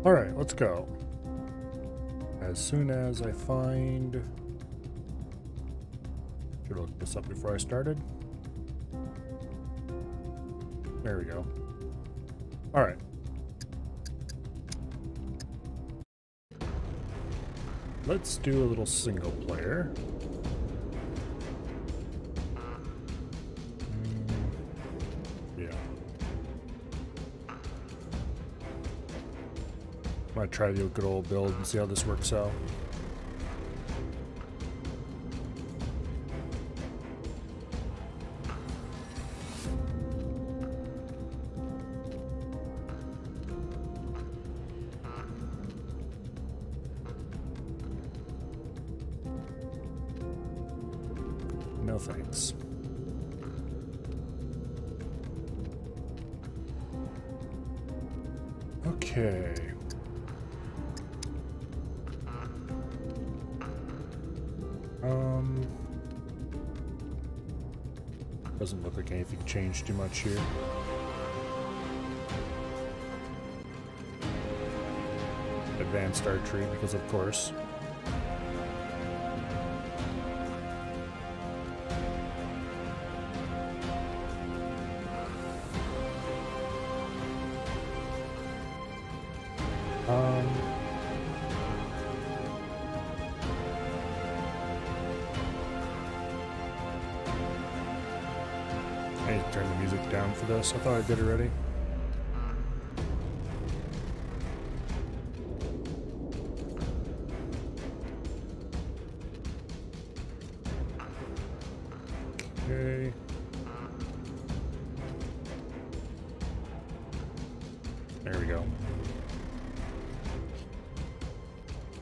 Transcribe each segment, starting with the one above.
Alright, let's go. As soon as I find... Should have looked this up before I started. There we go. Alright. Let's do a little single player. Yeah. I'm gonna try to do a good old build and see how this works out. No thanks. Okay. Doesn't look like anything changed too much here. Advanced archery, because of course. I need to turn the music down for this. I thought I did already. Okay. There we go.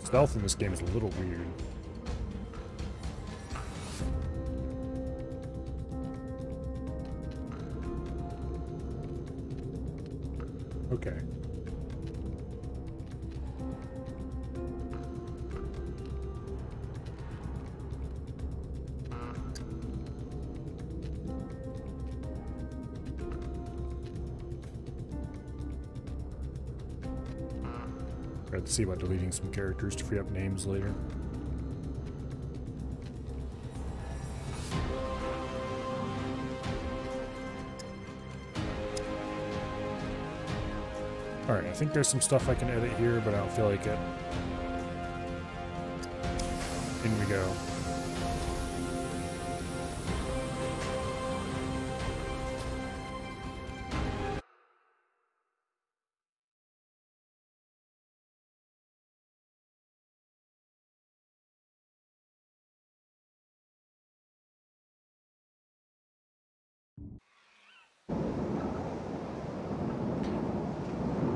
Stealth in this game is a little weird. Okay. I had to see about deleting some characters to free up names later. Alright, I think there's some stuff I can edit here, but I don't feel like it. In we go.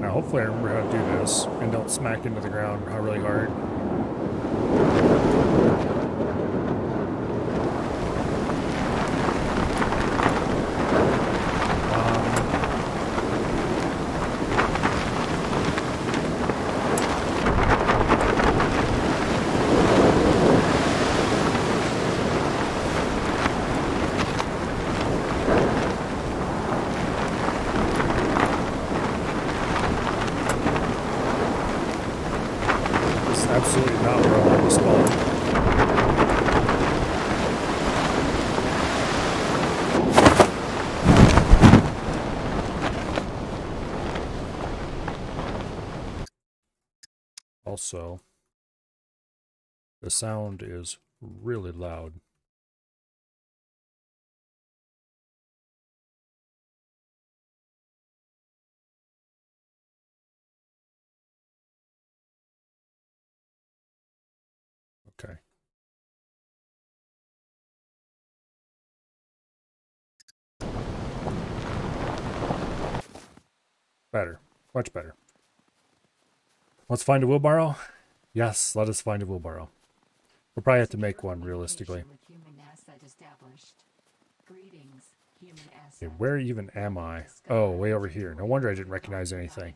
Now hopefully I remember how to do this and don't smack into the ground really hard. Absolutely not where I want to spawn. Also, the sound is really loud. Okay. Better. Much better. Let's find a wheelbarrow? Yes, let us find a wheelbarrow. We'll probably have to make one, realistically. Okay, where even am I? Oh, way over here. No wonder I didn't recognize anything.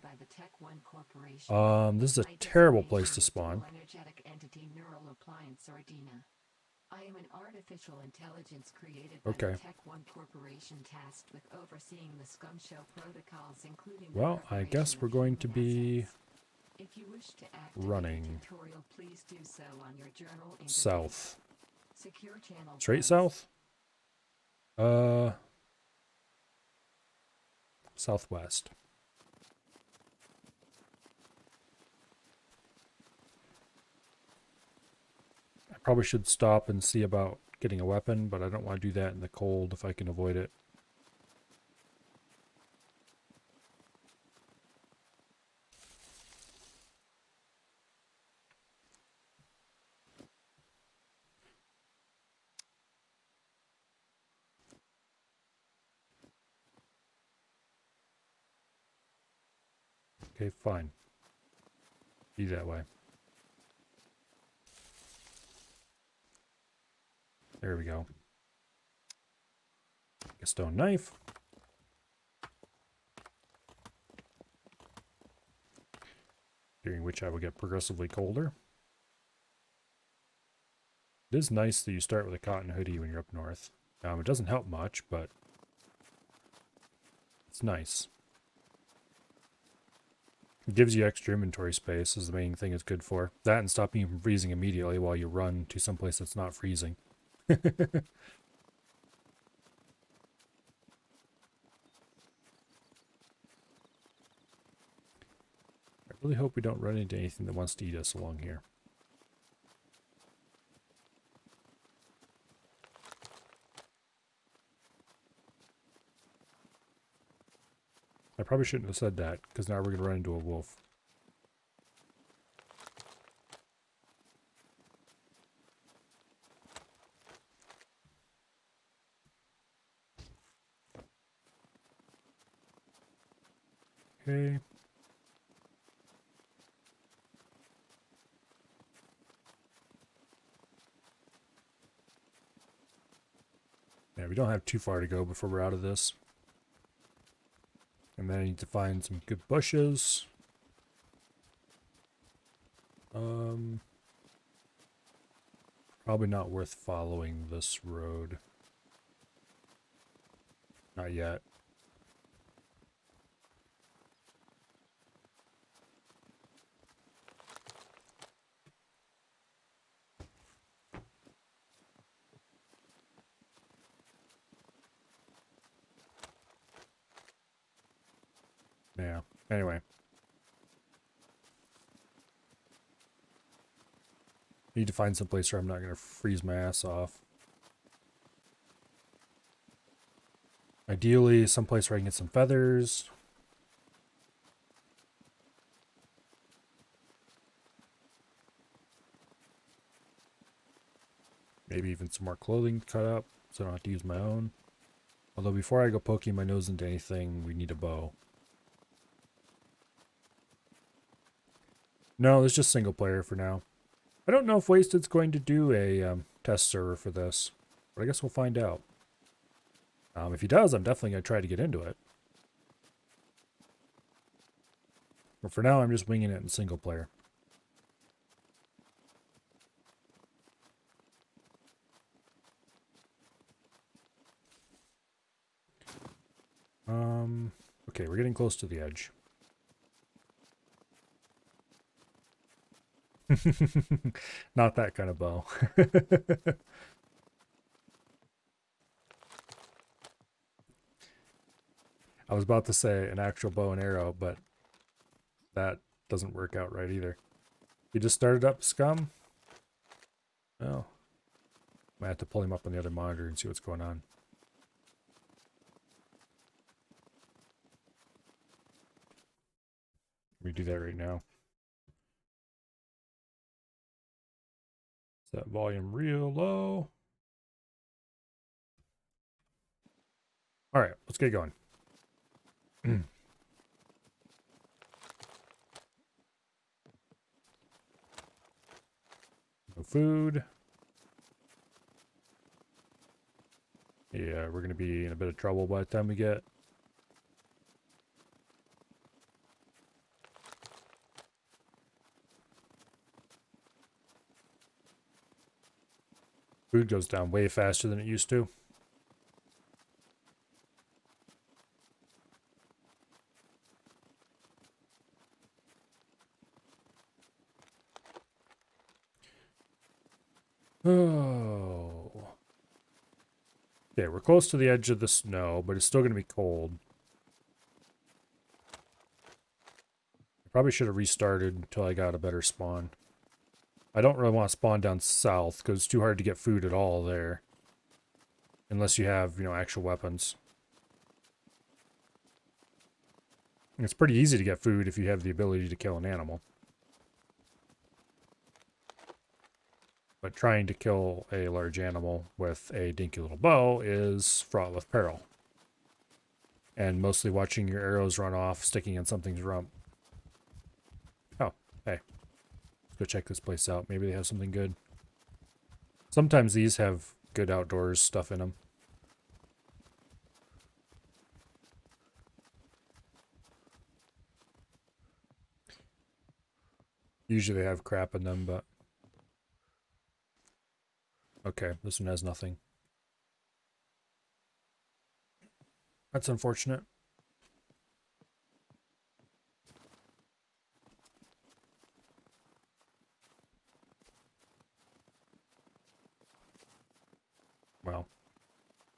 This is a terrible place to spawn. I am an artificial intelligence created by the Tech One Corporation tasked with overseeing the Scum Show protocols, including well, I guess we're going to be If you wish to activate running a tutorial, please do so on your journal interface. south. Secure channel Straight closed. south? Southwest. I probably should stop and see about getting a weapon, but I don't want to do that in the cold if I can avoid it. Okay, fine. Be that way. There we go. A stone knife. During which I will get progressively colder. It is nice that you start with a cotton hoodie when you're up north. It doesn't help much, but it's nice. It gives you extra inventory space is the main thing it's good for. That and stopping you from freezing immediately while you run to someplace that's not freezing. I really hope we don't run into anything that wants to eat us along here. I probably shouldn't have said that, because now we're going to run into a wolf. Okay. Yeah, we don't have too far to go before we're out of this. And then I need to find some good bushes. Probably not worth following this road. Not yet. Yeah, anyway. Need to find some place where I'm not going to freeze my ass off. Ideally, someplace where I can get some feathers. Maybe even some more clothing to cut up, so I don't have to use my own. Although before I go poking my nose into anything, we need a bow. No, it's just single player for now. I don't know if Wasted's going to do a test server for this, but I guess we'll find out. If he does, I'm definitely going to try to get into it. But for now, I'm just winging it in single player. Okay, we're getting close to the edge. Not that kind of bow. I was about to say an actual bow and arrow, but that doesn't work out right either. You just started up, Scum? Oh. Might have to pull him up on the other monitor and see what's going on. We do that right now. Set volume real low. All right, let's get going. No food. Yeah, we're going to be in a bit of trouble by the time we get. Food goes down way faster than it used to. Okay, we're close to the edge of the snow, but it's still going to be cold. I probably should have restarted until I got a better spawn. I don't really want to spawn down south because it's too hard to get food at all there. Unless you have, you know, actual weapons. It's pretty easy to get food if you have the ability to kill an animal. But trying to kill a large animal with a dinky little bow is fraught with peril. And mostly watching your arrows run off, sticking in something's rump. Oh, hey. Let's go check this place out. Maybe they have something good. Sometimes these have good outdoors stuff in them. Usually they have crap in them, but... Okay, this one has nothing. That's unfortunate. Well,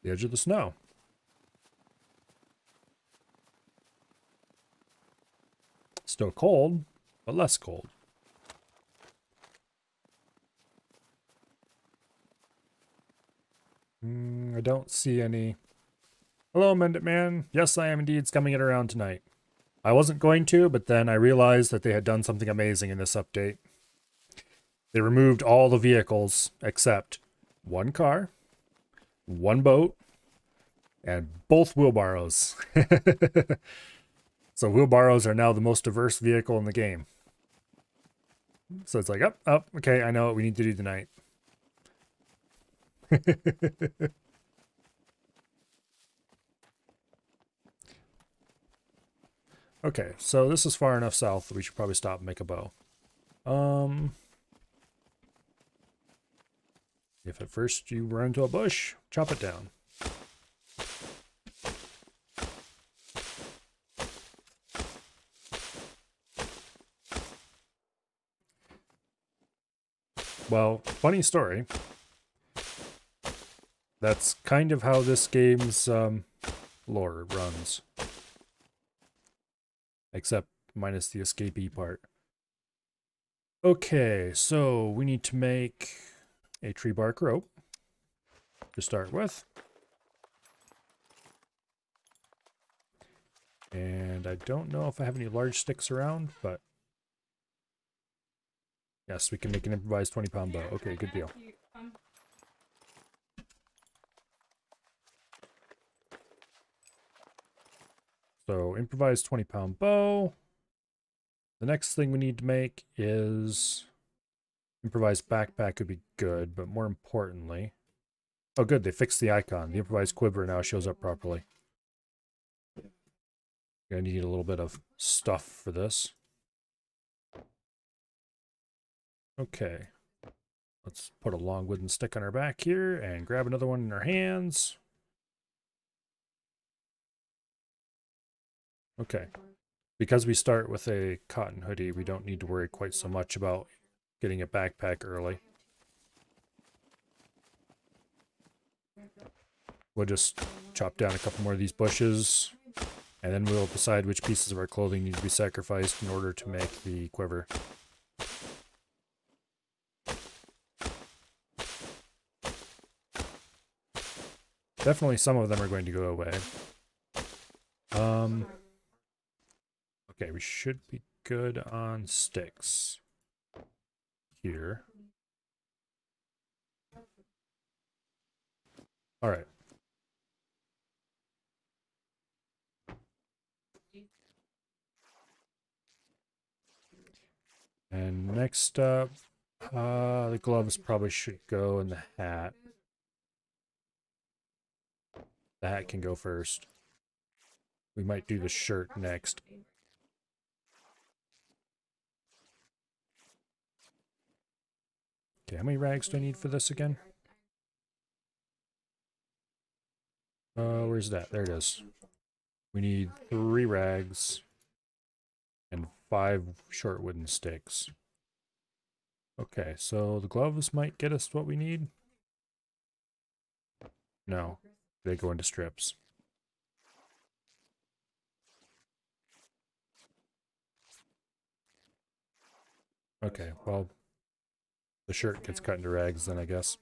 the edge of the snow. Still cold, but less cold. I don't see any. Hello, Mendit Man. Yes, I am indeed scumming it around tonight. I wasn't going to, but then I realized that they had done something amazing in this update. They removed all the vehicles except one car, one boat, and both wheelbarrows. So wheelbarrows are now the most diverse vehicle in the game. So it's like, oh, okay, I know what we need to do tonight. Okay, so this is far enough south that we should probably stop and make a bow. If at first you run into a bush, chop it down. Well, funny story. That's kind of how this game's lore runs. Except minus the escapee part. Okay, so we need to make a tree bark rope to start with. And I don't know if I have any large sticks around, but yes, we can make an improvised 20-pound bow. Okay, good deal. So improvised 20-pound bow. The next thing we need to make is improvised backpack would be good, but more importantly, oh good, they fixed the icon. The improvised quiver now shows up properly. Gonna need a little bit of stuff for this. Okay. Let's put a long wooden stick on our back here and grab another one in our hands. Okay. Because we start with a cotton hoodie, we don't need to worry quite so much about getting a backpack early. We'll just chop down a couple more of these bushes, and then we'll decide which pieces of our clothing need to be sacrificed in order to make the quiver. Definitely some of them are going to go away. Okay, we should be good on sticks here. All right. And next up, the gloves probably should go in the hat. The hat can go first. We might do the shirt next. Okay, how many rags do I need for this again? Where's that? There it is. We need 3 rags and 5 short wooden sticks. Okay, so the gloves might get us what we need. No. They go into strips. Okay, well, the shirt gets cut into rags then, I guess.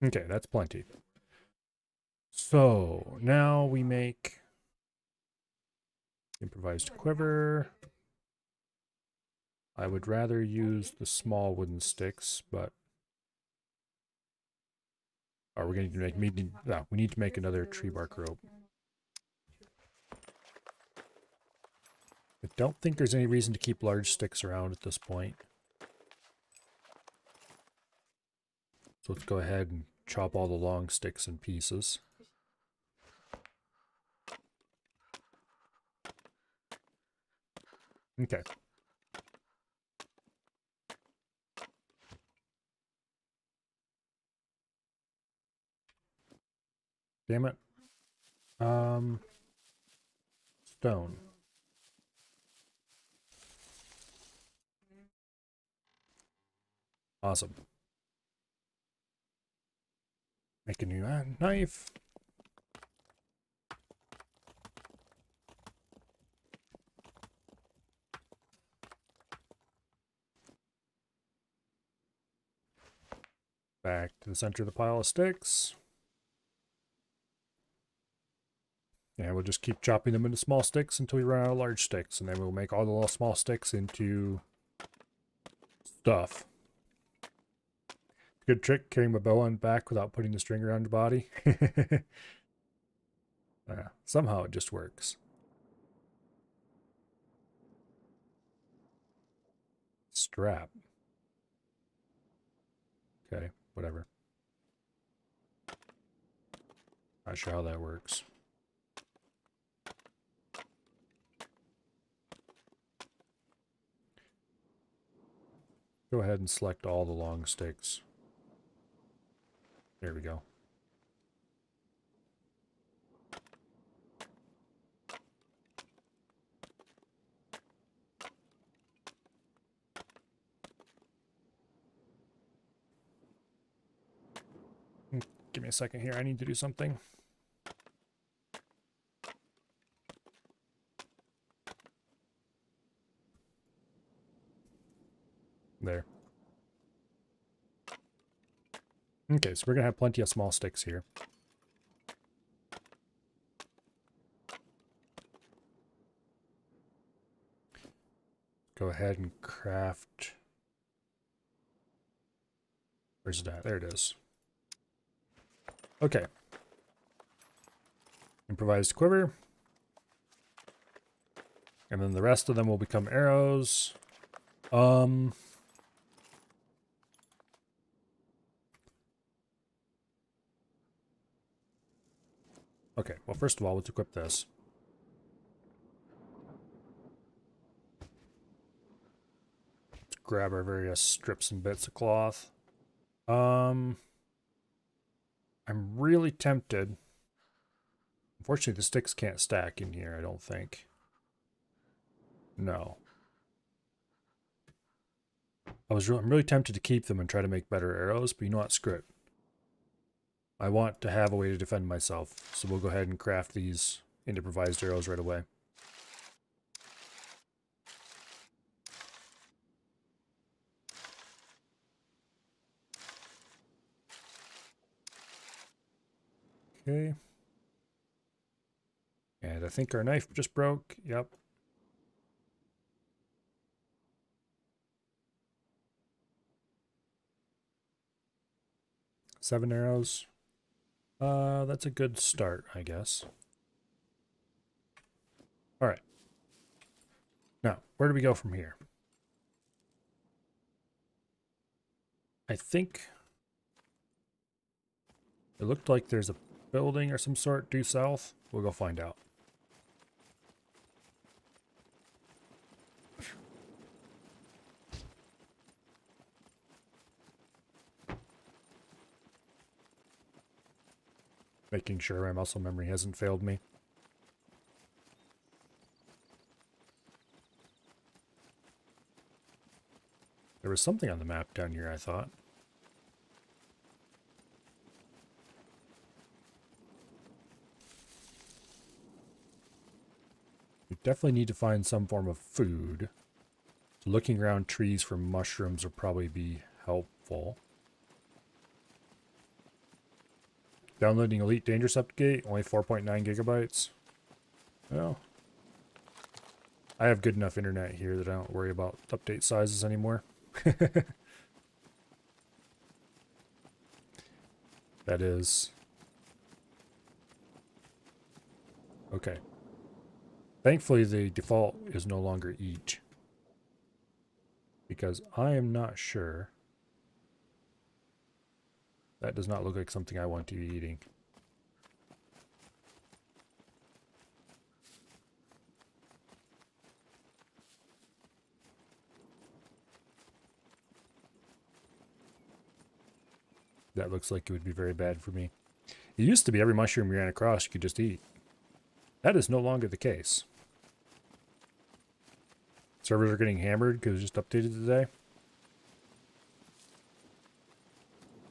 Okay, that's plenty. So, now we make improvised quiver. I would rather use the small wooden sticks, but we're going to make we need to make another tree bark rope. I don't think there's any reason to keep large sticks around at this point. So let's go ahead and chop all the long sticks in pieces. Okay. Damn it. Stone. Awesome. Make a new knife. Back to the center of the pile of sticks. And we'll just keep chopping them into small sticks until we run out of large sticks. And then we'll make all the little small sticks into stuff. Good trick, carrying my bow on back without putting the string around your body. Somehow it just works. Strap. Okay, whatever. Not sure how that works. Go ahead and select all the long sticks. There we go. Give me a second here. I need to do something. There. Okay, so we're going to have plenty of small sticks here. Go ahead and craft... Where's that? There it is. Okay. Improvised quiver. And then the rest of them will become arrows. Okay, well, first of all, let's equip this. Let's grab our various strips and bits of cloth. I'm really tempted. Unfortunately, the sticks can't stack in here, I don't think. No. I'm really tempted to keep them and try to make better arrows, but you know what? Screw it. I want to have a way to defend myself, so we'll go ahead and craft these into improvised arrows right away. Okay. And I think our knife just broke. Yep. Seven arrows. That's a good start, I guess. All right. Now, where do we go from here? I think it looked like there's a building or some sort due south. We'll go find out. Making sure my muscle memory hasn't failed me. There was something on the map down here, I thought. We definitely need to find some form of food. Looking around trees for mushrooms would probably be helpful. Downloading Elite Dangerous update, only 4.9 gigabytes. Well, I have good enough internet here that I don't worry about update sizes anymore. That is. Okay. Thankfully, the default is no longer eat. Because I am not sure. That does not look like something I want to be eating. That looks like it would be very bad for me. It used to be every mushroom you ran across you could just eat. That is no longer the case. Servers are getting hammered because it just updated today.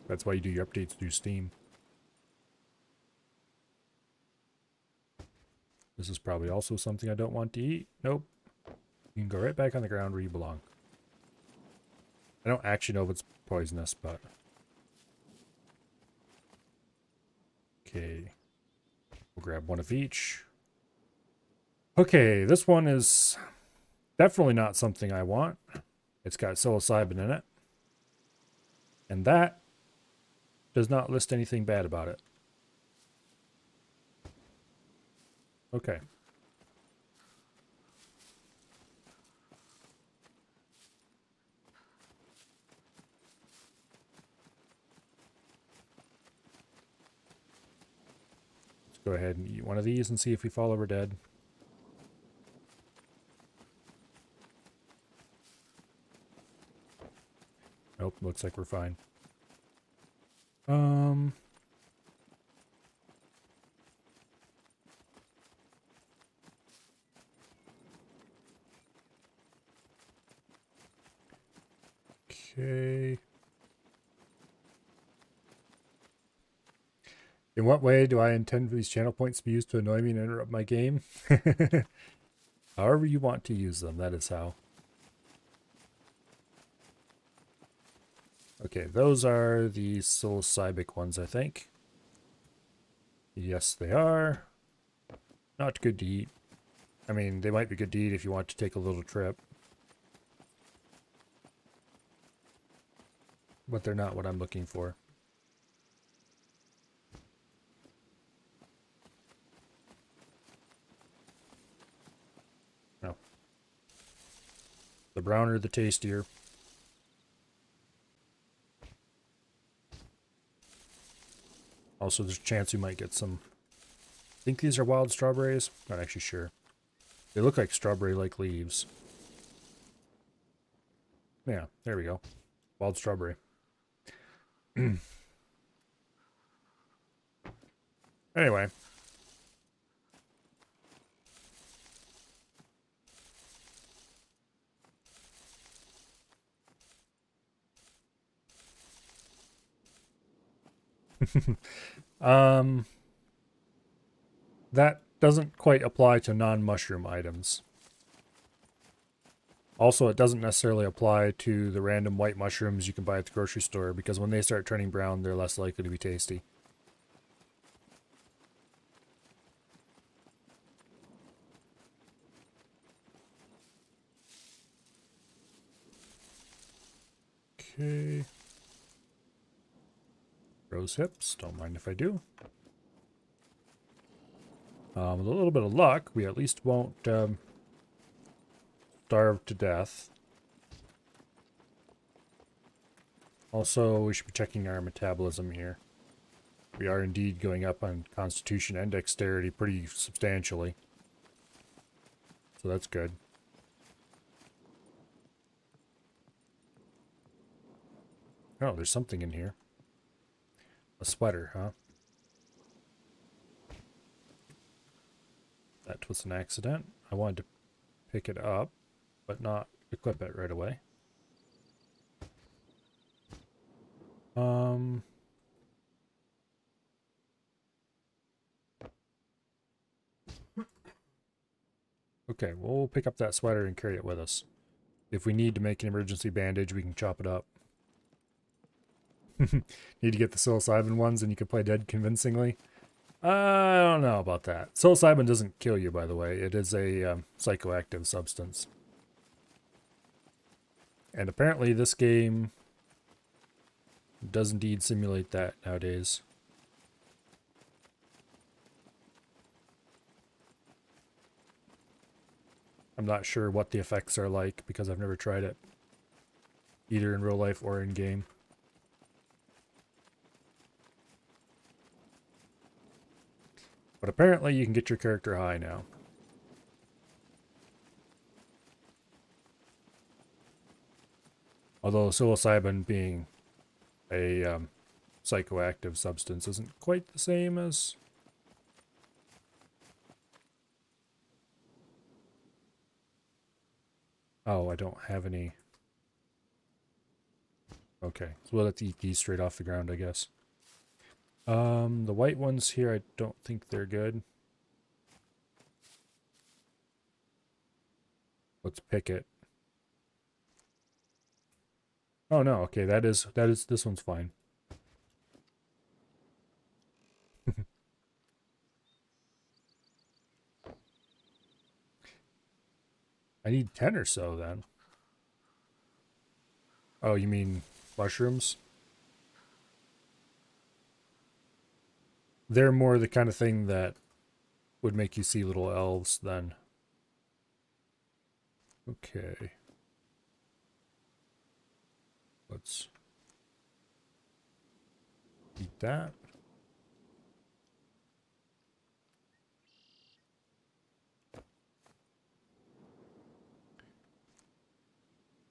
That's why you do your updates through Steam. This is probably also something I don't want to eat. Nope. You can go right back on the ground where you belong. I don't actually know if it's poisonous, but... Okay. We'll grab one of each. Okay, this one is definitely not something I want. It's got psilocybin in it. And that does not list anything bad about it. Okay. Let's go ahead and eat one of these and see if we fall over dead. Nope, looks like we're fine. Okay. In what way do I intend for these channel points to be used to annoy me and interrupt my game? However you want to use them, that is how. Okay, those are the psilocybic ones, I think. Yes, they are. Not good to eat. I mean, they might be good to eat if you want to take a little trip. But they're not what I'm looking for. No. The browner, the tastier. Also, there's a chance we might get some... I think these are wild strawberries. Not actually sure. They look like strawberry-like leaves. Yeah, there we go. Wild strawberry. Anyway. That doesn't quite apply to non-mushroom items. Also, it doesn't necessarily apply to the random white mushrooms you can buy at the grocery store, because when they start turning brown, they're less likely to be tasty. Okay. Rose hips, don't mind if I do. With a little bit of luck, we at least won't starve to death. Also, we should be checking our metabolism here. We are indeed going up on constitution and dexterity pretty substantially. So that's good. Oh, there's something in here. A sweater, huh? That was an accident. I wanted to pick it up, but not equip it right away. Um, okay, we'll pick up that sweater and carry it with us. If we need to make an emergency bandage, we can chop it up. Need to get the psilocybin ones and you can play dead convincingly. I don't know about that. Psilocybin doesn't kill you, by the way. It is a psychoactive substance. And apparently this game does indeed simulate that nowadays. I'm not sure what the effects are like because I've never tried it. Either in real life or in game. But apparently you can get your character high now. Although psilocybin being a psychoactive substance isn't quite the same as... Oh, I don't have any... Okay, so we'll have to eat these straight off the ground, I guess. The white ones here, I don't think they're good. Let's pick it. Oh no, okay, this one's fine. I need 10 or so then. Oh, you mean mushrooms? They're more the kind of thing that would make you see little elves then. Okay. Let's eat that.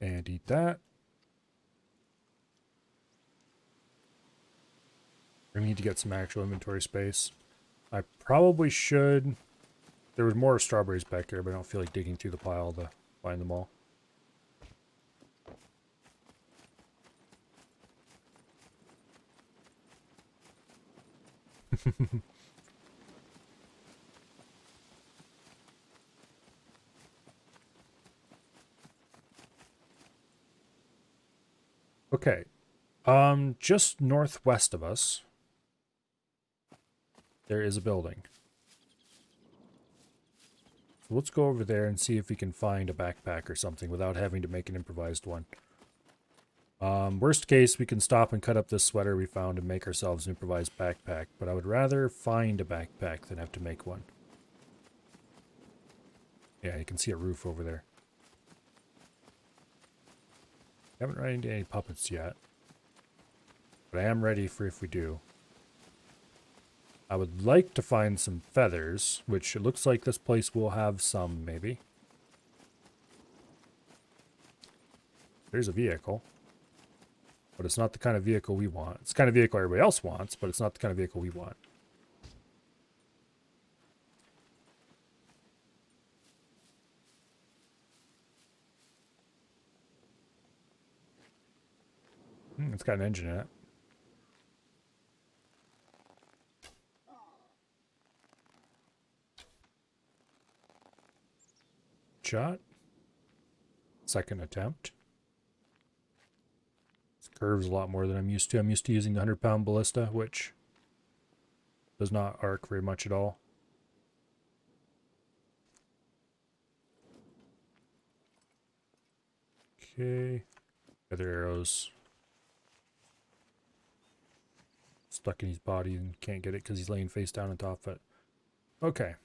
And eat that. I need to get some actual inventory space. I probably should. There was more strawberries back there, but I don't feel like digging through the pile to find them all. Okay. Just northwest of us, there is a building. So let's go over there and see if we can find a backpack or something without having to make an improvised one. Worst case, we can stop and cut up this sweater we found and make ourselves an improvised backpack, but I would rather find a backpack than have to make one. Yeah, you can see a roof over there. Haven't run into any puppets yet, but I am ready for if we do. I would like to find some feathers, which it looks like this place will have some, maybe. There's a vehicle. But it's not the kind of vehicle we want. It's the kind of vehicle everybody else wants, but it's not the kind of vehicle we want. It's got an engine in it. Shot. Second attempt. Curves a lot more than I'm used to. I'm used to using the 100-pound ballista, which does not arc very much at all. Okay. Other arrows. Stuck in his body and can't get it because he's laying face down on top of it. Okay.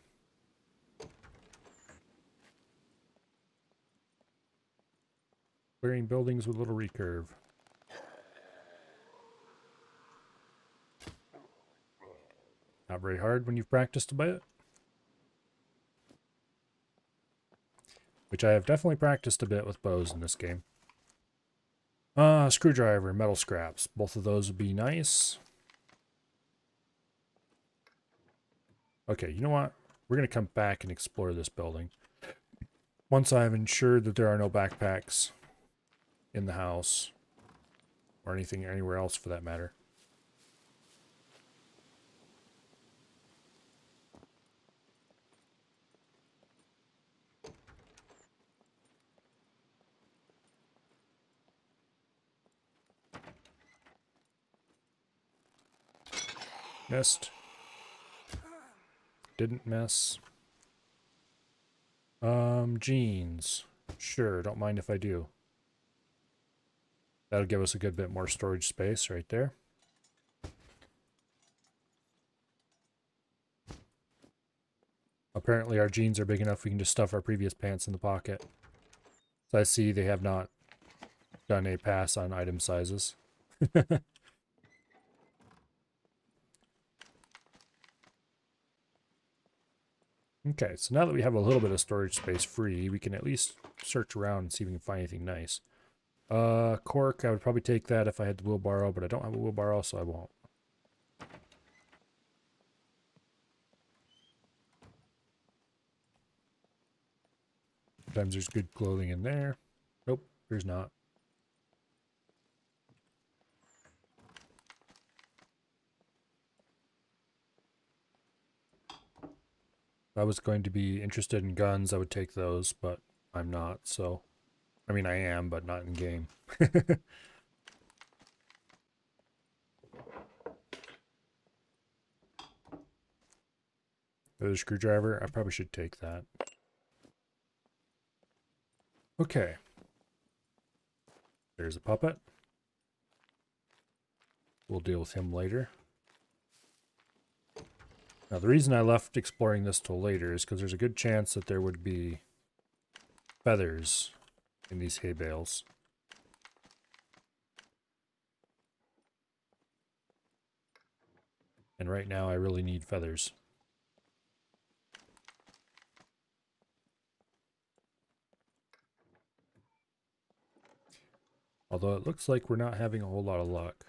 Clearing buildings with a little recurve. Not very hard when you've practiced a bit. Which I have definitely practiced a bit with bows in this game. Screwdriver, metal scraps. Both of those would be nice. Okay, you know what? We're going to come back and explore this building. Once I've ensured that there are no backpacks in the house. or anything anywhere else for that matter. Missed. Didn't miss. Jeans. Sure, don't mind if I do. That'll give us a good bit more storage space right there. Apparently our jeans are big enough we can just stuff our previous pants in the pocket. So I see they have not done a pass on item sizes. Okay, so now that we have a little bit of storage space free, we can at least search around and see if we can find anything nice. Cork, I would probably take that if I had the wheelbarrow, but I don't have a wheelbarrow, so I won't. Sometimes there's good clothing in there. Nope, there's not. If I was going to be interested in guns, I would take those, but I'm not, so... I mean, I am, but not in game. There's a screwdriver. I probably should take that. Okay. There's a puppet. We'll deal with him later. Now, the reason I left exploring this till later is because there's a good chance that there would be feathers in these hay bales. And right now I really need feathers. Although it looks like we're not having a whole lot of luck.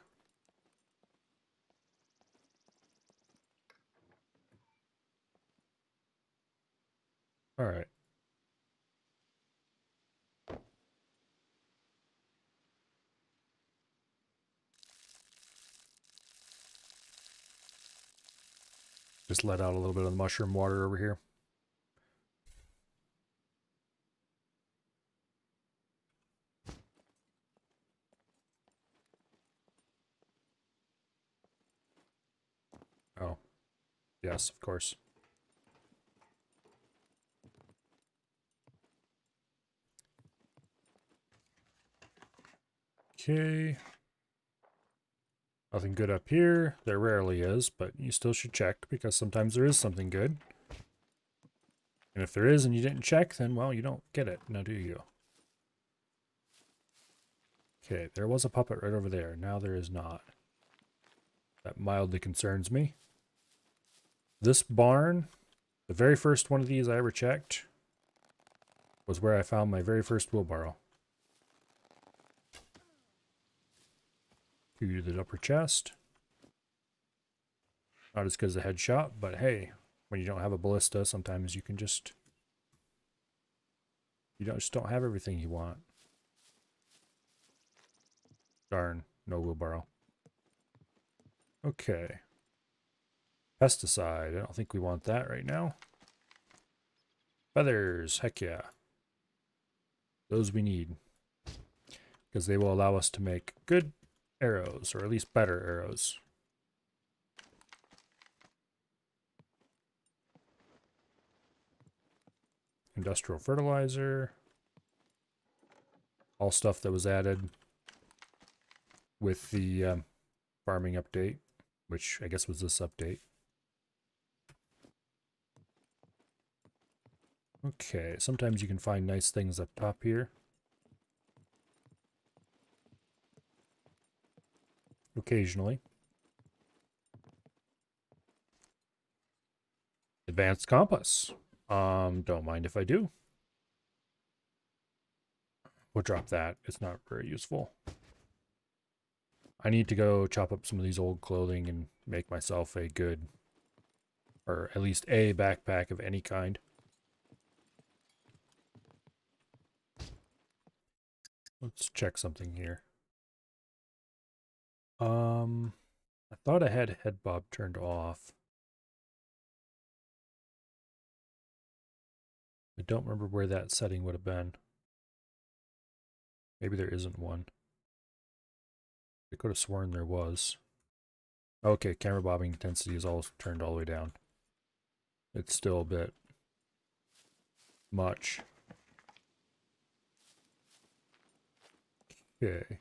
Alright. Just let out a little bit of the mushroom water over here. Oh. Yes, of course. Okay. Nothing good up here. There rarely is, but you still should check because sometimes there is something good. And if there is and you didn't check, then, well, you don't get it. Now do you? Okay, there was a puppet right over there. Now there is not. That mildly concerns me. This barn, the very first one of these I ever checked, was where I found my very first wheelbarrow. To the upper chest. Not as good as a headshot, but hey, when you don't have a ballista, sometimes you can just... You just don't have everything you want. Darn, no wheelbarrow. Okay. Pesticide, I don't think we want that right now. Feathers, heck yeah. Those we need. Because they will allow us to make good arrows, or at least better arrows. Industrial fertilizer. All stuff that was added with the farming update, which I guess was this update. Okay, sometimes you can find nice things up top here. Occasionally. Advanced compass. Don't mind if I do. We'll drop that. It's not very useful. I need to go chop up some of these old clothing and make myself a good, or at least a backpack of any kind. Let's check something here. I thought I had head bob turned off. I don't remember where that setting would have been. Maybe there isn't one. I could have sworn there was. Okay, camera bobbing intensity is all turned all the way down. It's still a bit much. Okay.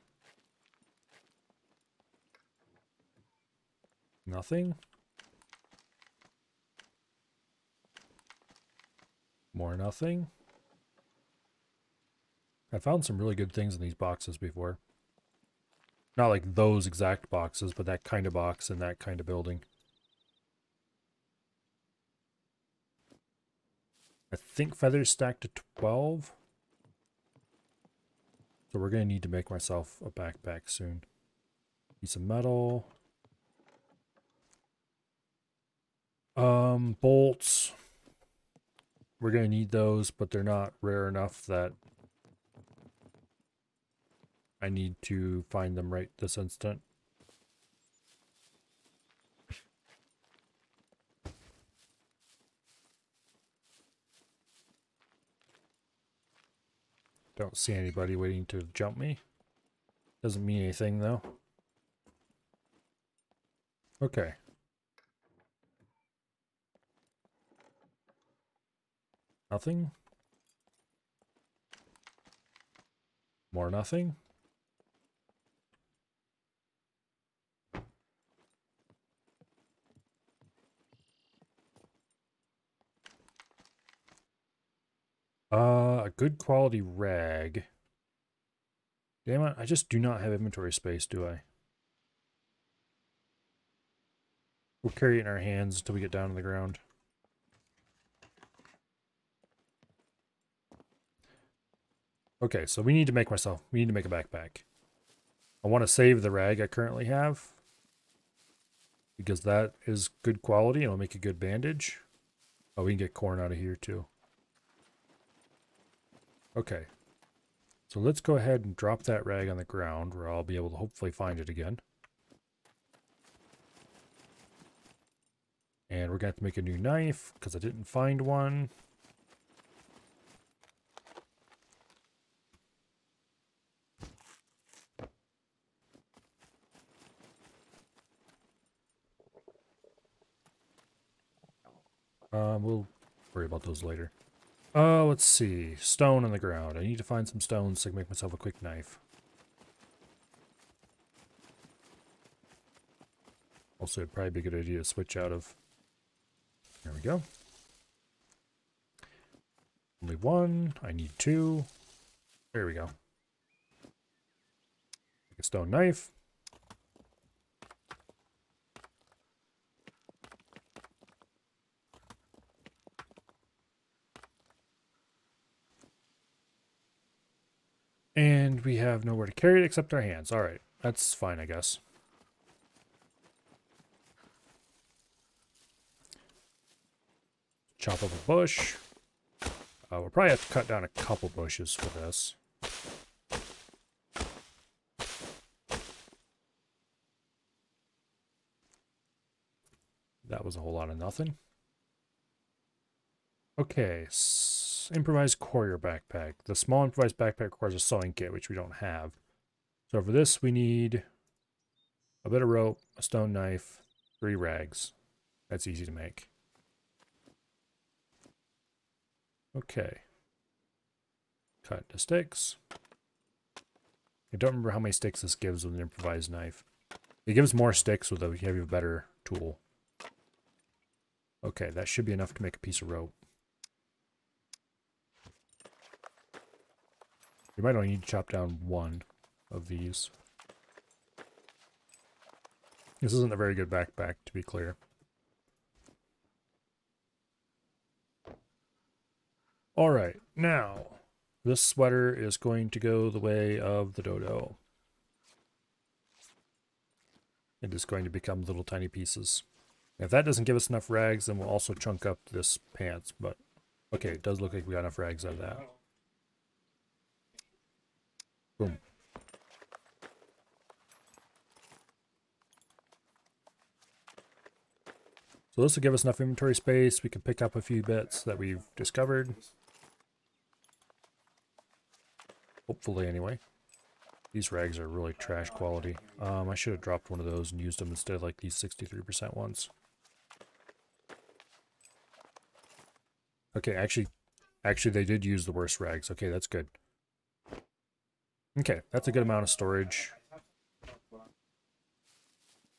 Nothing? More nothing? I found some really good things in these boxes before. Not like those exact boxes, but that kind of box in that kind of building. I think feathers stacked to 12. So we're going to need to make myself a backpack soon. Piece of metal. Bolts. We're going to need those, but they're not rare enough that I need to find them right this instant. Don't see anybody waiting to jump me. Doesn't mean anything though. Okay. Nothing. More nothing. A good quality rag. Damn it, I just do not have inventory space, do I? We'll carry it in our hands until we get down to the ground. Okay, so we need to make a backpack. I want to save the rag I currently have, because that is good quality and it'll make a good bandage. Oh, we can get corn out of here too. Okay. So let's go ahead and drop that rag on the ground where I'll be able to hopefully find it again. And we're going to have to make a new knife because I didn't find one. We'll worry about those later. Let's see. Stone on the ground. I need to find some stones so I can make myself a quick knife. Also, it'd probably be a good idea to switch out of... There we go. Only one. I need two. There we go. Make a stone knife. And we have nowhere to carry it except our hands. Alright, that's fine, I guess. Chop up a bush. We'll probably have to cut down a couple bushes for this. That was a whole lot of nothing. Okay, improvised courier backpack. The small improvised backpack requires a sewing kit, which we don't have. So for this, we need a bit of rope, a stone knife, 3 rags. That's easy to make. Okay. Cut into sticks. I don't remember how many sticks this gives with an improvised knife. It gives more sticks with a heavy, better tool. Okay, that should be enough to make a piece of rope. We might only need to chop down 1 of these. This isn't a very good backpack, to be clear. Alright, now, this sweater is going to go the way of the dodo. It is going to become little tiny pieces. If that doesn't give us enough rags, then we'll also chunk up this pants, but okay, it does look like we got enough rags out of that. Boom. So this will give us enough inventory space. We can pick up a few bits that we've discovered. Hopefully, anyway. These rags are really trash quality. I should have dropped one of those and used them instead of like these 63% ones. Okay, actually they did use the worst rags. Okay, that's good. Okay, that's a good amount of storage.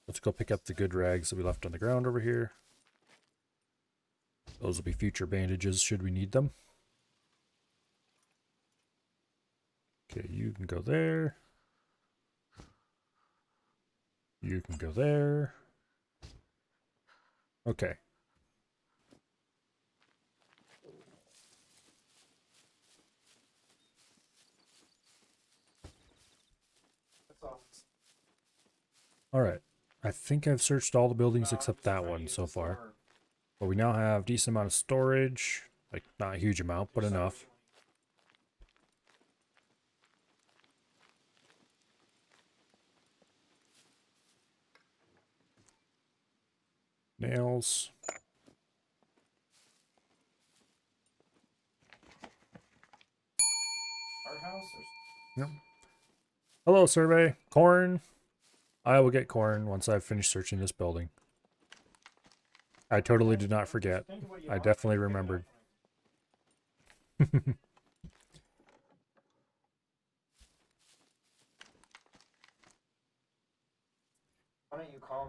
Let's go pick up the good rags that we left on the ground over here. Those will be future bandages should we need them. Okay, you can go there. You can go there. Okay. All right. I think I've searched all the buildings except that one so far. But we now have a decent amount of storage. Like, not a huge amount, but enough. Nails. Yep. Hello, survey. Corn. I will get corn once I've finished searching this building. I totally did not forget. I definitely remembered.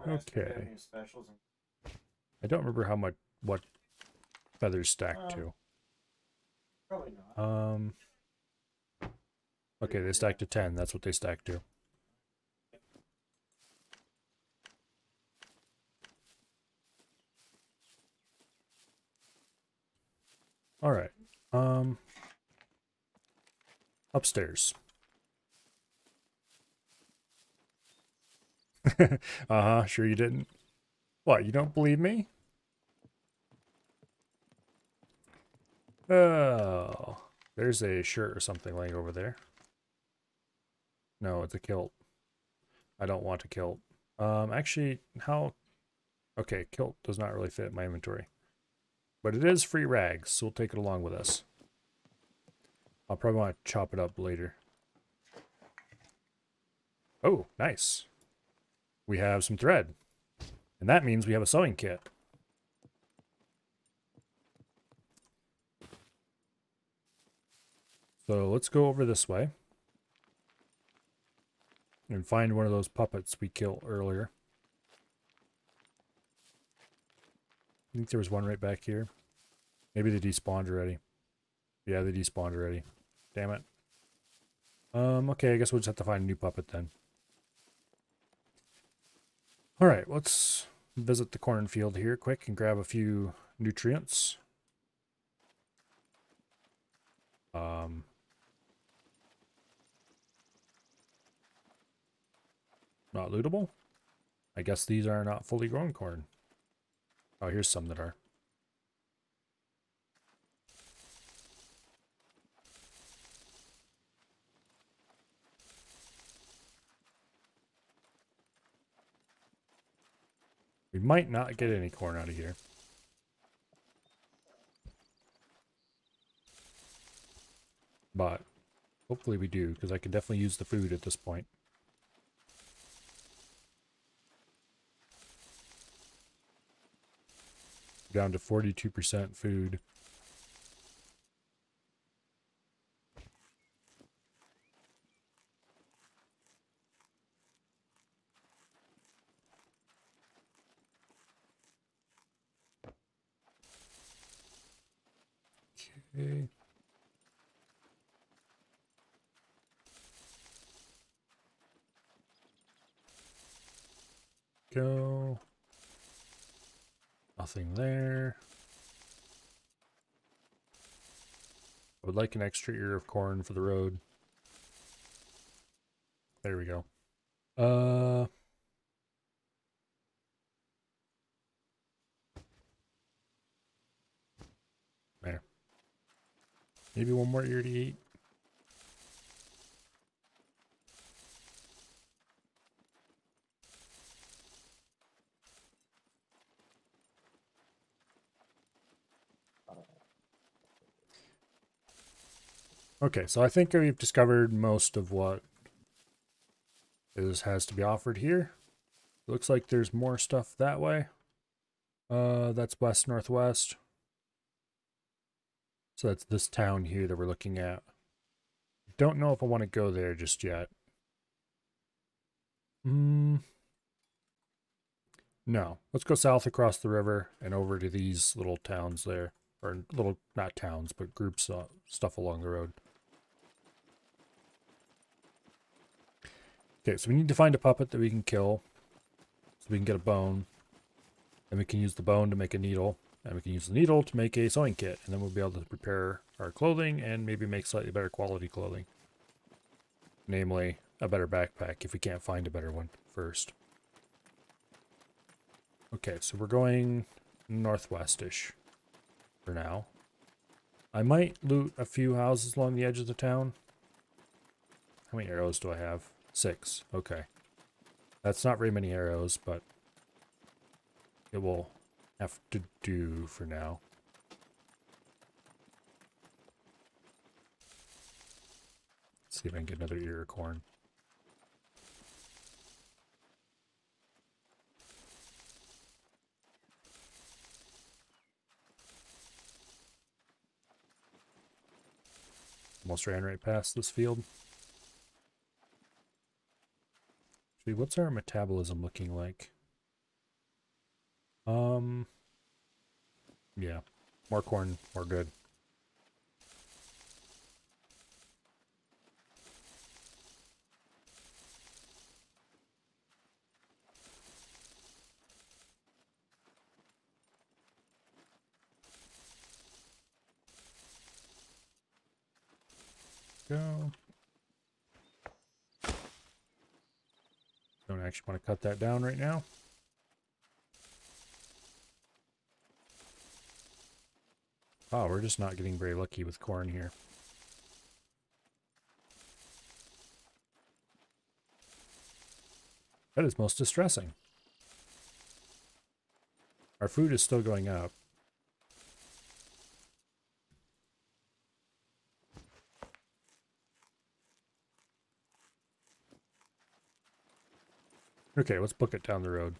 Okay. I don't remember how much, what feathers stack to. Okay, they stack to 10. That's what they stack to. All right. Upstairs. Uh-huh, sure you didn't. What, you don't believe me? Oh, there's a shirt or something laying over there. No, it's a kilt. I don't want a kilt. Actually, how... Okay, kilt does not really fit my inventory. But it is free rags, so we'll take it along with us. I'll probably want to chop it up later. Oh, nice. We have some thread. And that means we have a sewing kit. So let's go over this way. And find one of those puppets we killed earlier. I think there was one right back here. Maybe they despawned already. Yeah, they despawned already. Damn it. Okay, I guess we'll just have to find a new puppet then. Alright, let's visit the cornfield here quick and grab a few nutrients. Not lootable? I guess these are not fully grown corn. Oh, here's some that are. We might not get any corn out of here. But hopefully we do, because I can definitely use the food at this point. Down to 42% food. Okay. Go. Nothing there. I would like an extra ear of corn for the road. There we go. There. Maybe one more ear to eat. Okay, so I think we've discovered most of what has to be offered here. Looks like there's more stuff that way. That's west northwest. So that's this town here that we're looking at. Don't know if I want to go there just yet. No. Let's go south across the river and over to these little towns there. Or little, not towns, but groups of stuff along the road. Okay, so we need to find a puppet that we can kill. So we can get a bone. And we can use the bone to make a needle. And we can use the needle to make a sewing kit. And then we'll be able to prepare our clothing and maybe make slightly better quality clothing. Namely, a better backpack if we can't find a better one first. Okay, so we're going northwest-ish for now. I might loot a few houses along the edge of the town. How many arrows do I have? 6. Okay. That's not very many arrows, but it will have to do for now. Let's see if I can get another ear of corn. Almost ran right past this field. Actually, what's our metabolism looking like? Yeah. More corn, more good. Go. Don't actually want to cut that down right now. Oh, we're just not getting very lucky with corn here. That is most distressing. Our food is still going up. Okay, let's book it down the road.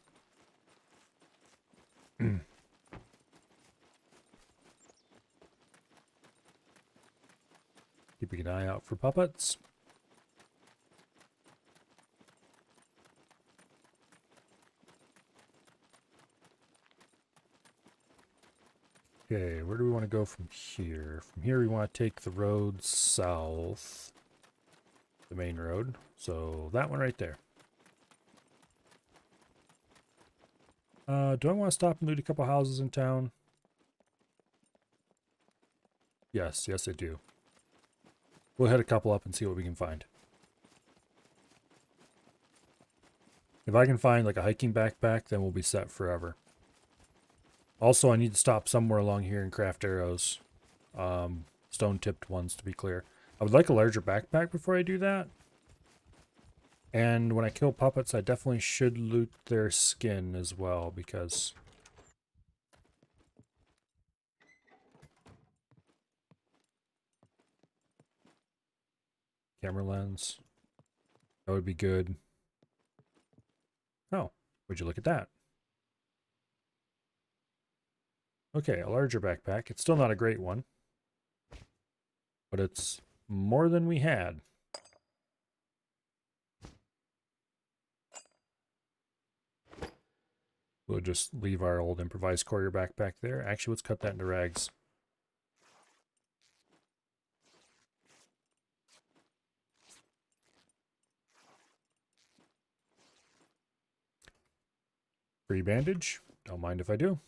Keeping an eye out for puppets. Okay, where do we want to go from here? From here we want to take the road south. The main road. So that one right there. Do I want to stop and loot a couple houses in town? Yes, yes I do. We'll hit a couple up and see what we can find. If I can find like a hiking backpack, then we'll be set forever. Also, I need to stop somewhere along here and craft arrows. Stone-tipped ones, to be clear. I would like a larger backpack before I do that. And when I kill puppets, I definitely should loot their skin as well, because... Camera lens. That would be good. Oh, would you look at that? Okay, a larger backpack. It's still not a great one. But it's more than we had. We'll just leave our old improvised courier backpack there. Actually, let's cut that into rags. Free bandage. Don't mind if I do.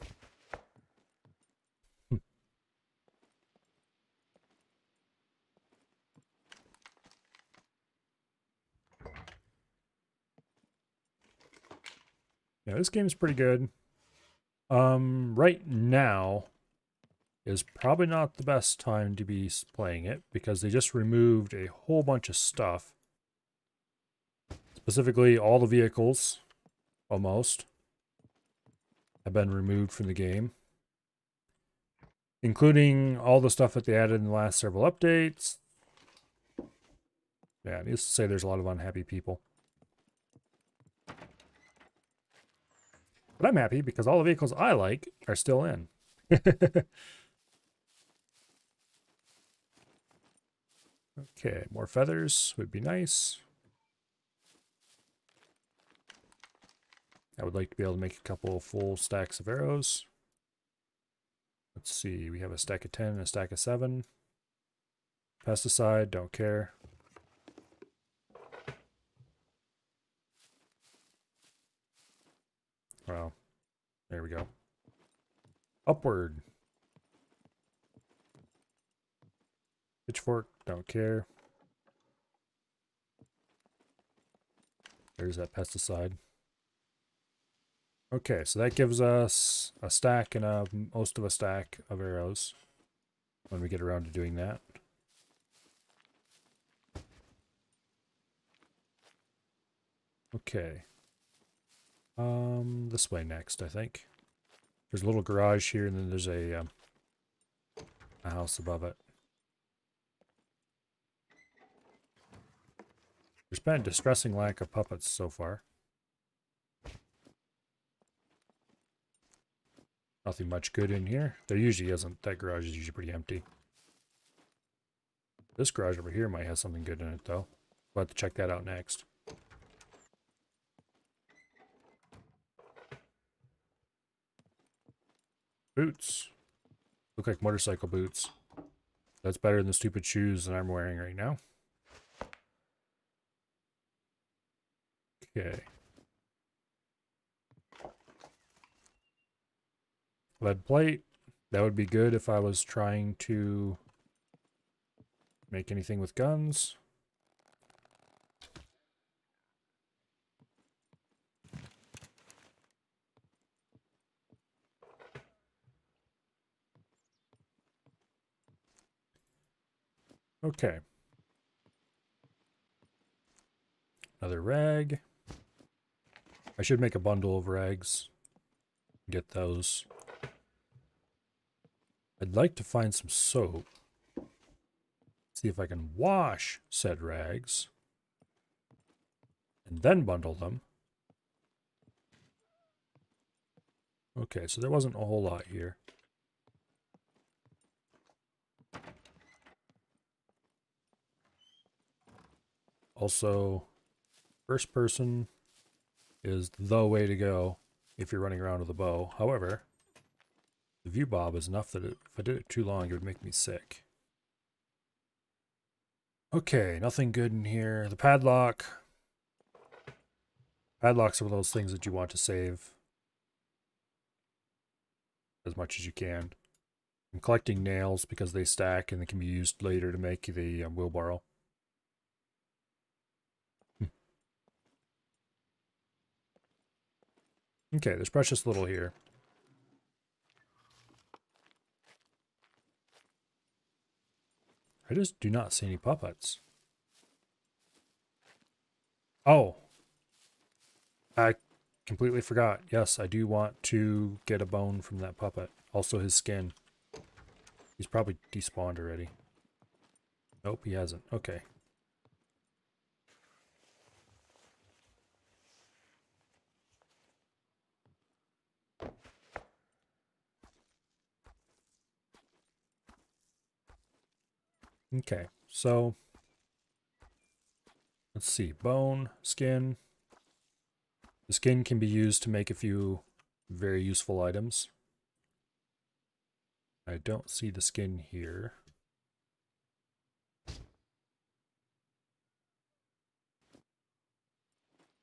Yeah, this game's pretty good. Right now is probably not the best time to be playing it because they just removed a whole bunch of stuff. Specifically, all the vehicles, almost, have been removed from the game. Including all the stuff that they added in the last several updates. Yeah, needless to say there's a lot of unhappy people. But I'm happy because all the vehicles I like are still in. Okay, more feathers would be nice. I would like to be able to make a couple full stacks of arrows. Let's see, we have a stack of 10 and a stack of 7. Pesticide, don't care. Well, there we go. Upward. Pitchfork, don't care. There's that pesticide. Okay, so that gives us a stack and most of a stack of arrows when we get around to doing that. Okay. This way next, I think. There's a little garage here, and then there's a house above it. There's been a distressing lack of puppets so far. Nothing much good in here. There usually isn't. That garage is usually pretty empty. This garage over here might have something good in it, though. We'll have to check that out next. Boots. Look like motorcycle boots. That's better than the stupid shoes that I'm wearing right now. Okay. Lead plate. That would be good if I was trying to make anything with guns. Okay. Another rag. I should make a bundle of rags. Get those. I'd like to find some soap. See if I can wash said rags. And then bundle them. Okay, so there wasn't a whole lot here. Also, first person is the way to go if you're running around with a bow. However, the view bob is enough that if I did it too long, it would make me sick. Okay, nothing good in here. The padlock. Padlocks are one of those things that you want to save as much as you can. I'm collecting nails because they stack and they can be used later to make the wheelbarrow. Okay, there's precious little here. I just do not see any puppets. Oh. I completely forgot. Yes, I do want to get a bone from that puppet. Also his skin. He's probably despawned already. Nope, he hasn't. Okay. Okay, so let's see. Bone, skin. The skin can be used to make a few very useful items. I don't see the skin here.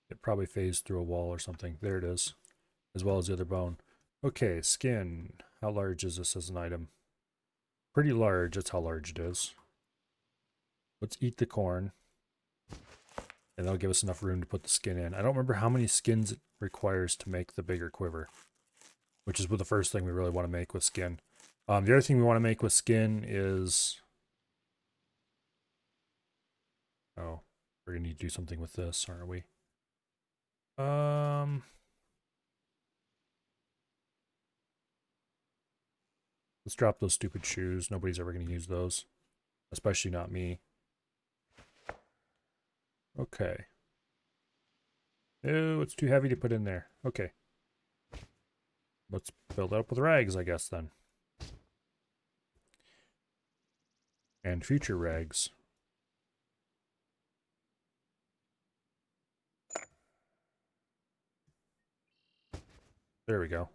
It probably phased through a wall or something. There it is. As well as the other bone. Okay, skin. How large is this as an item? Pretty large. That's how large it is. Let's eat the corn. And that'll give us enough room to put the skin in. I don't remember how many skins it requires to make the bigger quiver. Which is the first thing we really want to make with skin. The other thing we want to make with skin is... Oh, we're going to need to do something with this, aren't we? Let's drop those stupid shoes. Nobody's ever going to use those. Especially not me. Okay. Oh, it's too heavy to put in there. Okay. Let's build it up with rags, I guess, then. And future rags. There we go.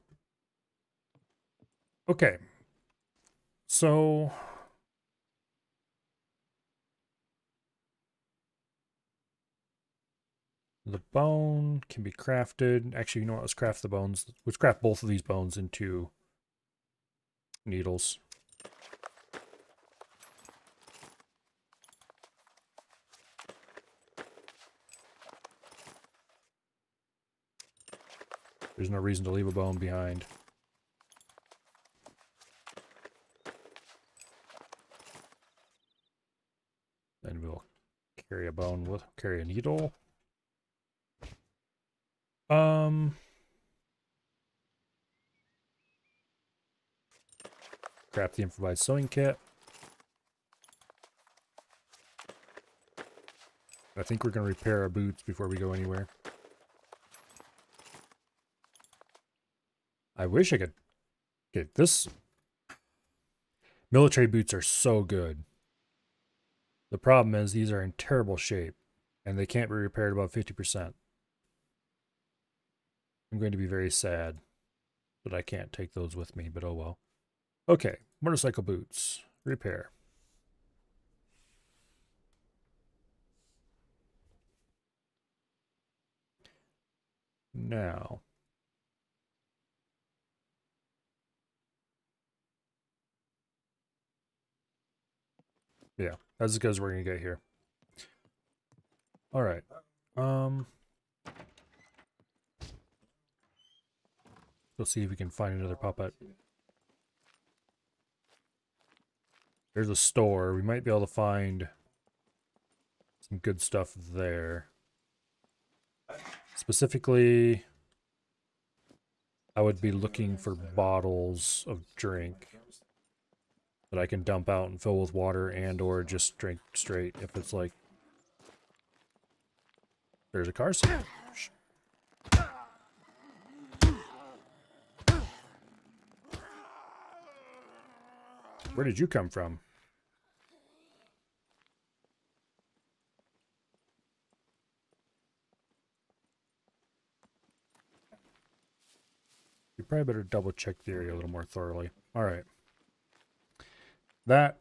Okay. So the bone can be crafted. Actually, you know what? Let's craft the bones. Let's craft both of these bones into needles. There's no reason to leave a bone behind. Then we'll carry a bone with, carry a needle. Craft the improvised sewing kit. I think we're going to repair our boots before we go anywhere. I wish I could get this. Military boots are so good. The problem is these are in terrible shape and they can't be repaired above 50%. I'm going to be very sad that I can't take those with me, but oh well. Okay, motorcycle boots. Repair. Now. Yeah, that's as good as we're going to get here. Alright. We'll see if we can find another puppet. There's a store. We might be able to find some good stuff there. Specifically, I would be looking for bottles of drink that I can dump out and fill with water and or just drink straight if it's like... There's a car seat. Where did you come from? You probably better double check the area a little more thoroughly. Alright. That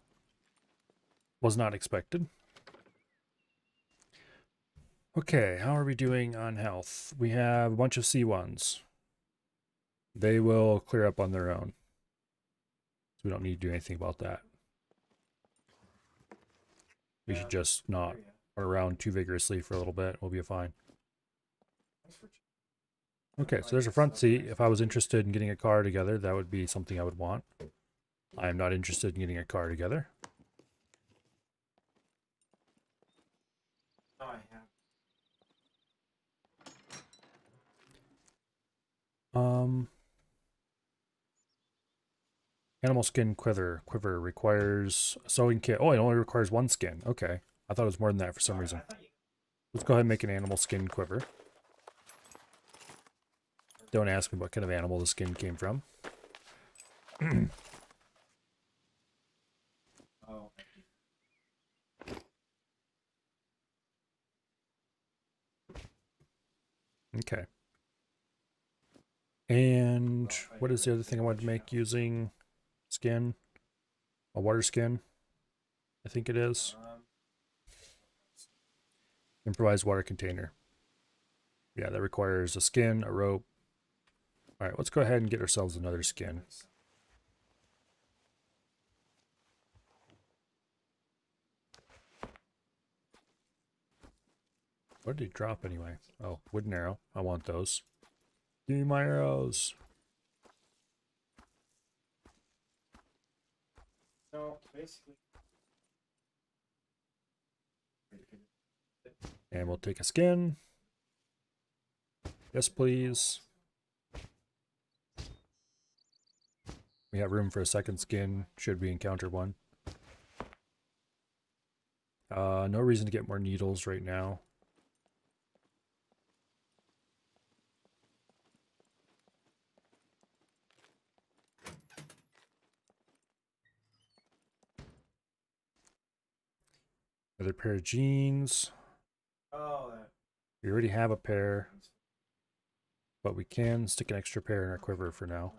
was not expected. Okay, how are we doing on health? We have a bunch of C1s. They will clear up on their own. So we don't need to do anything about that. We should just not run around too vigorously for a little bit. We'll be fine. Okay, so there's a front seat. If I was interested in getting a car together, that would be something I would want. I am not interested in getting a car together. Animal skin quiver requires a sewing kit. Oh, it only requires one skin. Okay. I thought it was more than that for some reason. Let's go ahead and make an animal skin quiver. Don't ask me what kind of animal the skin came from. Okay. And what is the other thing I wanted to make using skin? A water skin, I think it is. Improvised water container. Yeah, that requires a skin, a rope. All right, let's go ahead and get ourselves another skin. What did he drop anyway? Oh, wooden arrow. I want those. Give me my arrows. So basically, And we'll take a skin. Yes, please. We have room for a second skin, should we encounter one. No reason to get more needles right now. Another pair of jeans. Oh, We already have a pair, but we can stick an extra pair in our quiver for now.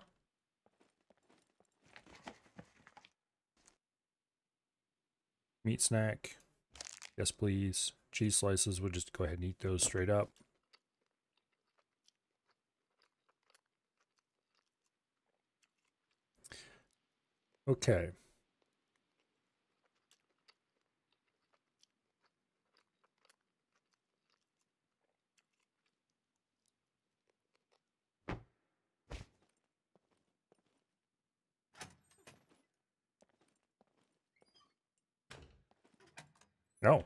Meat snack. Yes, please. Cheese slices, we'll just go ahead and eat those straight up. Okay. No.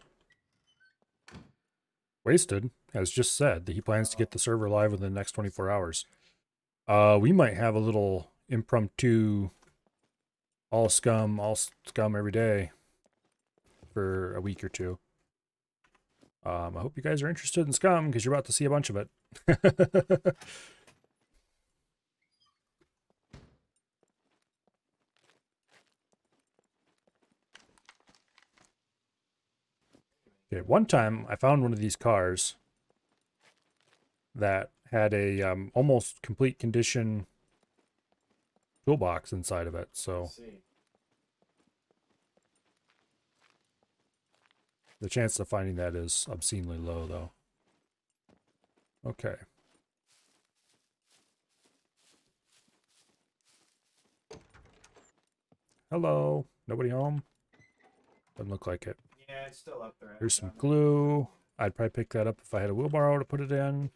Wasted has just said that he plans to get the server live within the next 24 hours. We might have a little impromptu all scum every day for a week or two. I hope you guys are interested in scum because you're about to see a bunch of it. Okay, one time I found one of these cars that had a almost complete condition toolbox inside of it, so the chance of finding that is obscenely low, though. Okay. Hello. Nobody home? Doesn't look like it. yeah, it's still up there. Here's some glue. I'd probably pick that up if I had a wheelbarrow to put it in.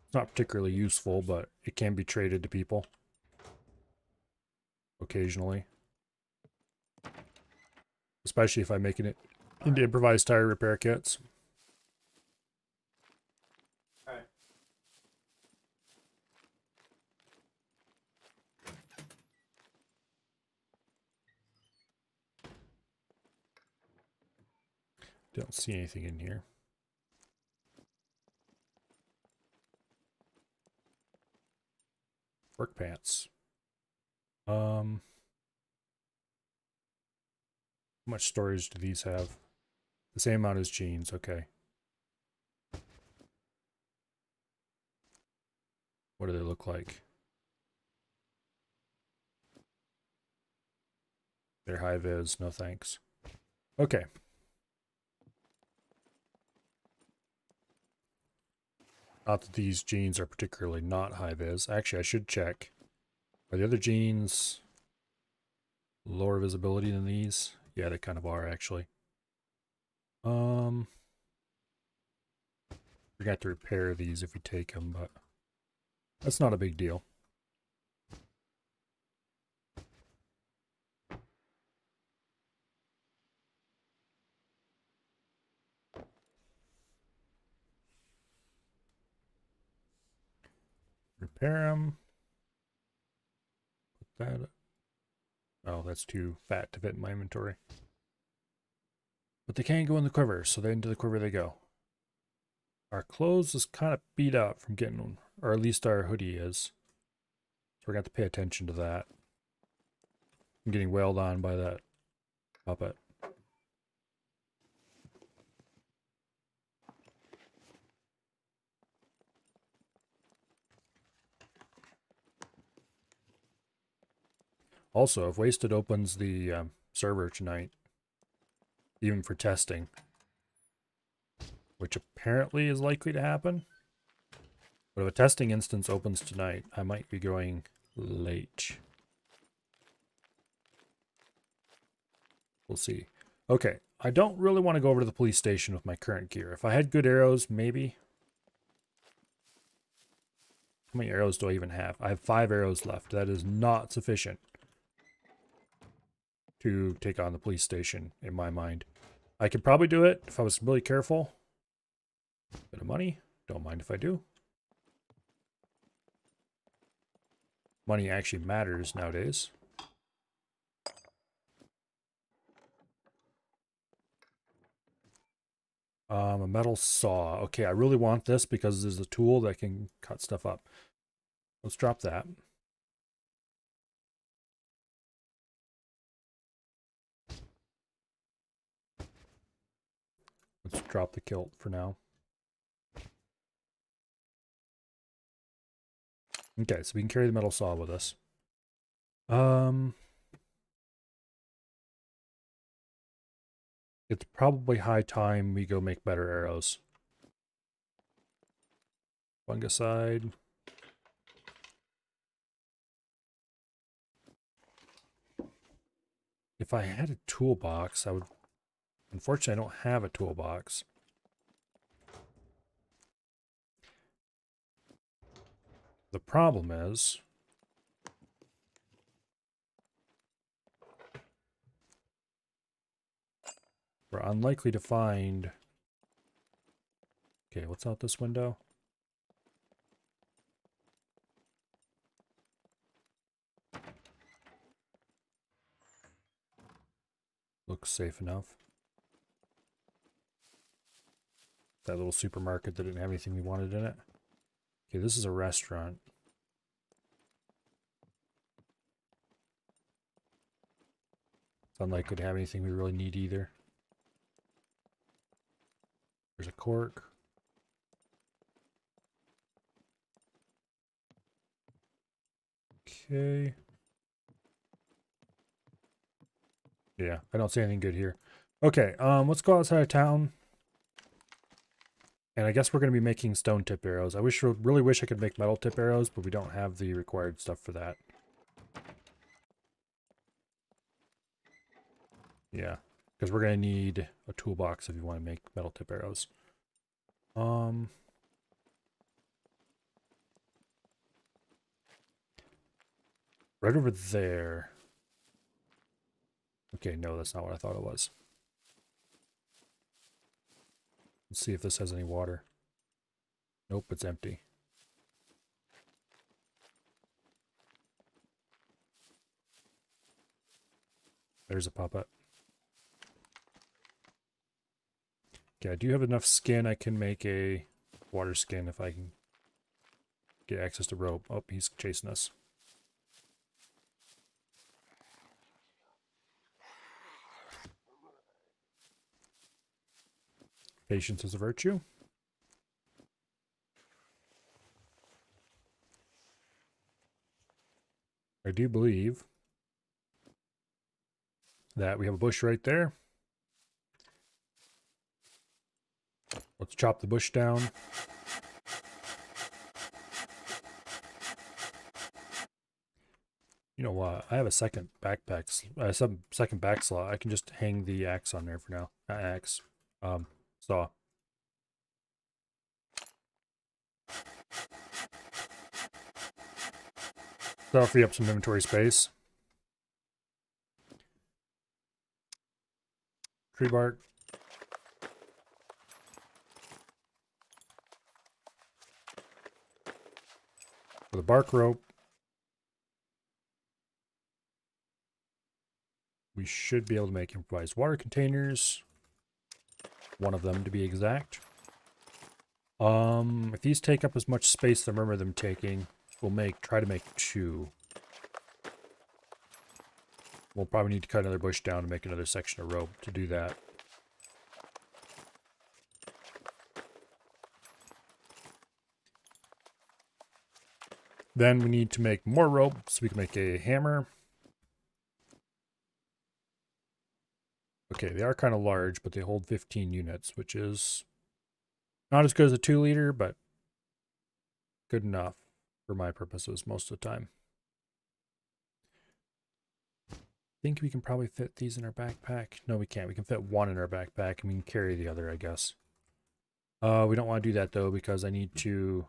It's not particularly useful, but it can be traded to people occasionally. Especially if I'm making it into improvised tire repair kits. Alright. Don't see anything in here. Work pants. How much storage do these have? The same amount as jeans, okay. What do they look like? They're high vis, no thanks. Okay. Not that these jeans are particularly not high vis. Actually, I should check. Are the other jeans lower visibility than these? Yeah, they kind of are, actually. We're gonna have to repair these if we take them, but that's not a big deal. Repair them. Put that. Oh, that's too fat to fit in my inventory. But they can go in the quiver, so then into the quiver they go. Our clothes is kind of beat up from getting, or at least our hoodie is. So we're going to have to pay attention to that. I'm getting wailed on by that puppet. Also, if Wasted opens the server tonight, even for testing, which apparently is likely to happen, but if a testing instance opens tonight, I might be going late. We'll see. Okay, I don't really want to go over to the police station with my current gear. If I had good arrows, maybe. How many arrows do I even have? I have 5 arrows left. That is not sufficient to take on the police station, in my mind. I could probably do it if I was really careful. Bit of money. Don't mind if I do. Money actually matters nowadays. A metal saw. Okay, I really want this because there's a tool that can cut stuff up. Let's drop that. Let's drop the kilt for now. Okay, so we can carry the metal saw with us. It's probably high time we go make better arrows. Fungicide. If I had a toolbox, I would... Unfortunately, I don't have a toolbox. The problem is... we're unlikely to find... Okay, what's out this window? Looks safe enough. That little supermarket that didn't have anything we wanted in it. Okay, this is a restaurant. It's unlikely to have anything we really need either. There's a cork. Okay. Yeah, I don't see anything good here. Okay, let's go outside of town. And I guess we're going to be making stone tip arrows. I really wish I could make metal tip arrows, but we don't have the required stuff for that. Yeah, because we're going to need a toolbox if you want to make metal tip arrows. Right over there. Okay, no, that's not what I thought it was. Let's see if this has any water. Nope, it's empty. There's a pop-up. Okay, I do have enough skin. I can make a water skin if I can get access to rope. Oh, he's chasing us. Patience is a virtue. I do believe that we have a bush right there. Let's chop the bush down. You know what? I have a second backpack, second back slot. I can just hang the axe on there for now. Not axe, saw. That'll free up some inventory space. Tree bark. With a bark rope. We should be able to make improvised water containers. One of them to be exact. If these take up as much space as I remember them taking, we'll try to make 2. We'll probably need to cut another bush down to make another section of rope to do that. Then we need to make more rope so we can make a hammer. Okay, they are kind of large, but they hold 15 units, which is not as good as a 2-liter, but good enough for my purposes most of the time. I think we can probably fit these in our backpack. No, we can't. We can fit one in our backpack, and we can carry the other, I guess. We don't want to do that, though, because I need to...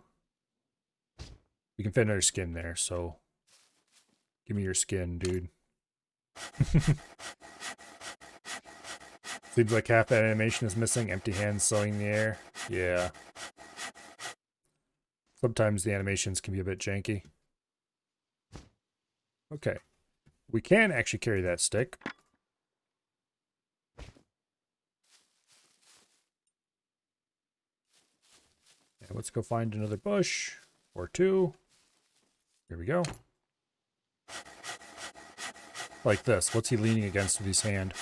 We can fit another skin there, so... Give me your skin, dude. Seems like half that animation is missing. Empty hands sewing in the air. Yeah. Sometimes the animations can be a bit janky. Okay. We can actually carry that stick. And let's go find another bush or 2. Here we go. Like this. What's he leaning against with his hand?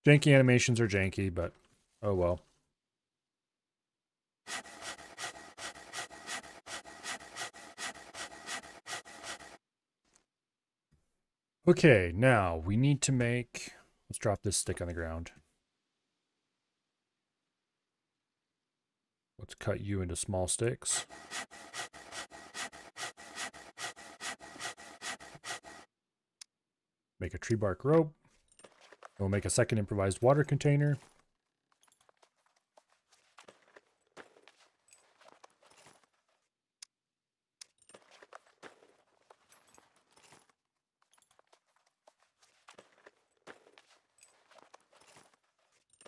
Janky animations are janky, but oh well. Okay, now we need to make, let's drop this stick on the ground. Let's cut you into small sticks. Make a tree bark rope. We'll make a second improvised water container.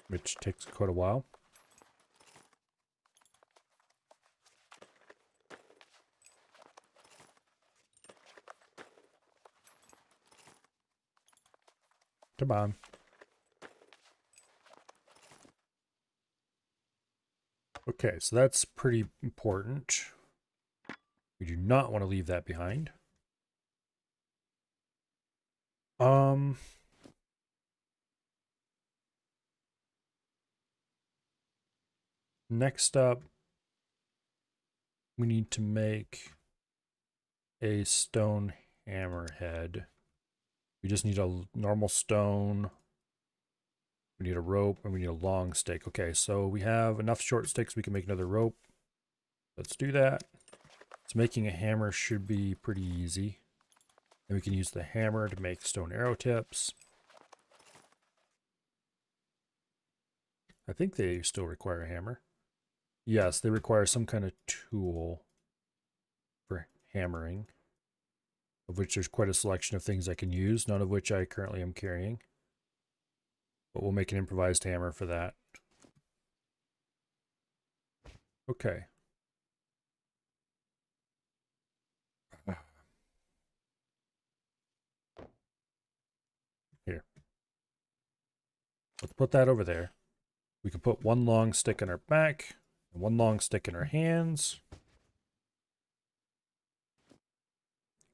Which takes quite a while. Come on. Okay, so that's pretty important. We do not want to leave that behind. Next up, we need to make a stone hammerhead. We just need a normal stone. We need a rope and we need a long stick. Okay, so we have enough short sticks. We can make another rope. Let's do that. So making a hammer should be pretty easy. And we can use the hammer to make stone arrow tips. I think they still require a hammer. Yes, they require some kind of tool for hammering, of which there's quite a selection of things I can use, none of which I currently am carrying. But we'll make an improvised hammer for that. Okay. Here. Let's put that over there. We can put one long stick in our back and one long stick in our hands.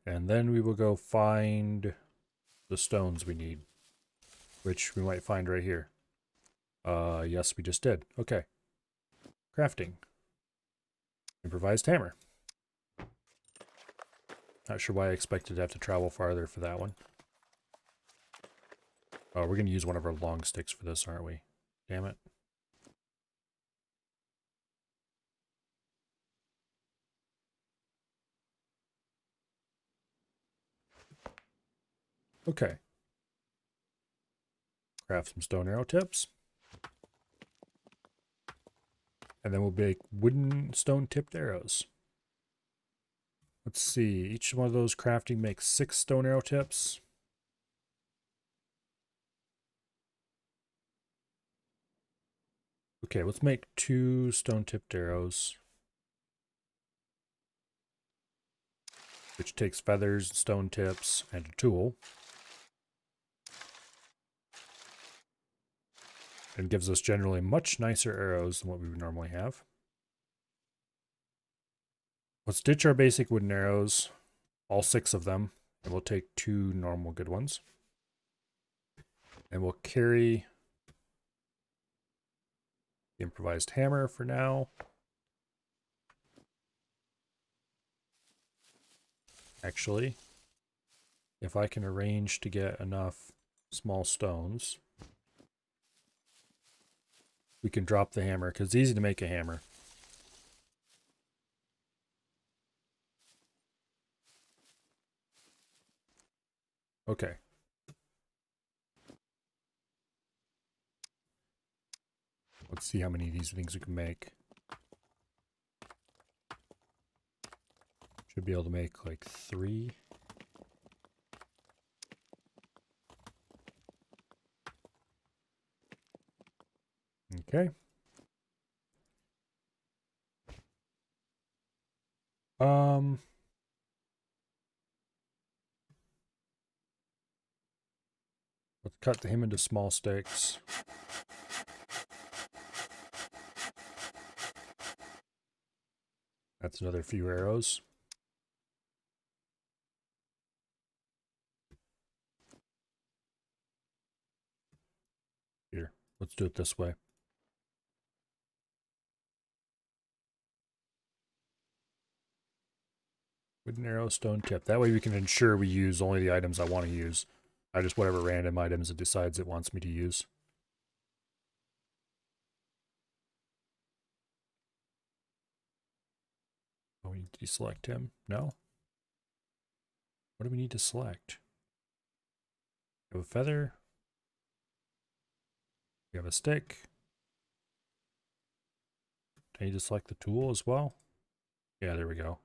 And then we will go find the stones we need, which we might find right here. Yes, we just did. Okay. Crafting. Improvised hammer. Not sure why I expected to have to travel farther for that one. Oh, we're going to use one of our long sticks for this, aren't we? Damn it. Okay. Craft some stone arrow tips. And then we'll make wooden stone tipped arrows. Let's see. Each one of those crafting makes 6 stone arrow tips. Okay, let's make 2 stone tipped arrows. Which takes feathers, stone tips, and a tool. And gives us generally much nicer arrows than what we would normally have. Let's ditch our basic wooden arrows, all 6 of them, and we'll take 2 normal good ones. And we'll carry the improvised hammer for now. Actually, if I can arrange to get enough small stones, we can drop the hammer, because it's easy to make a hammer. Okay. Let's see how many of these things we can make. Should be able to make like 3. Okay. Let's cut him into small sticks. That's another few arrows. Here. do it this way. Wooden arrow, stone tip. That way we can ensure we use only the items I want to use. Not just whatever random items it decides it wants me to use. Oh, we need to deselect him? No? What do we need to select? We have a feather. We have a stick. Do I need to select the tool as well? Yeah, there we go.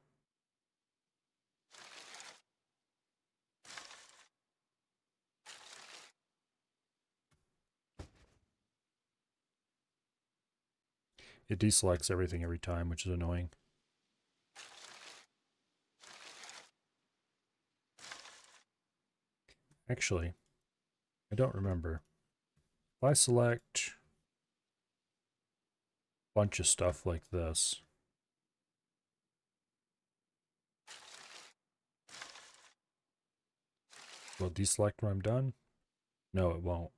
It deselects everything every time, which is annoying. Actually, I don't remember. If I select a bunch of stuff like this, will it deselect when I'm done? No, it won't.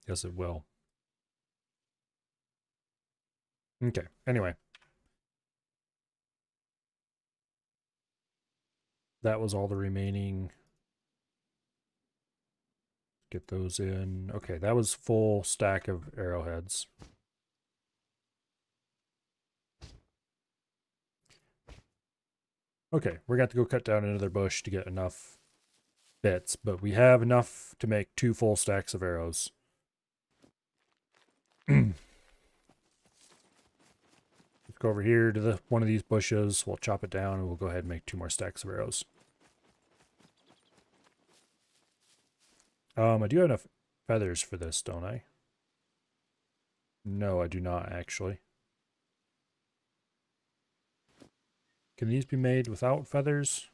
Yes, it will. Okay, anyway. That was all the remaining. Get those in. Okay, that was full stack of arrowheads. Okay, we're going to have to go cut down another bush to get enough bits, but we have enough to make 2 full stacks of arrows. Let's go over here to one of these bushes. We'll chop it down and we'll go ahead and make 2 more stacks of arrows. I do have enough feathers for this, don't I? No, I do not actually. Can these be made without feathers?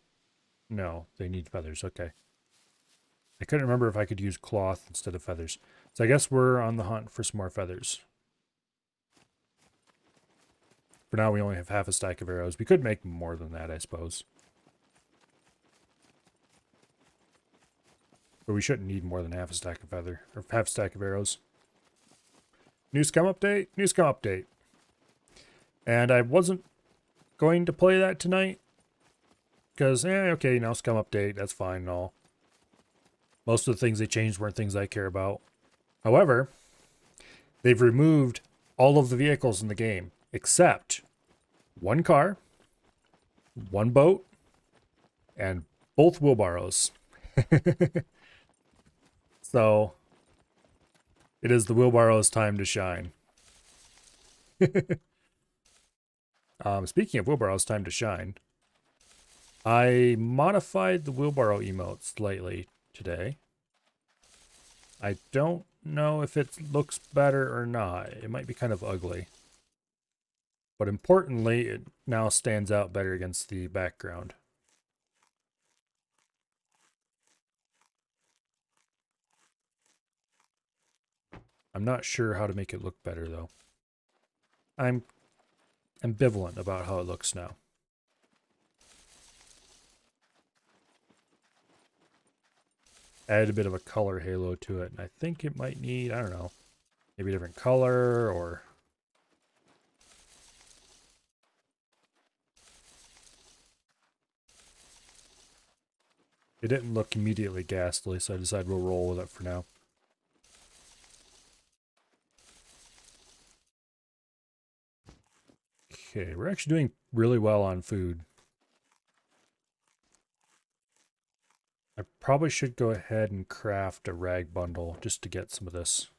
No, they need feathers. Okay. I couldn't remember if I could use cloth instead of feathers. So I guess we're on the hunt for some more feathers. For now, we only have half a stack of arrows. We could make more than that, I suppose. But we shouldn't need more than half a stack of feather, or half a stack of arrows. New scum update? New scum update. And I wasn't going to play that tonight. Because, okay, now scum update, that's fine and all. Most of the things they changed weren't things I care about. However, they've removed all of the vehicles in the game, except 1 car, 1 boat, and both wheelbarrows. So, it is the wheelbarrow's time to shine. Speaking of wheelbarrow's time to shine, I modified the wheelbarrow emote slightly today. I don't know if it looks better or not. It might be kind of ugly. But importantly, it now stands out better against the background. I'm not sure how to make it look better, though. I'm ambivalent about how it looks now. Added a bit of a color halo to it, and I think it might need, I don't know, maybe a different color, or... It didn't look immediately ghastly, so I decided we'll roll with it for now. Okay, we're actually doing really well on food. I probably should go ahead and craft a rag bundle just to get some of this.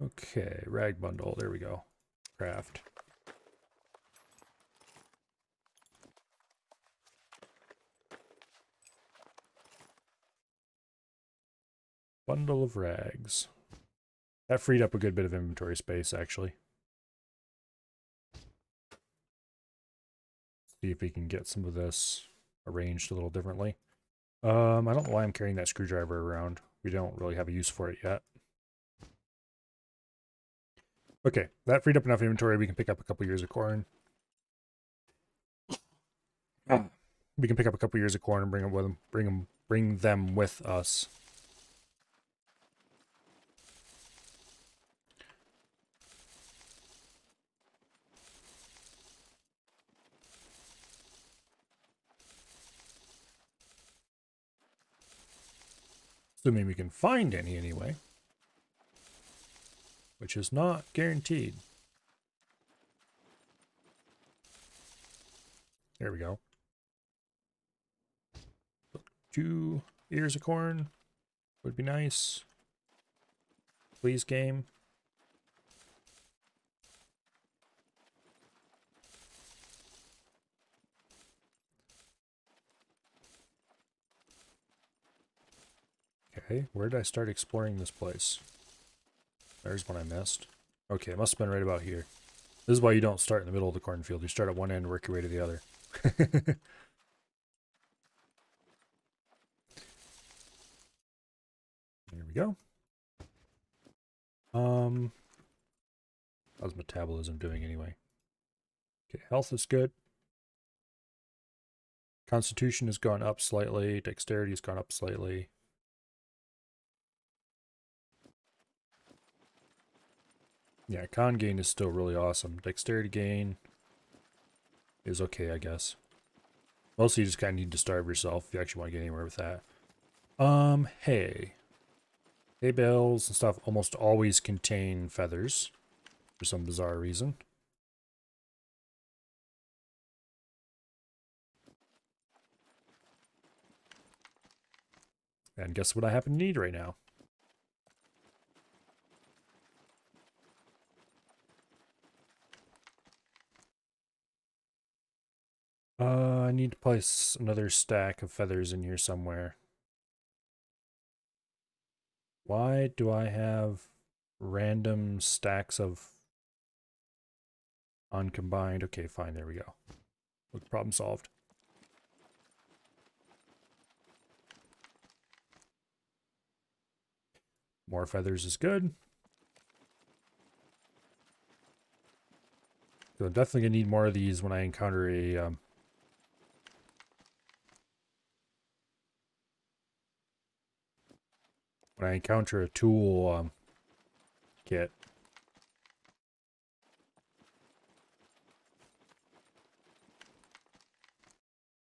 Okay, rag bundle, there we go. Craft. Bundle of rags. That freed up a good bit of inventory space, actually. See if we can get some of this arranged a little differently. I don't know why I'm carrying that screwdriver around. We don't really have a use for it yet. Okay, that freed up enough inventory. We can pick up a couple ears of corn. We can pick up a couple ears of corn and bring them with them. Bring them with us. Assuming we can find any anyway. Which is not guaranteed. There we go. 2 ears of corn would be nice. Please, game. Okay, where did I start exploring this place? There's one I missed. Okay, it must have been right about here. This is why you don't start in the middle of the cornfield. You start at one end and work your way to the other. There we go. How's metabolism doing anyway? Okay, health is good. Constitution has gone up slightly. Dexterity has gone up slightly. Yeah, con gain is still really awesome. Dexterity gain is okay, I guess. Mostly you just kind of need to starve yourself if you actually want to get anywhere with that. Hay. Hay bales and stuff almost always contain feathers for some bizarre reason. And guess what I happen to need right now? I need to place another stack of feathers in here somewhere. Why do I have random stacks of uncombined? Okay, fine, there we go. Look, problem solved. More feathers is good. So I'm definitely going to need more of these when I encounter a... when I encounter a tool kit.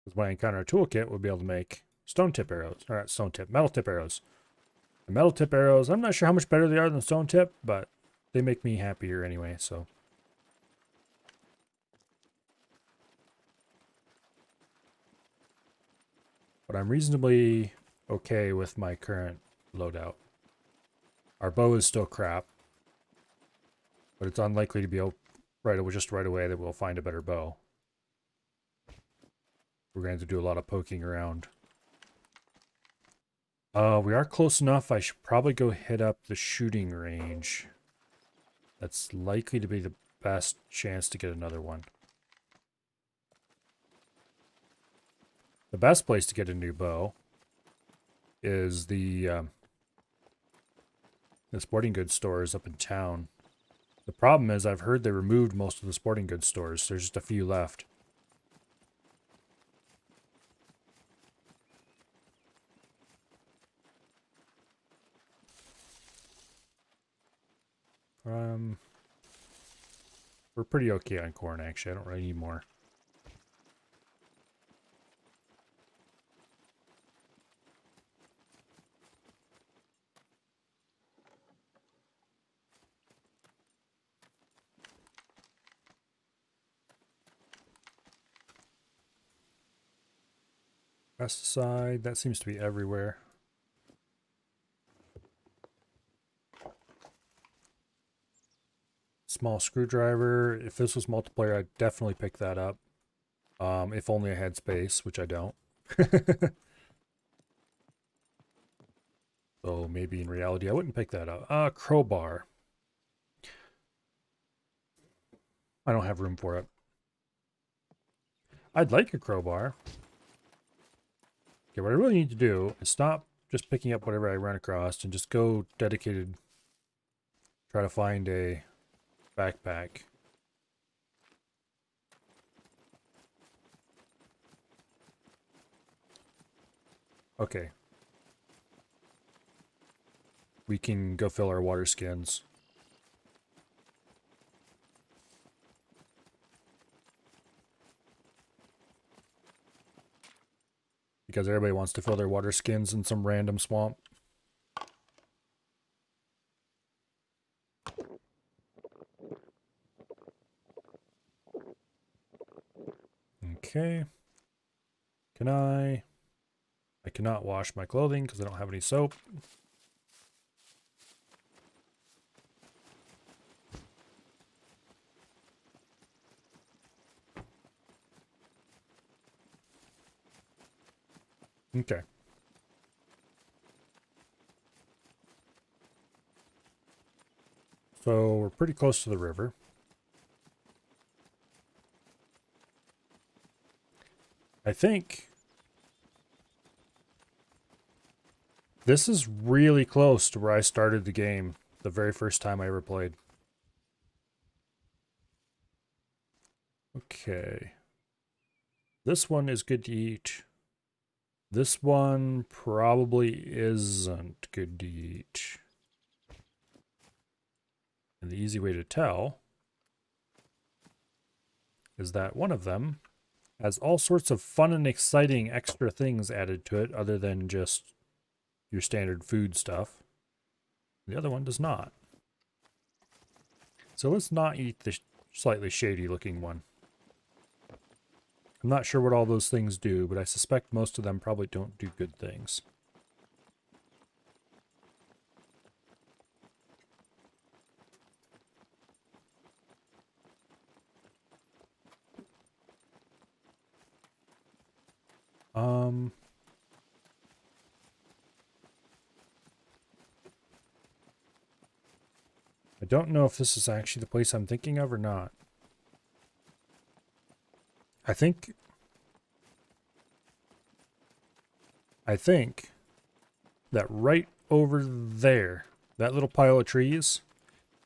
Because when I encounter a toolkit, we'll be able to make stone tip arrows. Or not stone tip, metal tip arrows. The metal tip arrows, I'm not sure how much better they are than stone tip, but they make me happier anyway, so. But I'm reasonably okay with my current loadout. Our bow is still crap, but it's unlikely to be just right away that we'll find a better bow. We're going to have to do a lot of poking around. We are close enough. I should probably go hit up the shooting range. That's likely to be the best chance to get another one. The best place to get a new bow is the sporting goods stores up in town. The problem is I've heard they removed most of the sporting goods stores. There's just a few left. We're pretty okay on corn, actually. I don't really need more. Pesticide, that seems to be everywhere. Small screwdriver. If this was multiplayer, I'd definitely pick that up. If only I had space, which I don't. So maybe in reality I wouldn't pick that up. Crowbar. I don't have room for it. I'd like a crowbar. Okay, what I really need to do is stop just picking up whatever I run across and just go dedicated. Try to find a backpack. Okay. We can go fill our water skins. Because everybody wants to fill their water skins in some random swamp. Okay. Can I cannot wash my clothing because I don't have any soap. Okay. So we're pretty close to the river. I think this is really close to where I started the game the very first time I ever played. Okay. This one is good to eat. This one probably isn't good to eat. And the easy way to tell is that one of them has all sorts of fun and exciting extra things added to it other than just your standard food stuff. The other one does not. So let's not eat the slightly shady looking one. I'm not sure what all those things do, but I suspect most of them probably don't do good things. I don't know if this is actually the place I'm thinking of or not. I think that right over there, that little pile of trees,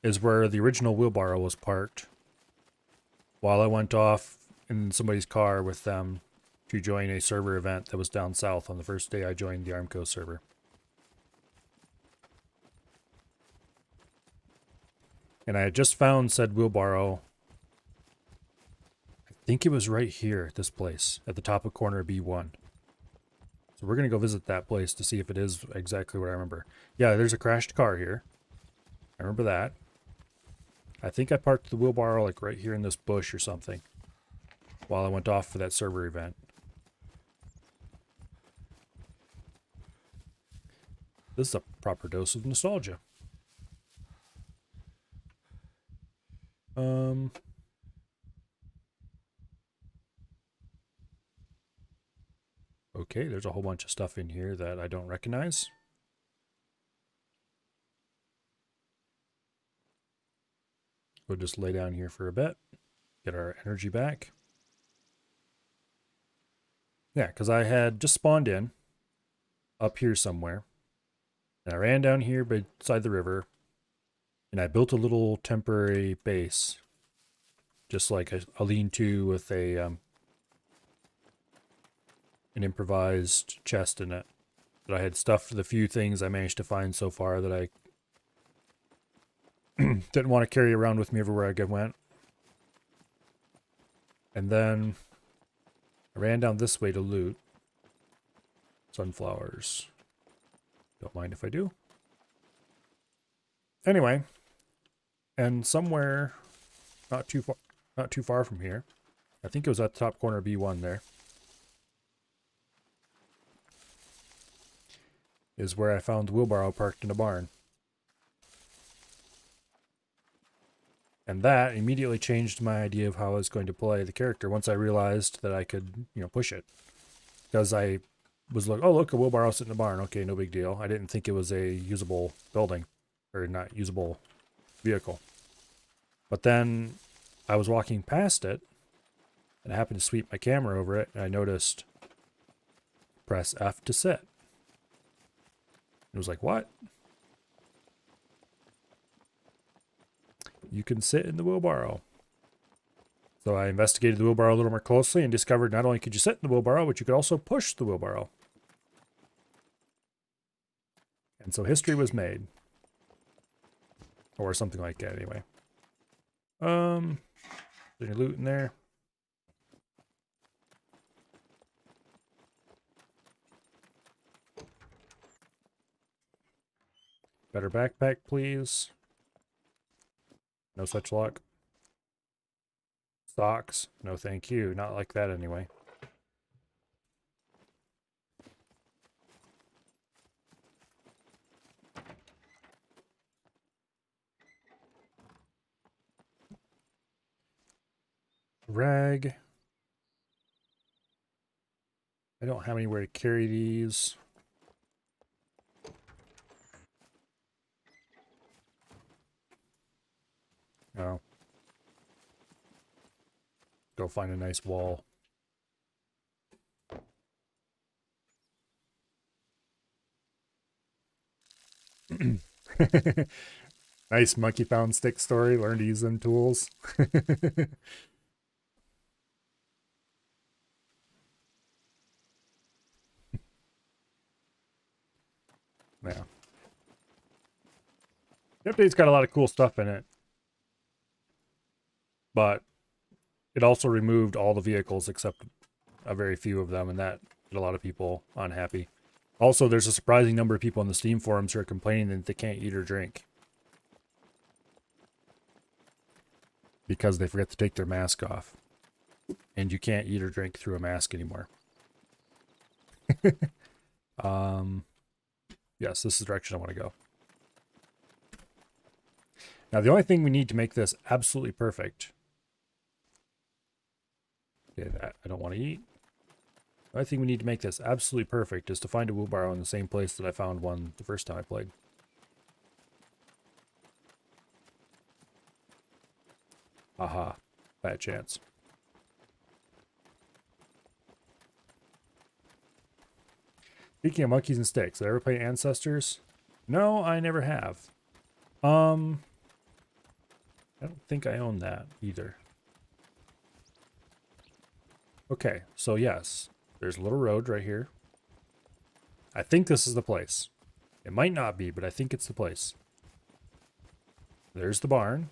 is where the original wheelbarrow was parked while I went off in somebody's car with them to join a server event that was down south on the first day I joined the Armco server. And I had just found said wheelbarrow. I think it was right here at this place, at the top of corner B1. So we're going to go visit that place to see if it is exactly what I remember. Yeah, there's a crashed car here. I remember that. I think I parked the wheelbarrow like right here in this bush or something while I went off for that server event. This is a proper dose of nostalgia. Okay, there's a whole bunch of stuff in here that I don't recognize. We'll just lay down here for a bit, get our energy back. Yeah, because I had just spawned in up here somewhere. And I ran down here beside the river. And I built a little temporary base. Just like a lean-to with a an improvised chest in it. But I had stuffed the few things I managed to find so far that I didn't want to carry around with me everywhere I went. And then I ran down this way to loot. Sunflowers. Don't mind if I do. Anyway, and somewhere not too far from here, I think it was at the top corner of B1 there, is where I found the wheelbarrow parked in a barn. And that immediately changed my idea of how I was going to play the character once I realized that I could, push it. Because I was like, oh, look, a wheelbarrow sitting in a barn. Okay, no big deal. I didn't think it was a usable building, or not usable vehicle. But then I was walking past it, and I happened to sweep my camera over it, and I noticed press F to sit. It was like, what? You can sit in the wheelbarrow. So I investigated the wheelbarrow a little more closely and discovered not only could you sit in the wheelbarrow, but you could also push the wheelbarrow. And so history was made. Or something like that, anyway. Is there any loot in there? Better backpack, please. No such luck. Socks? No thank you. Not like that anyway. Rag. I don't have anywhere to carry these. No. Go find a nice wall. Nice monkey found stick story. Learn to use them tools. Yeah. The update's got a lot of cool stuff in it. But it also removed all the vehicles except a very few of them, and that made a lot of people unhappy. Also, there's a surprising number of people on the Steam forums who are complaining that they can't eat or drink because they forget to take their mask off. And you can't eat or drink through a mask anymore. Yes, this is the direction I want to go. Now, the only thing we need to make this absolutely perfect. Okay, that I don't want to eat. The only thing we need to make this absolutely perfect is to find a wheelbarrow in the same place that I found one the first time I played. Aha, bad chance. Speaking of monkeys and sticks, did I ever play Ancestors? No, I never have. I don't think I own that either. Okay, so yes, there's a little road right here. I think this is the place. It might not be, but I think it's the place. There's the barn.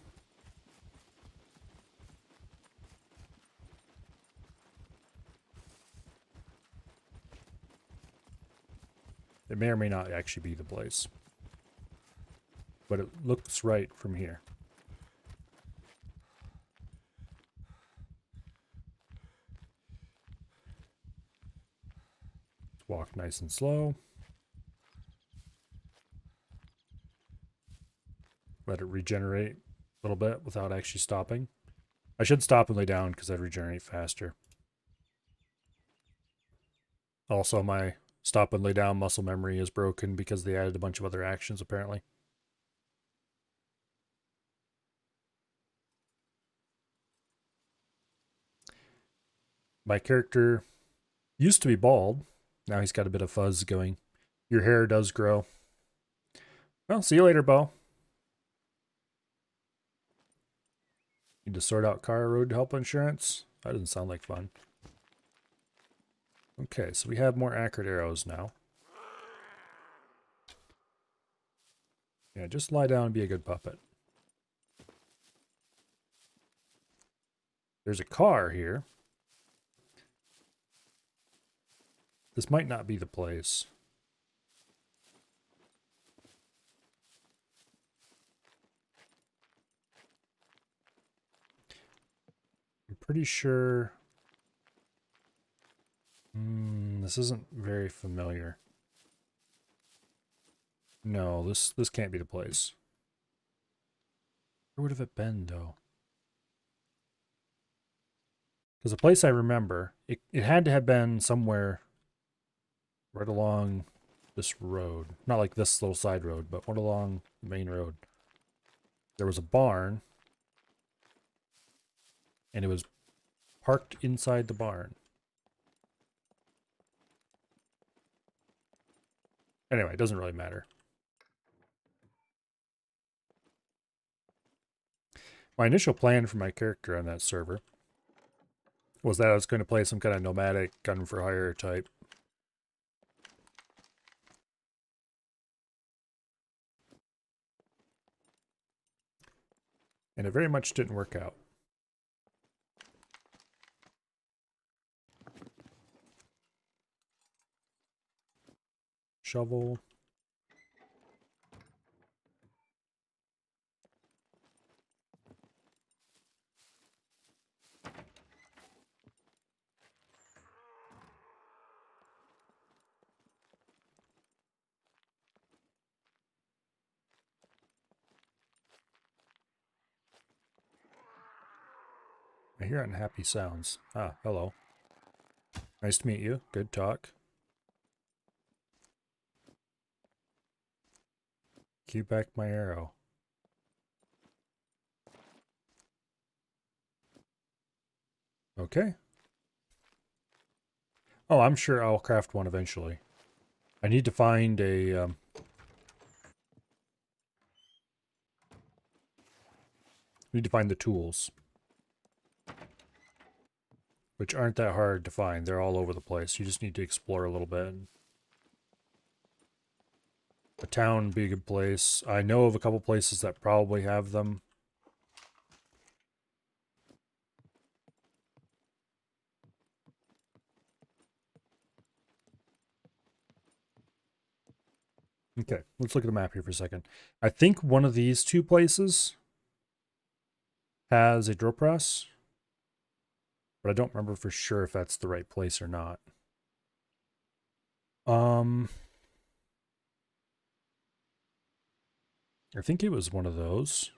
It may or may not actually be the place. But it looks right from here. Walk nice and slow. Let it regenerate a little bit without actually stopping. I should stop and lay down because I'd regenerate faster. Also, my stop and lay down muscle memory is broken because they added a bunch of other actions apparently. My character used to be bald. Now he's got a bit of fuzz going. Your hair does grow. Well, see you later, Bo. Need to sort out car road help insurance? That doesn't sound like fun. Okay, so we have more accurate arrows now. Yeah, just lie down and be a good puppet. There's a car here. This might not be the place. I'm pretty sure... this isn't very familiar. No, this can't be the place. Where would have it been, though? Because the place I remember, it had to have been somewhere right along this road. Not like this little side road, but one along the main road. There was a barn, and it was parked inside the barn. Anyway, it doesn't really matter. My initial plan for my character on that server was that I was going to play some kind of nomadic gun for hire type. And it very much didn't work out. Shovel. I hear unhappy sounds. Ah, hello. Nice to meet you. Good talk. Keep back my arrow. Okay. Oh, I'm sure I'll craft one eventually. I need to find a... need to find the tools. Which aren't that hard to find. They're all over the place. You just need to explore a little bit. A town would be a good place. I know of a couple places that probably have them. Okay, let's look at the map here for a second. I think one of these two places has a drill press, but I don't remember for sure if that's the right place or not. I think it was one of those.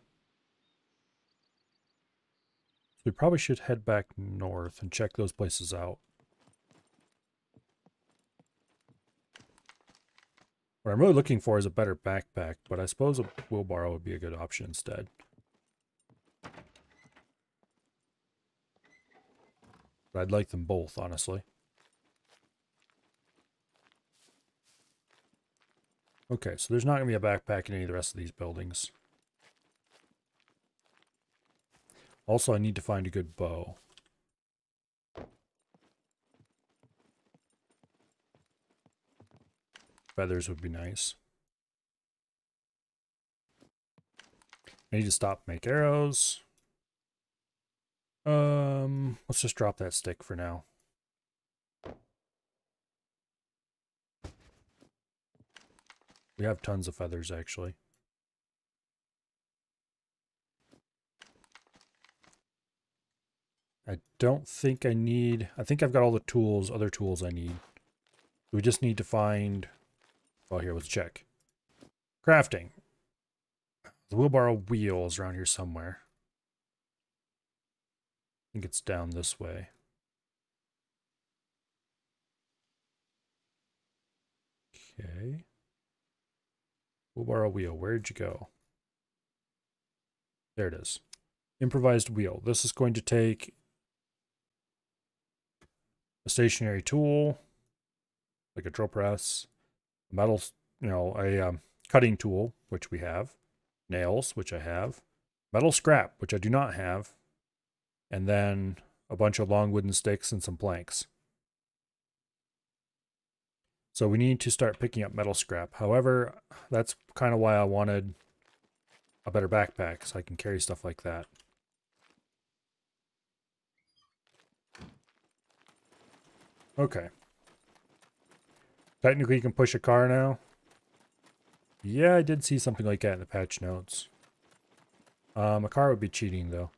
We probably should head back north and check those places out. What I'm really looking for is a better backpack, but I suppose a wheelbarrow would be a good option instead. But I'd like them both, honestly. Okay, so there's not going to be a backpack in any of the rest of these buildings. Also, I need to find a good bow. Feathers would be nice. I need to stop and make arrows. Let's just drop that stick for now. We have tons of feathers, actually. I don't think I need... I think I've got all the tools, other tools I need. We just need to find... Well, here, let's check. Crafting. The wheelbarrow wheel is around here somewhere. I think it's down this way. Okay. Wheelbarrow wheel, where'd you go? There it is. Improvised wheel. This is going to take a stationary tool, like a drill press, a metal, a cutting tool, which we have, nails, which I have, metal scrap, which I do not have, and then a bunch of long wooden sticks and some planks. So we need to start picking up metal scrap. However, that's kind of why I wanted a better backpack, so I can carry stuff like that. Okay. Technically, you can push a car now. Yeah, I did see something like that in the patch notes. A car would be cheating, though.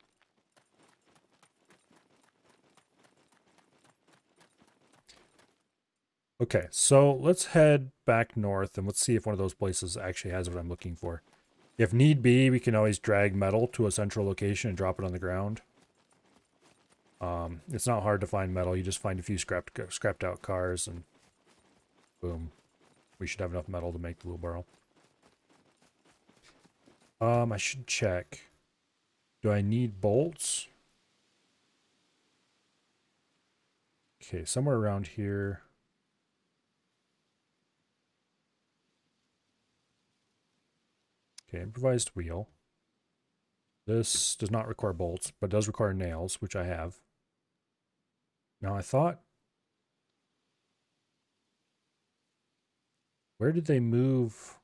Okay, so let's head back north and let's see if one of those places actually has what I'm looking for. If need be, we can always drag metal to a central location and drop it on the ground. It's not hard to find metal. You just find a few scrapped out cars and boom. We should have enough metal to make the wheelbarrow. I should check. Do I need bolts? Okay, somewhere around here. Okay, improvised wheel. This does not require bolts, but does require nails, which I have. Now I thought... Where did they move?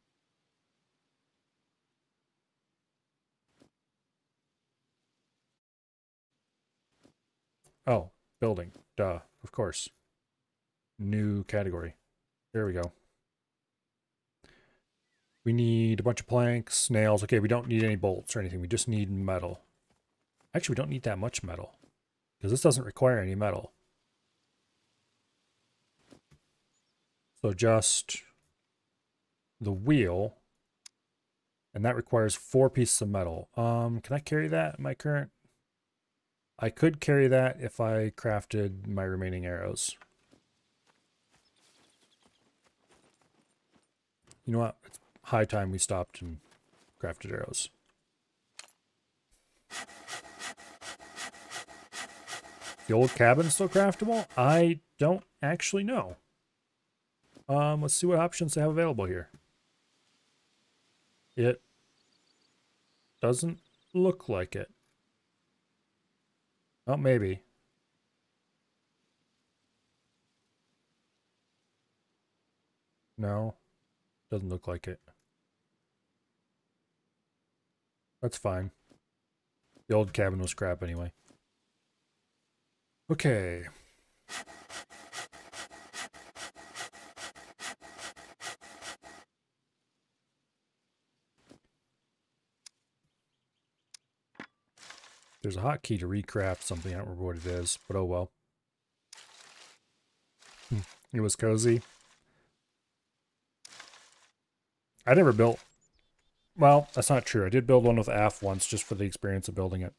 Oh, building. Duh, of course. New category. There we go. We need a bunch of planks, nails. Okay, we don't need any bolts or anything. We just need metal. Actually, we don't need that much metal, because this doesn't require any metal. So just the wheel, and that requires 4 pieces of metal. Can I carry that in my current? I could carry that if I crafted my remaining arrows. You know what? It's high time we stopped and crafted arrows. The old cabin still craftable? I don't actually know. Let's see what options they have available here. It doesn't look like it. Oh, maybe. No, doesn't look like it. That's fine. The old cabin was crap anyway. Okay. There's a hotkey to recraft something. I don't remember what it is, but oh well. It was cozy. I never built... Well, that's not true. I did build one with AF once just for the experience of building it.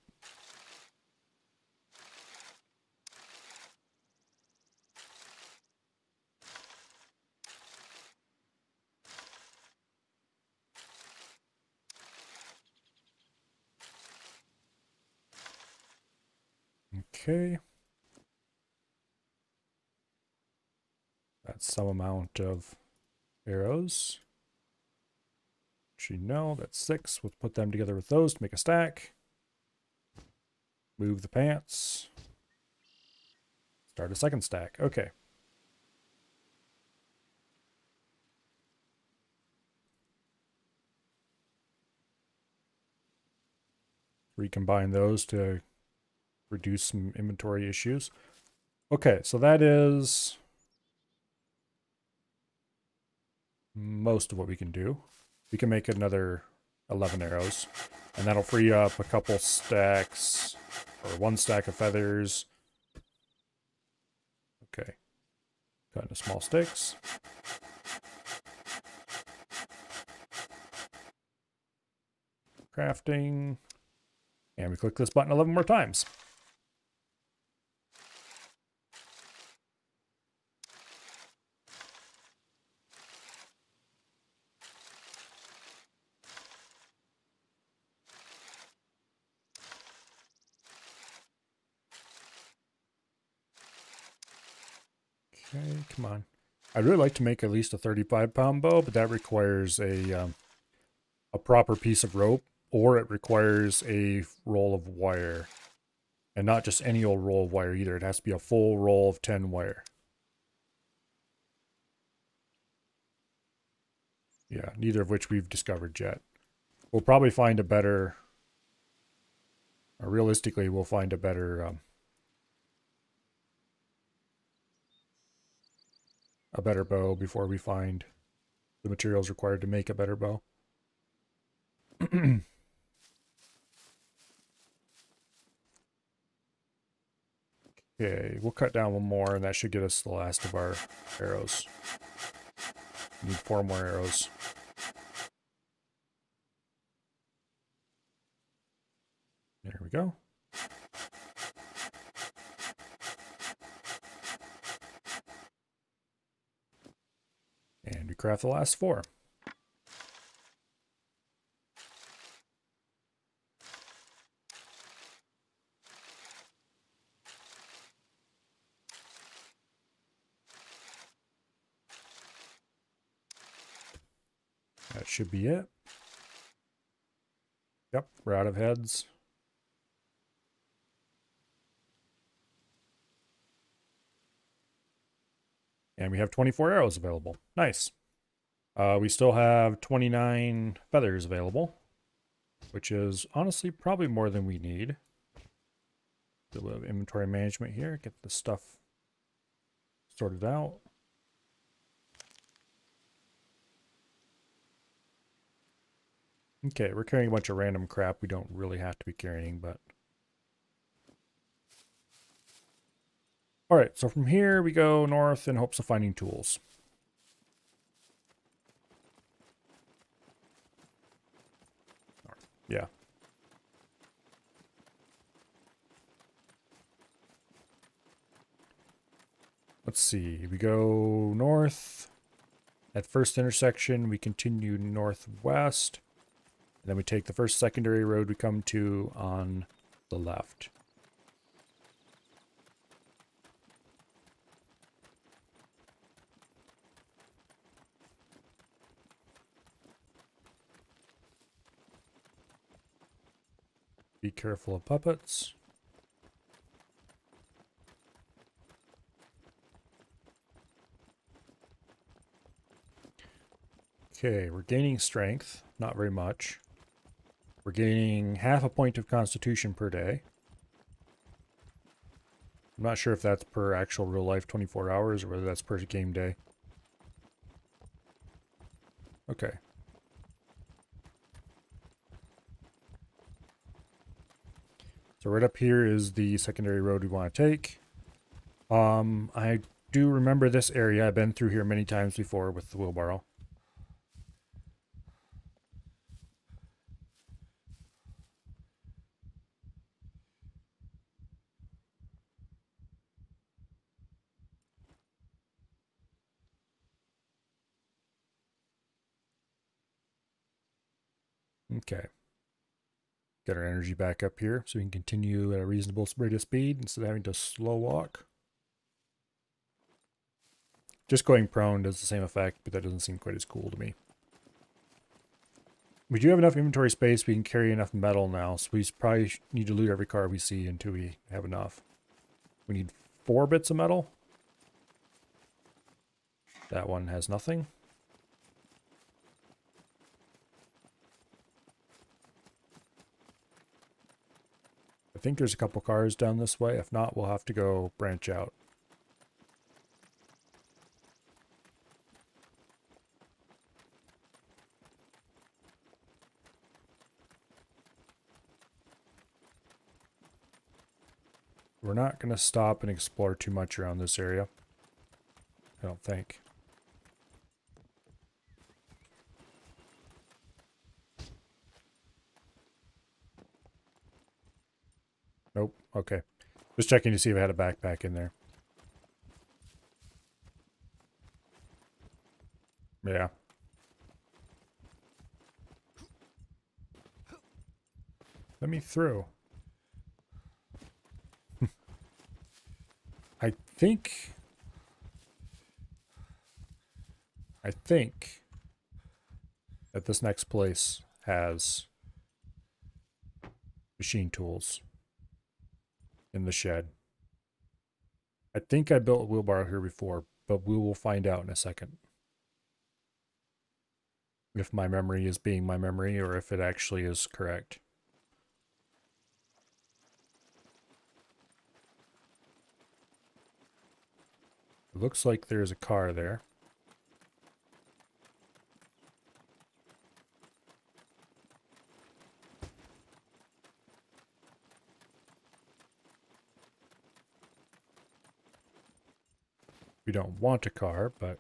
Okay. That's some amount of arrows. Actually, no, that's 6. We'll put them together with those to make a stack. Move the pants. Start a second stack. Okay. Recombine those to reduce some inventory issues. Okay, so that is most of what we can do. We can make another 11 arrows, and that'll free up a couple stacks, or 1 stack of feathers. Okay, cut into small sticks. Crafting, and we click this button 11 more times. Okay, come on. I'd really like to make at least a 35-pound bow, but that requires a proper piece of rope, or it requires a roll of wire. And not just any old roll of wire either. It has to be a full roll of 10 wire. Yeah, neither of which we've discovered yet. We'll probably find a better... Or realistically, we'll find a better bow before we find the materials required to make a better bow. Okay, we'll cut down 1 more, and that should get us the last of our arrows. We need 4 more arrows. There we go. And we craft the last 4. That should be it. Yep, we're out of heads. And we have 24 arrows available. Nice. We still have 29 feathers available, which is honestly probably more than we need. Do a little inventory management here. Get the stuff sorted out. Okay, we're carrying a bunch of random crap we don't really have to be carrying, but... Alright, so from here we go north in hopes of finding tools. North. Yeah. Let's see, we go north. At first intersection, we continue northwest. And then we take the first secondary road we come to on the left. Be careful of puppets. Okay, we're gaining strength. Not very much. We're gaining half a point of constitution per day. I'm not sure if that's per actual real life 24 hours or whether that's per game day. Okay. So right up here is the secondary road we want to take. I do remember this area. I've been through here many times before with the wheelbarrow. Okay. Get our energy back up here so we can continue at a reasonable rate of speed instead of having to slow walk. Just going prone does the same effect, but that doesn't seem quite as cool to me. We do have enough inventory space. We can carry enough metal now, so we probably need to loot every car we see until we have enough. We need 4 bits of metal. That one has nothing. I think there's a couple cars down this way. If not, we'll have to go branch out. We're not going to stop and explore too much around this area. I don't think. Nope. Okay. Just checking to see if I had a backpack in there. Yeah. Let me through. I think that this next place has machine tools in the shed. I think I built a wheelbarrow here before, but we will find out in a second. If my memory is being my memory or if it actually is correct. It looks like there's a car there. We don't want a car, but...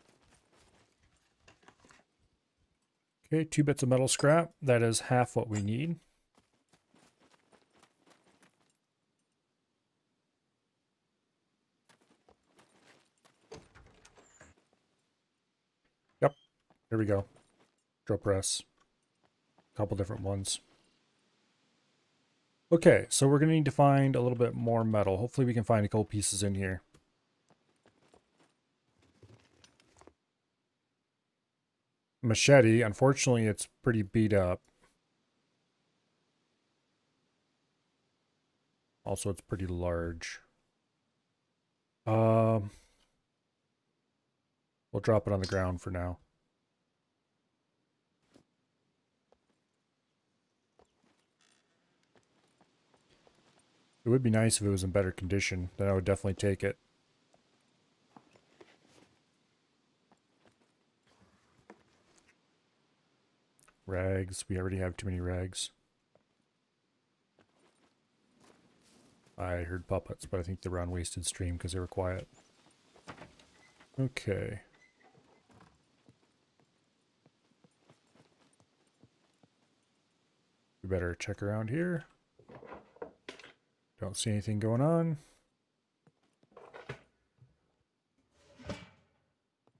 Okay, 2 bits of metal scrap. That is half what we need. Yep, there we go. Drill press. A couple different ones. Okay, so we're going to need to find a little bit more metal. Hopefully we can find a couple pieces in here. Machete, unfortunately it's pretty beat up. Also it's pretty large. We'll drop it on the ground for now. It would be nice if it was in better condition. Then I would definitely take it. Rags. We already have too many rags. I heard puppets, but I think they were on Wasted Stream because they were quiet. Okay. We better check around here. Don't see anything going on.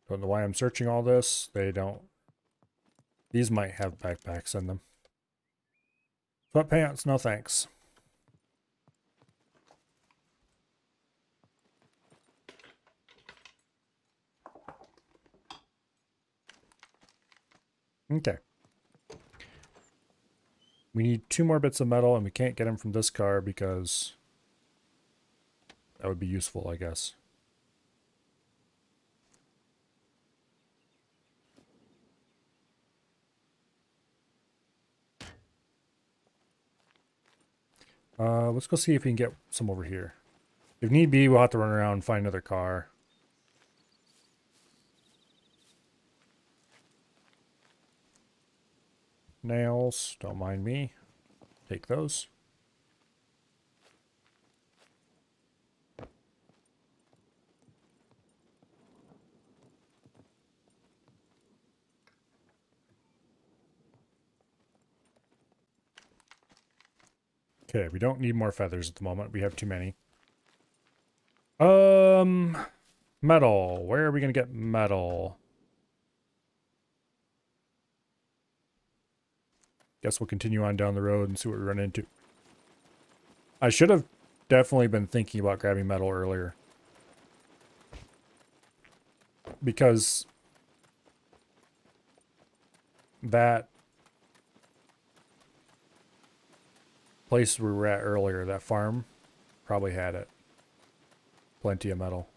Don't know why I'm searching all this. They don't. These might have backpacks in them. Sweatpants, no thanks. Okay. We need 2 more bits of metal, and we can't get them from this car because that would be useful, I guess. Let's go see if we can get some over here. If need be, we'll have to run around and find another car. Nails, don't mind me. Take those. Okay, we don't need more feathers at the moment. We have too many. Metal. Where are we going to get metal? Guess we'll continue on down the road and see what we run into. I should have definitely been thinking about grabbing metal earlier. Because that place we were at earlier, that farm, probably had it. Plenty of metal.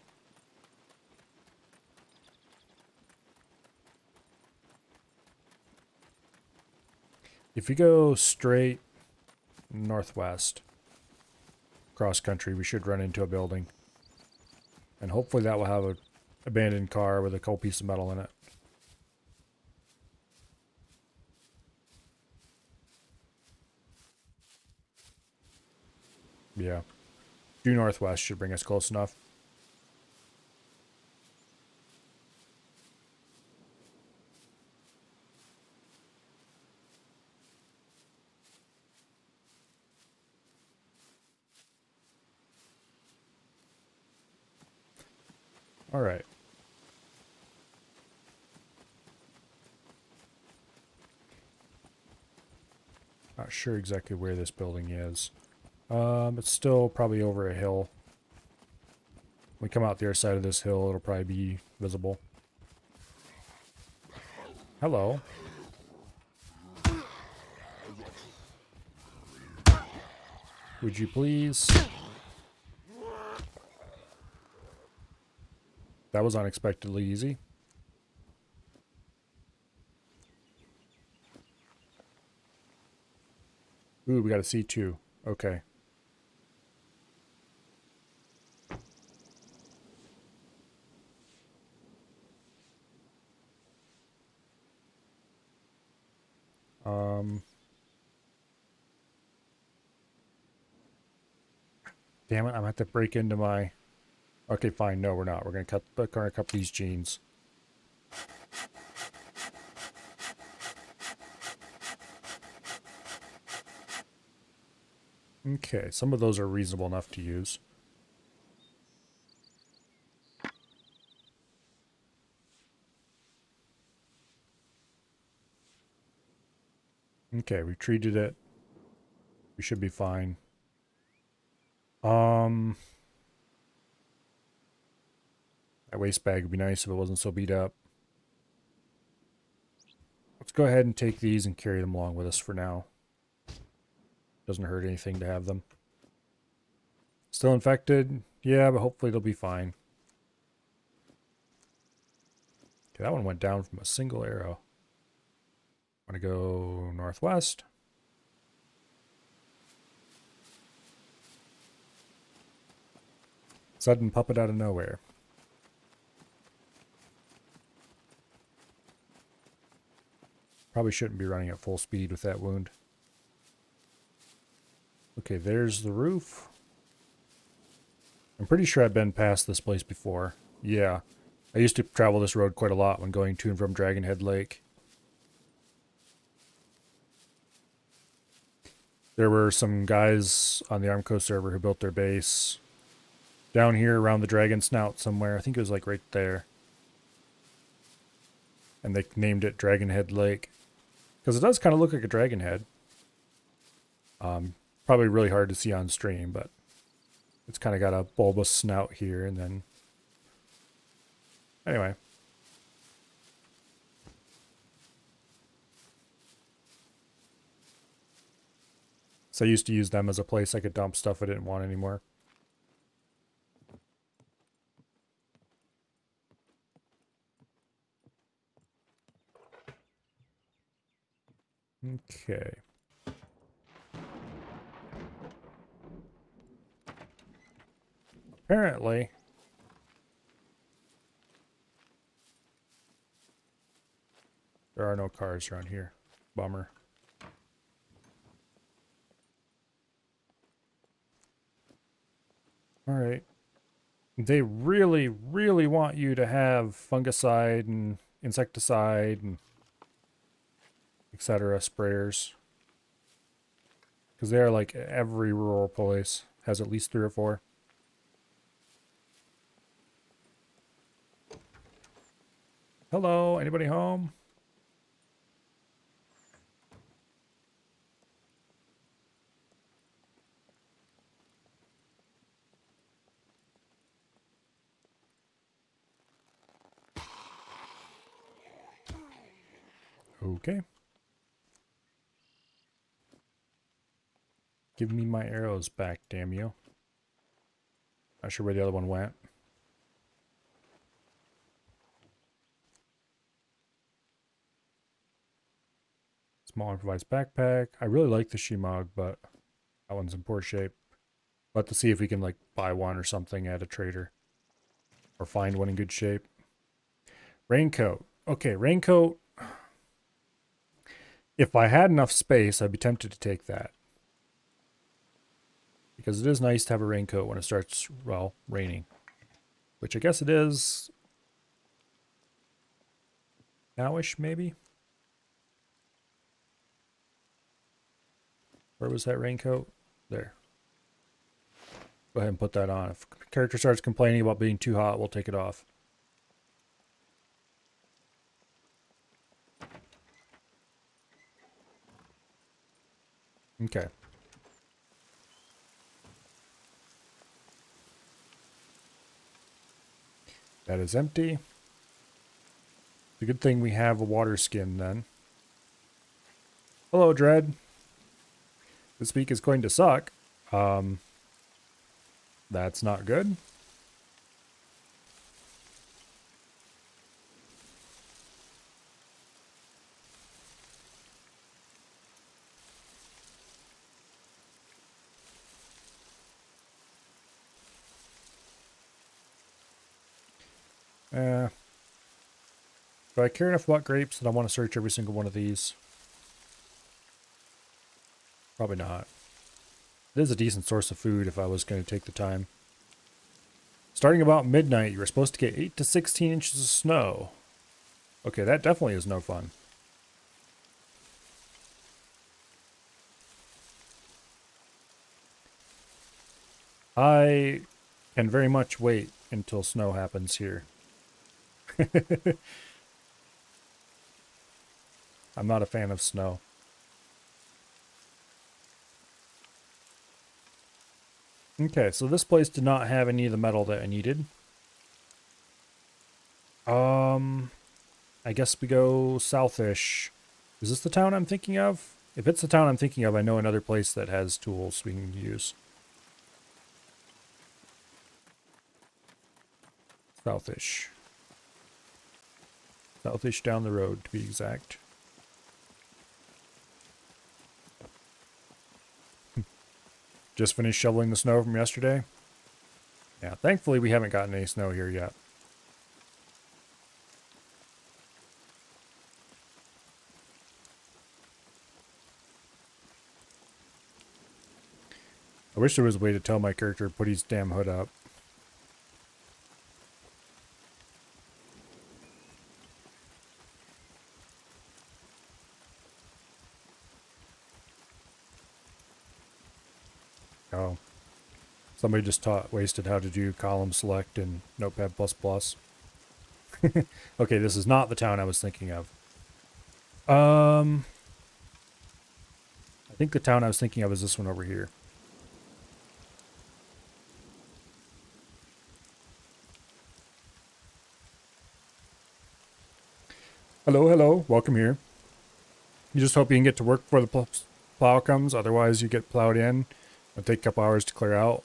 If you go straight northwest, cross country, we should run into a building. And hopefully that will have an abandoned car with a couple pieces of metal in it. Yeah. Due northwest should bring us close enough. All right. Not sure exactly where this building is. It's still probably over a hill. When we come out the other side of this hill, it'll probably be visible. Hello. Would you please? That was unexpectedly easy. Ooh, we got a C2. Okay. Damn it, I'm gonna have to break into my... Okay, fine. No, we're not. We're gonna cut these jeans. Okay, some of those are reasonable enough to use. Okay, we treated it. We should be fine. That waste bag would be nice if it wasn't so beat up. Let's go ahead and take these and carry them along with us for now. Doesn't hurt anything to have them. Still infected? Yeah, but hopefully they'll be fine. Okay, that one went down from a single arrow. Want to go northwest. Sudden puppet out of nowhere. Probably shouldn't be running at full speed with that wound. Okay, there's the roof. I'm pretty sure I've been past this place before. Yeah. I used to travel this road quite a lot when going to and from Dragonhead Lake. There were some guys on the Armco server who built their base down here around the Dragon Snout somewhere. I think it was like right there. And they named it Dragonhead Lake. Because it does kind of look like a dragon head. Probably really hard to see on stream, but it's kind of got a bulbous snout here and then... Anyway. So I used to use them as a place I could dump stuff I didn't want anymore. Okay. Apparently, there are no cars around here. Bummer. Alright. They really, really want you to have fungicide and insecticide and etc. sprayers. Because they are like every rural place has at least 3 or 4. Hello, anybody home? Okay. Give me my arrows back, damn you. Not sure where the other one went. Small improvised backpack. I really like the Shimog, but that one's in poor shape. We'll have to see if we can like buy one or something at a trader. Or find one in good shape. Raincoat. Okay, raincoat. If I had enough space, I'd be tempted to take that. Because it is nice to have a raincoat when it starts, well, raining. Which I guess it is nowish, maybe? Where was that raincoat? There. Go ahead and put that on. If the character starts complaining about being too hot, we'll take it off. Okay. That is empty. It's a good thing we have a water skin then. Hello, Dread. This week is going to suck. That's not good. Do I care enough about grapes that I want to search every single one of these? Probably not. It is a decent source of food if I was going to take the time. Starting about midnight, you were supposed to get 8 to 16 inches of snow. Okay, that definitely is no fun. I can very much wait until snow happens here. I'm not a fan of snow. Okay, so this place did not have any of the metal that I needed. I guess we go southish. Is this the town I'm thinking of? If it's the town I'm thinking of, I know another place that has tools we can use. Southish. Southish down the road, to be exact. Just finished shoveling the snow from yesterday. Yeah, thankfully we haven't gotten any snow here yet. I wish there was a way to tell my character to put his damn hood up. Oh. Somebody just wasted how to do column select in Notepad++. Okay, this is not the town I was thinking of. I think the town I was thinking of is this one over here. Hello, hello. Welcome here. You just hope you can get to work before the plow comes. Otherwise, you get plowed in. It'll take a couple hours to clear out.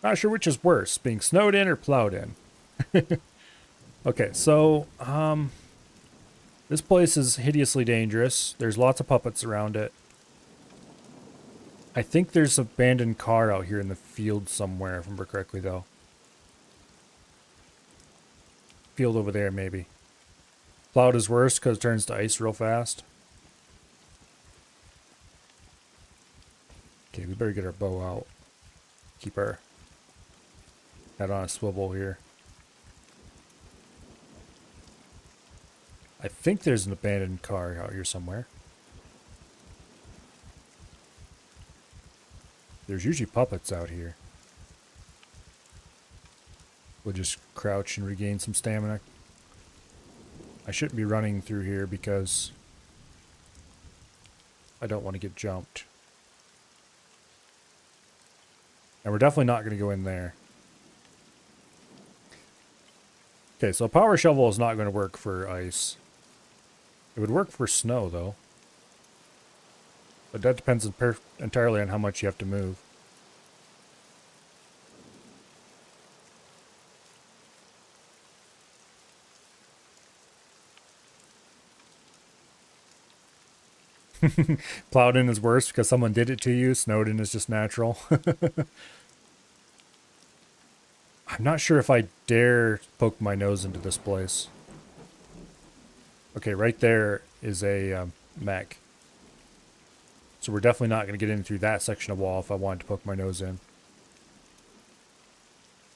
Not sure which is worse, being snowed in or plowed in. Okay, so, this place is hideously dangerous. There's lots of puppets around it. I think there's an abandoned car out here in the field somewhere, if I remember correctly, though. Field over there, maybe. Plowed is worse because it turns to ice real fast. Okay, we better get our bow out. Keep our head on a swivel here. I think there's an abandoned car out here somewhere. There's usually puppets out here. We'll just crouch and regain some stamina. I shouldn't be running through here because I don't want to get jumped. And we're definitely not going to go in there. Okay, so a power shovel is not going to work for ice. It would work for snow, though. But that depends entirely on how much you have to move. Plowed in is worse because someone did it to you. Snowed in is just natural. I'm not sure if I dare poke my nose into this place. Okay, right there is a mech. So we're definitely not going to get in through that section of wall if I wanted to poke my nose in.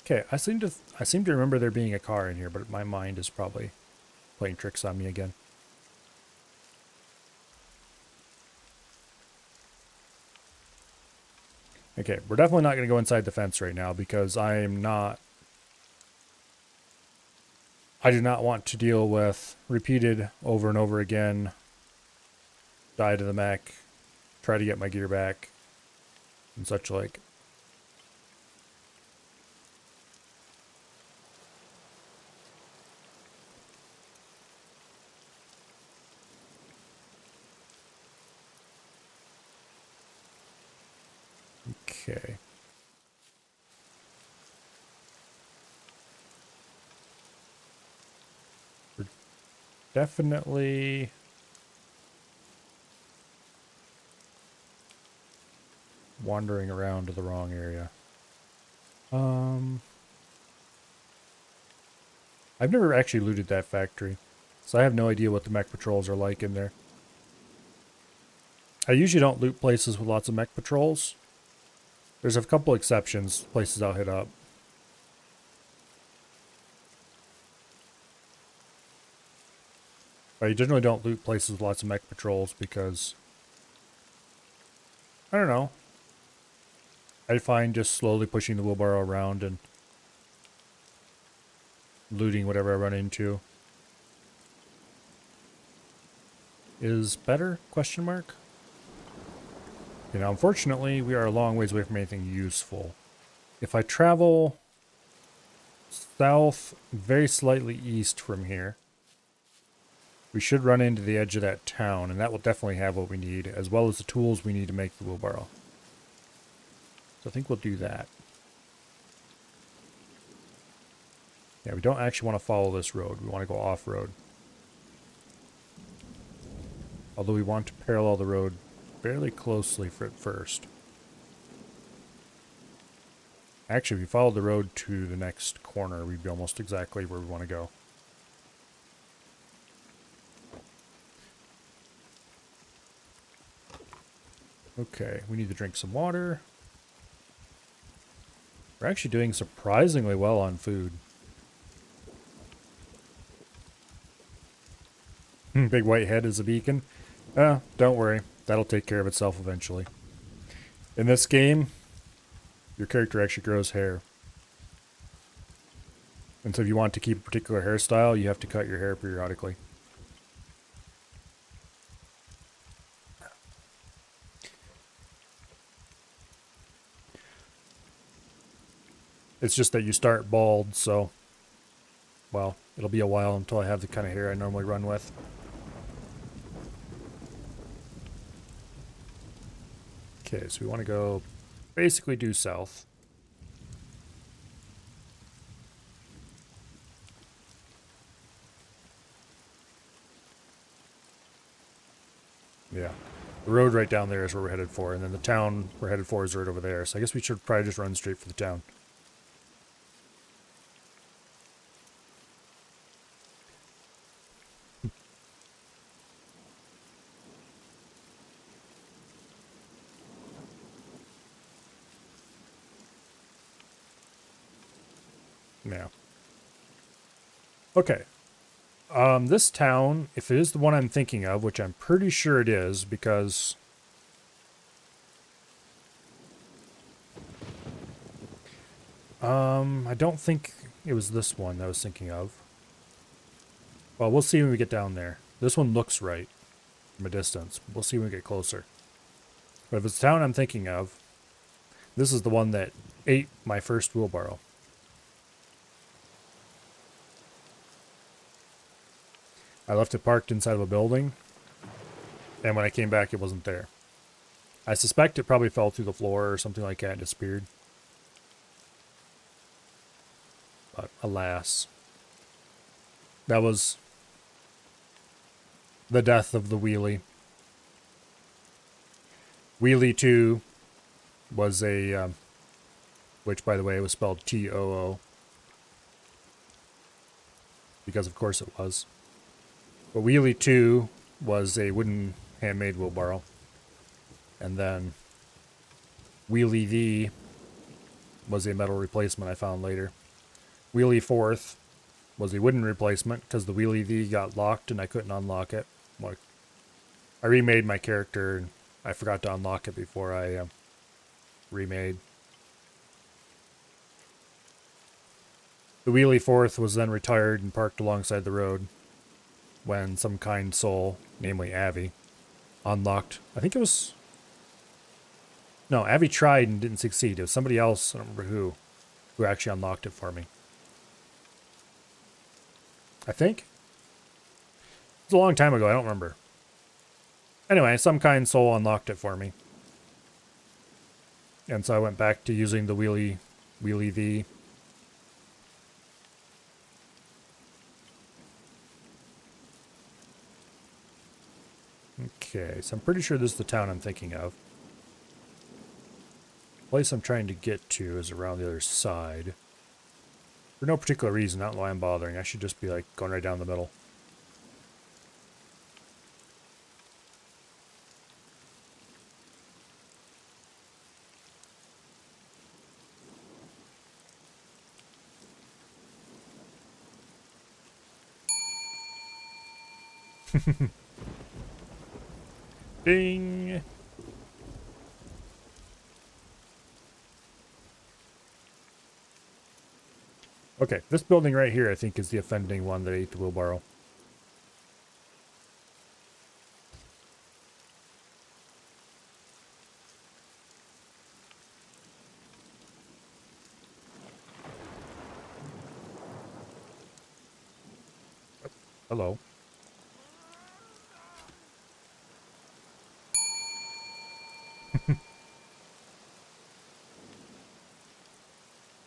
Okay, I seem to remember there being a car in here, but my mind is probably playing tricks on me again. Okay, we're definitely not going to go inside the fence right now because I do not want to deal with repeated over and over again. Die to the mech, try to get my gear back, and such like. Okay. We're definitely wandering around to the wrong area. I've never actually looted that factory, so I have no idea what the mech patrols are like in there. I usually don't loot places with lots of mech patrols. There's a couple exceptions, places I'll hit up. But I generally don't loot places with lots of mech patrols because, I don't know. I find just slowly pushing the wheelbarrow around and looting whatever I run into is better, question mark. You know, unfortunately, we are a long ways away from anything useful. If I travel south, very slightly east from here, we should run into the edge of that town, and that will definitely have what we need, as well as the tools we need to make the wheelbarrow. So I think we'll do that. Yeah, we don't actually want to follow this road. We want to go off-road. Although we want to parallel the road fairly closely for at first. Actually, if we followed the road to the next corner, we'd be almost exactly where we want to go. Okay, we need to drink some water. We're actually doing surprisingly well on food. Big white head is a beacon. Don't worry. That'll take care of itself eventually. In this game, your character actually grows hair. And so if you want to keep a particular hairstyle, you have to cut your hair periodically. It's just that you start bald, so, well, it'll be a while until I have the kind of hair I normally run with. Okay, so we want to go basically due south. Yeah. The road right down there is where we're headed for, and then the town we're headed for is right over there. So I guess we should probably just run straight for the town. Yeah. Okay. This town, if it is the one I'm thinking of, which I'm pretty sure it is, because I don't think it was this one I was thinking of. Well, we'll see when we get down there. This one looks right from a distance. We'll see when we get closer. But if it's the town I'm thinking of, this is the one that ate my first wheelbarrow. I left it parked inside of a building, and when I came back, it wasn't there. I suspect it probably fell through the floor or something like that and disappeared. But alas, that was the death of the wheelie. Wheelie 2 was a, which by the way was spelled T-O-O, because of course it was. But Wheelie 2 was a wooden handmade wheelbarrow. And then Wheelie V was a metal replacement I found later. Wheelie 4th was a wooden replacement because the Wheelie V got locked and I couldn't unlock it. Like, I remade my character and I forgot to unlock it before I remade. The Wheelie 4th was then retired and parked alongside the road when some kind soul, namely Avi, unlocked. I think it was... No, Avi tried and didn't succeed. It was somebody else, I don't remember who actually unlocked it for me. I think? It was a long time ago, I don't remember. Anyway, some kind soul unlocked it for me. And so I went back to using the Wheelie V. Okay, so I'm pretty sure this is the town I'm thinking of. The place I'm trying to get to is around the other side. For no particular reason, not why I'm bothering. I should just be like going right down the middle. Ding! Okay, this building right here I think is the offending one that ate the wheelbarrow. Hello.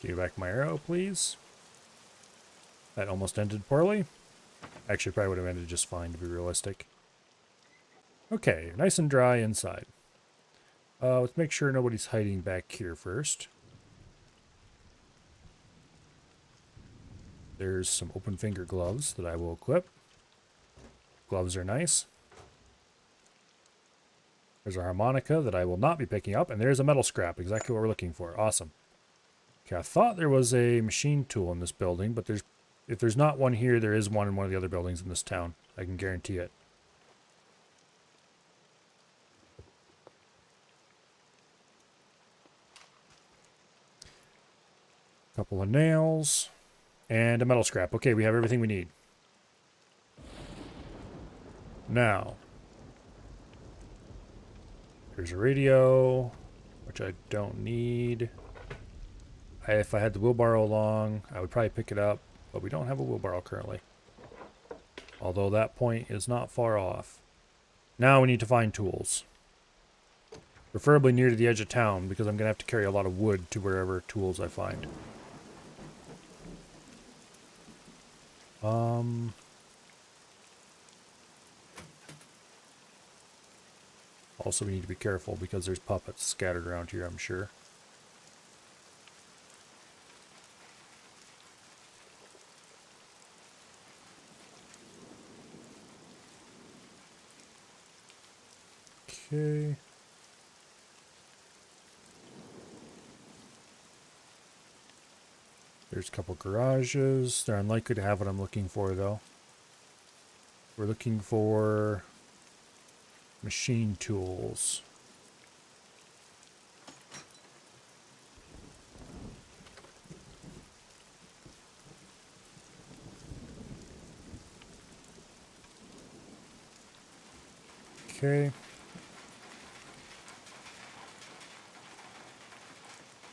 Give me back my arrow, please. That almost ended poorly. Actually, probably would have ended just fine, to be realistic. Okay, nice and dry inside. Let's make sure nobody's hiding back here first. There's some open finger gloves that I will equip. Gloves are nice. There's a harmonica that I will not be picking up, and there's a metal scrap, exactly what we're looking for. Awesome. Okay, I thought there was a machine tool in this building, but if there's not one here, there is one in one of the other buildings in this town. I can guarantee it. Couple of nails. And a metal scrap. Okay, we have everything we need. Now, there's a radio, which I don't need. If I had the wheelbarrow along, I would probably pick it up, but we don't have a wheelbarrow currently. Although that point is not far off. Now we need to find tools. Preferably near to the edge of town, because I'm going to have to carry a lot of wood to wherever tools I find. Also, we need to be careful because there's puppets scattered around here, I'm sure. Okay. There's a couple garages. They're unlikely to have what I'm looking for, though. We're looking for machine tools. Okay.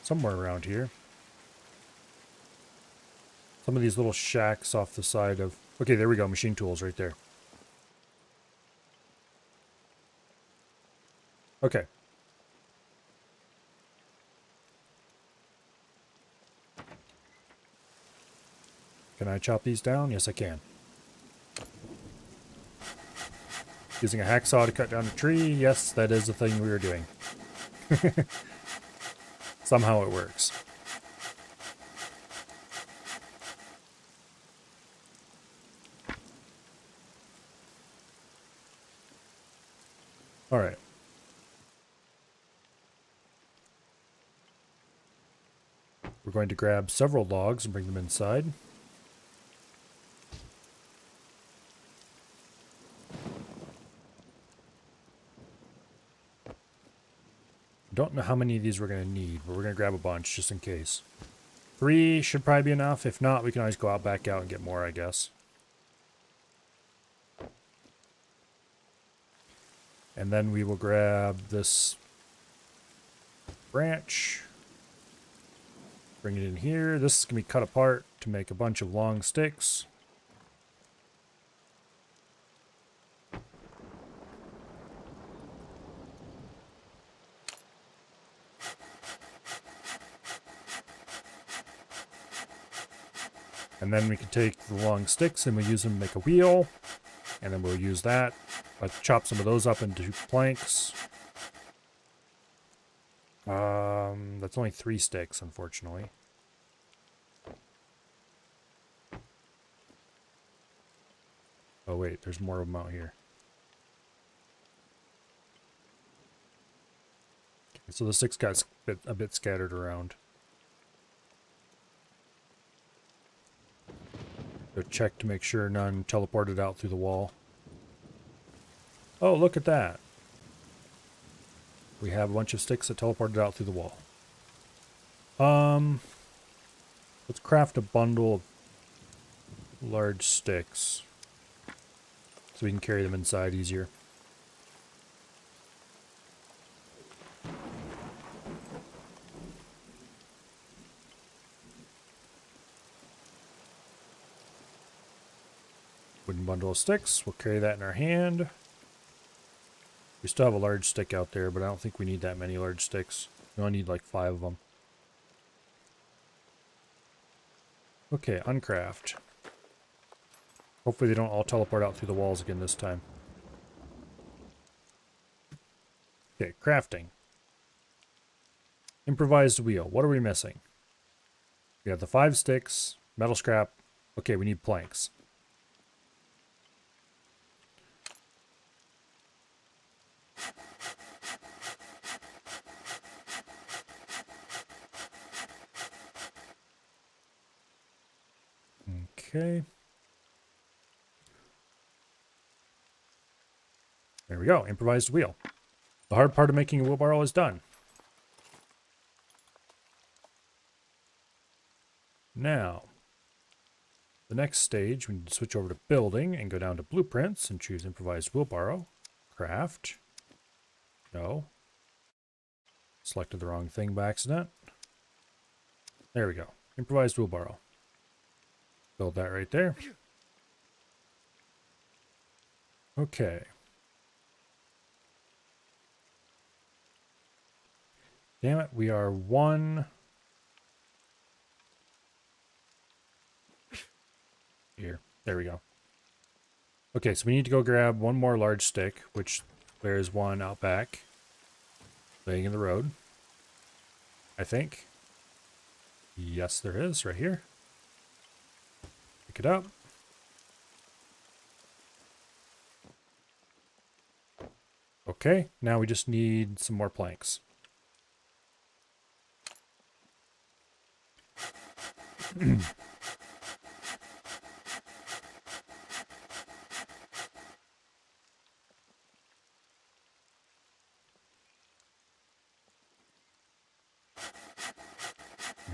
Somewhere around here. Some of these little shacks off the side of... Okay, there we go. Machine tools right there. Okay. Can I chop these down? Yes, I can. Using a hacksaw to cut down a tree? Yes, that is the thing we were doing. Somehow it works. All right. We're going to grab several logs and bring them inside. Don't know how many of these we're going to need, but we're going to grab a bunch just in case. 3 should probably be enough. If not, we can always go back out and get more, I guess. And then we will grab this branch. Bring it in here. This is going to be cut apart to make a bunch of long sticks. And then we can take the long sticks and we'll use them to make a wheel. And then we'll use that. Let's chop some of those up into planks. That's only 3 sticks, unfortunately. Oh wait, there's more of them out here. Okay, so the sticks got a bit scattered around. Go check to make sure none teleported out through the wall. Oh, look at that. We have a bunch of sticks that teleported out through the wall. Let's craft a bundle of large sticks so we can carry them inside easier. Wooden bundle of sticks. We'll carry that in our hand. We still have a large stick out there, but I don't think we need that many large sticks. We only need like 5 of them. Okay, uncraft. Hopefully they don't all teleport out through the walls again this time. Okay, crafting. Improvised wheel. What are we missing? We have the 5 sticks, metal scrap, Okay, we need planks. Okay. There we go. Improvised wheel. The hard part of making a wheelbarrow is done. Now, the next stage, we need to switch over to building and go down to blueprints and choose improvised wheelbarrow. Craft. No. Selected the wrong thing by accident. There we go. Improvised wheelbarrow. Build that right there. Okay. Damn it, we are one. Here. There we go. Okay, so we need to go grab one more large stick, which there's one out back, laying in the road. I think. Yes, there is, right here. Pick it up. Okay, now we just need some more planks. Let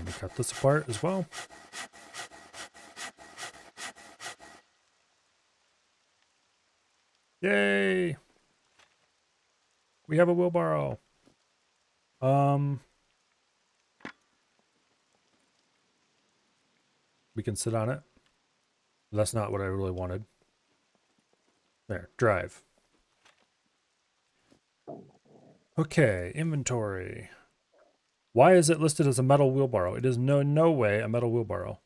me cut this apart as well. Yay! We have a wheelbarrow. We can sit on it. That's not what I really wanted. There, drive. Okay, inventory. Why is it listed as a metal wheelbarrow? It is no way a metal wheelbarrow.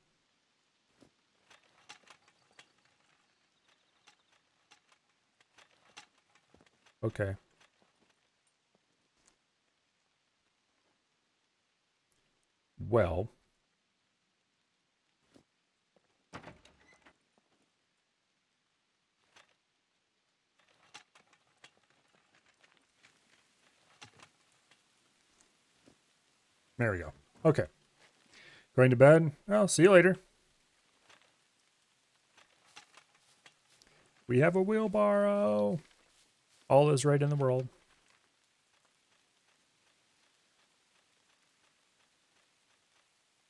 Okay. Well. There we go. Okay. Going to bed. I'll see you later. We have a wheelbarrow. All is right in the world.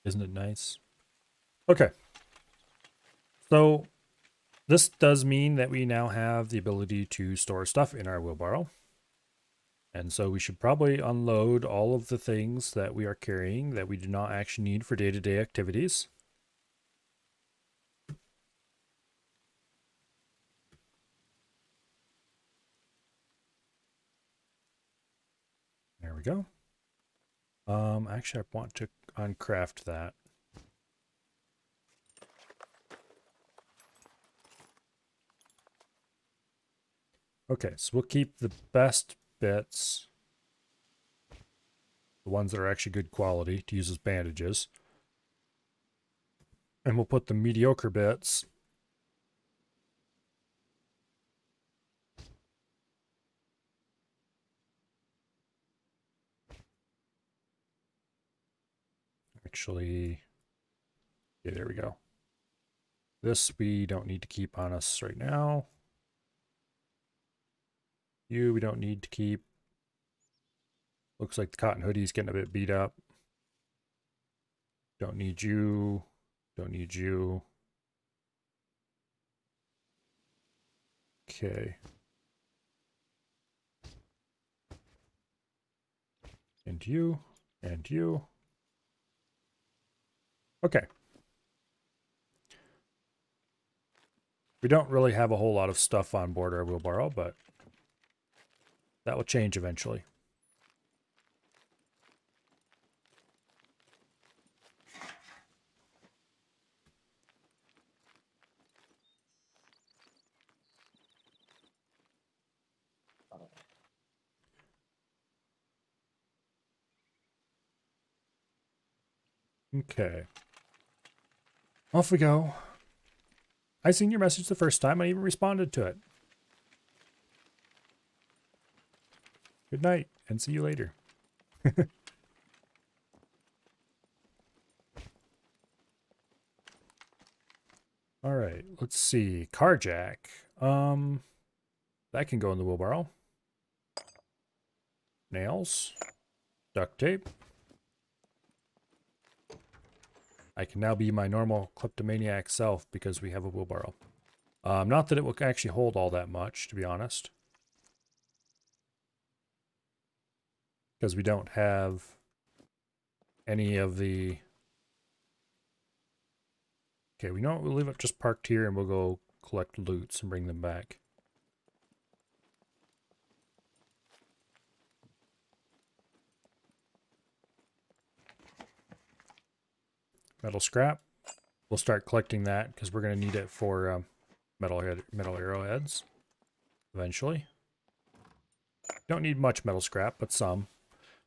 Isn't it nice? Okay. So this does mean that we now have the ability to store stuff in our wheelbarrow. And so we should probably unload all of the things that we are carrying that we do not actually need for day-to-day activities. There we go. Actually, I want to uncraft that. Okay, so we'll keep the best bits, the ones that are actually good quality, to use as bandages. And we'll put the mediocre bits actually, yeah, there we go. This we don't need to keep on us right now. You we don't need to keep. Looks like the cotton hoodie's getting a bit beat up. Don't need you. Don't need you. Okay. And you. And you. Okay. We don't really have a whole lot of stuff on board our wheelbarrow, but that will change eventually. Okay. Off we go. I seen your message the first time. I even responded to it. Good night, and see you later. All right, let's see. Carjack. That can go in the wheelbarrow. Nails. Duct tape. I can now be my normal kleptomaniac self because we have a wheelbarrow. Not that it will actually hold all that much, to be honest. Because we don't have any of the... Okay, we know we'll leave it just parked here and we'll go collect loots and bring them back. Metal scrap. We'll start collecting that because we're going to need it for metal arrowheads eventually. Don't need much metal scrap, but some.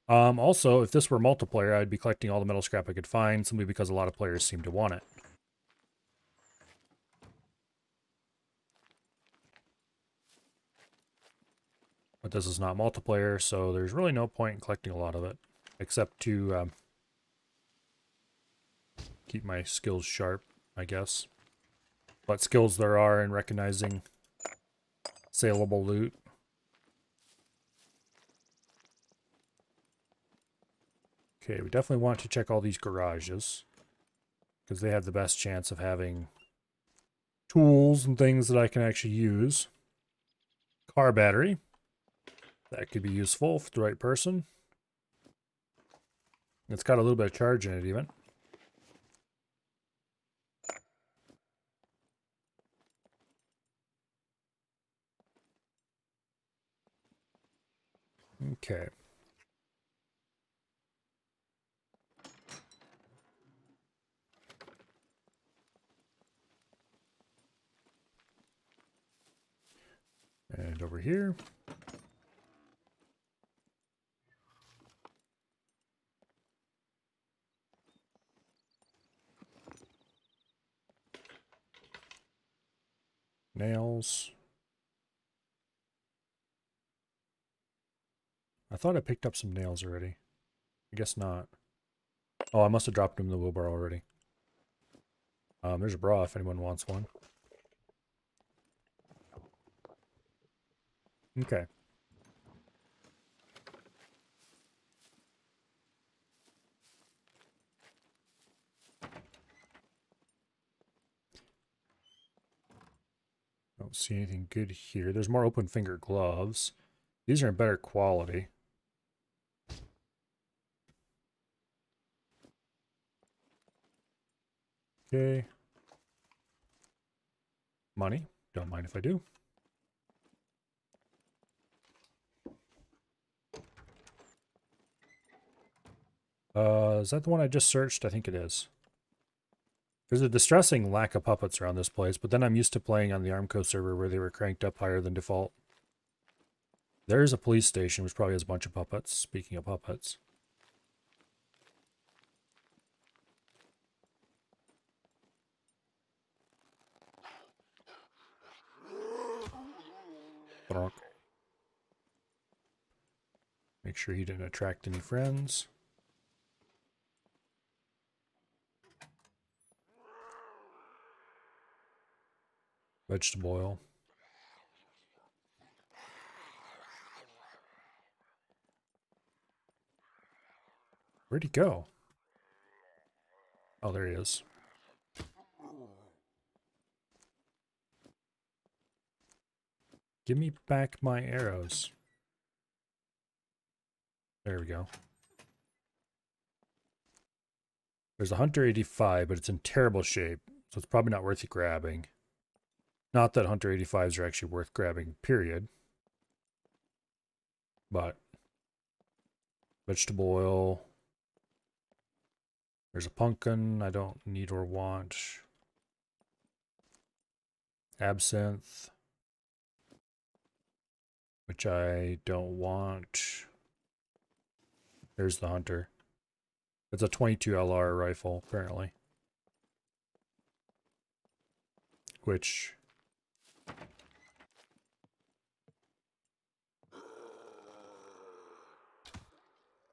Also, if this were multiplayer, I'd be collecting all the metal scrap I could find, simply because a lot of players seem to want it. But this is not multiplayer, so there's really no point in collecting a lot of it, except to keep my skills sharp, I guess. What skills there are in recognizing saleable loot. Okay, we definitely want to check all these garages, because they have the best chance of having tools and things that I can actually use. Car battery. That could be useful for the right person. It's got a little bit of charge in it even. Okay. And over here. Nails. I thought I picked up some nails already. I guess not. Oh, I must have dropped them in the wheelbarrow already. There's a bra if anyone wants one. Okay. Don't see anything good here. There's more open finger gloves. These are in better quality. Okay. Money. Don't mind if I do. Is that the one I just searched? I think it is. There's a distressing lack of puppets around this place, but then I'm used to playing on the Armco server where they were cranked up higher than default. There's a police station, which probably has a bunch of puppets. Speaking of puppets. Make sure he didn't attract any friends. Vegetable oil. Where'd he go? Oh, there he is. Give me back my arrows. There we go. There's a Hunter 85, but it's in terrible shape, so it's probably not worth you grabbing. Not that Hunter 85s are actually worth grabbing, period. But vegetable oil. There's a pumpkin I don't need or want. Absinthe, which I don't want. There's the Hunter. It's a 22 LR rifle, apparently. which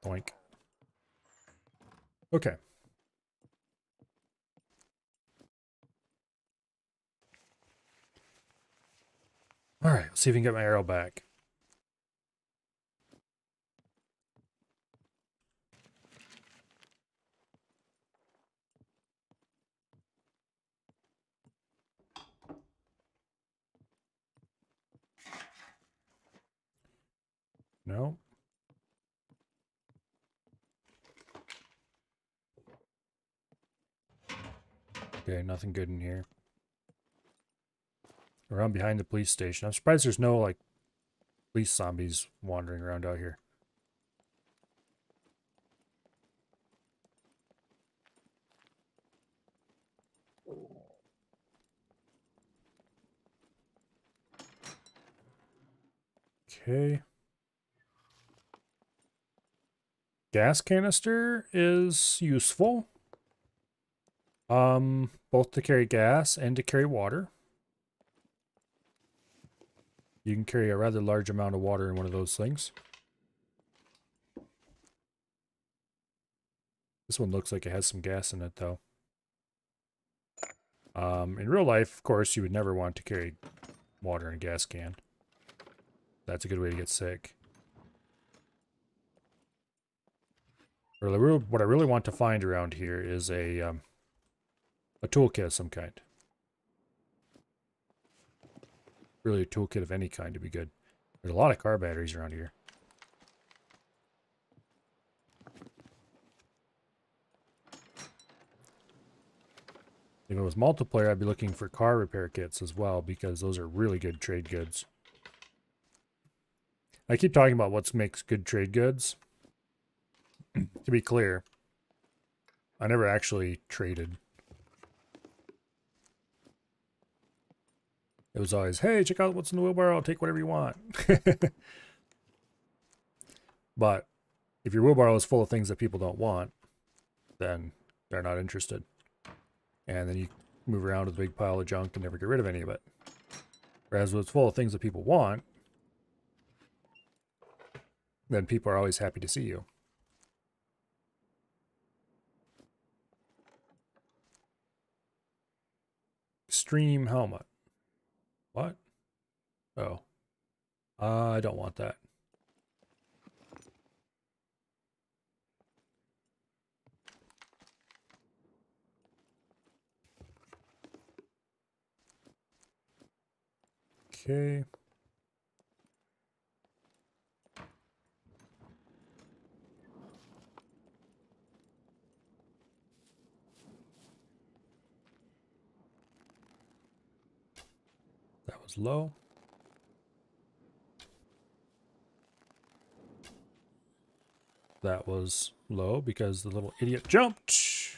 Doink. Okay. All right, let's see if we can get my arrow back. No. Okay, nothing good in here. Around behind the police station. I'm surprised there's no, like, police zombies wandering around out here. Okay. Gas canister is useful. Both to carry gas and to carry water. You can carry a rather large amount of water in one of those things. This one looks like it has some gas in it, though. In real life, of course, you would never want to carry water in a gas can. That's a good way to get sick. What I really want to find around here is a toolkit of some kind. Really, a toolkit of any kind to be good. There's a lot of car batteries around here. If it was multiplayer, I'd be looking for car repair kits as well, because those are really good trade goods. I keep talking about what makes good trade goods. To be clear, I never actually traded. It was always, hey, check out what's in the wheelbarrow, I'll take whatever you want. But if your wheelbarrow is full of things that people don't want, then they're not interested. And then you move around with a big pile of junk and never get rid of any of it. Whereas when it's full of things that people want, then people are always happy to see you. Extreme helmet. What? Oh. I don't want that. Okay. That was low. That was low because the little idiot jumped.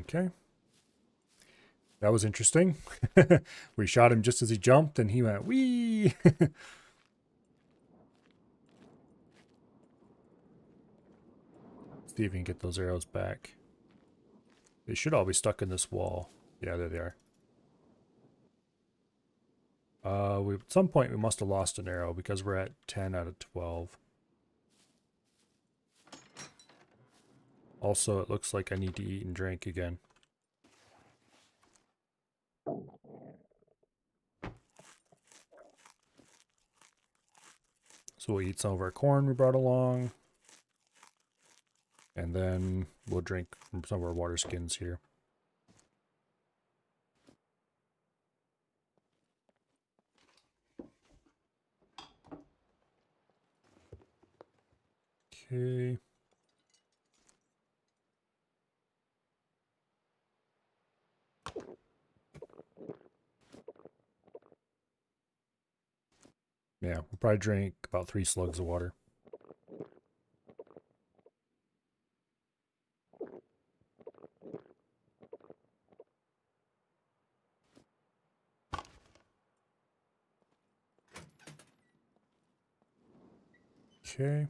Okay. That was interesting. We shot him just as he jumped and he went, wee. See if we can get those arrows back. They should all be stuck in this wall. Yeah, there they are. At some point we must have lost an arrow because we're at 10 out of 12. Also, it looks like I need to eat and drink again. So we'll eat some of our corn we brought along. And then we'll drink from some of our water skins here. Okay. Yeah, we'll probably drink about 3 slugs of water. Okay.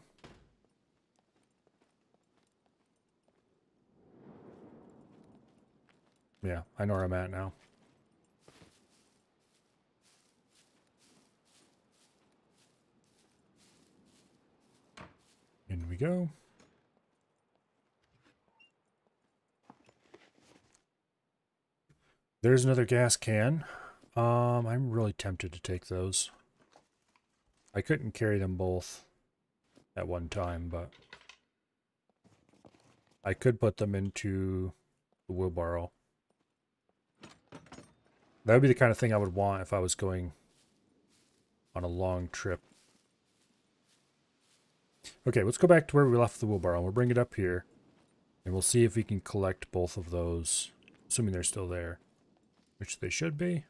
Yeah, I know where I'm at now. In we go. There's another gas can. I'm really tempted to take those. I couldn't carry them both at one time, but I could put them into the wheelbarrow. That would be the kind of thing I would want if I was going on a long trip. Okay, let's go back to where we left the wheelbarrow. We'll bring it up here, and we'll see if we can collect both of those, assuming they're still there, which they should be.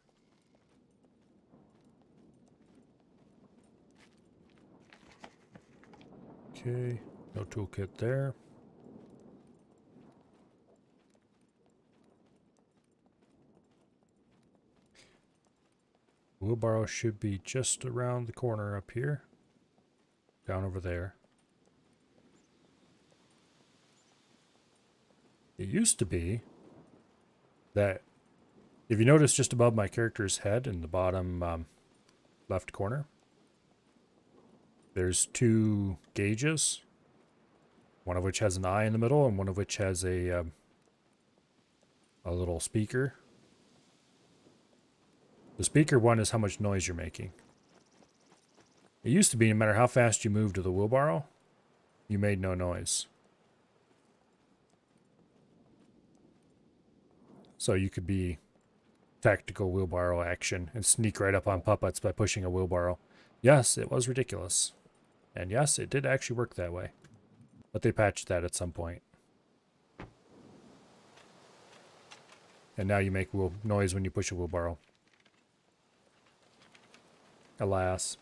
Okay, no toolkit there. Wheelbarrow should be just around the corner up here. Down over there. It used to be that if you notice just above my character's head in the bottom left corner, there's two gauges, one of which has an eye in the middle and one of which has a little speaker. The speaker one is how much noise you're making. It used to be no matter how fast you moved to the wheelbarrow, you made no noise. So you could be tactical wheelbarrow action and sneak right up on puppets by pushing a wheelbarrow. Yes, it was ridiculous. And yes, it did actually work that way. But they patched that at some point. And now you make noise when you push a wheelbarrow. Alas.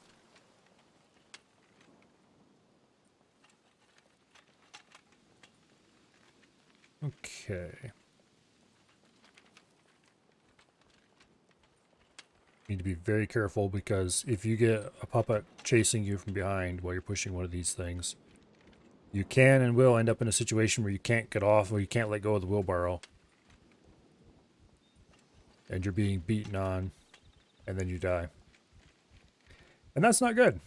Okay. Need to be very careful because if you get a puppet chasing you from behind while you're pushing one of these things, you can and will end up in a situation where you can't get off or you can't let go of the wheelbarrow. And you're being beaten on, and then you die. And that's not good.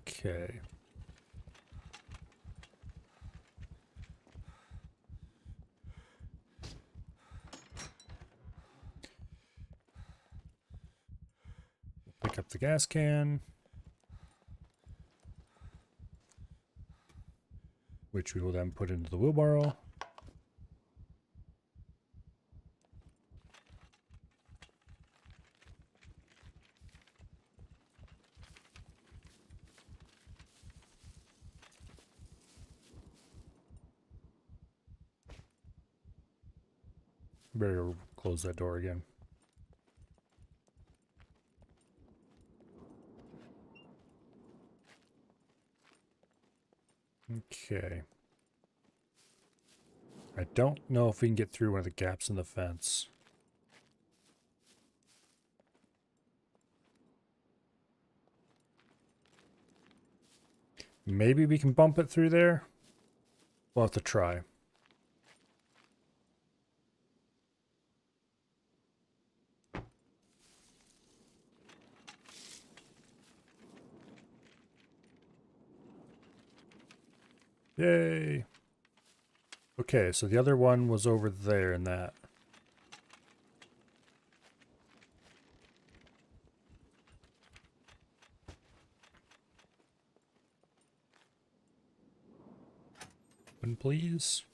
Okay. Pick up the gas can, which we will then put into the wheelbarrow. Better close that door again. Okay. I don't know if we can get through one of the gaps in the fence. Maybe we can bump it through there. We'll have to try. Yay! Okay, so the other one was over there in that. Open, please.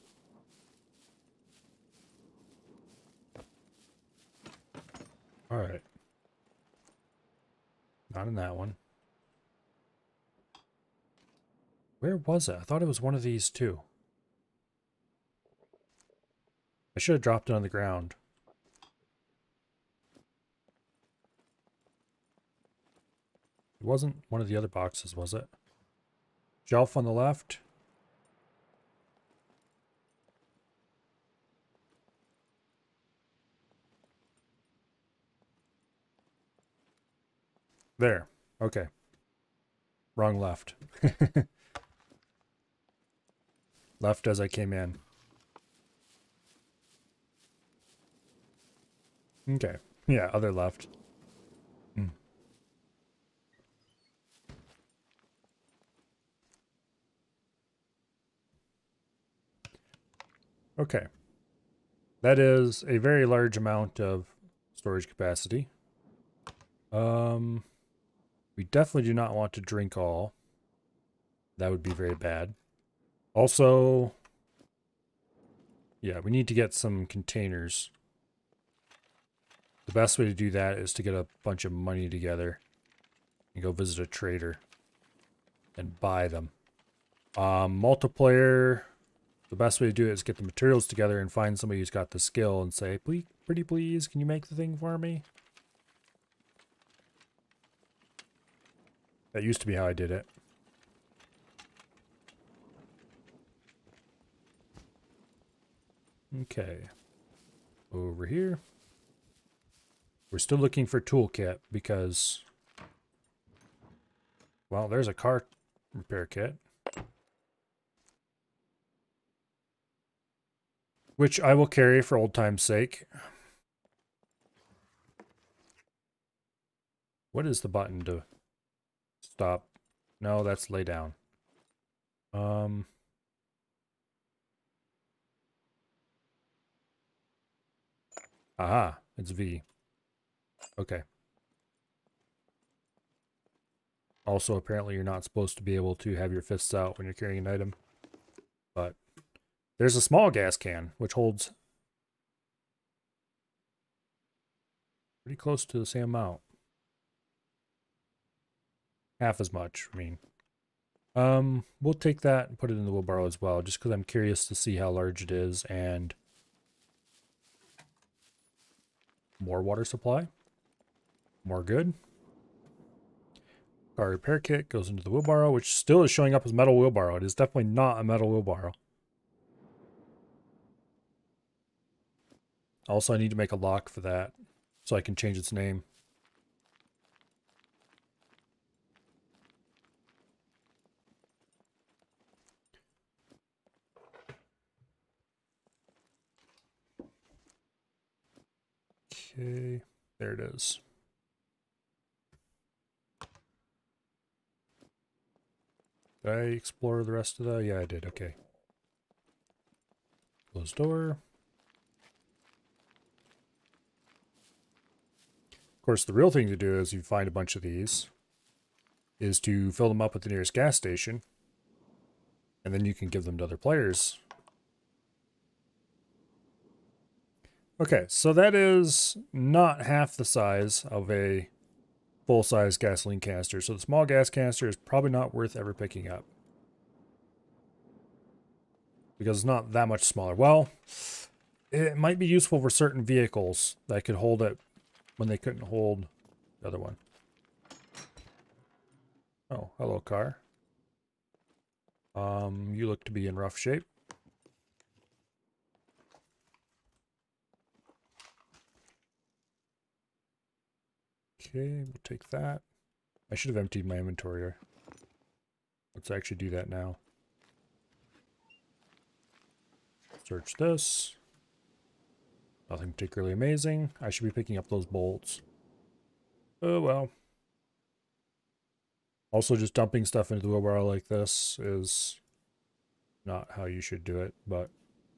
Alright. Not in that one. Where was it? I thought it was one of these two. I should have dropped it on the ground. It wasn't one of the other boxes, was it? Shelf on the left. There. Okay. Wrong left. Left as I came in. Okay. Yeah, other left. Mm. Okay. That is a very large amount of storage capacity. We definitely do not want to drink all. That would be very bad. Also, yeah, we need to get some containers. The best way to do that is to get a bunch of money together and go visit a trader and buy them. Multiplayer, the best way to do it is get the materials together and find somebody who's got the skill and say, please, pretty please, can you make the thing for me? That used to be how I did it. Okay. Over here. We're still looking for toolkit because, well, there's a car repair kit. Which I will carry for old time's sake. What is the button to stop? No, that's lay down. Aha, it's V. Okay. Also, apparently you're not supposed to be able to have your fists out when you're carrying an item. But there's a small gas can, which holds pretty close to the same amount. Half as much, I mean. We'll take that and put it in the wheelbarrow as well, just because I'm curious to see how large it is, and more water supply. More good. Car repair kit goes into the wheelbarrow, which still is showing up as metal wheelbarrow. It is definitely not a metal wheelbarrow. Also, I need to make a lock for that so I can change its name. Okay, there it is. Did I explore the rest of the? Yeah, I did. Okay. Close door. Of course, the real thing to do is you find a bunch of these is to fill them up at the nearest gas station, and then you can give them to other players. Okay, so that is not half the size of a full-size gasoline canister, so the small gas canister is probably not worth ever picking up. Because it's not that much smaller. Well, it might be useful for certain vehicles that could hold it when they couldn't hold the other one. Oh, hello, car. You look to be in rough shape. Okay, we'll take that. I should have emptied my inventory. Let's actually do that now. Search this. Nothing particularly amazing. I should be picking up those bolts. Oh well. Also, just dumping stuff into the wheelbarrow like this is not how you should do it, but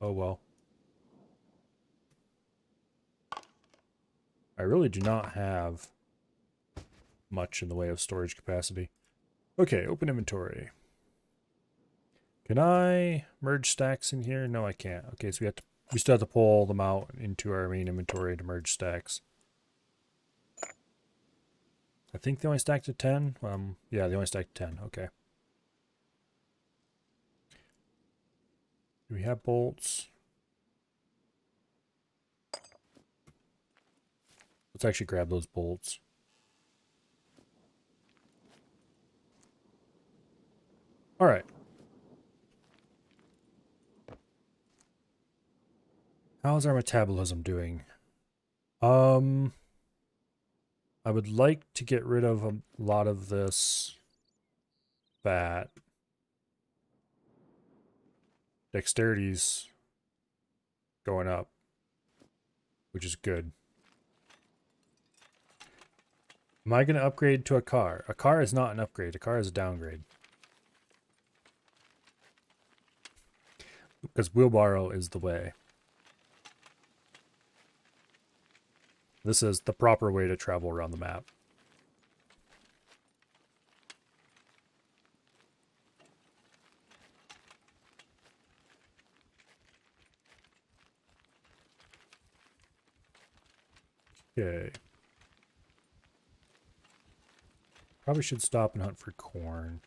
oh well. I really do not have much in the way of storage capacity. Okay, open inventory. Can I merge stacks in here? No, I can't. Okay, so we still have to pull them out into our main inventory to merge stacks. I think they only stacked to 10. Yeah, they only stacked to 10. Okay. Do we have bolts? Let's actually grab those bolts. All right. How's our metabolism doing? I would like to get rid of a lot of this fat. Dexterity's going up, which is good. Am I going to upgrade to a car? A car is not an upgrade. A car is a downgrade. Because wheelbarrow is the way. This is the proper way to travel around the map. Okay. Probably should stop and hunt for corn.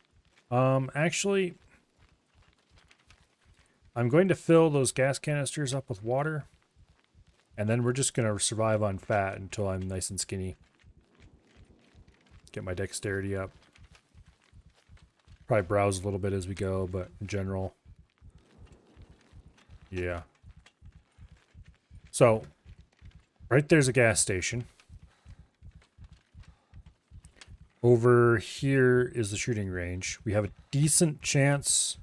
Actually, I'm going to fill those gas canisters up with water. And then we're just going to survive on fat until I'm nice and skinny. Get my dexterity up. Probably browse a little bit as we go, but in general. Yeah. So, right there's a gas station. Over here is the shooting range. We have a decent chance.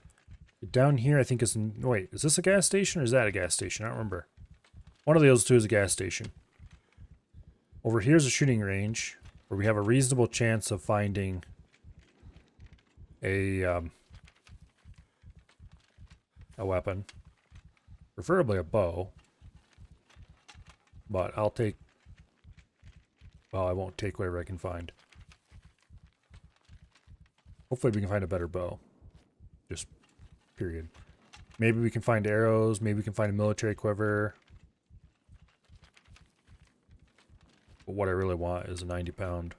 Down here, I think is... Wait, is this a gas station or is that a gas station? I don't remember. One of those two is a gas station. Over here's a shooting range where we have a reasonable chance of finding a weapon. Preferably a bow. But I'll take... Well, I won't take whatever I can find. Hopefully we can find a better bow. Just period. Maybe we can find arrows. Maybe we can find a military quiver. But what I really want is a 90-pound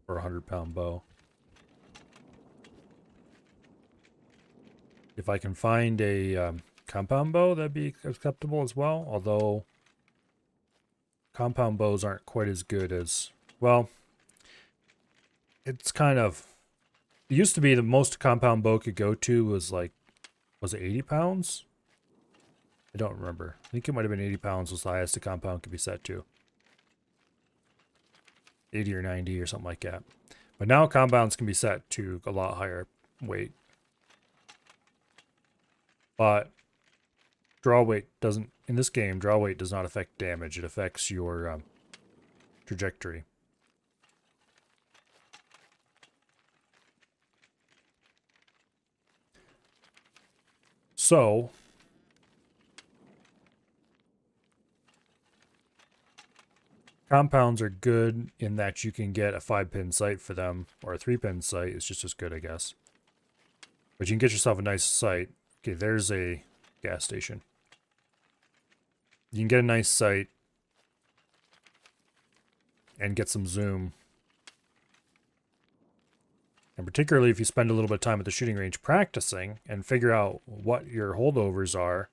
or a 100-pound bow. If I can find a compound bow, that'd be acceptable as well. Although compound bows aren't quite as good as... Well, it's kind of... It used to be the most compound bow could go to was like... Was it 80 pounds? I don't remember. I think it might have been 80 pounds was the highest a compound could be set to. 80 or 90 or something like that. But now compounds can be set to a lot higher weight. But draw weight doesn't... In this game, draw weight does not affect damage. It affects your trajectory. So, compounds are good in that you can get a 5-pin sight for them, or a 3-pin sight is just as good, I guess. But you can get yourself a nice sight. Okay, there's a gas station. You can get a nice sight and get some zoom. And particularly if you spend a little bit of time at the shooting range practicing and figure out what your holdovers are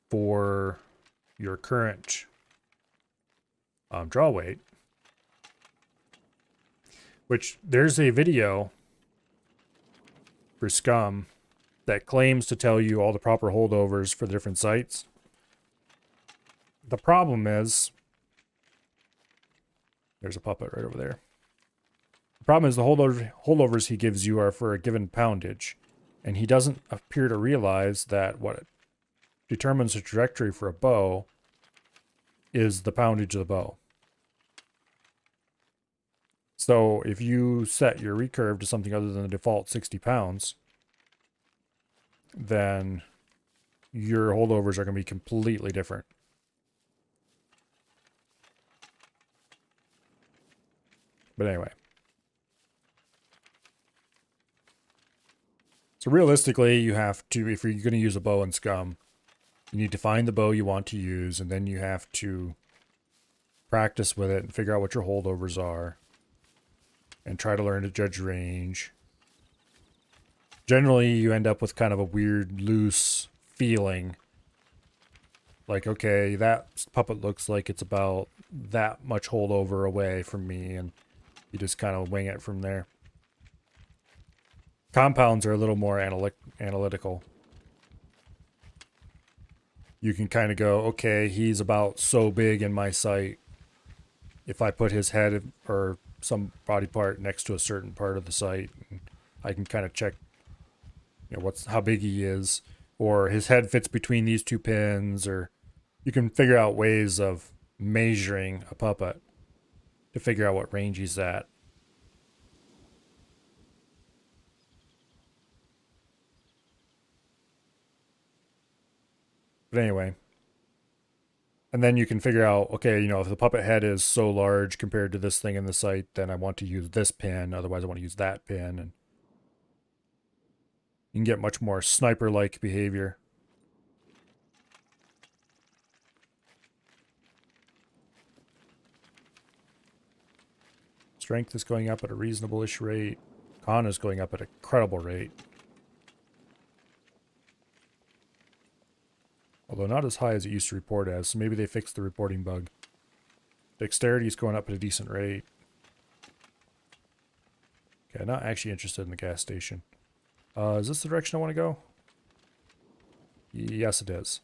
for your current draw weight. Which, there's a video for Scum that claims to tell you all the proper holdovers for the different sites. The problem is... There's a puppet right over there. The problem is the holdovers he gives you are for a given poundage, and he doesn't appear to realize that what determines the trajectory for a bow is the poundage of the bow. So if you set your recurve to something other than the default 60 pounds, then your holdovers are going to be completely different. But anyway. So realistically, you have to, if you're going to use a bow in Scum, you need to find the bow you want to use, and then you have to practice with it and figure out what your holdovers are, and try to learn to judge range. Generally, you end up with kind of a weird, loose feeling. Like, okay, that puppet looks like it's about that much holdover away from me, and you just kind of wing it from there. Compounds are a little more analytical. you can kind of go, okay, he's about so big in my sight. If I put his head or some body part next to a certain part of the site, I can kind of check, how big he is, or his head fits between these two pins, or you can figure out ways of measuring a puppet to figure out what range he's at. But anyway, and then you can figure out, okay, if the puppet head is so large compared to this thing in the site, then I want to use this pin, otherwise I want to use that pin, and you can get much more sniper-like behavior. Strength is going up at a reasonable-ish rate. Con is going up at an incredible rate. Although not as high as it used to report as, so maybe they fixed the reporting bug. Dexterity is going up at a decent rate. Okay, not actually interested in the gas station. Is this the direction I want to go? Yes, it is.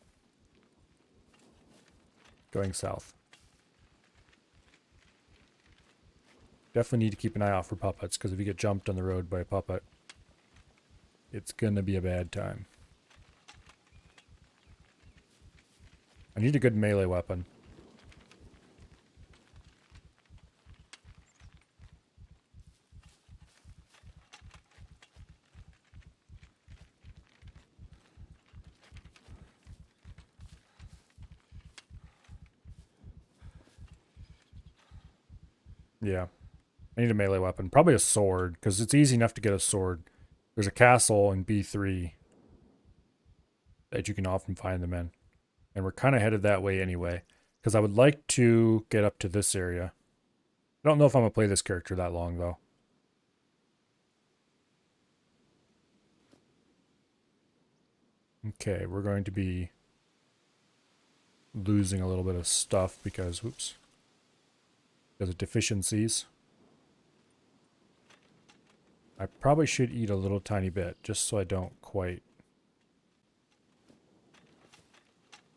Going south. Definitely need to keep an eye out for puppets, because if you get jumped on the road by a puppet, it's gonna be a bad time. I need a good melee weapon. Yeah. I need a melee weapon. Probably a sword, because it's easy enough to get a sword. There's a castle in B3 that you can often find them in. And we're kind of headed that way anyway, because I would like to get up to this area. I don't know if I'm going to play this character that long, though. Okay, we're going to be losing a little bit of stuff because, whoops, because of deficiencies. I probably should eat a little tiny bit, just so I don't quite...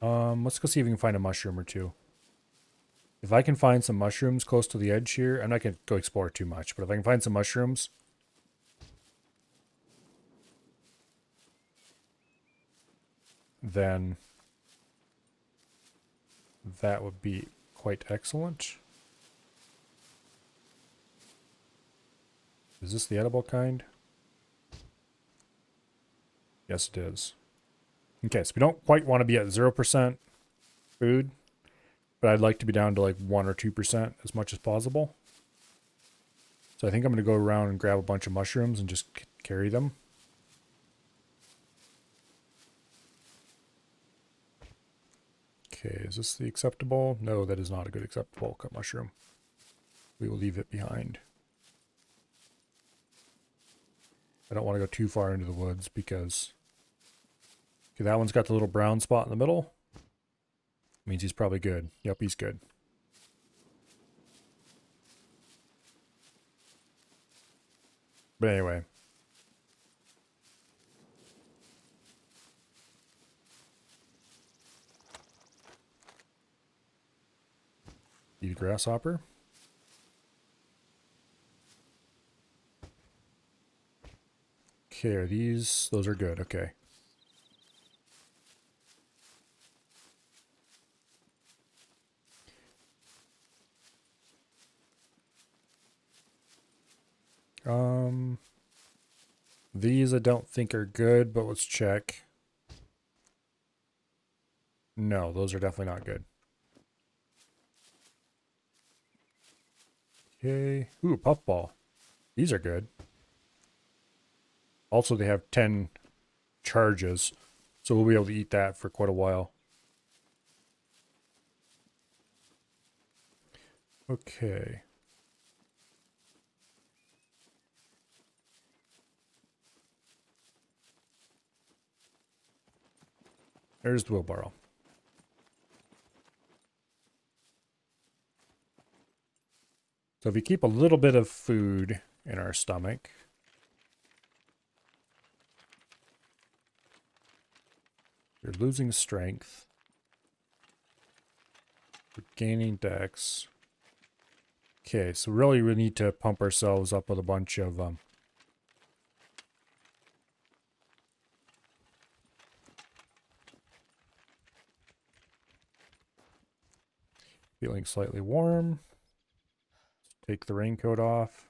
let's go see if we can find a mushroom or two. If I can find some mushrooms close to the edge here, I'm not going to go explore too much, but if I can find some mushrooms... then that would be quite excellent. Is this the edible kind? Yes, it is. Okay, so we don't quite want to be at 0% food, but I'd like to be down to like 1 or 2% as much as possible. So I think I'm going to go around and grab a bunch of mushrooms and just carry them. Okay, is this the acceptable? No, that is not a good acceptable cut mushroom. We will leave it behind. I don't want to go too far into the woods because... Okay, that one's got the little brown spot in the middle. Means he's probably good. Yep, he's good. But anyway. Eat a grasshopper. Okay, are these... Those are good, okay. These I don't think are good, but let's check. No, those are definitely not good. Okay. Ooh, puffball. These are good. Also, they have 10 charges, so we'll be able to eat that for quite a while. Okay. There's the wheelbarrow. So if we keep a little bit of food in our stomach, you're losing strength. gaining dex. Okay, so really we need to pump ourselves up with a bunch of feeling slightly warm. Take the raincoat off.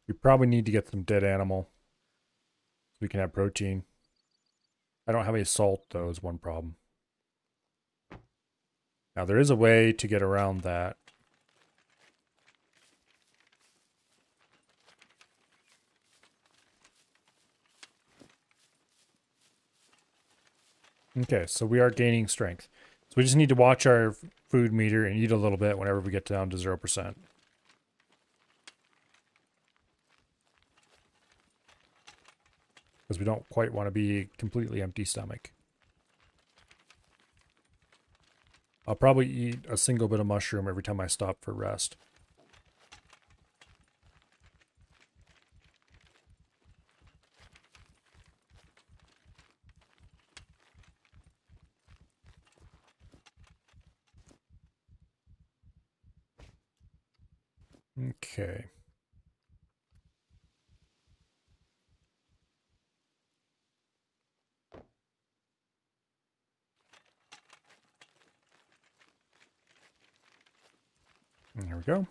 We probably need to get some dead animal so we can have protein. I don't have any salt though, is one problem. Now there is a way to get around that. Okay, so we are gaining strength. So we just need to watch our food meter and eat a little bit whenever we get down to 0%. Because we don't quite want to be completely empty stomach. I'll probably eat a single bit of mushroom every time I stop for rest. Okay. And there we go.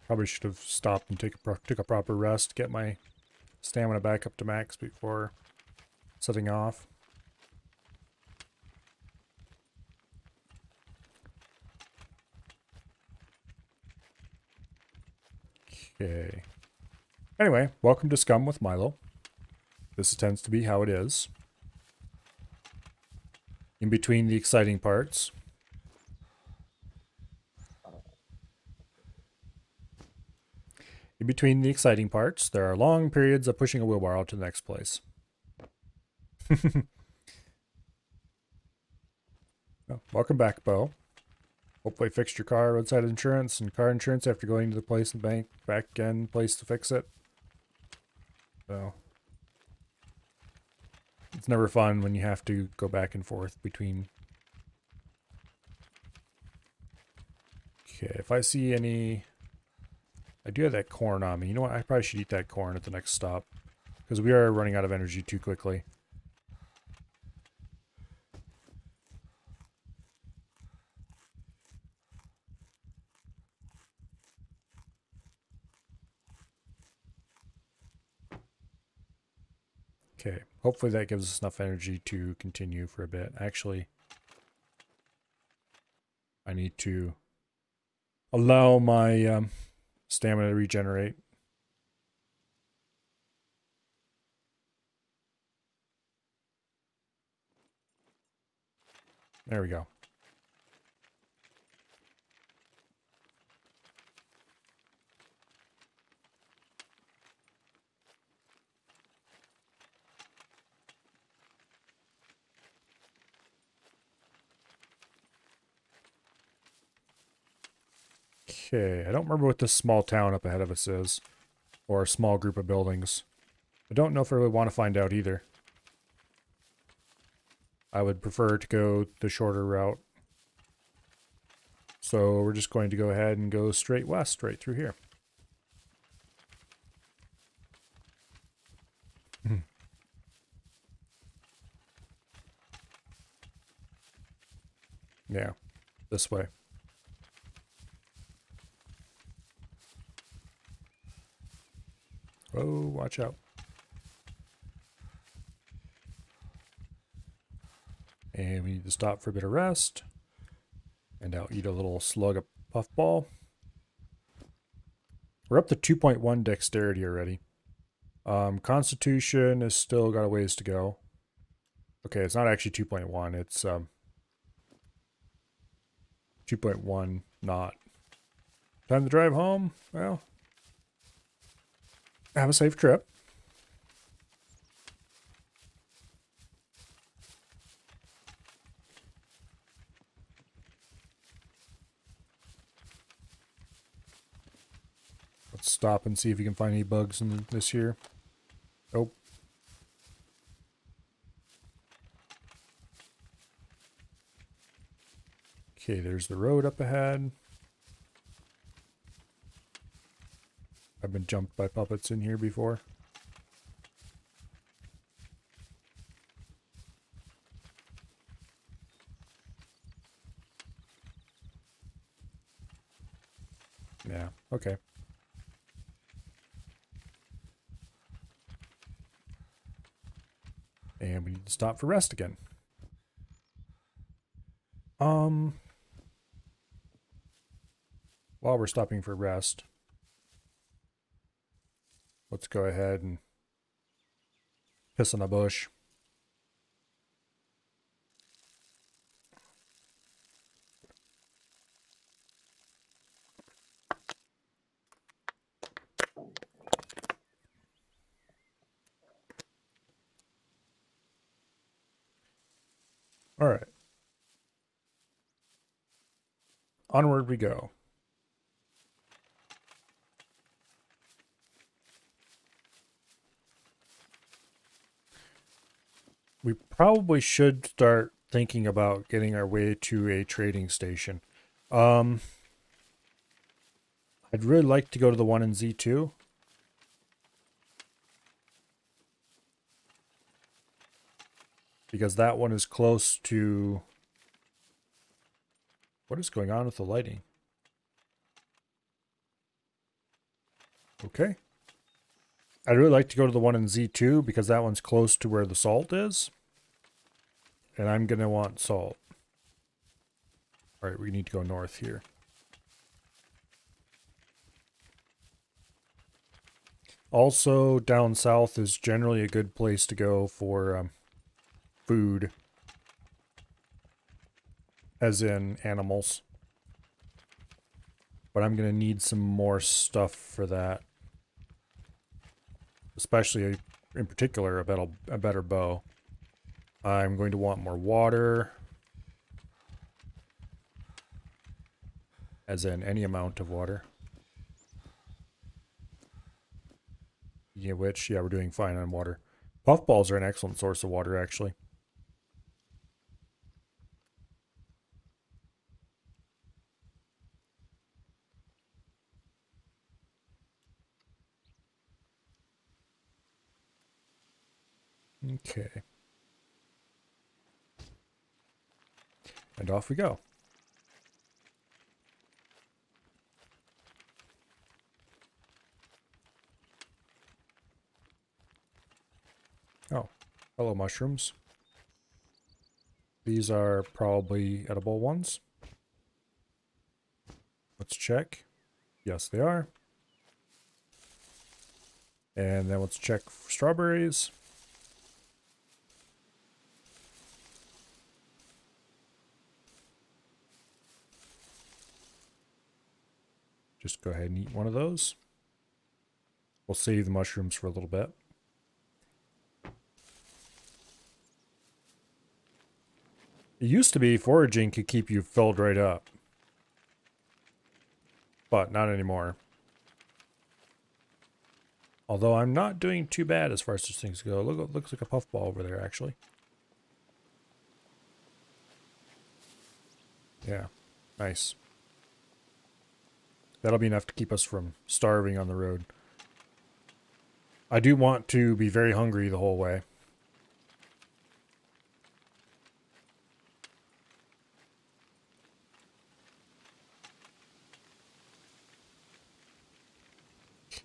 Probably should have stopped and took a proper rest, get my stamina back up to max before setting off. Okay. Anyway, welcome to Scum with Milo. This tends to be how it is. In between the exciting parts. In between the exciting parts, there are long periods of pushing a wheelbarrow to the next place. Well, welcome back, Bo. Hopefully fixed your car, roadside insurance, and car insurance after going to the place and back again place to fix it. So it's never fun when you have to go back and forth between. Okay, if I see any, I do have that corn on me. You know what? I probably should eat that corn at the next stop because we are running out of energy too quickly. Okay, hopefully that gives us enough energy to continue for a bit. Actually, I need to allow my stamina to regenerate. There we go. Okay, I don't remember what this small town up ahead of us is, or a small group of buildings. I don't know if I really want to find out either. I would prefer to go the shorter route. So we're just going to go ahead and go straight west, right through here. Yeah, this way. Oh, watch out. And we need to stop for a bit of rest. And I'll eat a little slug of puffball. We're up to 2.1 dexterity already. Constitution has still got a ways to go. Okay, it's not actually 2.1, it's 2.1 not. Time to drive home. Well, have a safe trip. Let's stop and see if we can find any bugs in this here. Oh, Okay, there's the road up ahead. I've been jumped by puppets in here before. Yeah, okay. And we need to stop for rest again. While we're stopping for rest, let's go ahead and piss in a bush. All right. Onward we go. We probably should start thinking about getting our way to a trading station. I'd really like to go to the one in Z2. Because that one is close to... What is going on with the lighting? Okay. I'd really like to go to the one in Z2 because that one's close to where the salt is. And I'm going to want salt. Alright, we need to go north here. Also, down south is generally a good place to go for food. As in animals. But I'm going to need some more stuff for that. Especially, in particular, a better bow. I'm going to want more water. As in any amount of water. Yeah, which, yeah, we're doing fine on water. Puffballs are an excellent source of water, actually. Okay. And off we go. Oh, hello mushrooms. These are probably edible ones. Let's check. Yes, they are. And then let's check for strawberries. Just go ahead and eat one of those. We'll save the mushrooms for a little bit. It used to be foraging could keep you filled right up. But not anymore. Although I'm not doing too bad as far as these things go. Look, looks like a puffball over there, actually. Yeah, nice. That'll be enough to keep us from starving on the road. I do want to be very hungry the whole way.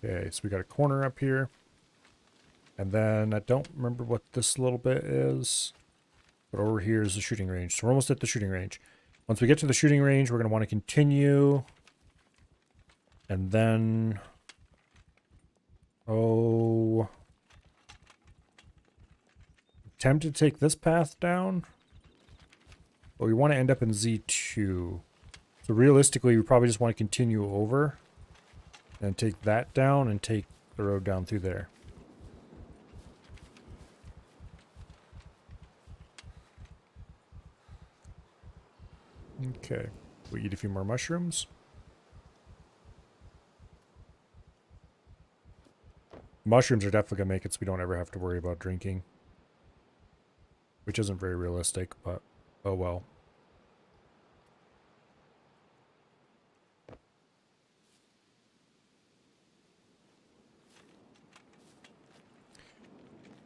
Okay, so we got a corner up here. And then I don't remember what this little bit is. But over here is the shooting range. So we're almost at the shooting range. Once we get to the shooting range, we're going to want to continue. And then... Oh... Tempted to take this path down. But we want to end up in Z2. So realistically, we probably just want to continue over. And take that down and take the road down through there. Okay. We eat a few more mushrooms. Mushrooms are definitely going to make it so we don't ever have to worry about drinking. Which isn't very realistic, but oh well.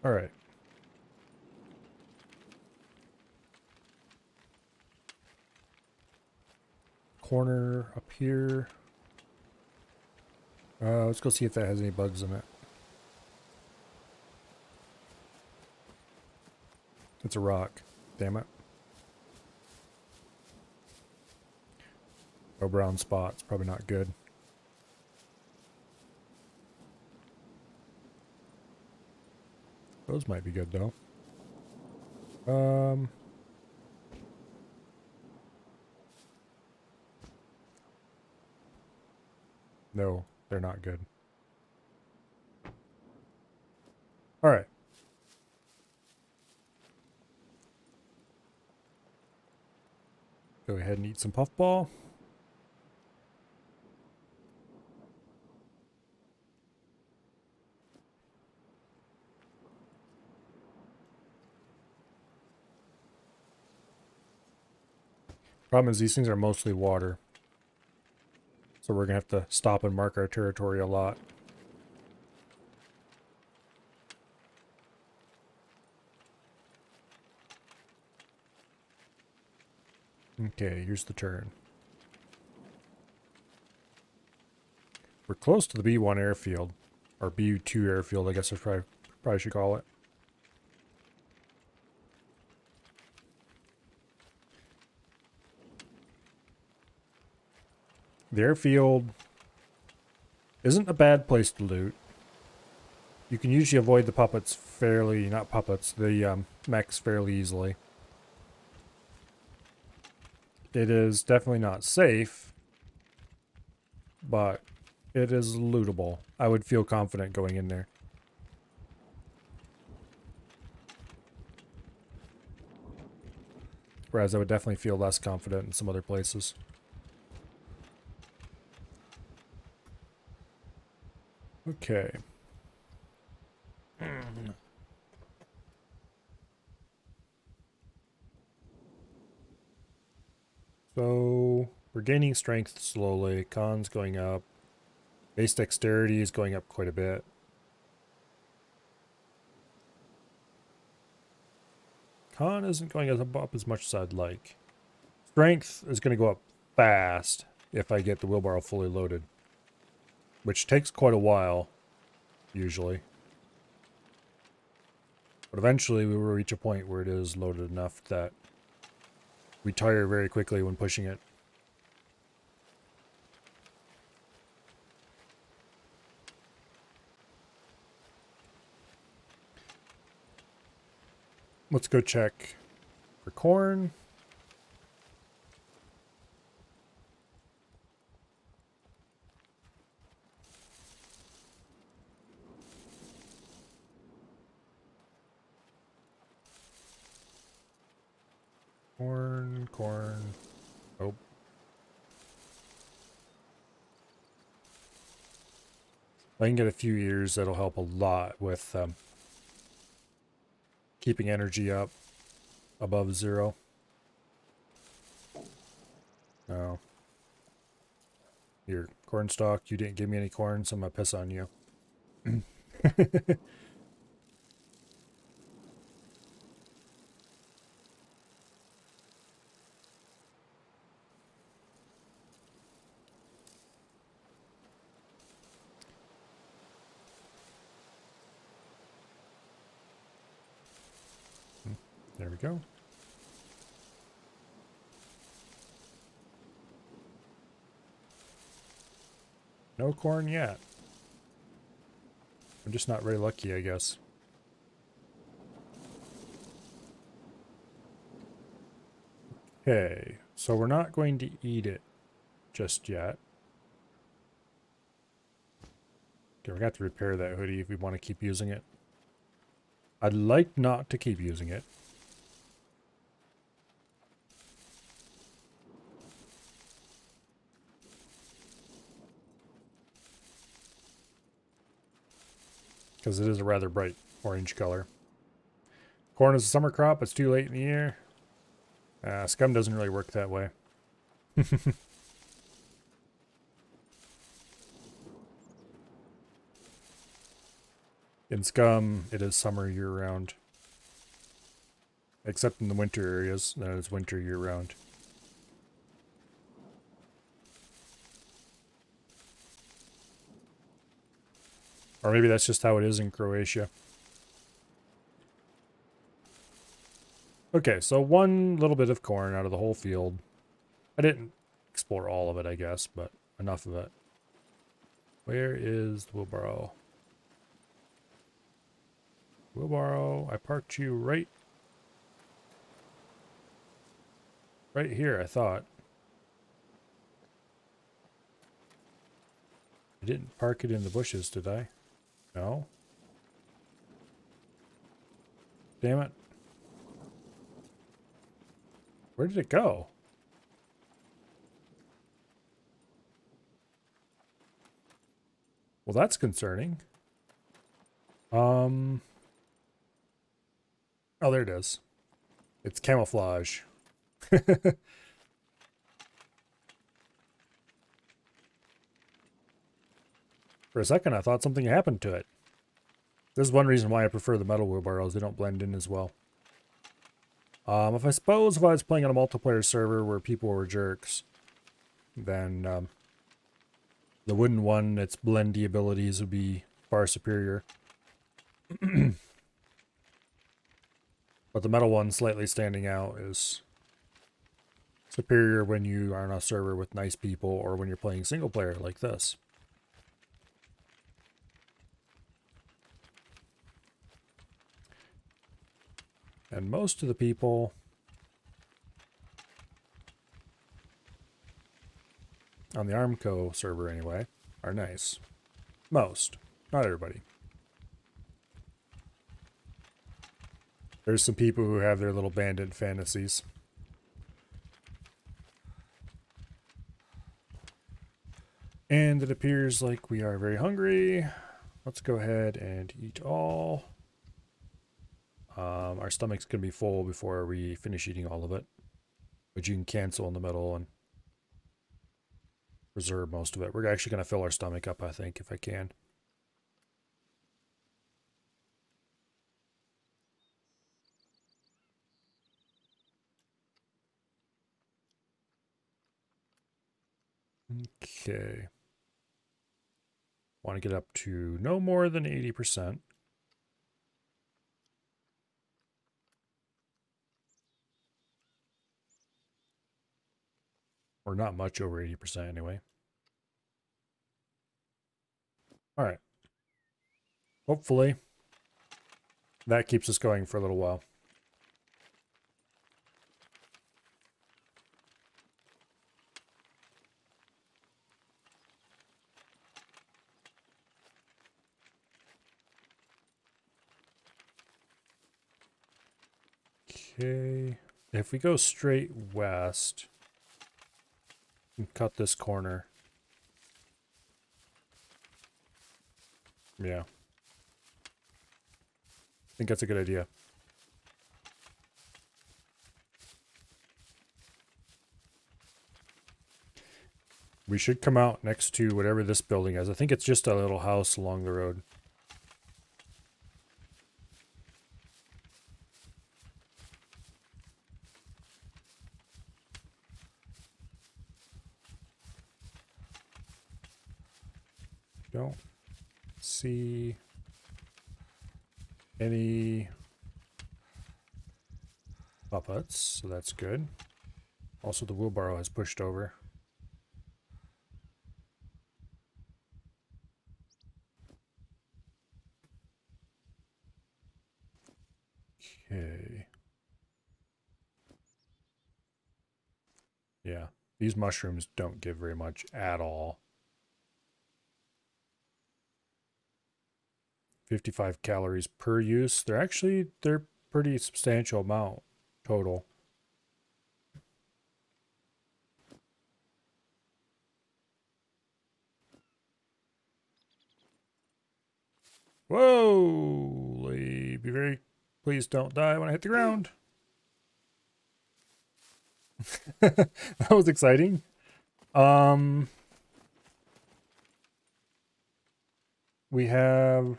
All right. Corner up here. Let's go see if that has any bugs in it. It's a rock. Damn it. No brown spots. Probably not good. Those might be good though. No, they're not good. All right. Go ahead and eat some puffball. Problem is these things are mostly water. So we're going to have to stop and mark our territory a lot. Okay, here's the turn. We're close to the B1 airfield. Or B2 airfield, I guess I probably should call it. The airfield isn't a bad place to loot. You can usually avoid the puppets fairly, not puppets, the mechs fairly easily. It is definitely not safe, but it is lootable. I would feel confident going in there. Whereas I would definitely feel less confident in some other places. Okay. So, we're gaining strength slowly. Con's going up. Base dexterity is going up quite a bit. Con isn't going up as much as I'd like. Strength is going to go up fast if I get the wheelbarrow fully loaded. Which takes quite a while, usually. But eventually we will reach a point where it is loaded enough that we tire very quickly when pushing it. Let's go check for corn. Corn. Oh. If I can get a few ears, that'll help a lot with keeping energy up above 0. No. Your corn stalk, you didn't give me any corn, so I'm gonna piss on you. There we go. No corn yet. I'm just not very lucky, I guess. Okay, so we're not going to eat it just yet. Okay, we're going to have to repair that hoodie if we want to keep using it. I'd like not to keep using it. Because it is a rather bright orange color. Corn is a summer crop. It's too late in the year. Scum doesn't really work that way. In Scum, it is summer year-round. Except in the winter areas, then it's winter year-round. Or maybe that's just how it is in Croatia. Okay, so one little bit of corn out of the whole field. I didn't explore all of it, I guess, but enough of it. Where is the wheelbarrow? Wheelbarrow, I parked you right here, I thought. I didn't park it in the bushes, did I? No. Damn it. Where did it go? Well, that's concerning. Oh, there it is. It's camouflage. For a second, I thought something happened to it. This is one reason why I prefer the metal wheelbarrows. They don't blend in as well. If I was playing on a multiplayer server where people were jerks, then the wooden one, its blendy abilities would be far superior. But the metal one slightly standing out is superior when you are on a server with nice people or when you're playing single player like this. And most of the people on the Armco server anyway are nice. Most, not everybody. There's some people who have their little bandit fantasies. And it appears like we are very hungry. Let's go ahead and eat all. Our stomach's going to be full before we finish eating all of it. But you can cancel in the middle and reserve most of it. We're actually going to fill our stomach up, I think, if I can. Okay. Want to get up to no more than 80%. Or not much over 80% anyway. All right. Hopefully, that keeps us going for a little while. Okay. If we go straight west and cut this corner. Yeah. I think that's a good idea. We should come out next to whatever this building is. I think it's just a little house along the road. Don't see any puppets, so that's good. Also, the wheelbarrow has pushed over. Okay. Yeah, these mushrooms don't give very much at all. 55 calories per use. They're pretty substantial amount total. Whoa! Be very, please don't die when I hit the ground. That was exciting. We have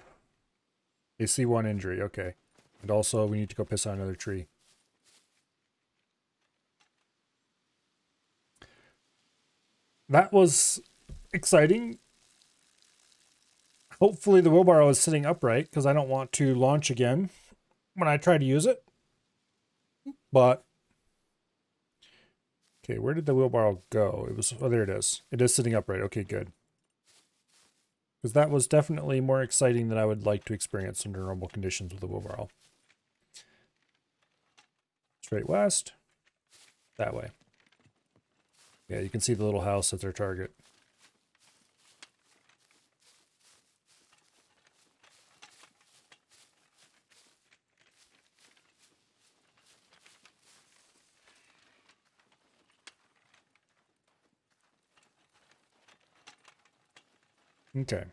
AC1 injury, okay. And also we need to go piss on another tree. That was exciting. Hopefully the wheelbarrow is sitting upright because I don't want to launch again when I try to use it. But, okay, where did the wheelbarrow go? It was, oh, there it is. It is sitting upright. Okay, good. Because that was definitely more exciting than I would like to experience under normal conditions with the wheelbarrow. Straight west. That way. Yeah, you can see the little house as their target. Okay.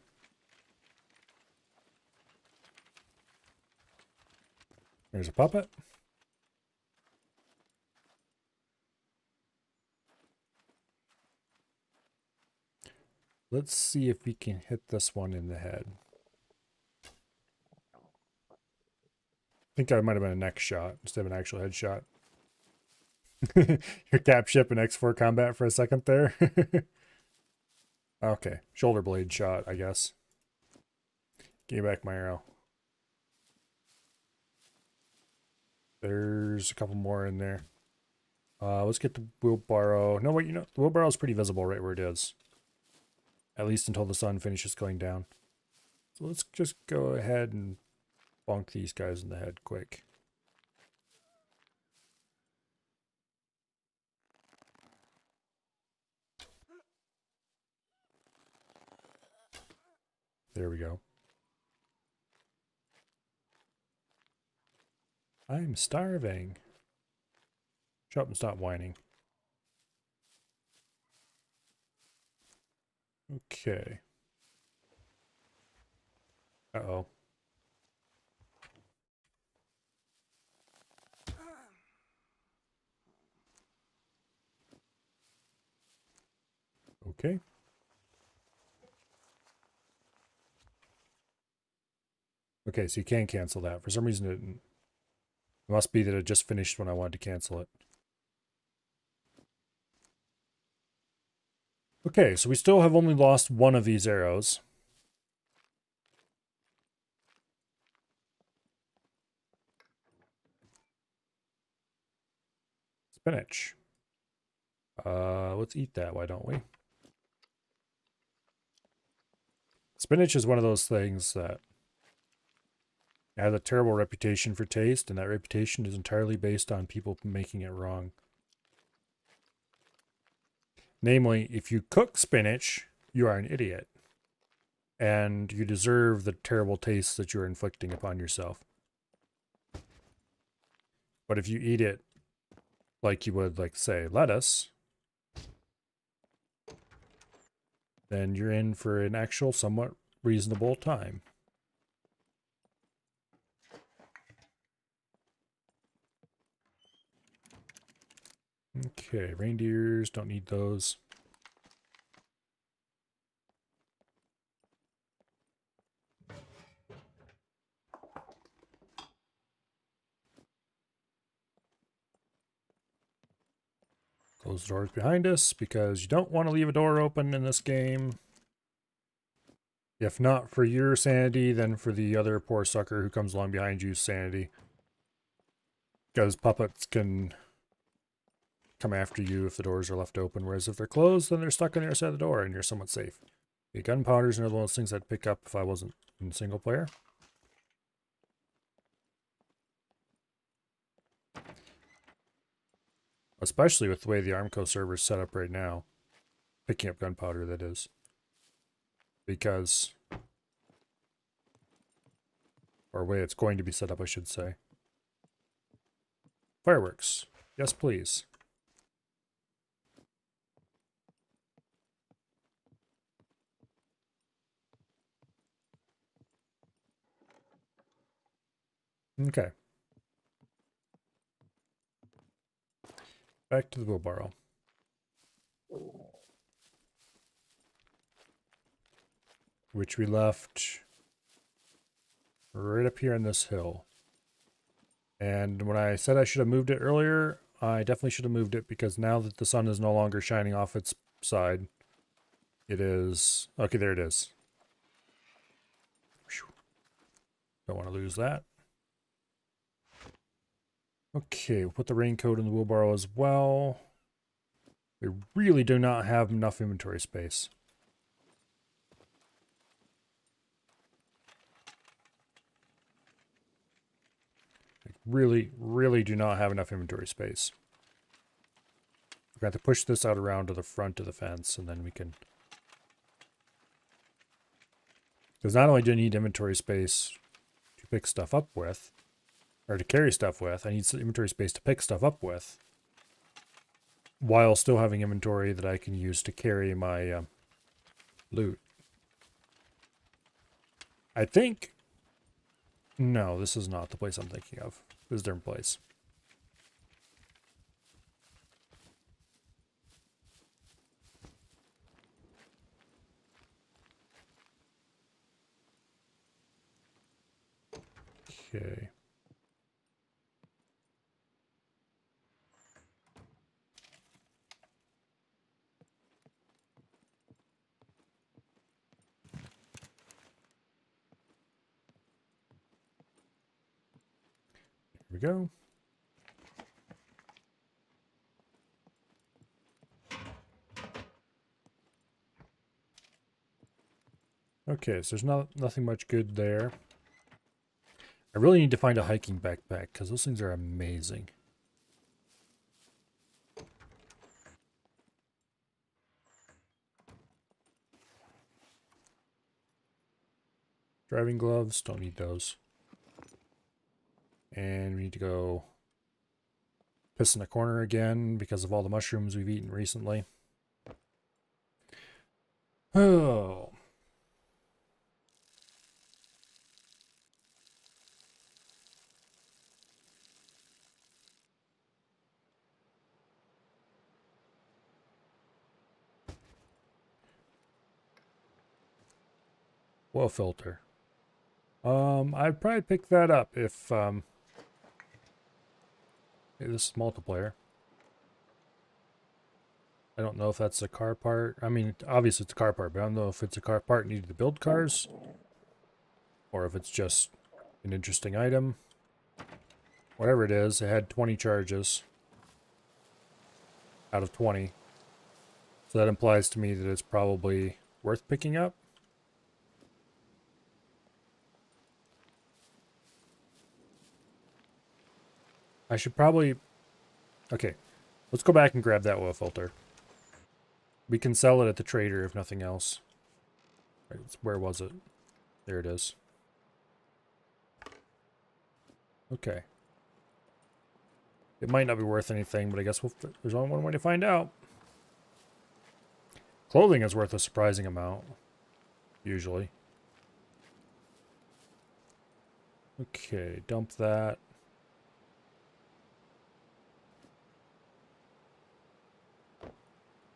There's a puppet. Let's see if we can hit this one in the head. I think that might have been a neck shot instead of an actual headshot. Your cap ship in X4 combat for a second there. Okay, shoulder blade shot, I guess. Give me back my arrow. There's a couple more in there. Let's get the wheelbarrow. No, wait, you know, the wheelbarrow is pretty visible right where it is. At least until the sun finishes going down. So let's just go ahead and bonk these guys in the head quick. There we go. I'm starving. Shut up and stop whining. Okay. Uh-oh. Okay. Okay, so you can cancel that. For some reason it didn't. It must be that it just finished when I wanted to cancel it. Okay, so we still have only lost one of these arrows. Spinach. Let's eat that, why don't we? Spinach is one of those things that has a terrible reputation for taste, and that reputation is entirely based on people making it wrong. Namely, if you cook spinach, you are an idiot. And you deserve the terrible taste that you're inflicting upon yourself. But if you eat it like you would, like, say, lettuce, then you're in for an actual somewhat reasonable time. Okay, reindeers, don't need those. Close the doors behind us because you don't want to leave a door open in this game. If not for your sanity, then for the other poor sucker who comes along behind you's sanity. Because puppets can come after you if the doors are left open, whereas if they're closed, then they're stuck on the other side of the door and you're somewhat safe. The gunpowder's another one of those things I'd pick up if I wasn't in single player. Especially with the way the Armco server is set up right now. Picking up gunpowder, that is. Because... or way it's going to be set up, I should say. Fireworks. Yes, please. Okay. Back to the wheelbarrow. Which we left right up here on this hill. And when I said I should have moved it earlier, I definitely should have moved it because now that the sun is no longer shining off its side, it is... Okay, there it is. Don't want to lose that. Okay, we'll put the raincoat in the wheelbarrow as well. We really do not have enough inventory space. Really do not have enough inventory space. We're going to have to push this out around to the front of the fence, and then we can... Because not only do I need inventory space to pick stuff up with, or to carry stuff with, I need some inventory space to pick stuff up with, while still having inventory that I can use to carry my loot. I think... No, this is not the place I'm thinking of. This is a different place. Okay. Here we go. Okay, so there's nothing much good there. I really need to find a hiking backpack because those things are amazing. Driving gloves, don't need those. And we need to go piss in a corner again because of all the mushrooms we've eaten recently. Oh. Oil filter. I'd probably pick that up if, hey, this is multiplayer. I don't know if that's a car part. I mean, obviously it's a car part, but I don't know if it's a car part needed to build cars, or if it's just an interesting item. Whatever it is, it had 20 charges out of 20. So that implies to me that it's probably worth picking up. I should probably... Okay, let's go back and grab that oil filter. We can sell it at the trader if nothing else. Right, where was it? There it is. Okay. It might not be worth anything, but I guess there's only one way to find out. Clothing is worth a surprising amount. Usually. Okay, dump that.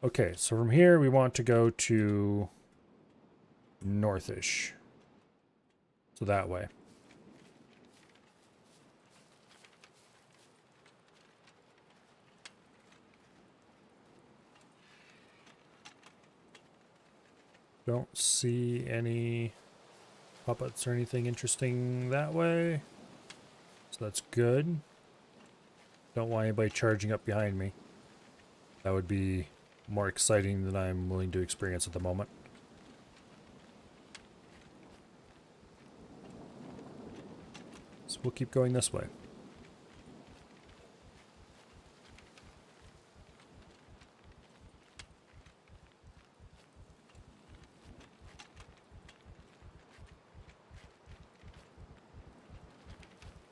Okay, so from here we want to go to northish. So that way. Don't see any puppets or anything interesting that way. So that's good. Don't want anybody charging up behind me. That would be more exciting than I'm willing to experience at the moment. So we'll keep going this way.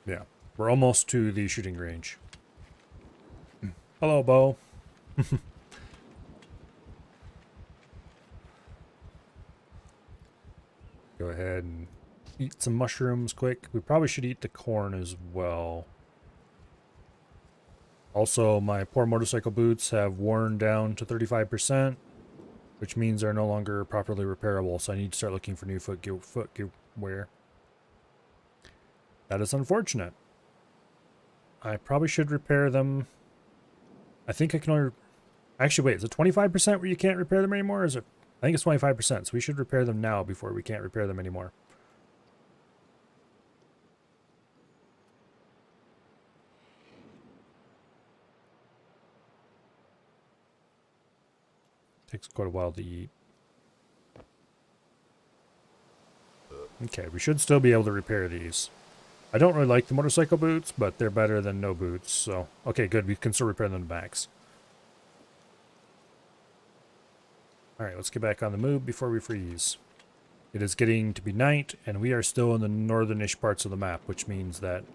Yeah, we're almost to the shooting range. Hello, Bo. Go ahead and eat some mushrooms quick. We probably should eat the corn as well. Also, my poor motorcycle boots have worn down to 35%, which means they're no longer properly repairable, so I need to start looking for new footwear. That is unfortunate. I probably should repair them. I think I can only... Actually, wait, is it 25% where you can't repair them anymore? Or is it... I think it's 25%, so we should repair them now before we can't repair them anymore. Takes quite a while to eat. Okay, we should still be able to repair these. I don't really like the motorcycle boots, but they're better than no boots, so... Okay, good, we can still repair them to max. Alright, let's get back on the move before we freeze. It is getting to be night, and we are still in the northern-ish parts of the map, which means that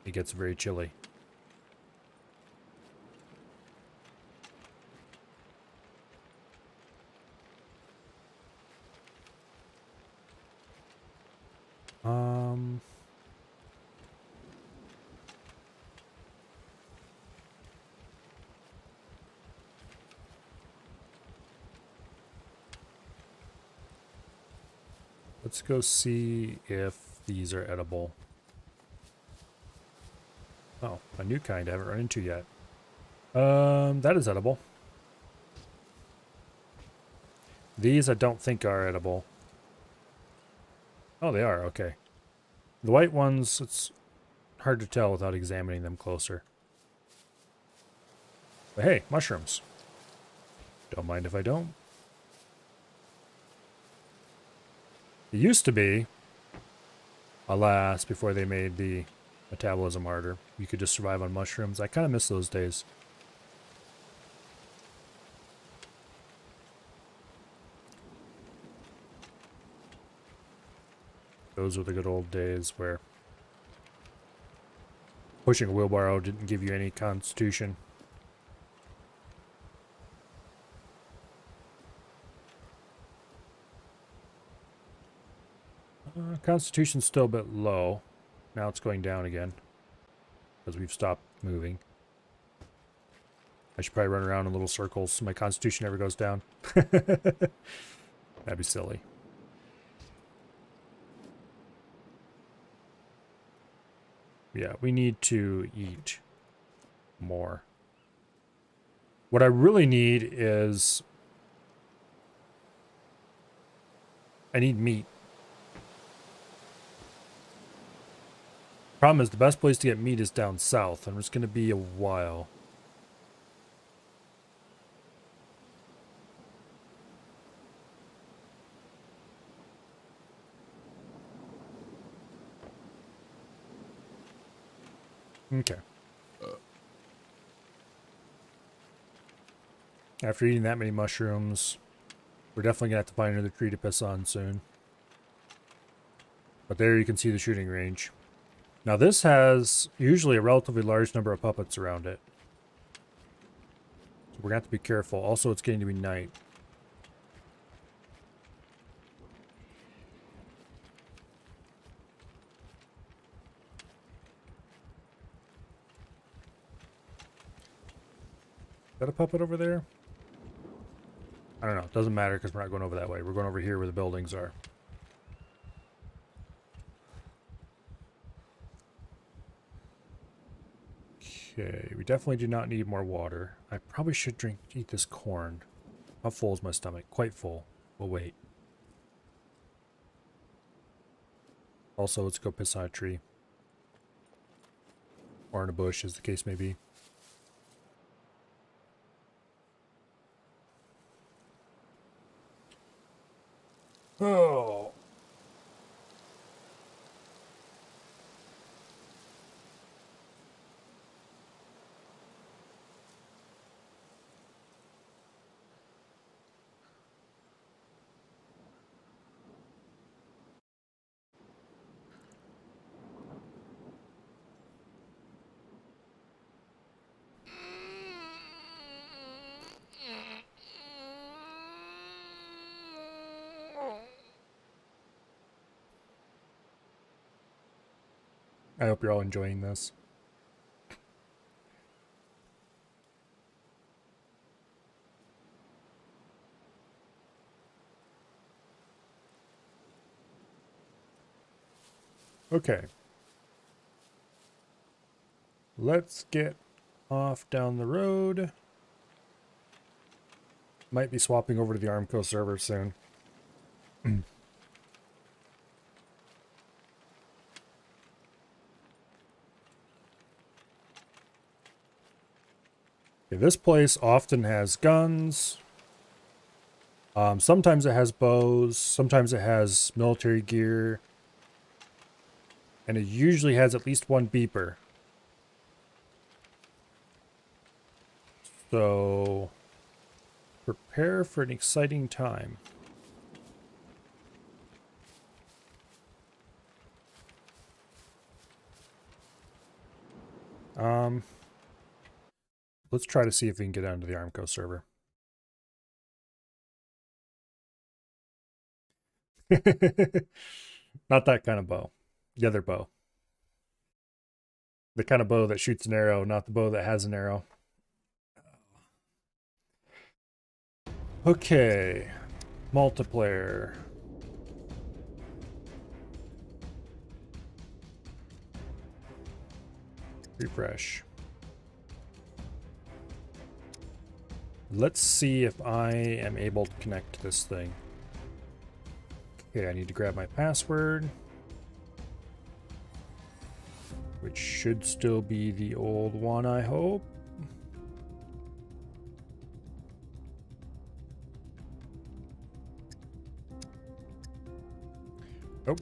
it gets very chilly. Let's go see if these are edible. Oh, a new kind I haven't run into yet. That is edible. These I don't think are edible. Oh, they are, okay. The white ones, it's hard to tell without examining them closer. But hey, mushrooms. Don't mind if I don't. It used to be, alas, before they made the metabolism harder, you could just survive on mushrooms. I kind of miss those days. Those were the good old days where pushing a wheelbarrow didn't give you any constitution. Constitution's still a bit low. Now it's going down again because we've stopped moving. I should probably run around in little circles so my constitution never goes down. That'd be silly. Yeah, we need to eat more. What I really need is... I need meat. Problem is, the best place to get meat is down south, and it's going to be a while. Okay. After eating that many mushrooms, we're definitely going to have to find another tree to piss on soon. But there you can see the shooting range. Now this has usually a relatively large number of puppets around it. So we're going to have to be careful. Also, it's getting to be night. Is that a puppet over there? I don't know. It doesn't matter because we're not going over that way. We're going over here where the buildings are. Okay, we definitely do not need more water. I probably should eat this corn. How full is my stomach? Quite full. We'll wait. Also, let's go piss on a tree. Or in a bush, as the case may be. Oh. I hope you're all enjoying this. Okay. let's get off down the road. Might be swapping over to the Armco server soon. Okay, this place often has guns. Sometimes it has bows. Sometimes it has military gear. And it usually has at least one beeper. So prepare for an exciting time. Let's try to see if we can get onto the Armco server. Not that kind of bow. The other bow. The kind of bow that shoots an arrow, not the bow that has an arrow. Okay. Multiplayer. Refresh. Let's see if I am able to connect to this thing. Okay, I need to grab my password, which should still be the old one, I hope. Nope.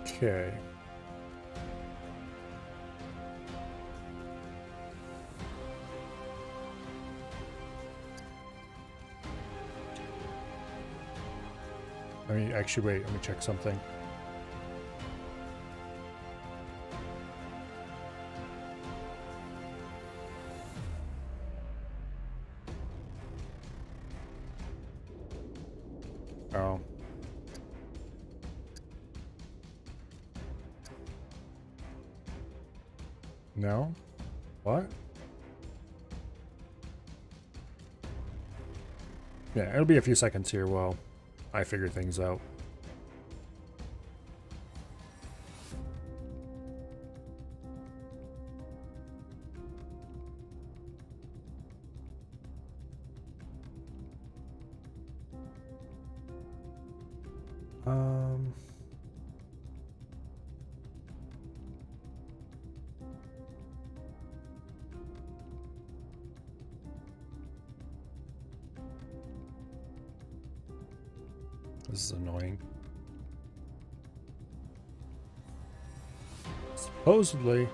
Okay. Let me actually wait, let me check something. Oh. No? What? Yeah, it'll be a few seconds here while I figure things out. This is annoying. Supposedly.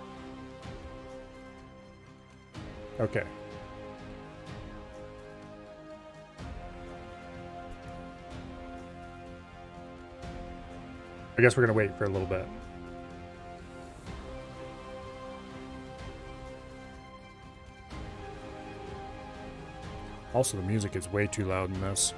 Okay. I guess we're gonna wait for a little bit. Also, the music is way too loud in this.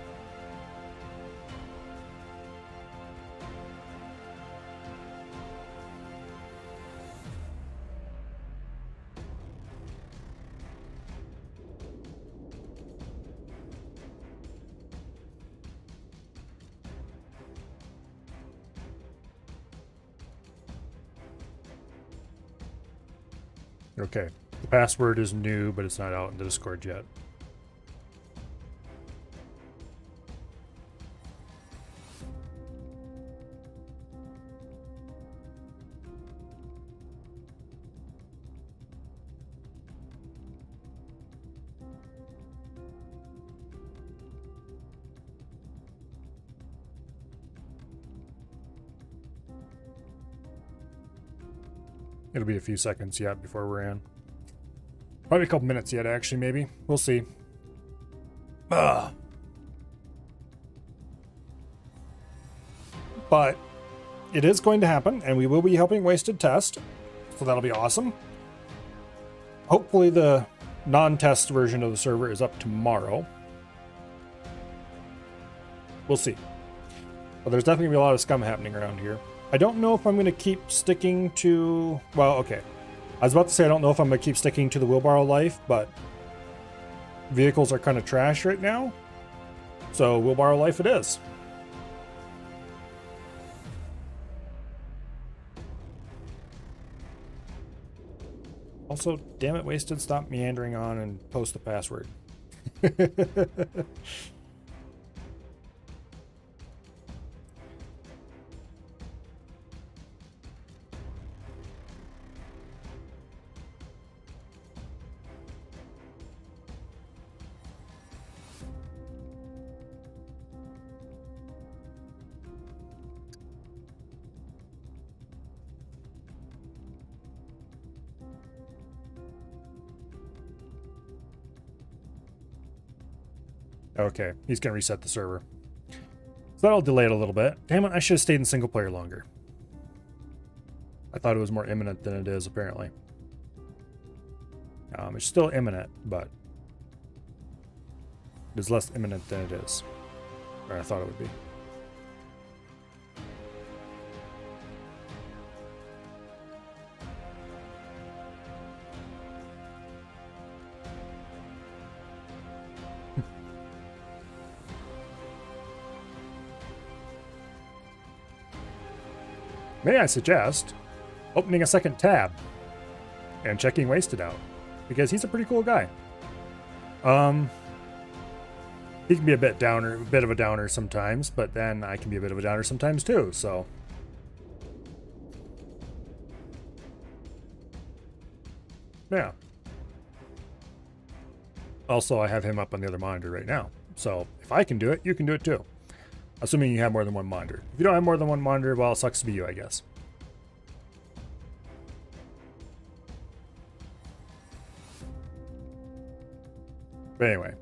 Okay, the password is new, but it's not out in the Discord yet. It'll be a few seconds yet before we're in. Probably a couple minutes yet, actually, maybe. We'll see. Ugh. But it is going to happen, and we will be helping Wasted test. So that'll be awesome. Hopefully the non-test version of the server is up tomorrow. We'll see. But there's definitely gonna be a lot of scum happening around here. I don't know if I'm gonna keep sticking to, well, okay. I was about to say I don't know if I'm gonna keep sticking to the wheelbarrow life, but vehicles are kind of trash right now. So wheelbarrow life it is. Also, damn it, Wasted, stop meandering on and post the password. Okay, he's gonna reset the server. So that'll delay it a little bit. Damn it, I should have stayed in single player longer. I thought it was more imminent than it is, apparently. It's still imminent, but it is less imminent than it is. Or I thought it would be. May I suggest opening a second tab and checking Wasted out, because he's a pretty cool guy. He can be a bit of a downer sometimes, but then I can be a bit of a downer sometimes too, so. Yeah. Also, I have him up on the other monitor right now, so if I can do it, you can do it too. Assuming you have more than one monitor. If you don't have more than one monitor, well, it sucks to be you, I guess. But anyway.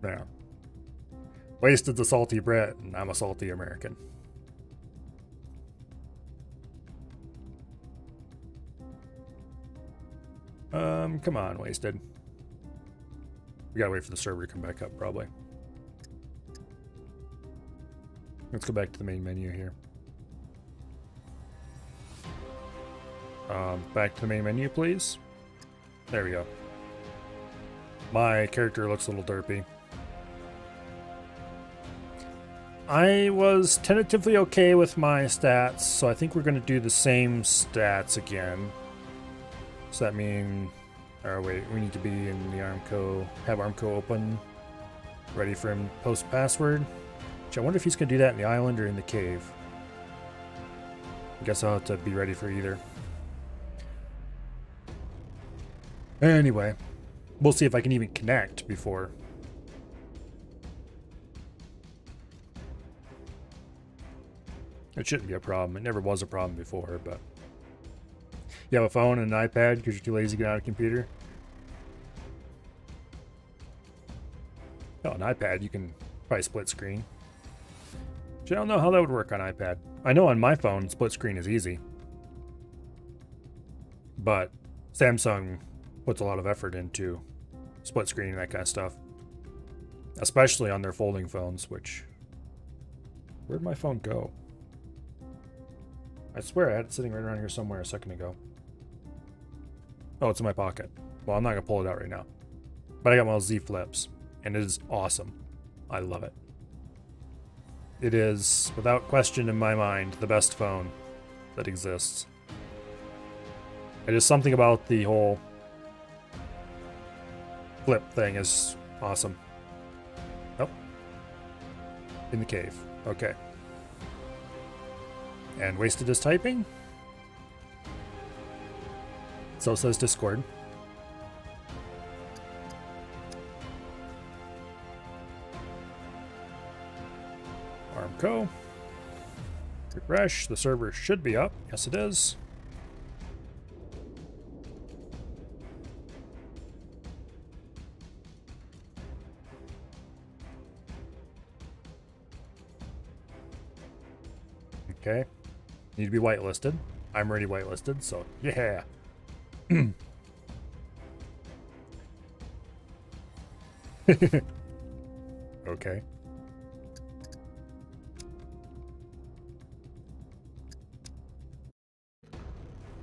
Yeah. Wasted's a salty Brit, and I'm a salty American. Come on, Wasted. We gotta wait for the server to come back up, probably. Let's go back to the main menu here. Back to the main menu, please. There we go. My character looks a little derpy. I was tentatively okay with my stats, so I think we're going to do the same stats again. Does that mean... Oh wait, we need to be in the Armco, have Armco open, ready for him post password. Which I wonder if he's going to do that in the island or in the cave. I guess I'll have to be ready for either. Anyway, we'll see if I can even connect before. It shouldn't be a problem. It never was a problem before, but... You have a phone and an iPad because you're too lazy to get out of a computer? Oh, an iPad, you can probably split screen. Which I don't know how that would work on iPad. I know on my phone, split screen is easy. But Samsung puts a lot of effort into split screen and that kind of stuff. Especially on their folding phones, which... Where'd my phone go? I swear I had it sitting right around here somewhere a second ago. Oh, it's in my pocket. Well, I'm not going to pull it out right now. But I got one of those Z Flips, and it is awesome. I love it. It is, without question in my mind, the best phone that exists. It is something about the whole flip thing is awesome. Nope. In the cave. Okay. And Wasted is typing. So says Discord. Armco. Refresh. The server should be up. Yes, it is. Okay. Need to be whitelisted. I'm already whitelisted, so yeah. Okay.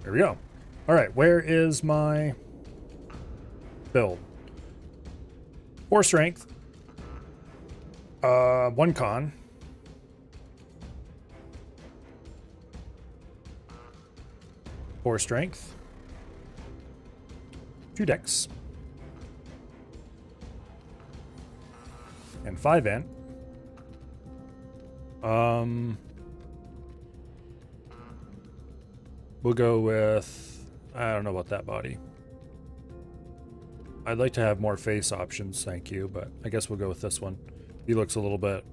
There we go. All right, where is my build? 4 strength. 1 con. 4 strength. 2 dex. And 5 int. We'll go with, I don't know about that body. I'd like to have more face options, thank you, but I guess we'll go with this one. He looks a little bit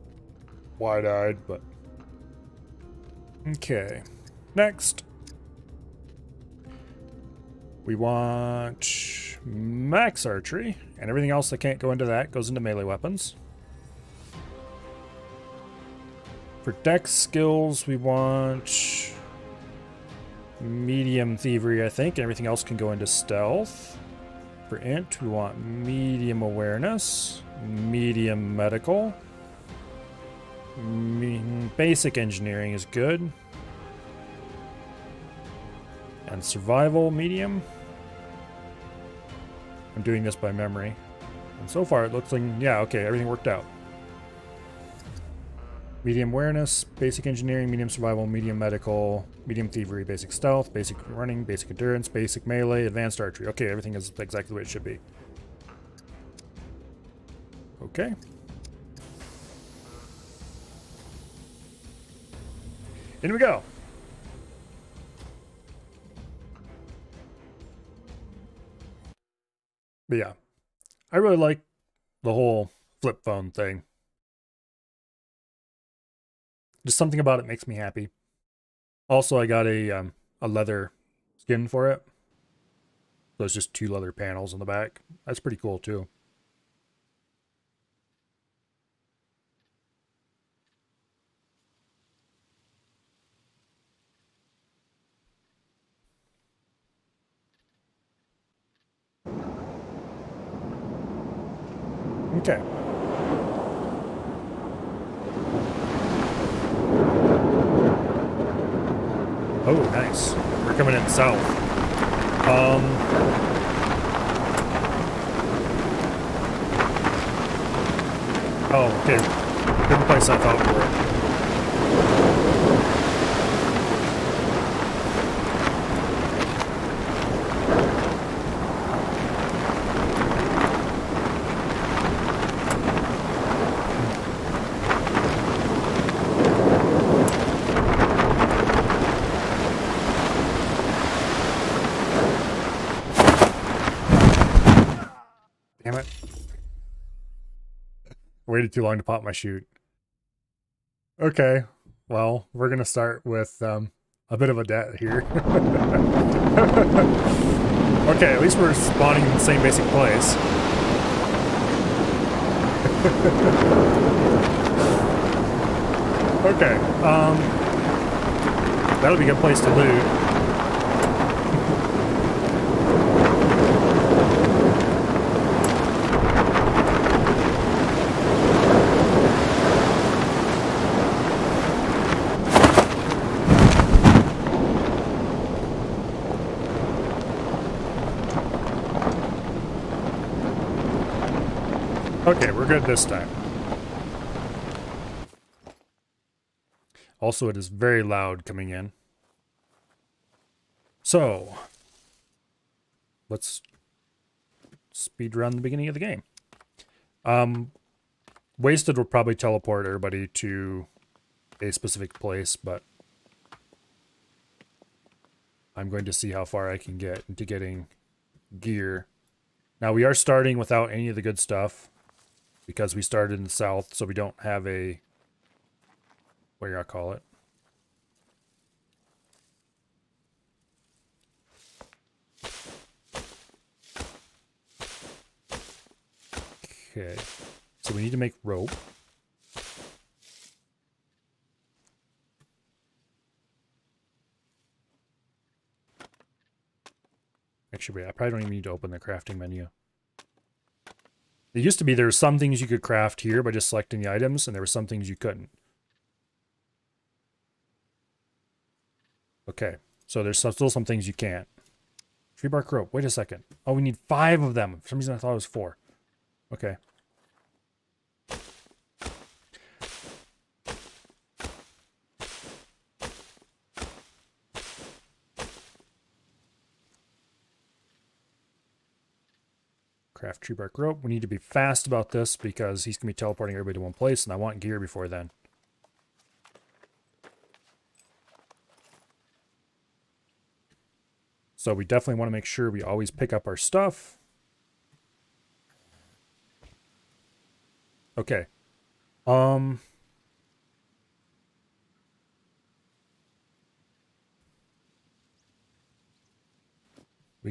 wide-eyed, but... Okay. Next. We want max archery, and everything else that can't go into that goes into melee weapons. For dex skills, we want medium thievery, I think, and everything else can go into stealth. For int, we want medium awareness, medium medical. Basic engineering is good. And survival, medium. I'm doing this by memory. And so far it looks like, yeah, okay, everything worked out. Medium awareness, basic engineering, medium survival, medium medical, medium thievery, basic stealth, basic running, basic endurance, basic melee, advanced archery. Okay, everything is exactly the way it should be. Okay. In we go. But yeah, I really like the whole flip phone thing. Just something about it makes me happy. Also, I got a leather skin for it. So it's just 2 leather panels on the back. That's pretty cool too. Okay. Oh, nice. We're coming in south. Oh, okay. Different place I thought we were. Damn it. Waited too long to pop my chute. Okay, well, we're gonna start with a bit of a debt here. Okay, at least we're spawning in the same basic place. Okay, that'll be a good place to loot. Okay, we're good this time. Also, it is very loud coming in. So, let's speed run the beginning of the game. Wasted will probably teleport everybody to a specific place, but I'm going to see how far I can get into getting gear. Now, we are starting without any of the good stuff, because we started in the south, so we don't have a, what do you call it? Okay, so we need to make rope. Actually, wait, I probably don't even need to open the crafting menu. It used to be there were some things you could craft here by just selecting the items, and there were some things you couldn't. Okay, so there's still some things you can't. Tree bark rope. Wait a second. Oh, we need 5 of them. For some reason I thought it was 4. Okay. Craft tree bark rope. We need to be fast about this because he's going to be teleporting everybody to one place, and I want gear before then. So we definitely want to make sure we always pick up our stuff. Okay. We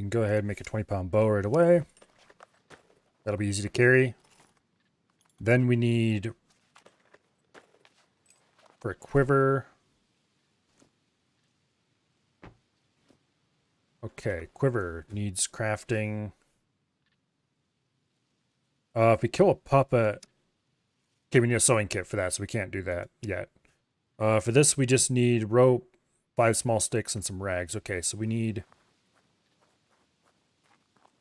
can go ahead and make a 20-pound bow right away. That'll be easy to carry. Then we need for a quiver. Okay, quiver needs crafting. If we kill a puppet, okay, we need a sewing kit for that, so we can't do that yet. For this, we just need rope, 5 small sticks, and some rags. Okay, so we need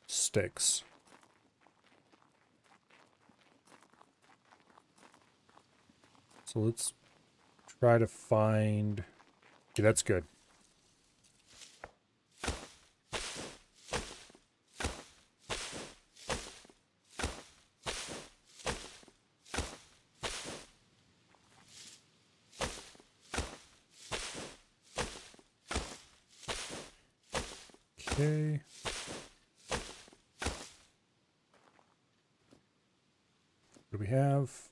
sticks. So let's try to find... Okay, that's good. Okay. What do we have?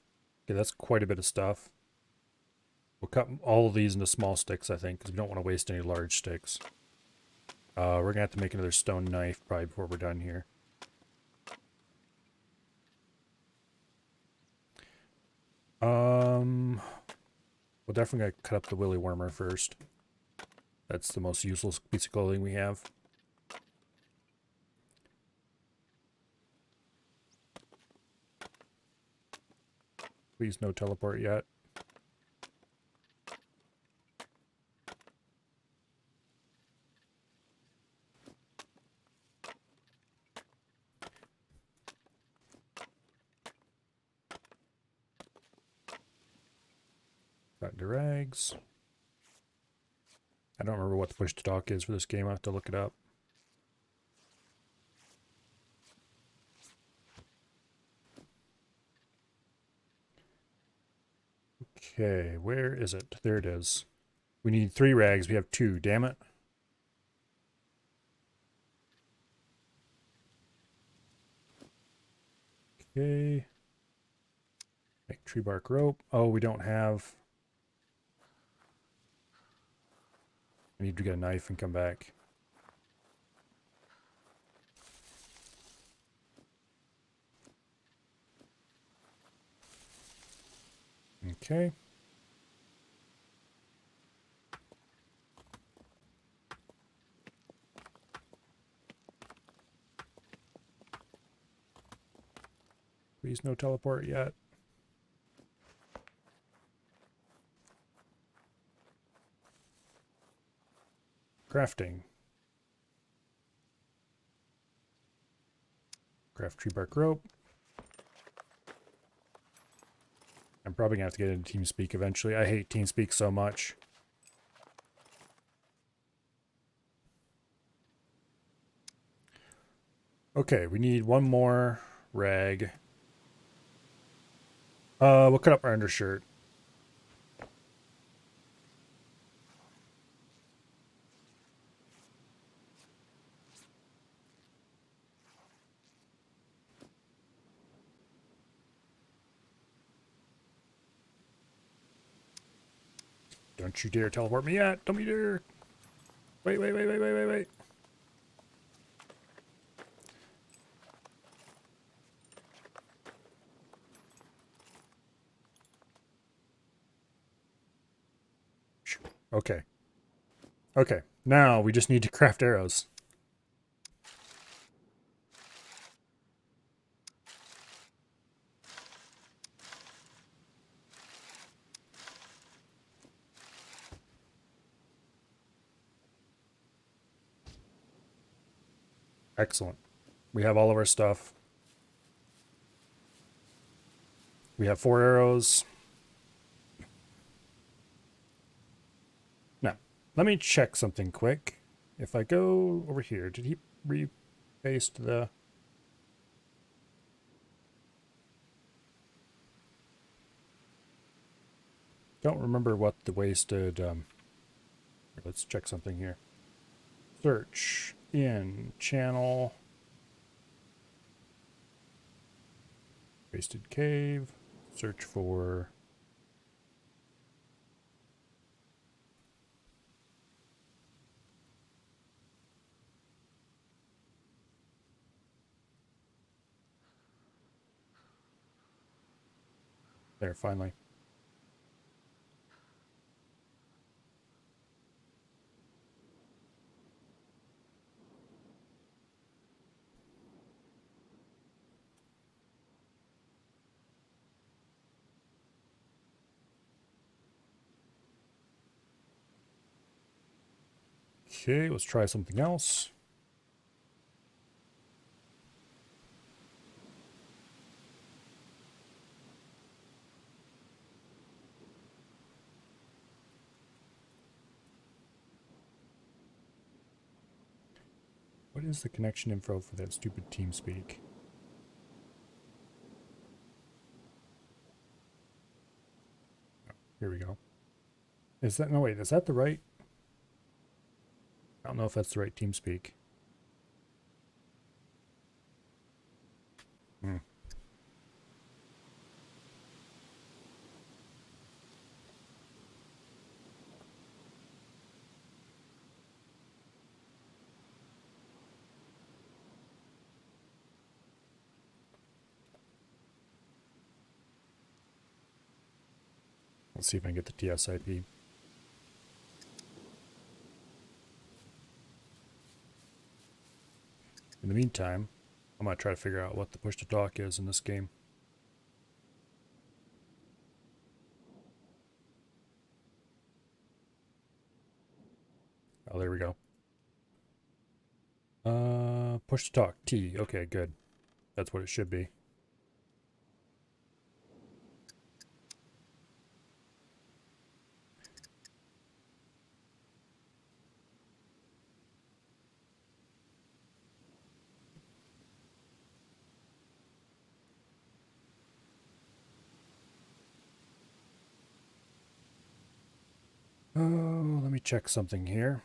Okay, that's quite a bit of stuff. We'll cut all of these into small sticks, I think, because we don't want to waste any large sticks. We're going to have to make another stone knife probably before we're done here. We'll definitely cut up the willy wormer first. That's the most useless piece of clothing we have. Please no teleport yet. Got the rags. I don't remember what the push to talk is for this game. I have to look it up. Okay, where is it? There it is. We need 3 rags. We have 2. Damn it. Okay. Make tree bark rope. Oh, we don't have... We need to get a knife and come back. Okay. Please no teleport yet. Crafting. Craft tree bark rope. I'm probably gonna have to get into TeamSpeak eventually. I hate TeamSpeak so much. Okay, we need 1 more rag. We'll cut up our undershirt. Don't you dare teleport me yet. Don't you dare. Wait. Okay. Okay. Now we just need to craft arrows. Excellent. We have all of our stuff. We have 4 arrows. Now, let me check something quick. If I go over here, did he repaste the... Don't remember what the wasted... let's check something here. Search in channel. Wasted cave. Search for... There, finally. Okay, let's try something else. What is the connection info for that stupid TeamSpeak? Oh, here we go. Is that... No, wait, is that the right... I don't know if that's the right TeamSpeak. Hmm. Let's see if I can get the TSIP. In the meantime, I'm going to try to figure out what the push to talk is in this game. Oh, there we go. Push to talk, T. Okay, good. That's what it should be. Oh, let me check something here.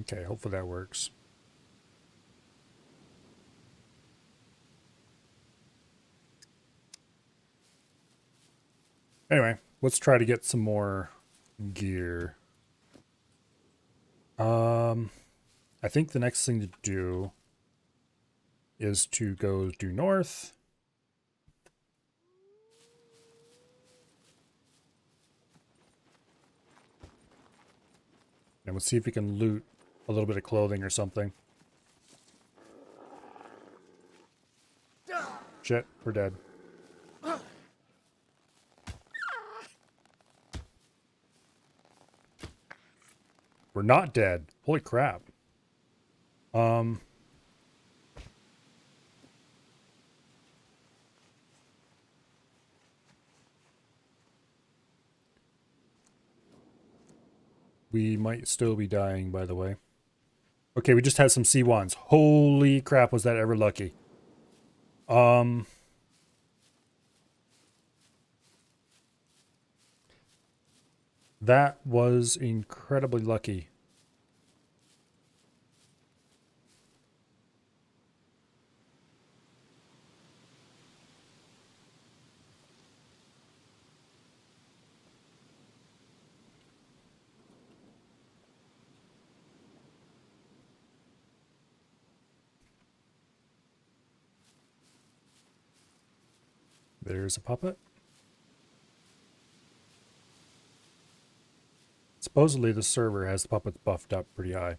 Okay, hopefully that works. Anyway, let's try to get some more gear. I think the next thing to do is to go due north. And we'll see if we can loot a little bit of clothing or something. Shit, we're dead. We're not dead. Holy crap. We might still be dying, by the way. Okay, we just had some C1s. Holy crap, was that ever lucky. That was incredibly lucky. There's a puppet. It's Supposedly the server has the puppets buffed up pretty high.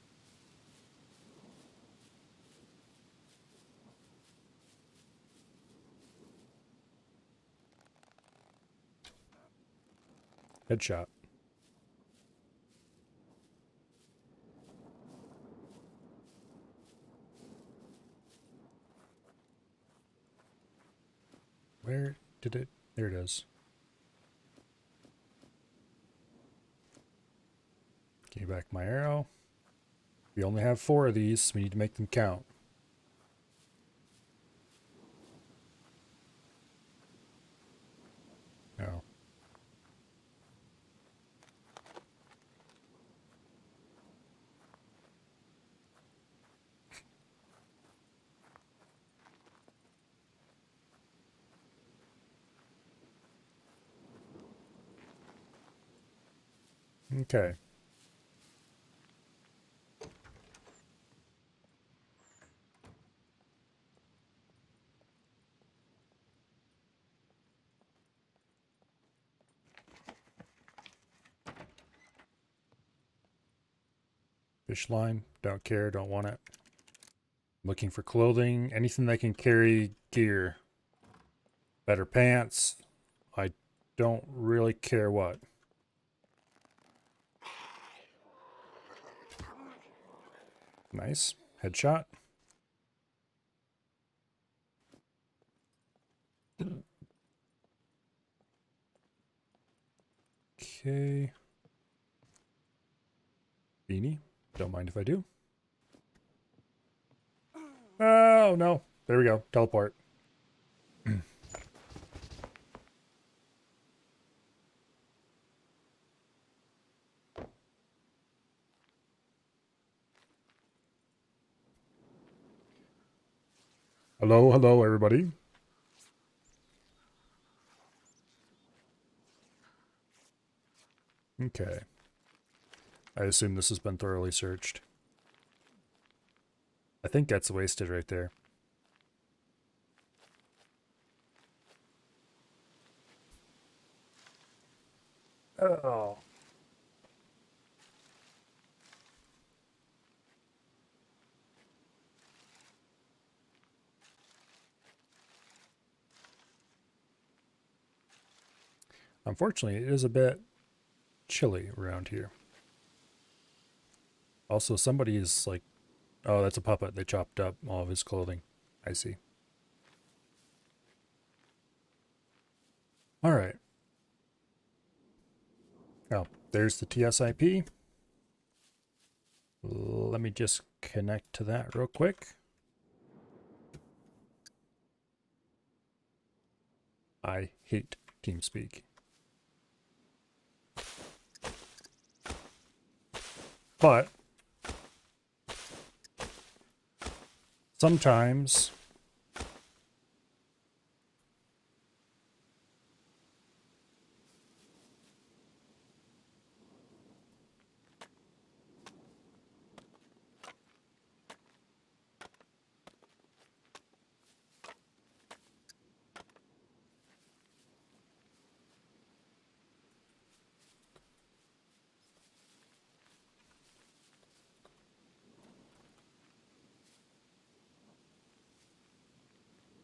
Headshot. Where did it? There it is. Give back my arrow. We only have 4 of these, so we need to make them count. Oh. Okay. Fish line, don't care, don't want it. Looking for clothing, anything that can carry gear. Better pants. I don't really care what. Nice. Headshot. Okay. Beanie. Don't mind if I do. Oh, no. There we go. Teleport. Hello, hello, everybody. Okay. I assume this has been thoroughly searched. I think that's wasted right there. Oh. Unfortunately, it is a bit chilly around here. Also, somebody is like, oh, that's a puppet. They chopped up all of his clothing. I see. All right. Oh, there's the TSIP. Let me just connect to that real quick. I hate TeamSpeak. But sometimes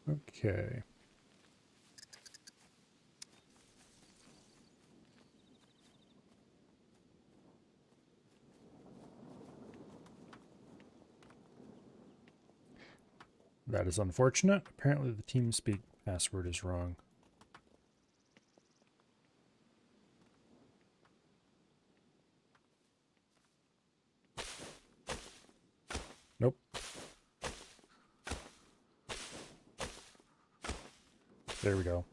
okay. That is unfortunate. Apparently the TeamSpeak password is wrong. Nope. There we go.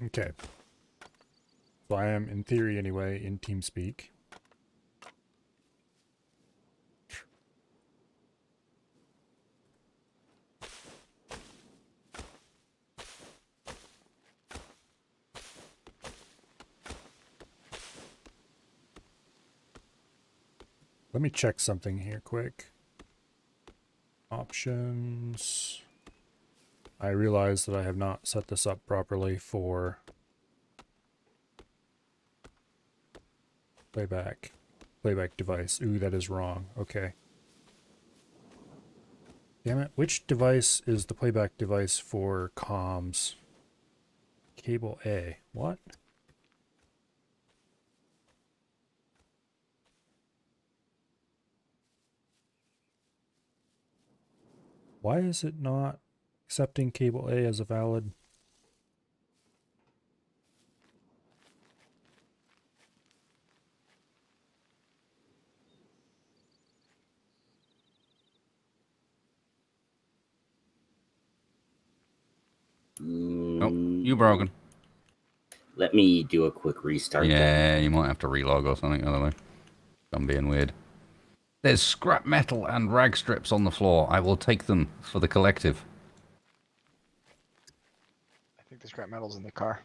Okay. So I am, in theory anyway, in TeamSpeak. Let me check something here quick. Options. I realize that I have not set this up properly for playback device. Ooh, that is wrong. Okay. Damn it. Which device is the playback device for comms? Cable A. What? Why is it not accepting cable A as a valid? Oh, you broken. Let me do a quick restart. Yeah, you might have to relog or something, I don't know. I'm being weird. There's scrap metal and rag strips on the floor. I will take them for the collective. I think the scrap metal's in the car.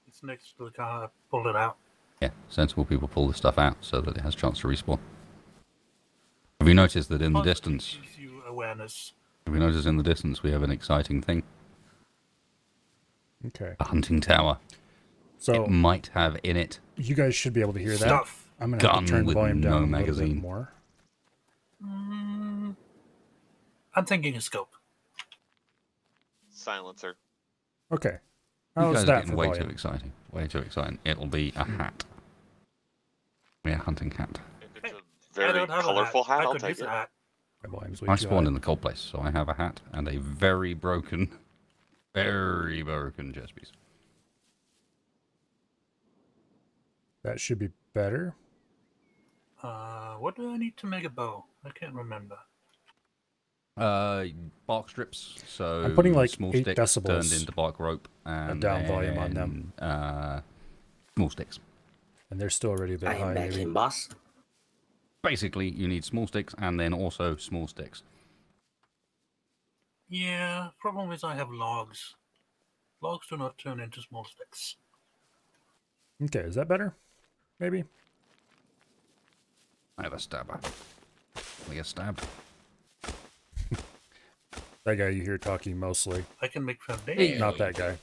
It's next to the car. I pulled it out. Yeah, sensible people pull the stuff out so that it has a chance to respawn. Have you noticed that in the distance... Gives you awareness. Have you noticed in the distance we have an exciting thing? Okay. A hunting tower. So it might have in it... You guys should be able to hear that. Stuff. I'm going to have to turn the volume down a little bit magazine. more. I'm thinking a scope. Silencer. Okay. You How's guys are that getting for way volume? too exciting. Way too exciting. It'll be a hat. Yeah, hunting hat. If it's a I very don't have colorful a hat. hat, I'll I could take use it. a hat. My volume's way I too spawned high. in the cold place, so I have a hat and a very broken chest piece. That should be better. What do I need to make a bow? I can't remember. Bark strips. So I'm putting, like, small 8 sticks decibels turned into bark rope and down volume on them. Small sticks. And they're still already a bit I high. am back Maybe. in, boss. Basically, you need small sticks and then also small sticks. Yeah, problem is I have logs. Logs do not turn into small sticks. Okay, is that better? Maybe? I have a stabber. We get stabbed. That guy you hear talking mostly. I can make foundations. Not that guy.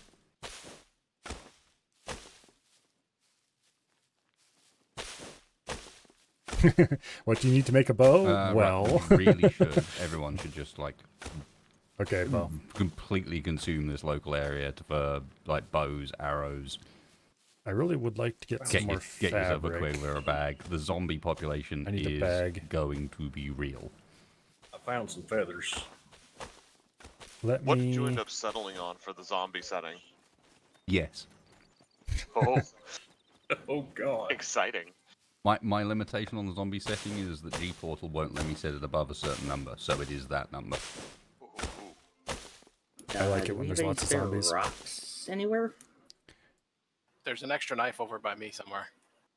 What do you need to make a bow? Well, right, you really should. Everyone should just like okay, well, completely consume this local area for like bows, arrows. I really would like to get some more Get yourself a fabric. quiver, a bag. The zombie population I need a is bag. going to be real. I found some feathers. Let What me. did you end up settling on for the zombie setting? Yes. Oh, Oh god. exciting. My limitation on the zombie setting is that G-Portal won't let me set it above a certain number, so it is that number. Ooh, ooh. I like it do when we there's have any lots of spare zombies. Rocks anywhere? There's an extra knife over by me somewhere.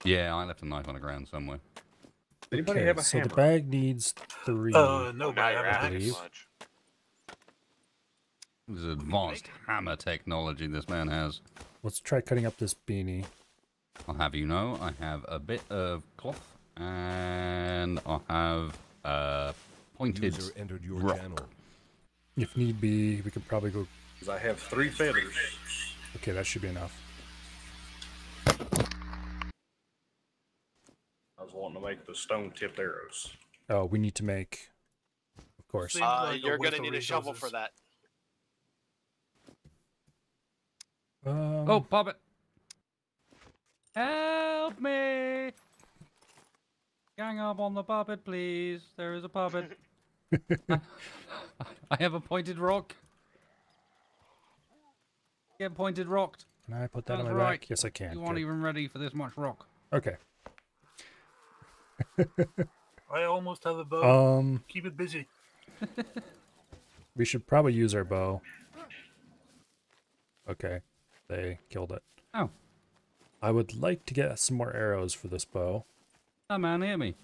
Yeah, I left a knife on the ground somewhere. Anybody Okay, have a so hammer? the bag needs 3. No, Oh, but now I you're have a asking believe. hat. much. This is advanced hammer technology this man has. Let's try cutting up this beanie. I'll have you know, I have a bit of cloth, and I'll have pointed User entered your rock. channel. If need be, we could probably go. 'Cause I have 3 feathers. Okay, that should be enough. I was wanting to make the stone-tipped arrows. Oh, we need to make. Of course. Seems like a You're waste gonna of need a shovel resources. for that. Oh, Puppet! Help me! Gang up on the puppet, please. There is a puppet. I have a pointed rock. Get pointed rocked. Can I put that on That's my right. back? Yes, I can. You aren't Good. even ready for this much rock. Okay. I almost have a bow. Keep it busy. We should probably use our bow. Okay, they killed it. Oh. I would like to get some more arrows for this bow. Oh man, hear me.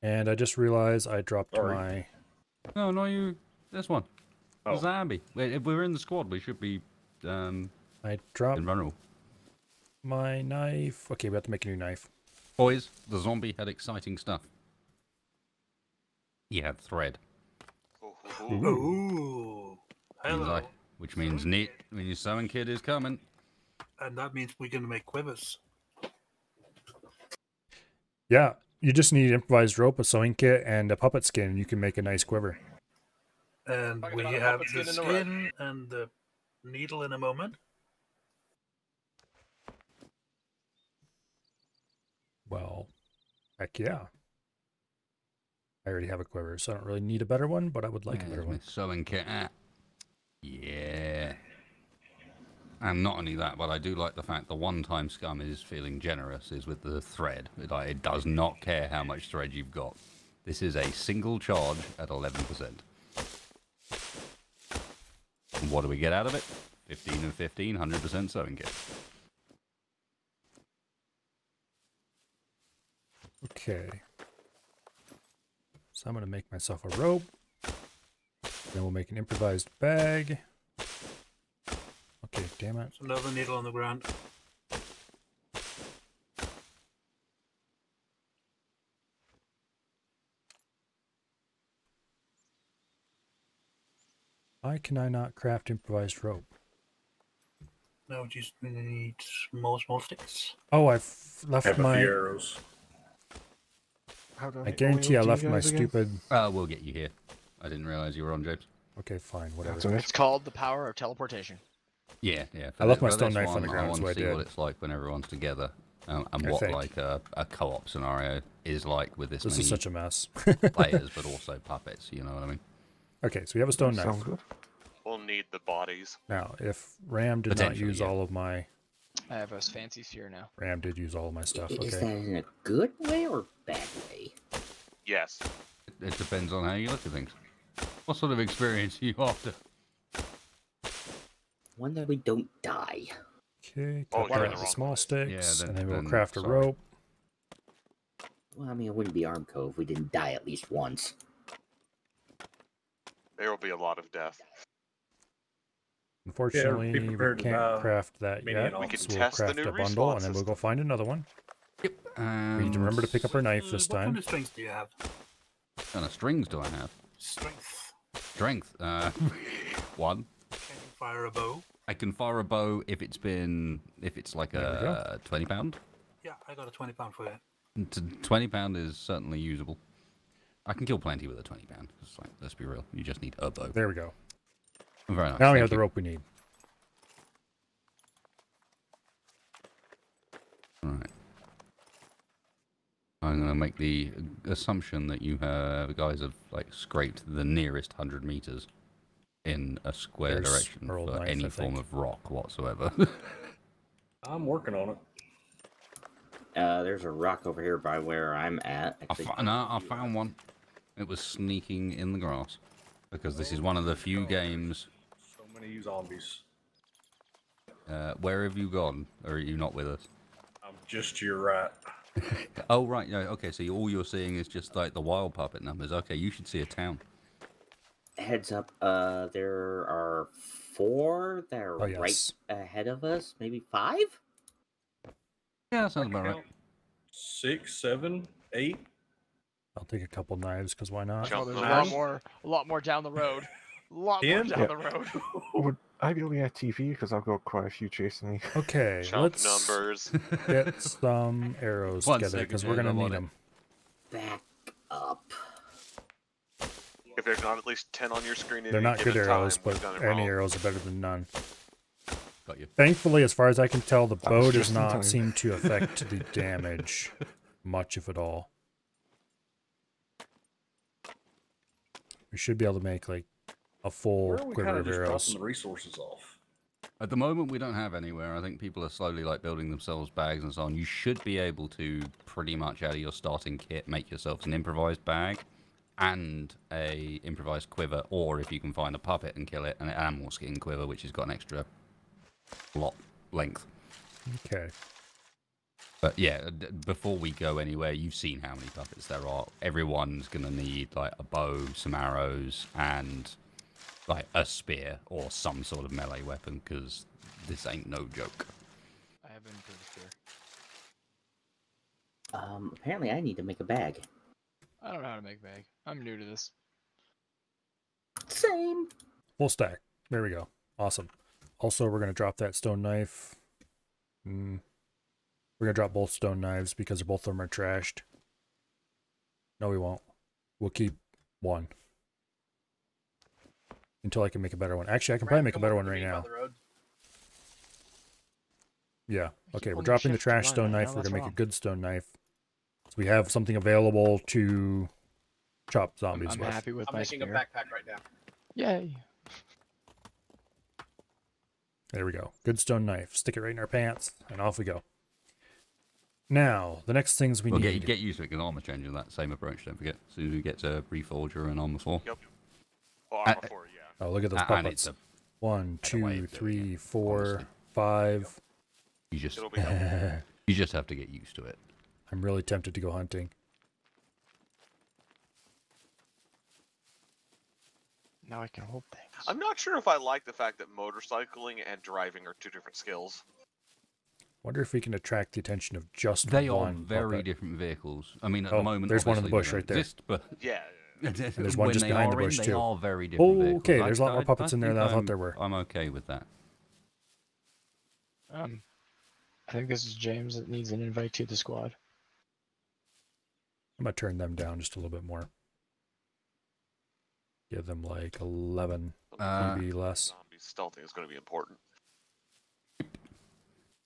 And I just realized I dropped Sorry. my... No, no, you. This one. Oh. Zombie. If we're in the squad, we should be I dropped invulnerable. my knife. Okay, we have to make a new knife. Boys, the zombie had exciting stuff. He had thread. Ooh. Hello. Which means neat. When your sewing kit is coming. And that means we're going to make quivers. Yeah, you just need improvised rope, a sewing kit, and a puppet skin, and you can make a nice quiver. And Talking we about a have puppet the skin in the red. skin and the needle in a moment. Well, heck yeah. I already have a quiver, so I don't really need a better one, but I would like a better There's my one. sewing kit. Yeah. And not only that, but I do like the fact the one-time scum is feeling generous is with the thread. It does not care how much thread you've got. This is a single charge at 11%. And what do we get out of it? 15 and 15, 100% sewing kit. Okay. So I'm going to make myself a rope. Then we'll make an improvised bag. Okay, damn it. There's another needle on the ground. Why can I not craft improvised rope? Now we just need small sticks. Oh, I've left Have a few my... arrows. How do I guarantee I left my stupid... We'll get you here. I didn't realize you were on, James. Okay, fine, whatever. That's all right. It's called the power of teleportation. Yeah, yeah. I left my for stone this knife on the one, ground, I want so I to see did. what it's like when everyone's together, and I what think. like a co-op scenario is like with this This many is such a mess. players, but also puppets. You know what I mean? Okay, so we have a stone knife. Sounds good. We'll need the bodies. Now, if Ram did not Potentially, use yeah. all of my... I have a fancy sphere now. Ram did use all of my stuff, Is okay. that in a good way or bad way? Yes. It depends on how you look at things. What sort of experience are you after? One that we don't die. Okay, Oh, cut you're in out the the wrong small place. sticks, Yeah, and then we'll then craft a sorry. rope. Well, I mean, it wouldn't be Armco if we didn't die at least once. There will be a lot of death. Unfortunately, we prepared to can't buy craft that mini and yet, all. We can so we'll test the craft new a bundle, respawn and then we'll go system. find another one. Yep. We need to remember to pick up our knife this What kind time. of strength do you have? What kind of strings do I have? Strength. Strength. One. Can you fire a bow? I can fire a bow if it's like There we go. a 20-pound. Yeah, I got a 20-pound for you. 20-pound is certainly usable. I can kill plenty with a 20-pound. Like, let's be real. You just need a bow. There we go. Very nice. Now we thank have the you. rope we need. Right. I'm going to make the assumption that you guys have like scraped the nearest 100 meters in a square There's direction our old for knife, any I form think. of rock whatsoever. I'm working on it. There's a rock over here by where I'm at. I found one. It was sneaking in the grass because this is one of the few games. So many zombies. Where have you gone? Or are you not with us? I'm just to your right. Oh right, yeah. Okay, so all you're seeing is just like the wild puppet numbers. Okay, you should see a town. Heads up, there are 4 that are Oh, yes. right ahead of us. Maybe 5? Yeah, that sounds about right. 6, 7, 8. I'll take a couple knives, because why not? Jump There's the a lot line. more down the road. A lot more Ian? down Yeah. the road. Would I be able to get TV? Because I've got quite a few chasing me. Okay, Jump let's numbers. get some arrows One together, second, because we're James, going to I'm need on it. them. Back up. If there's not at least 10 on your screen, at They're any not good given arrows, time, we've but done it any wrong. arrows are better than none. Got you. Thankfully, as far as I can tell, the That was bow does just in not time. seem to affect the damage much, if at all. We should be able to make like a full Where are we quiver kind of of just arrows. dropping the resources off? At the moment, we don't have anywhere. I think people are slowly like building themselves bags and so on. You should be able to pretty much out of your starting kit make yourselves an improvised bag and a improvised quiver, or if you can find a puppet and kill it, an animal skin quiver, which has got an extra lot length. Okay. But yeah, before we go anywhere, you've seen how many puppets there are. Everyone's gonna need like a bow, some arrows, and like a spear or some sort of melee weapon, because this ain't no joke. I have I've been pretty sure. Apparently I need to make a bag. I don't know how to make a bag. I'm new to this. Same. Full stack. There we go. Awesome. Also, we're going to drop that stone knife. We're going to drop both stone knives because both of them are trashed. No, we won't. We'll keep one. Until I can make a better one. Actually, I can probably make a better one right now. Yeah. Okay, we're dropping the trash stone knife. We're going to make a good stone knife. So we have something available to chop zombies I'm with. happy with I'm my making a spear. backpack right now. Yay. There we go. Good stone knife. Stick it right in our pants, and off we go. Now, the next things we need. Get used to it, because armor changing that same approach, don't forget. As soon as we get to Reforger and Armor 4. Yep. Well, Armor 4, yeah. Oh, look at those And puppets. it's a 1, better way 2, of doing 3, it, 4, honestly. 5. You just It'll be helpful. you just have to get used to it. I'm really tempted to go hunting. Now I can hold things. I'm not sure if I like the fact that motorcycling and driving are two different skills. Wonder if we can attract the attention of just They are one very puppet. different vehicles. I mean, at Oh, the moment, there's one in the obviously bush they right don't there. exist, but Yeah. there's one when just they behind the are in, bush, they too. are very different vehicles. Okay, there's a lot more puppets in there think than I thought I'm- there were. I'm okay with that. I think this is James that needs an invite to the squad. I'm going to turn them down just a little bit more. Give them like 11, maybe less. Zombie stealthing is going to be important.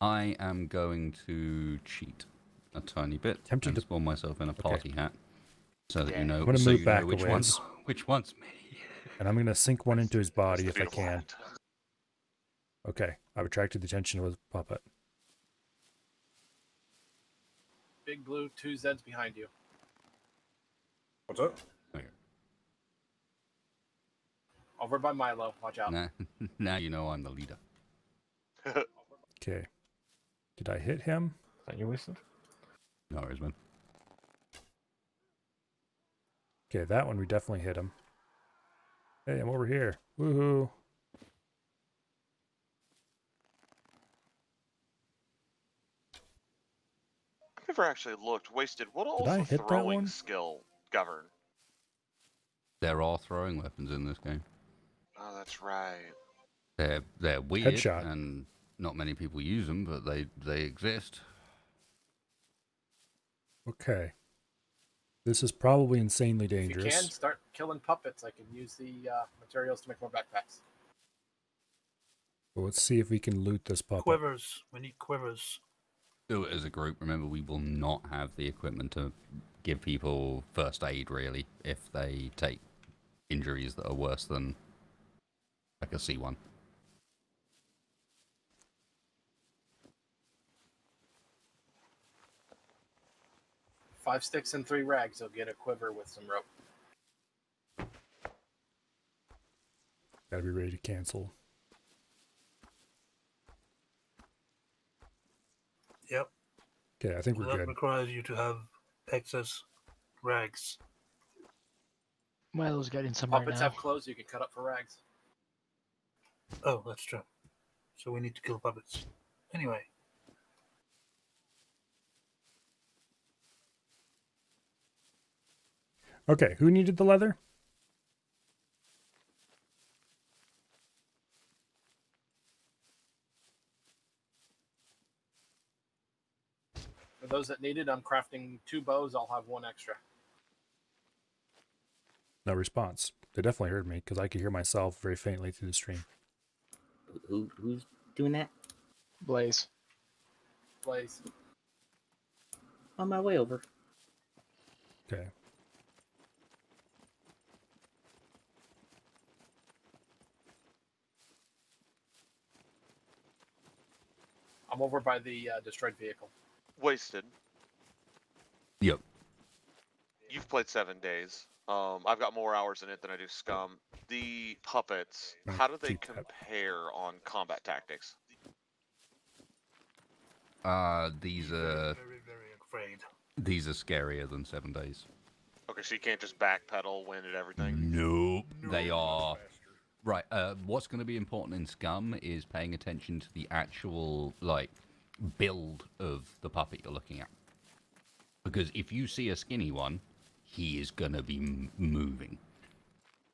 I am going to cheat a tiny bit Tempted and to- spawn myself in a party hat, so that Yeah. you know, I'm gonna so move you back know which a one's ways. which one's me. And I'm going to sink one into his body It's if I beautiful can. hat. Okay, I've attracted the attention of a puppet. Big blue, 2 Zeds behind you. What's up? Over by Milo. Watch out. Now you know I'm the leader. Okay. Did I hit him? Is that you, Winston? No worries, man. Okay, that one we definitely hit him. Hey, I'm over here. Woohoo. I've never actually looked. Wasted. What Did I else hit that throwing one? skill govern? There are throwing weapons in this game. Oh, that's right. They're weird, Headshot. and not many people use them, but they exist. Okay. This is probably insanely If you dangerous. can, start killing puppets. I can use the materials to make more backpacks. But let's see if we can loot this puppet. Quivers. We need quivers. Do it as a group. Remember, we will not have the equipment to give people first aid, really, if they take injuries that are worse than like a C1. Five sticks and 3 rags. You'll get a quiver with some rope. Gotta be ready to cancel. Yep. Okay, I think we're That good. requires you to have excess rags. Milo's getting some right Puppets now. have clothes you can cut up for rags. Oh, that's true. So we need to kill puppets. Anyway. Okay, who needed the leather? For those that need it, I'm crafting 2 bows. I'll have 1 extra. No response. They definitely heard me because I could hear myself very faintly through the stream. Who's doing that? Blaze. Blaze. On my way over. Okay. I'm over by the destroyed vehicle. Wasted. Yep. You've played 7 days. I've got more hours in it than I do Scum. The puppets, how do they keep that. compare on combat tactics? These Very, are very afraid. these are scarier than 7 days. Okay, so you can't just backpedal, win at everything. Nope. They are right. What's going to be important in Scum is paying attention to the actual like build of the puppet you're looking at. Because if you see a skinny one, he is going to be moving.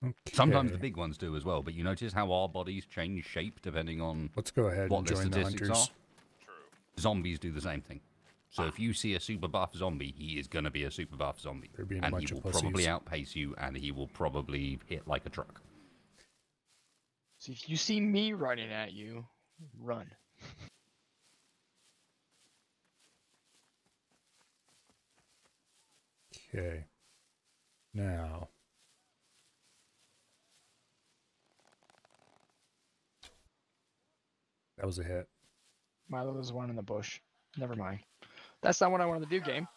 Okay. Sometimes the big ones do as well, but you notice how our bodies change shape depending on Let's go ahead what and the join the statistics hunters. are. Zombies do the same thing. So if you see a super buff zombie, he is going to be a super buff zombie. They're being a And bunch he of will probably pussies. outpace you, and he will probably hit like a truck. So if you see me running at you, run. Okay. Now. That was a hit. Milo, there's one in the bush. Never mind. That's not what I wanted to do, game.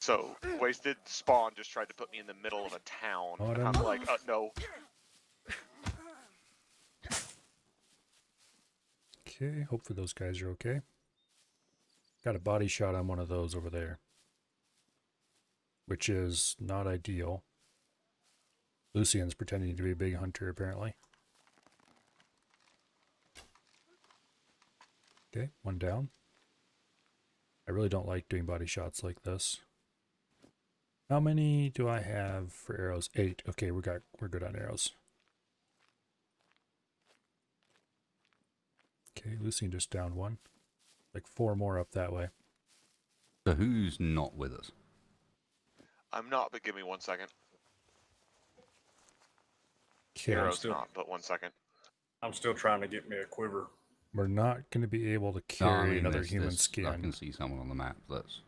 So, Wasted Spawn just tried to put me in the middle of a town. Oh, I And don't I'm know. like, no. Okay, hopefully those guys are okay. Got a body shot on one of those over there. Which is not ideal. Lucian's pretending to be a big hunter, apparently. Okay, one down. I really don't like doing body shots like this. How many do I have for arrows? 8. Okay, we're good on arrows. Okay, Lucian just down one. Like 4 more up that way. So who's not with us? I'm not, but give me 1 second. Okay, Hero's still- not, but 1 second. I'm still trying to get me a quiver. we're not going to be able to No, I carry mean, another there's- human there's- skin. I can see someone on the map that's...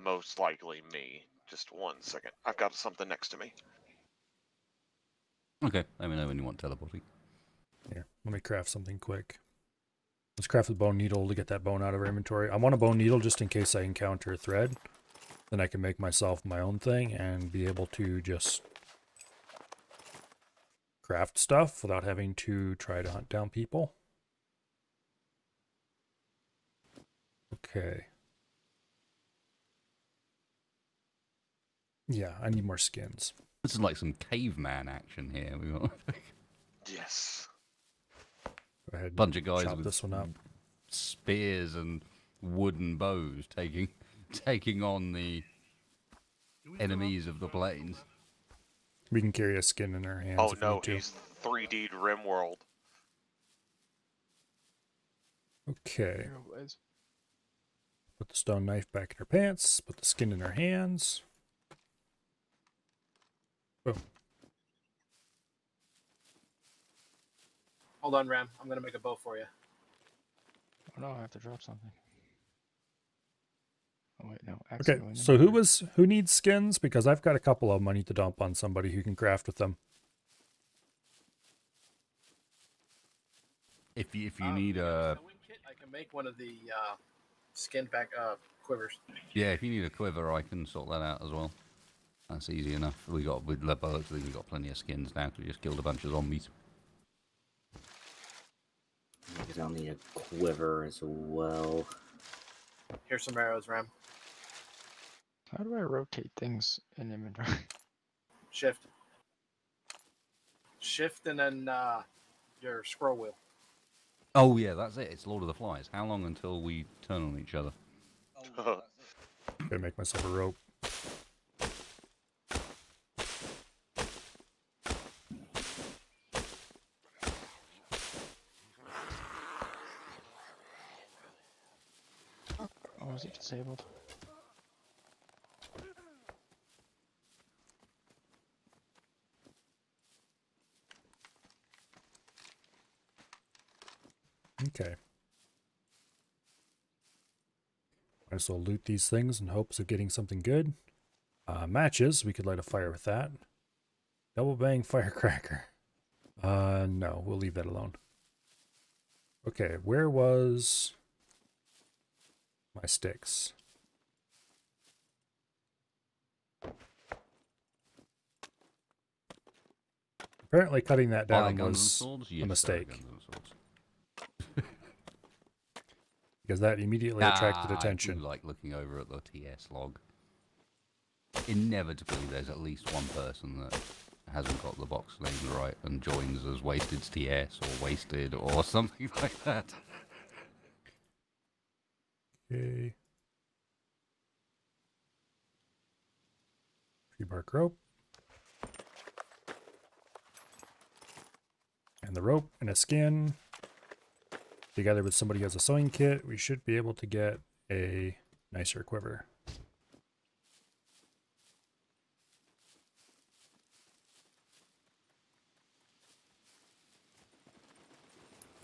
Most likely me. Just 1 second. I've got something next to me. Okay, let me know when you want teleporting. Here, let me craft something quick. Let's craft the bone needle to get that bone out of our inventory. I want a bone needle just in case I encounter a thread. Then I can make myself my own thing and be able to just craft stuff without having to try to hunt down people. Okay. Yeah, I need more skins. This is like some caveman action here. We've got Yes. Go ahead. a bunch of guys chop with this one up. spears and wooden bows taking on the enemies of the plains. We can carry a skin in our hands. Oh if we no, need to. he's 3D'd RimWorld. Okay. Here it was. Put the stone knife back in her pants. Put the skin in her hands. Boom. Hold on, Ram. I'm gonna make a bow for you. Oh no, I have to drop something. Oh wait, no. Okay, accidentally so inventory. who needs skins? Because I've got a couple of them I need to dump on somebody who can craft with them. If you need a Sewing kit, I can make one of the skin back quivers. if you need a quiver, I can sort that out as well. That's easy enough. We got with bullets. We got plenty of skins now. 'Cause we just killed a bunch of zombies. Because I'll need a quiver as well. Here's some arrows, Ram. How do I rotate things in inventory? Shift. Shift and then your scroll wheel. Oh yeah, that's it. It's Lord of the Flies. How long until we turn on each other? Gotta make myself a rope. Oh, is it disabled? Okay. Might as well loot these things in hopes of getting something good. Matches, we could light a fire with that. Double bang firecracker. No, we'll leave that alone. Okay, where was my sticks? Apparently cutting that Fire down guns and was swords? a Yes, fire mistake. guns and swords. Because that immediately attracted I attention. do like looking over at the TS log. Inevitably, there's at least one person that hasn't got the box name right and joins as Wasted's TS or Wasted or something like that. Okay. Tree bark rope. And the rope and a skin. Together with somebody who has a sewing kit, we should be able to get a nicer quiver.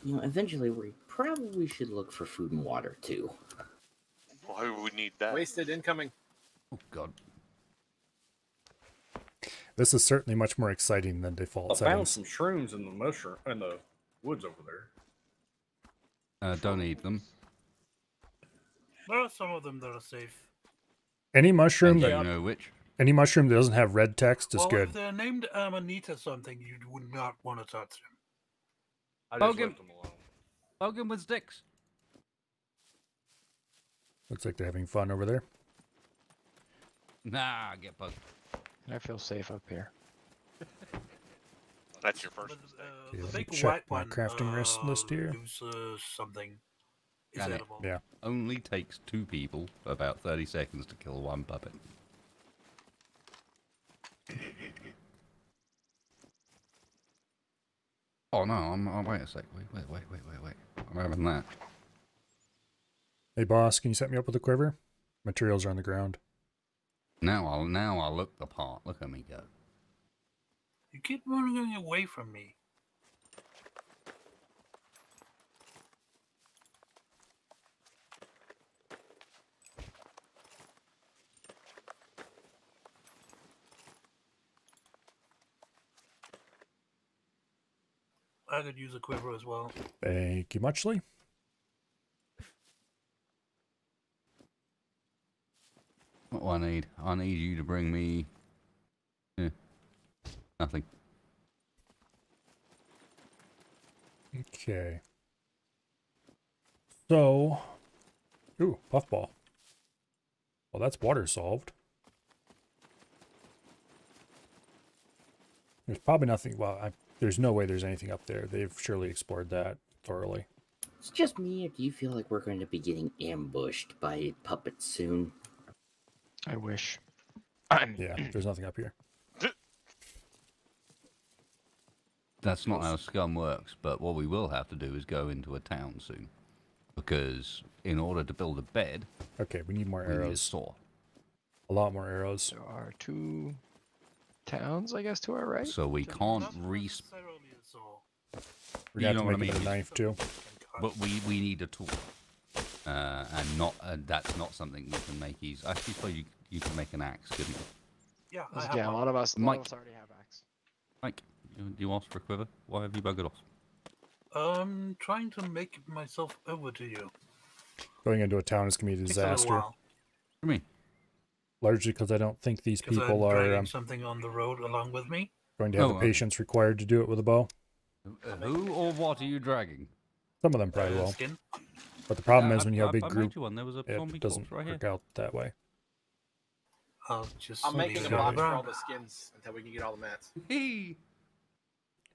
You know, eventually we probably should look for food and water too. Why would we need that? Wasted incoming. Oh god. This is certainly much more exciting than default I found settings. some shrooms in the mushroom in the woods over there. Don't eat them. There are some of them that are safe. Any mushroom And that you know which. any mushroom that doesn't have red text is Well, good. if they're named Amanita something, you would not want to touch them. I just Hogan. left them alone. Hogan with sticks. Looks like they're having fun over there. Nah, get bugged. I feel safe up here. That's your first But, mistake. Okay, the let me big check white my one, crafting list here. something is Got it. edible. Yeah. Only takes 2 people about 30 seconds to kill 1 puppet. Oh no, wait a sec. Wait. I'm having that. Hey boss, can you set me up with a quiver? Materials are on the ground. Now I'll look the part. Look at me go. You keep running away from me. I could use a quiver as well. Thank you muchly. What do I need? I need you to bring me... nothing. Okay. So, ooh, puffball. Well, that's water solved. There's probably nothing. Well, there's no way there's anything up there. They've surely explored that thoroughly. It's just me, or do you feel like we're going to be getting ambushed by puppets soon? I wish. Yeah, there's nothing up here. That's not how scum works, but what we will have to do is go into a town soon. Because in order to build a bed, Okay, we need more we need a arrows. saw. A lot more arrows. There are 2 towns, I guess, to our right. So we can't respawn. Necessarily a saw. We're You gonna know have what to I make it a mean? knife too. But we need a tool. And not that's not something we can make easy. I suppose you can make an axe, couldn't you? Yeah, I have Yeah, a one. lot of us Mike. already have axe. Mike, do you ask for a quiver? Why have you buggered off? I'm trying to make myself over to you. Going into a town is gonna be a Takes a little disaster. while, For me. Largely because I don't think these 'cause people I'm are dragging something on the road along with me. going to have Oh, the patience required to do it with a bow. Who or what are you dragging? Some of them probably will. Skin. But the problem Yeah, is when you have a big I group, made you one. There was a it zombie doesn't corpse right here. work out that way. I'll just I'm making leave a it on box the for all ground. the skins until we can get all the mats. Hey.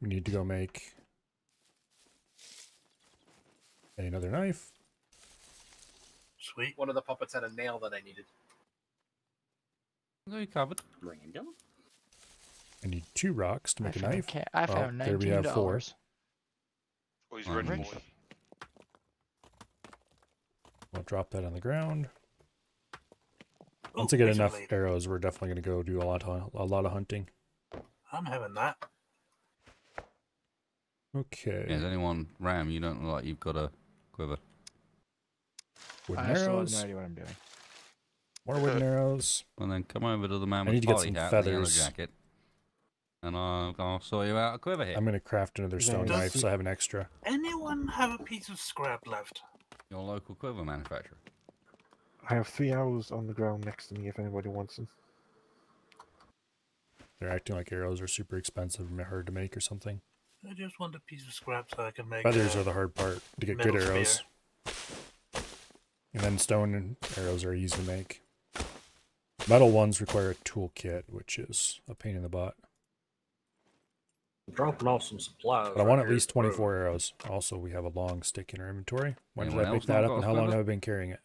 We need to go make another knife. Sweet. One of the puppets had a nail that I needed. No, you covered. Random? I need 2 rocks to make a knife. I Oh, found there we have 4. $19. Oh, he's I'm ready, rich. boy. We'll drop that on the ground. Ooh, Once I get razor enough blade. arrows, we're definitely going to go do a lot of hunting. I'm having that. Okay. Is anyone Ram? You don't look like you've got a quiver. Wooden I still have arrows. no idea what I'm doing. More wooden arrows. Well then, come over to the man I with need the to get party some hat, and the yellow feathers. jacket, and I'll sort you out a quiver here. I'm going to craft another stone Does- knife so I have an extra. Anyone have a piece of scrap left? Your local quiver manufacturer. I have 3 arrows on the ground next to me if anybody wants them. They're acting like arrows are super expensive and hard to make or something. I just want a piece of scrap so I can make. Feathers are the hard part to get good metal arrows. spear. And then stone and arrows are easy to make. Metal ones require a toolkit, which is a pain in the butt. I'm dropping off some supplies. But I want right at here least at the road. 24 arrows. Also, we have a long stick in our inventory. When did Anyone I pick else that not up got and a how long quiver? have I been carrying it?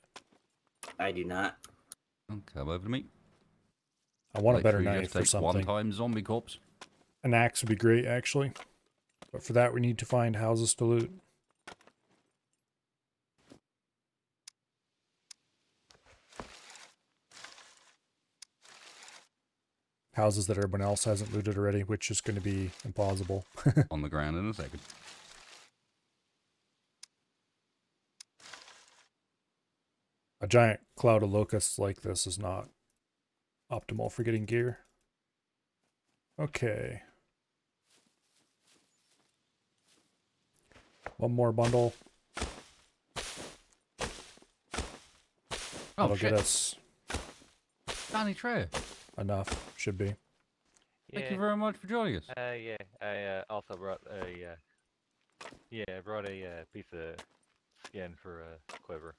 I do not. Oh, come over to me. I want a better Literally knife just or take something. one-time zombie corpse. An axe would be great, actually. But for that, we need to find houses to loot. Houses that everyone else hasn't looted already, which is going to be impossible. On the ground in a second. A giant cloud of locusts like this is not optimal for getting gear. Okay. One more bundle. Oh, That'll shit. get us Danny Trejo. enough. Should be. Thank you very much for joining us. Yeah, I also brought a I brought a piece of skin for a quiver.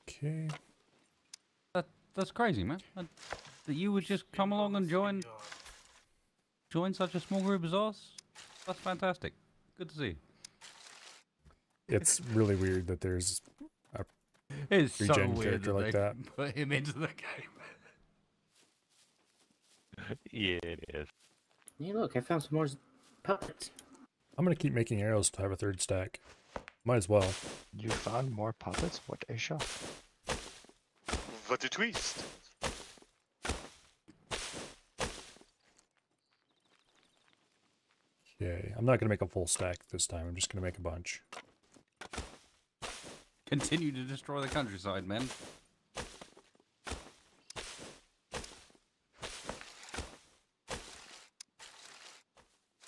Okay. That's crazy, man. That you would just come along and join such a small group as us. That's fantastic. Good to see. It's really weird that there's a It's so regen weird character that like they that. put him into the game. Yeah, it is. Hey, look, I found some more puppets. I'm gonna keep making arrows to have a third stack. Might as well. You found more puppets? What a shock. What a twist! Okay, I'm not gonna make a full stack this time. I'm just gonna make a bunch. Continue to destroy the countryside, man.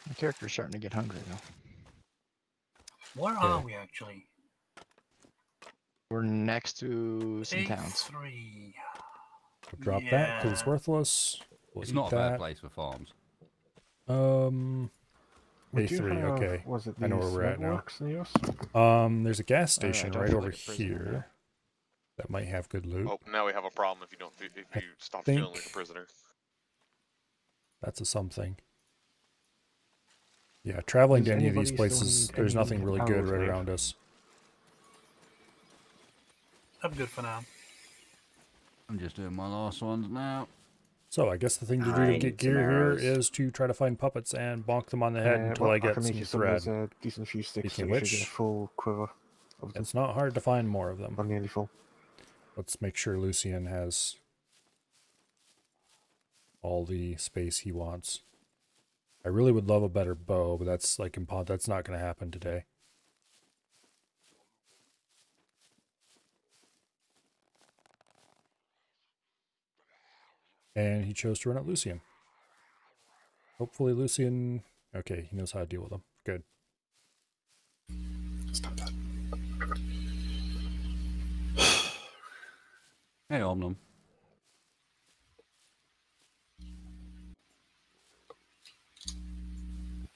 My character's starting to get hungry though. Where are we actually? We're next to some towns. 3. Drop that because it's worthless. We'll It's eat not a bad that. place for farms. We do A3, have, okay. Was it I know where these we're at now. networks near us? There's a gas Alright, station don't right feel over like a prisoner now. here. That might have good loot. Oh, now we have a problem if you don't if you stop think- feeling like a prisoner. That's a something. Yeah, traveling Does to any of these anybody still places, need there's any nothing really good arrows right there? around us. I'm good for now. I'm just doing my last ones now. So I guess the thing to do I to need get some gear here arrows. is to try to find puppets and bonk them on the head until Well, I get can make some you some. thread. There's a decent few sticks, so Speaking you of should get a which, full quiver of them. it's not hard to find more of them. I'm nearly full. Let's make sure Lucian has all the space he wants. I really would love a better bow, but that's like that's not going to happen today. And he chose to run at Lucian. Hopefully Lucian... Okay, he knows how to deal with them. Good. Stop that. Hey, Omnum.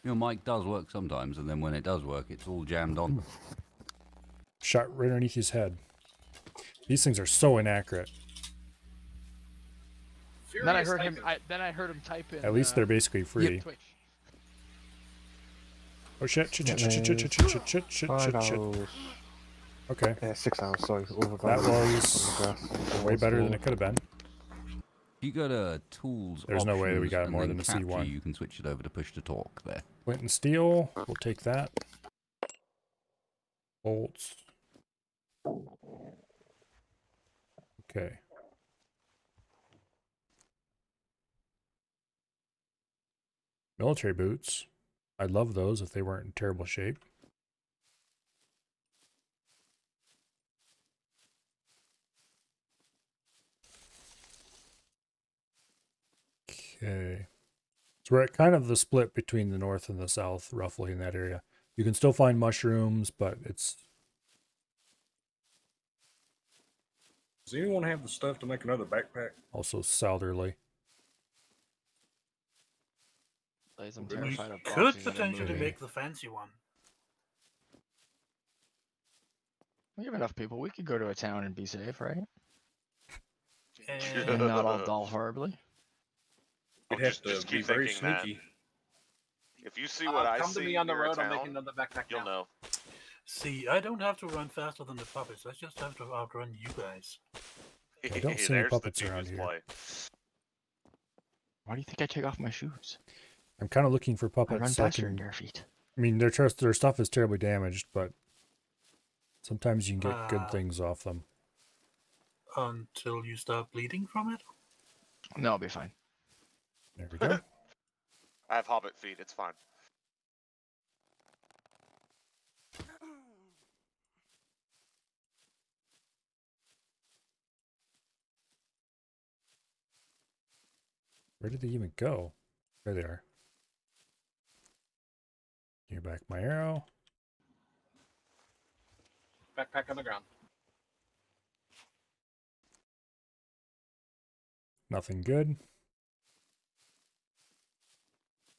Your mic does work sometimes, and then when it does work, it's all jammed on. Shot right underneath his head. These things are so inaccurate. Then I heard him. Then I heard him type in. At least they're basically free. Yep, Twitch. Oh shit, shit, shit, shit, shit, shit, shit, shit, shit, shit, 5 shit, shit. hours. Okay. 6 hours, sorry. Over That was on the grass. way better than it could have been. You go to tools. There's no way that we options, got and more then than a capture, C1. You can switch it over to push to talk there. Flint and steel, we'll take that. Bolts. Okay. Military boots. I'd love those if they weren't in terrible shape. Okay. So we're at kind of the split between the north and the south, roughly in that area. You can still find mushrooms, but it's... Does anyone have the stuff to make another backpack? also southerly. Blaze, I'm We terrified of could boxes in a potentially movie. make the fancy one. We have enough people. We could go to a town and be safe, right? And And not all dull horribly. You'd have to just be keep very thinking that. sneaky. If you see what I Come see to me on the near a road. I'm making town, another backpack you'll now. know. See, I don't have to run faster than the puppets. I just have to outrun you guys. I don't see any There's puppets the around genius here. play. Why do you think I take off my shoes? I'm kind of looking for I puppets. run so I faster can- than their feet. I mean, their stuff is terribly damaged, but sometimes you can get good Ah. things off them. Until you start bleeding from it? No, I'll be fine. There we go. I have hobbit feet. It's fine. Where did they even go? There they are. Give back my arrow. Backpack on the ground. Nothing good.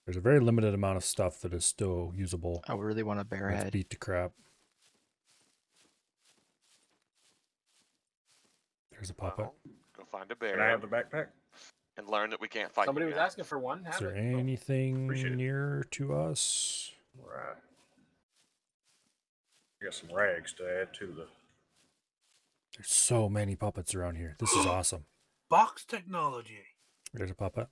There's a very limited amount of stuff that is still usable. I really want a bear That's head. beat to crap. There's a puppet. Well, go find a Can I have bear the backpack? and learn that we can't fight. Somebody you was yet. asking for one. Is Have there it. Oh, anything appreciate it. near to us? Right. I got some rags to add to the. There's so many puppets around here. This is awesome. Box technology. There's a puppet.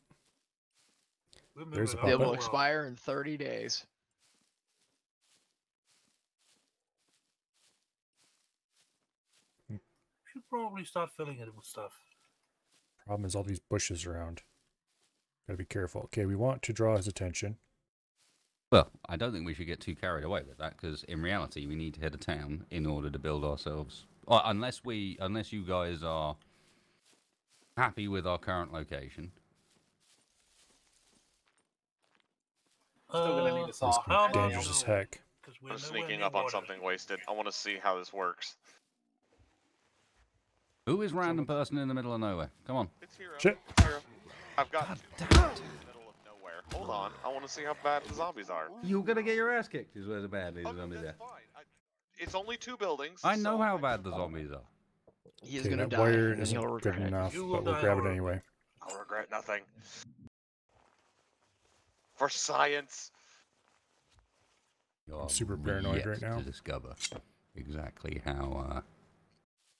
We're There's a moving It up the will puppet. world. expire in 30 days. Should probably start filling it with stuff. Problem is all these bushes around. Gotta be careful. Okay, we want to draw his attention. Well, I don't think we should get too carried away with that, because in reality, we need to head to town in order to build ourselves. Unless you guys are happy with our current location. Still gonna need a This saw. is How about dangerous as no? heck. 'Cause we're I'm nowhere sneaking near up on water. something wasted. I want to see how this works. Who is random person in the middle of nowhere? Come on. It's Hero. Shit. It's Hero. I've got in the middle of nowhere. Hold on. I want to see how bad the zombies are. You're gonna get your ass kicked, is where the bad Oh, no, that's fine. It's only 2 buildings. I know so how I bad can- the zombies are. He is Okay, gonna that die, wire and isn't he'll good regret it. enough, You will but we'll die grab it horribly. anyway. I'll regret nothing. For science. You're super paranoid yet right now. to discover exactly how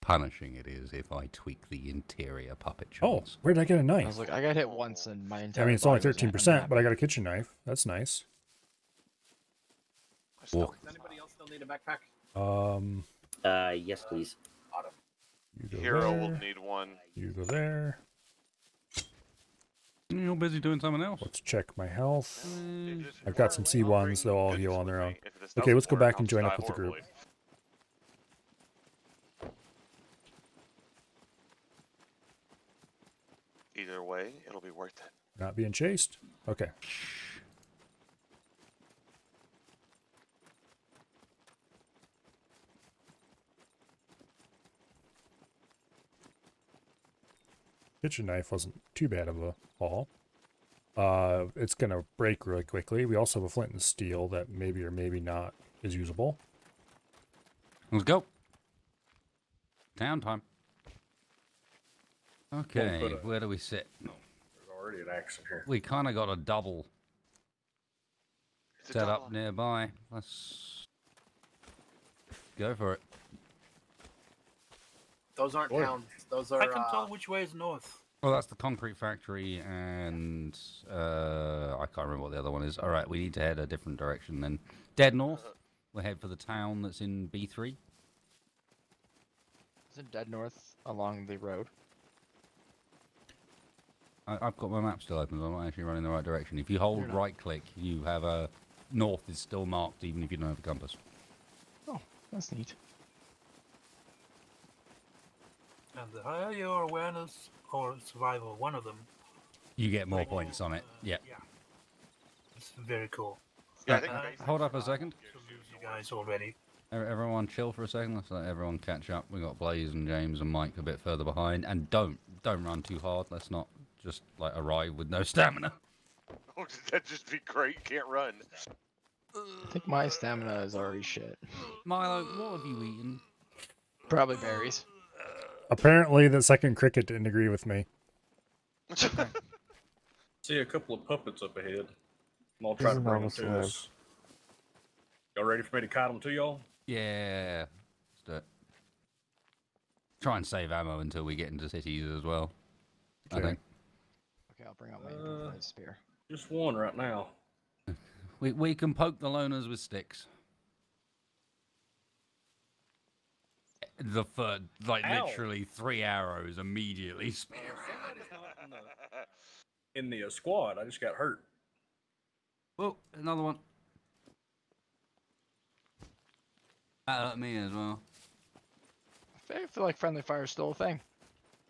punishing it is if I tweak the interior puppet Oh, joints. where did I get a I knife? was like, I got hit once, and my I entire. mean, it's only body was 13%, but I got a kitchen knife. That's nice. I still- Walk. Does anybody else still need a backpack? Yes, please. Autumn. You go Hero will there. need one. You go there. You're busy doing something else. Let's check my health. It just- I've got some I'll C1s, bring they'll all goodies heal on with their me. own. If this Okay, doesn't let's go work, back I'll and join die up with the group. horribly. Either way, it'll be worth it. Not being chased? Okay. Kitchen knife wasn't too bad of a haul. It's gonna break really quickly. We also have a flint and steel that maybe or maybe not is usable. Let's go. Town time. Okay, put a- where do we sit? There's already an axe in here. We kind of got a double It's a set up double. nearby. Let's go for it. Those aren't Boy. towns. Those are. I can tell which way is north. Well, that's the concrete factory, and I can't remember what the other one is. All right, we need to head a different direction then. Dead north. We'll head for the town that's in B3. Is it dead north along the road? I've got my map still open, so I'm not actually running the right direction. If you hold You're not. right click, you have a north is still marked, even if you don't have a compass. Oh, that's neat. And the higher your awareness or survival, one of them, You get more points on it. Yeah. yeah, it's very cool. Yeah, I think Uh, basic hold up a survival second. gives To you lose you some guys already. Everyone chill for a second. Let's let everyone catch up. We got Blaze and James and Mike a bit further behind. And don't run too hard. Let's not just like arrive with no stamina. Oh, that'd just be great. You can't run. I think my stamina is already shit. Milo, what have you eaten? Probably berries. Apparently the second cricket didn't agree with me. See a couple of puppets up ahead. And I'll try to Isn't bring that them what's to us. Y'all ready for me to kite them to y'all? Yeah. Let's do it. Try and save ammo until we get into cities as well. I Okay. think. Okay, I'll bring out my improvised spear. Just one right now. We can poke the loners with sticks. The first, like Ow. literally 3 arrows immediately. In the squad, I just got hurt. Oh, another one. That hurt me as well. I feel like friendly fire is still a thing.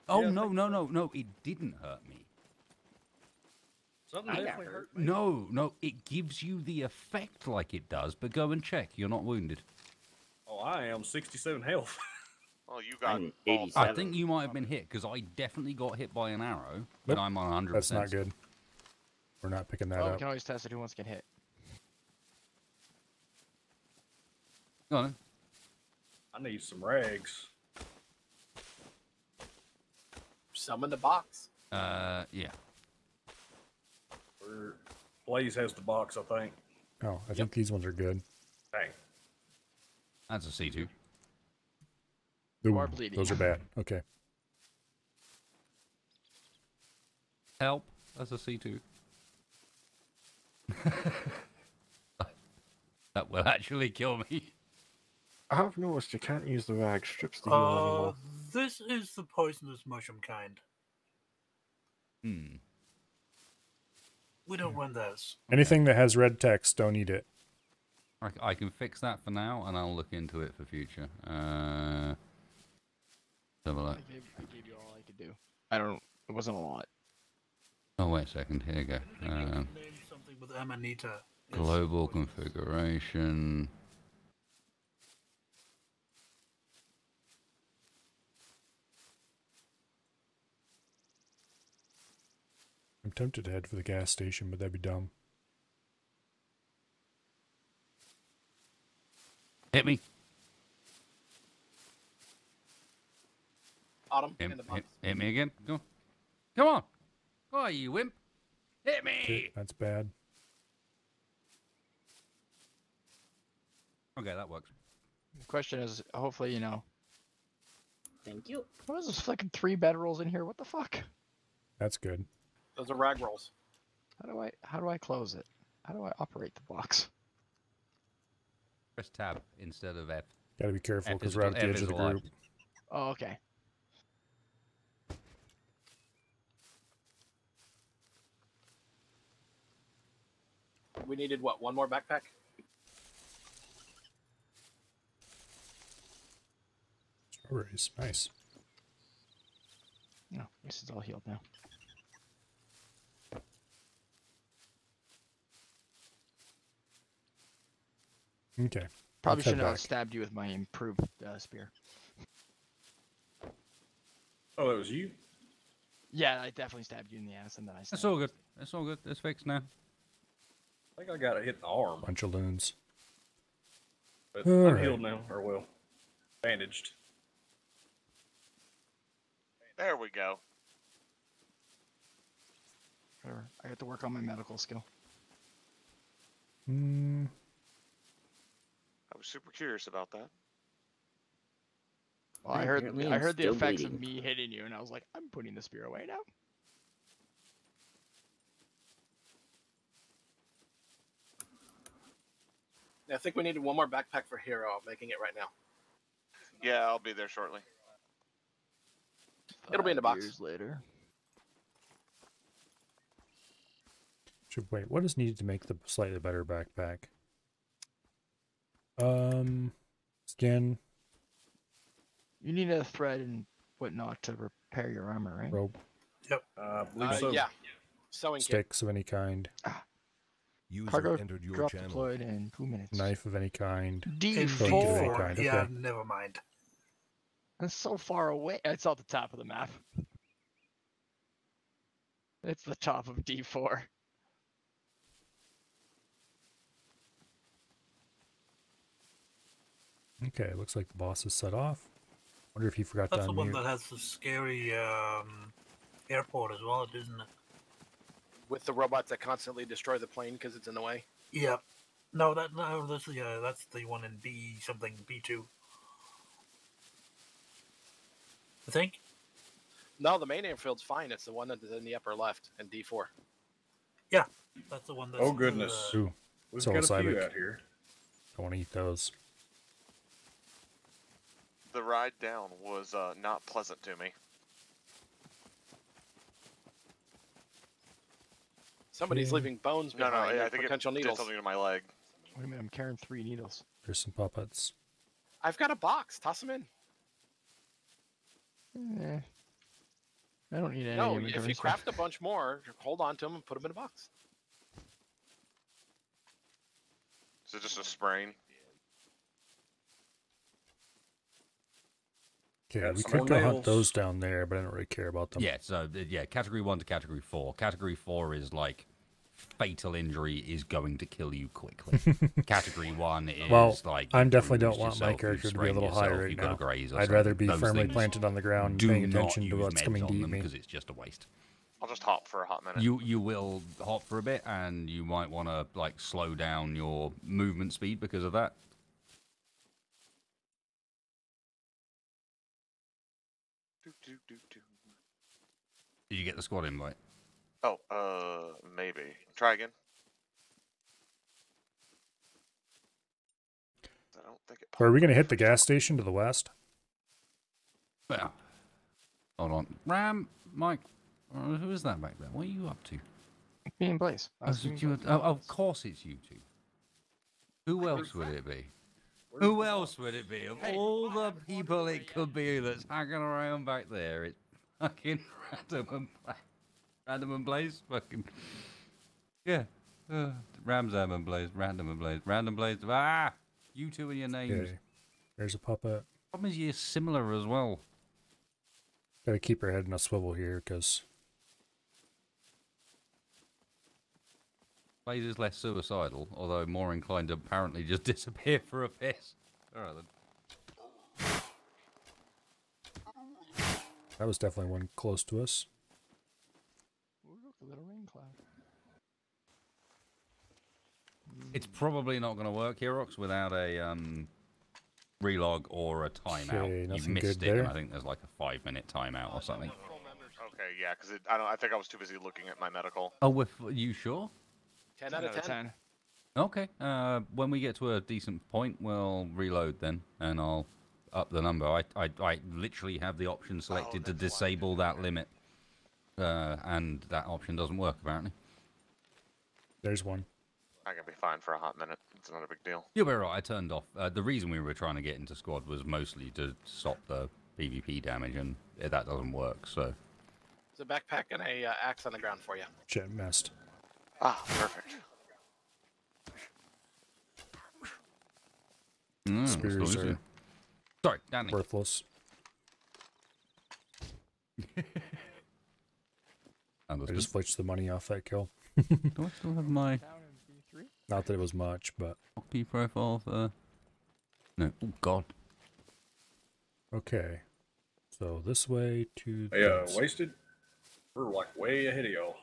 Oh Yeah, I no, think no, no, no! It didn't hurt me. Something I got definitely hurt. hurt me. No, no, it gives you the effect like it does, but go and check. You're not wounded. Oh, I am 67 health. Oh, you got I'm all 87. I think you might have been hit because I definitely got hit by an arrow, but Nope, I'm on 100%. That's not good. We're not picking that Well, we up. can always test it. Who wants to get hit? Go on then. I need some rags. Some in the box. Yeah. Blaze has the box, I think. Oh, I think these ones are good. Dang. That's a C2. You are Ooh, bleeding. those are bad. Okay. Help. That's a C2. That will actually kill me. I have noticed you can't use the rag strips to heal anymore. This is the poisonous mushroom kind. Hmm. We don't want those. Anything that has red text, don't eat it. I can fix that for now, and I'll look into it for future. Have a look. I gave you all I could do. I don't. It wasn't a lot. Oh, wait a second. Here you go. Name something with Amanita. Yes. Global configuration. I'm tempted to head for the gas station, but that'd be dumb. Hit me. Autumn in the box. Hit me again. Go on. Come on. Oh, you wimp. Hit me. Okay, that's bad. Okay, that works. The question is, hopefully, you know. Thank you. What is this fucking 3 bedrolls in here? What the fuck? That's good. Those are rag rolls. How do I close it? How do I operate the box? Press tab instead of F. Gotta be careful F because is we're a- at the F edge is of the a lie. group. Oh, okay. We needed what? One more backpack? Strawberries, nice. No, this is all healed now. Okay. Probably Let's head shouldn't have back. stabbed you with my improved spear. Oh, that was you? Yeah, I definitely stabbed you in the ass, and then I stabbed It's all good. It's all good. It's fixed now. I think I got it hit in the arm. Bunch of loons. But All I'm right. healed now, or well, bandaged. There we go. Whatever. I have to work on my medical skill. Hmm. I was super curious about that. Well, I heard Apparently I I'm heard the still effects of bleeding. me hitting you, and I was like, I'm putting the spear away now. I think we needed one more backpack for Hero. I'm making it right now. Yeah, I'll be there shortly. It'll be in the 5 box. years later. Wait, what is needed to make the slightly better backpack? Skin, You need a thread and whatnot to repair your armor, right? rope, I believe so. Yeah. Sewing kit. sticks of any kind, User Cargo entered your drop channel. deployed in 2 minutes. knife of any kind. D4. Code of any kind. Yeah, Okay. never mind. It's so far away. It's at the top of the map. It's the top of D4. Okay, looks like the boss is set off. Wonder if he forgot That's to the one unmute. that has the scary airport as well, isn't it? With the robots that constantly destroy the plane because it's in the way. Yep. No, that's the one in B something B2. I think. No, the main airfield's fine. It's the one that's in the upper left in D4. Yeah, that's the one. That's Oh goodness. Ooh, We've got a few psilocybic. out here. Don't want to eat those. The ride down was not pleasant to me. Somebody's leaving bones No, behind. I think potential it needles. did something to my leg. Wait a minute, I'm carrying 3 needles. There's some puppets. I've got a box. Toss them in. I don't need any. No, inventory if you stuff. craft a bunch more, hold on to them and put them in a box. Is it just a sprain? Okay, Got we some could more go hunt nails. those down there, but I don't really care about them. Yeah, so yeah, category 1 to category 4. Category 4 is like fatal injury is going to kill you quickly. Category 1 is Well, like I you definitely don't bruised want my yourself, character you've to be a little sprained higher yourself, right you've got now. a graze or I'd rather be something. Those firmly things planted on the ground, do paying not attention to use what's meds coming on to eat them me. because it's just a waste. I'll just hop for a hot minute. You will hop for a bit, and you might want to like slow down your movement speed because of that. Did you get the squad invite? Oh, maybe. Try again. I don't think it. So are we going to hit the gas station to the west? Well, hold on. Ram, Mike, who is that back there? What are you up to? Me and Blaze. Of course it's you two. Who else would it be? Who else would it be? Of all the people it could be that's hanging around back there, it's fucking Random and Blaze. Fucking yeah. Ramzam and Blaze. Random and Blaze. Random Blaze. Ah, you two and your names. Okay. There's a puppet. Problem is you're similar as well. Gotta keep her head in a swivel here, because Blaze is less suicidal, although more inclined to apparently just disappear for a piss. Alright then. that was definitely one close to us. Ooh, look, a little rain cloud. It's probably not going to work, Herox, without a relog or a timeout. Okay, You've nothing missed good it, and there. I think there's like a 5-minute timeout or something. Okay, yeah, because I think I was too busy looking at my medical. Oh, you sure? 10 out of 10. Okay. When we get to a decent point, we'll reload then, and I'll up the number. I literally have the option selected to disable that limit, and that option doesn't work apparently. There's one. I can be fine for a hot minute. It's not a big deal. You'll be right. I turned off. The reason we were trying to get into squad was mostly to stop the PvP damage, and that doesn't work. So. There's a backpack and a axe on the ground for you. Shit, missed. Ah, perfect. Spears so are sorry, Danny. worthless. I just fletched the money off that kill. Do I still have my Not that it was much, but P profile for? No. Oh God. okay. So this way to Hey, those. wasted. We're like way ahead of y'all.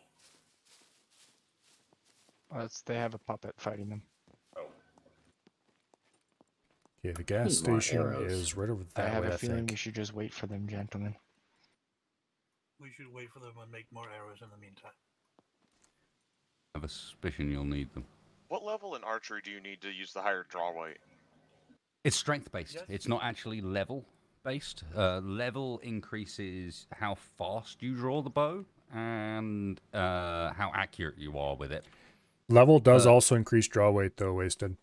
They have a puppet fighting them. Okay, the gas Need more station arrows. is right over I that have way, a I feeling think. we should just wait for them, gentlemen. We should wait for them and make more arrows in the meantime. I have a suspicion you'll need them. What level in archery do you need to use the higher draw weight? It's strength based. It's not actually level based. Level increases how fast you draw the bow and how accurate you are with it. Level does also increase draw weight, though, Wasted.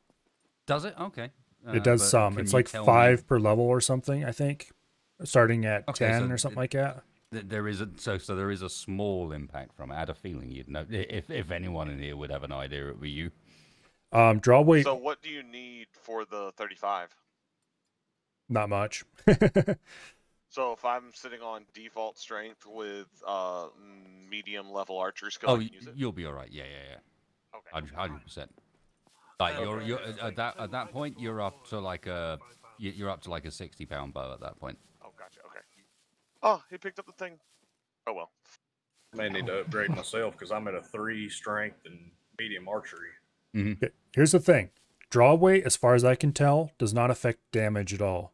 Does it? Okay. It does but some. can It's you like tell 5 per level or something, I think. Starting at Okay, 10 so or something like that. There is so there is a small impact from it. I had a feeling you'd know. If anyone in here would have an idea, it would be you. Draw weight, So what do you need for the 35? not much. So if I'm sitting on default strength with medium level archery skill, Oh, I can use it? you'll be all right. Yeah. Okay. 100%. Like you're at that point, you're up to like a 60-pound bow at that point. Oh, gotcha. Okay. Oh, he picked up the thing. Oh well. May need to upgrade myself because I'm at a 3 strength and medium archery. Mhm. Okay, here's the thing. Draw weight, as far as I can tell, does not affect damage at all.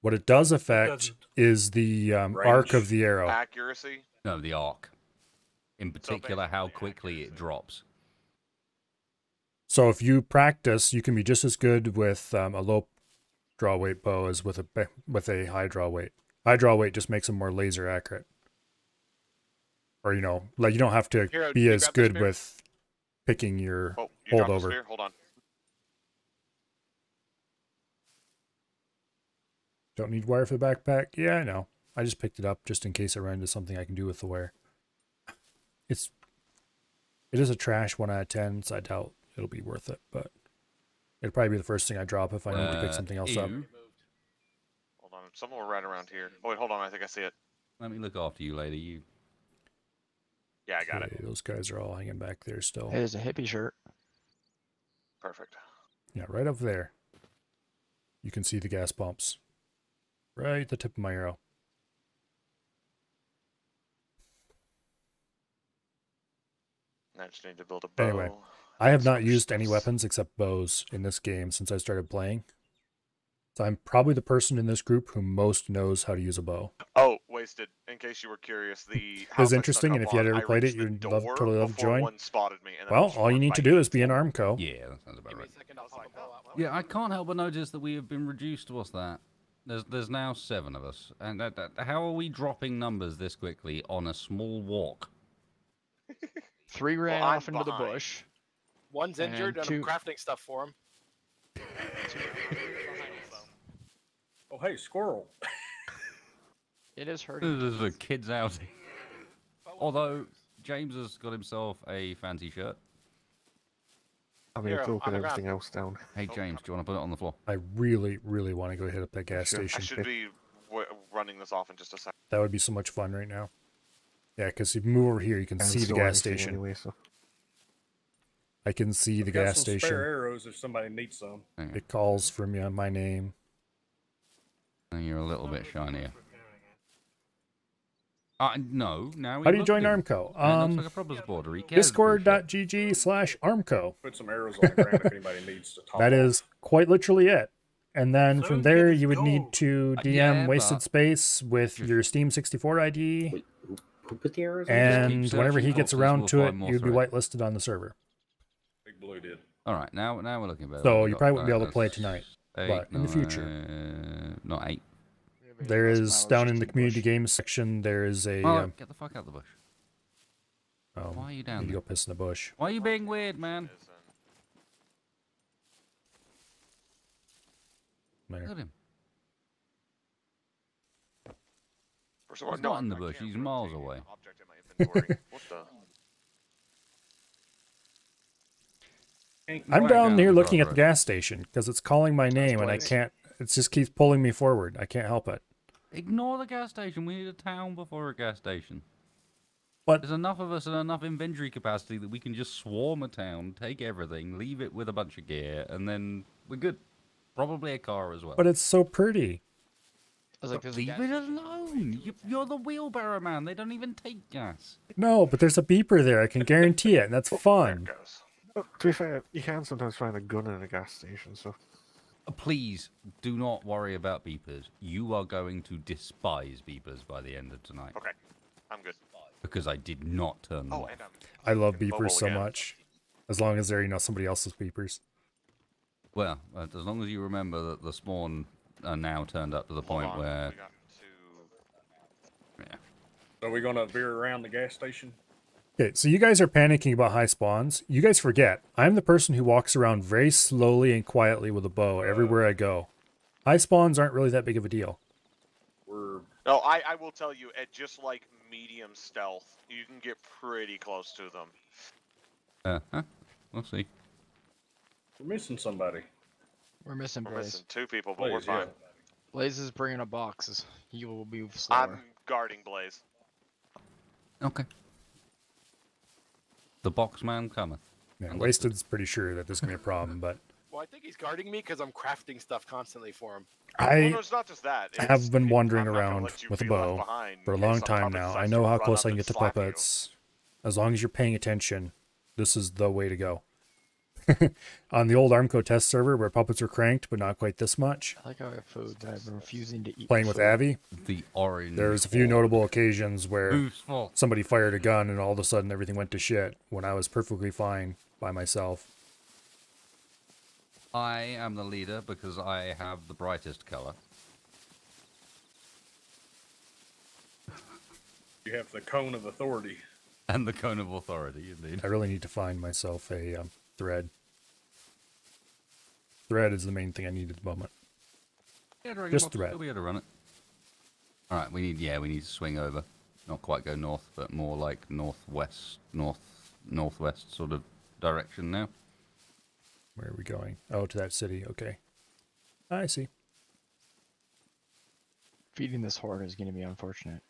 What it does affect doesn't. is the arc Range. of the arrow. Accuracy. No, the arc. In particular, how basically quickly it accuracy. drops. So if you practice, you can be just as good with a low draw weight bow as with a high draw weight. High draw weight just makes them more laser accurate. Or, you know, like you don't have to Hero, be you as grab the good spear? with picking your Oh, you dropped the holdover. spear? Hold on. Don't need wire for the backpack? Yeah, I know. I just picked it up just in case I run into something I can do with the wire. It is a trash 1 out of 10, so I doubt it'll be worth it, but it'll probably be the first thing I drop if I need to pick something else up. Ew. Hold on. Somewhere right around here. Oh, wait, hold on. I think I see it. Let me look after you, lady. You. Yeah, I got it. Okay, those guys are all hanging back there still. It is a hippie shirt. Perfect. Yeah, right up there. You can see the gas pumps. Right at the tip of my arrow. I just need to build a bow. Anyway, I have not Some used any stuff. weapons except bows in this game since I started playing. So I'm probably the person in this group who most knows how to use a bow. Oh, wasted. In case you were curious, the It was house I interesting, snuck and up if you had on, ever I played it, reached the you'd door totally love to before join. one spotted me, and then I Well, was all you swarmed need by to do is be an eight. Armco. Yeah, that sounds about Give me right. a second, I'll pop a bow out. Yeah, I can't help but notice that we have been reduced to what's that? There's now 7 of us, and how are we dropping numbers this quickly on a small walk? 3 ran I'm off into the behind. bush. One's injured, And and I'm two- crafting stuff for him. Oh, hey, squirrel. It is hurting. There's a kids out. Although James has got himself a fancy shirt. I mean, Here, I've on broken the ground. everything else down. Hey James, do you want to put it on the floor? I really, really want to go hit up that gas Sure. I station. should be running this off in just a second. That would be so much fun right now. Yeah, because if you move over here, you can I haven't see the stolen gas anything station. Anyway, so. I can see the Got gas some station. spare arrows if somebody needs some. Hang on. It calls for me on my name. And you're a little bit shinier. No, now How do you join Armco? Looks like a proper supporter. He cares, appreciate it. Discord.gg/Armco. Put some arrows on the ground if anybody needs to talk. That is quite literally it. And then So from good there, as you would gold. need to DM Yeah, Wasted but- Space with your Steam 64 ID. Wait, who put the arrows on? And keep whenever he searching gets boxes, around we'll to it, find more you'd be thread. whitelisted on the server. Big Blue did. All right, now we're looking better. So We you got, probably wouldn't be able to that's play tonight, 8, but in the future. Not 8. There is, down in the community games section, there is a... Oh, get the fuck out of the bush. oh, Why are you need down to there? go piss in the bush. Why are you being weird, man? There. Look at him. First of all, He's no, not in the I bush, can't he's miles rotate an away. object in my inventory. What the? I'm Right down down here the looking at road. the gas station because it's calling my name and I place. can't... It just keeps pulling me forward. I can't help it. Ignore the gas station. We need a town before a gas station. But There's enough of us and enough inventory capacity that we can just swarm a town, take everything, leave it with a bunch of gear, and then we're good. Probably a car as well. but it's so pretty. I was like, there's a Leave gas it station. alone. You're the wheelbarrow man. They don't even take gas. No, but there's a beeper there. I can guarantee it, and that's There fun. it goes. Well, to be fair, you can sometimes find a gun in a gas station, so. Please do not worry about beepers. You are going to despise beepers by the end of tonight. Okay, I'm good. Because I did not turn them Oh, off. and I'm I love fucking beepers mobile so again. much. As long as they're, somebody else's beepers. Well, as long as you remember that the spawn are now turned up to the Hold point on, where... we got to... Yeah. So we're gonna veer around the gas station. Okay, so you guys are panicking about high spawns. You guys forget, I'm the person who walks around very slowly and quietly with a bow everywhere I go. High spawns aren't really that big of a deal. We're No, I will tell you, at just like medium stealth, you can get pretty close to them. We'll see. missing somebody. We're missing We're Blaze. missing 2 people, but we're Blaze, yeah. fine. Blaze is bringing up boxes. He will move slower. I'm guarding Blaze. Okay. The box man cometh. Yeah, Understood. Wasted's pretty sure that there's going to be a problem, but Well, I think he's guarding me because I'm crafting stuff constantly for him. Well, I no, it's not just that. have it's- been it- wandering I'm not gonna around let you with a be left bow behind for a and long some time puppet now. I decides know to how run close up I can and get to slap you. puppets. As long as you're paying attention, this is the way to go. On the old Armco test server where puppets are cranked, but not quite this much. I like how I have food that I've been refusing to eat. Playing with food. Avi, The orange. there was a few notable occasions where Whose fault? somebody fired a gun and all of a sudden everything went to shit when I was perfectly fine by myself. I am the leader because I have the brightest color. You have the cone of authority. And the cone of authority, indeed. I really need to find myself a thread. Thread is the main thing I need at the moment. Yeah, Dragon Just Box, thread. we'll be able to run it. Alright, we need to swing over. Not quite go north, but more like northwest, northwest sort of direction now. Where are we going? Oh, to that city. Okay. I see. Feeding this horde is going to be unfortunate.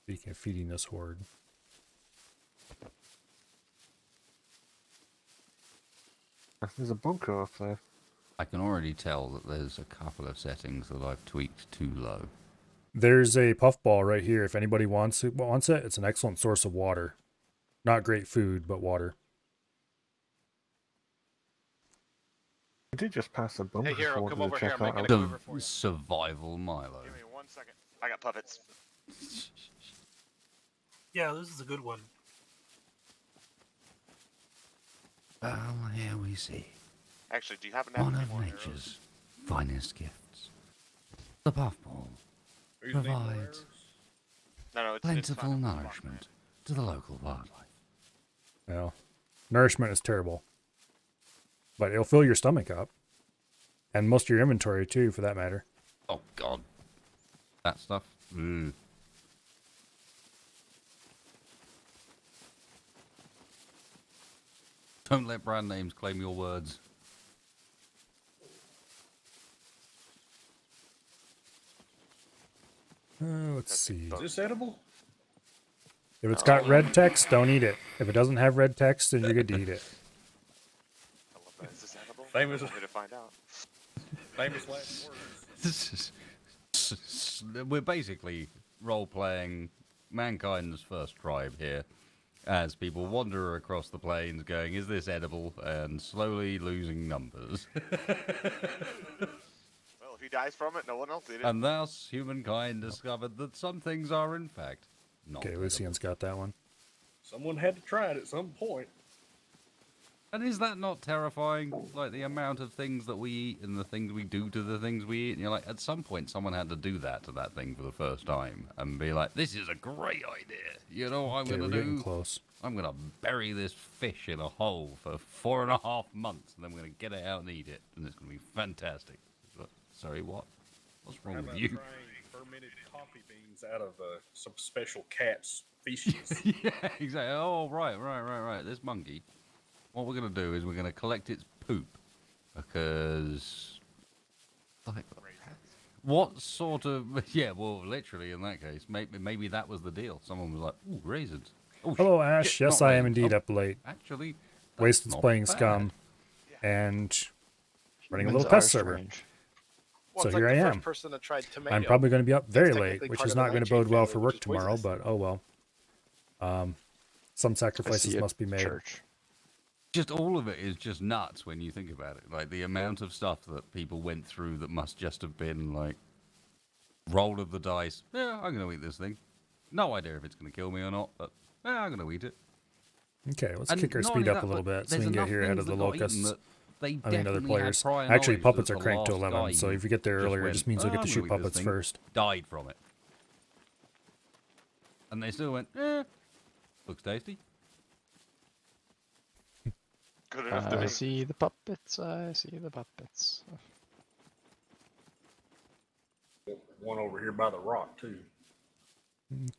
Speaking of feeding this horde. There's a bunker up there. I can already tell that there's a couple of settings that I've tweaked too low. There's a puffball right here. If anybody wants it, it's an excellent source of water. Not great food, but water. We did just pass a bunker. Hey, Hero, so I come wanted over to here, check I'm that making out. a quiver for you. Survival Milo. Give me 1 second. I got puppets. Yeah, this is a good one. Well, here we see Actually, do you happen to have one any of more arrows? nature's finest gifts. The puffball Are you thinking more provides arrows? No, it's plentiful fine. I'm fine, nourishment to the local wildlife. Well, nourishment is terrible. But it'll fill your stomach up. And most of your inventory, too, for that matter. Oh, God. That stuff? Ugh. Don't let brand names claim your words. Let's see. Is this edible? If it's got red text, don't eat it. If it doesn't have red text, then you're good to eat it. I love that. Is this edible? Famous- I want me to find out. Famous last words. We're basically role-playing mankind's first tribe here. As people wander across the plains going, is this edible? And slowly losing numbers. Well, if he dies from it, no one else did it. And thus, humankind discovered that some things are, in fact, not Okay, edible. Lucian's got that one. Someone had to try it at some point. And is that not terrifying? Like, the amount of things that we eat and the things we do to the things we eat? And you're like, at some point, someone had to do that to that thing for the first time. And be like, this is a great idea. You know what I'm Okay, going we're to getting do? close. I'm going to bury this fish in a hole for 4.5 months. And then we're going to get it out and eat it. And it's going to be fantastic. Sorry, what? What's How wrong with about you? trying fermented coffee beans out of some special cat's feces? Yeah, exactly. Oh, right. This monkey. What we're going to do is we're going to collect its poop. Because... like, what sort of... Yeah, well, literally, in that case. Maybe that was the deal. Someone was like, ooh, raisins. Oh, Hello, shit, Ash. Yes, not I am raisins. indeed Oh, up late. Actually, that's Wasted's not playing bad. Scum. And running a Humans little are test server. strange. Well, So it's here like I the am. first person that tried tomato. I'm probably going to be up very That's late, technically which part is of the not going to nightshade bode well family, for which work is tomorrow, poisonous. but oh well. Some I sacrifices see a must be made. church. Just all of it is just nuts when you think about it. Like, the amount of stuff that people went through that must just have been, like, roll of the dice. Yeah, I'm going to eat this thing. No idea if it's going to kill me or not, but yeah, I'm going to eat it. Okay, let's And kick our not speed only up that, a little but bit so there's we can get enough here ahead of things the that got eaten locusts. that they I mean, other definitely had players. prior Actually, knowledge puppets that are the cranked to last 11, guy so who if you get there just earlier, it went, just means you'll get "I'm to gonna shoot eat this puppets thing," first. died from it. And they still went, looks tasty. Good enough to I me. see the puppets. I see the puppets. One over here by the rock, too.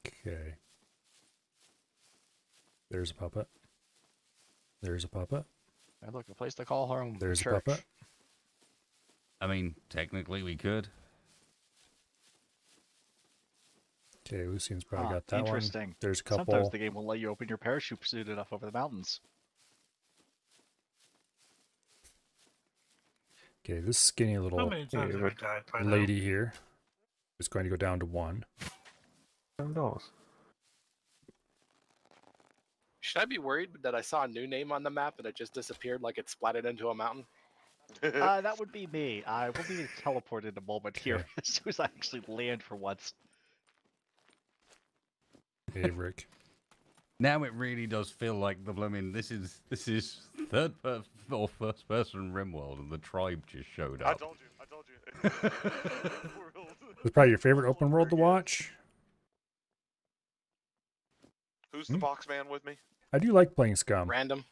Okay. There's a puppet. There's a puppet. I look, a place to call home. There's a church. puppet. I mean, technically we could. Okay, Lucian's probably got that one. Interesting. There's a couple. Sometimes the game will let you open your parachute soon enough over the mountains. Okay, this skinny How little many times have I died by now? lady here is going to go down to 1. Who knows? Should I be worried that I saw a new name on the map and it just disappeared like it splatted into a mountain? That would be me. I will be teleported in a moment here as soon as I actually land for once. Hey, Rick. Now it really does feel like the blooming. This is third or first person RimWorld, and the tribe just showed up. I told you. It's probably your favorite open world to watch. Who's the box man with me? I do like playing Scum. Random.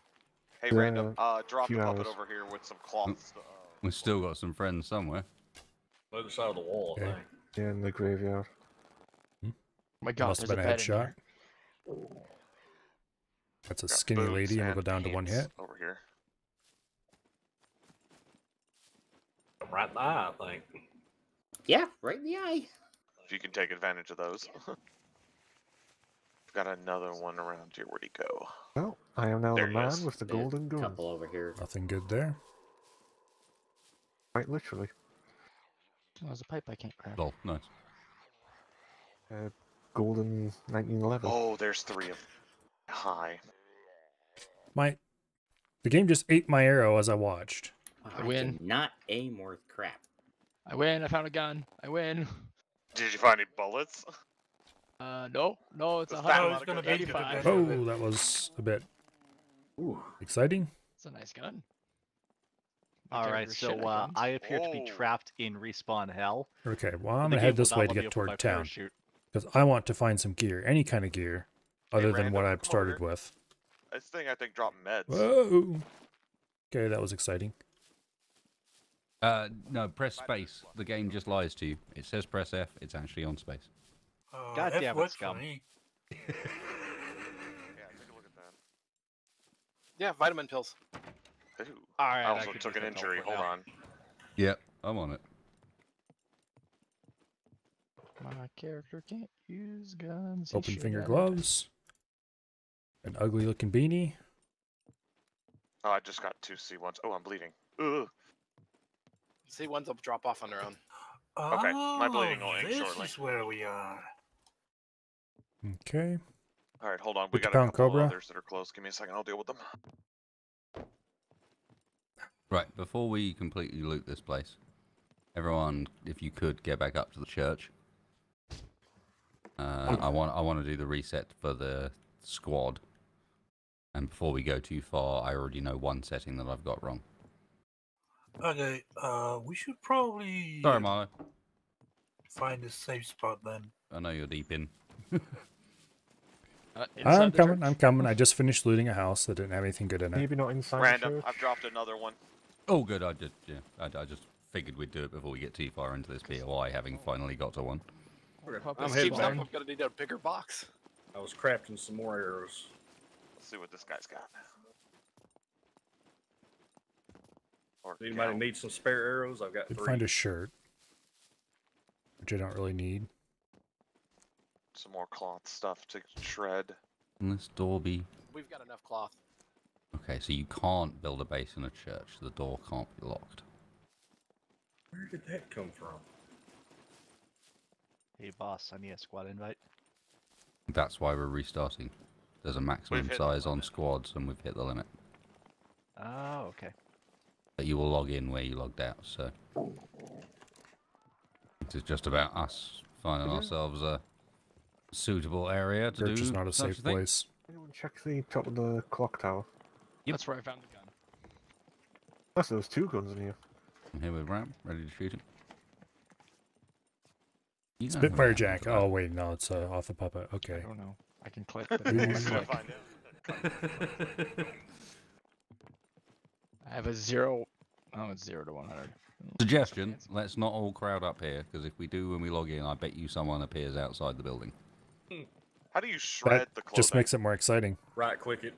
Hey, Random. Drop the few puppet hours. over here with some cloths. We've still got some friends somewhere. Other side of the wall, I Okay. think. Yeah, in the graveyard. Oh my god, Must have there's been a a bed in headshot. there. That's a Got skinny boots lady, and we'll go and down to one pants hit. over here. Right in the eye, I think. Yeah, right in the eye. If you can take advantage of those. Got another one around here. Where'd he go? Well, I am now There the he man is. with the There's golden a gun. couple over here. Nothing good there. Quite literally. Oh, there's a pipe I can't grab. Lol, nice. Golden 1911. Oh, there's 3 of them. Hi. The game just ate my arrow as I watched. I win. Not aim worth crap. I win. I found a gun. I win. Did you find any bullets? No, it's That's a not I a was lot of gonna good make it 85. a Oh, that was a bit exciting. It's a nice gun. Alright, so I appear to be Oh. trapped in respawn hell. Okay, well, I'm The gonna game head will this not way to let me get open my toward town parachute. because I want to find some gear, any kind of gear, other than what random I've started recorder. with. This thing, I think, dropped meds. Whoa! Okay, that was exciting. No, press space. The game just lies to you. It says press F. It's actually on space. God F damn it, works for Scum. me. Yeah, take a look at that. Yeah, vitamin pills. Ooh. Alright, I I also could took use an a injury. teleport Hold now. on. Yep, I'm on it. My character can't use guns. He Open should finger have. gloves. An ugly looking beanie. Oh, I just got 2 C1s. Oh, I'm bleeding. Ugh. C1s will drop off on their own. Okay, my bleeding will Oh, end this shortly. is where we are. Okay. All right, hold on. We Good to got a pound couple Cobra. others that are close. Give me a second. I'll deal with them. Right, before we completely loot this place, everyone, if you could get back up to the church. I want to do the reset for the squad. And before we go too far, I already know one setting that I've got wrong. Okay, we should probably Sorry, Marlo. find a safe spot then. I know you're deep in. I'm coming. I'm coming. I just finished looting a house that didn't have anything good in it. Maybe not inside Random. the church. I've dropped another one. Oh, good. I did. Yeah, I just figured we'd do it before we get too far into this BOI, having finally got to one. I'm This heading keeps up. back. I'm gonna need a bigger box. I was crafting some more arrows. Let's see what this guy's got. Or Anybody gal. need some spare arrows? I've got Did 3. find a shirt, which I don't really need. Some more cloth stuff to shred. Can this door be... We've got enough cloth. Okay, so you can't build a base in a church. The door can't be locked. Where did that come from? Hey boss, I need a squad invite. That's why we're restarting. There's a maximum hit the size on limit. squads, and we've hit the limit. Oh, okay. But you will log in where you logged out, so... It's just about us finding ourselves a suitable area to Church do is not a such safe thing. place. Anyone check the top of the clock tower? That's where I found the gun. Plus, there's 2 guns in here. I'm here with Ram, ready to shoot him. You know Spitfire who Jack. Ram's Oh wait, no, it's off the puppet. I Okay. don't know. I can click. But I Ooh. don't We're gonna click. find out. I have a 0. Oh, it's 0 to 100. Suggestion, let's not all crowd up here, because if we do when we log in, I bet you someone appears outside the building. How do you shred That the clothing? just makes it more exciting. Right click it.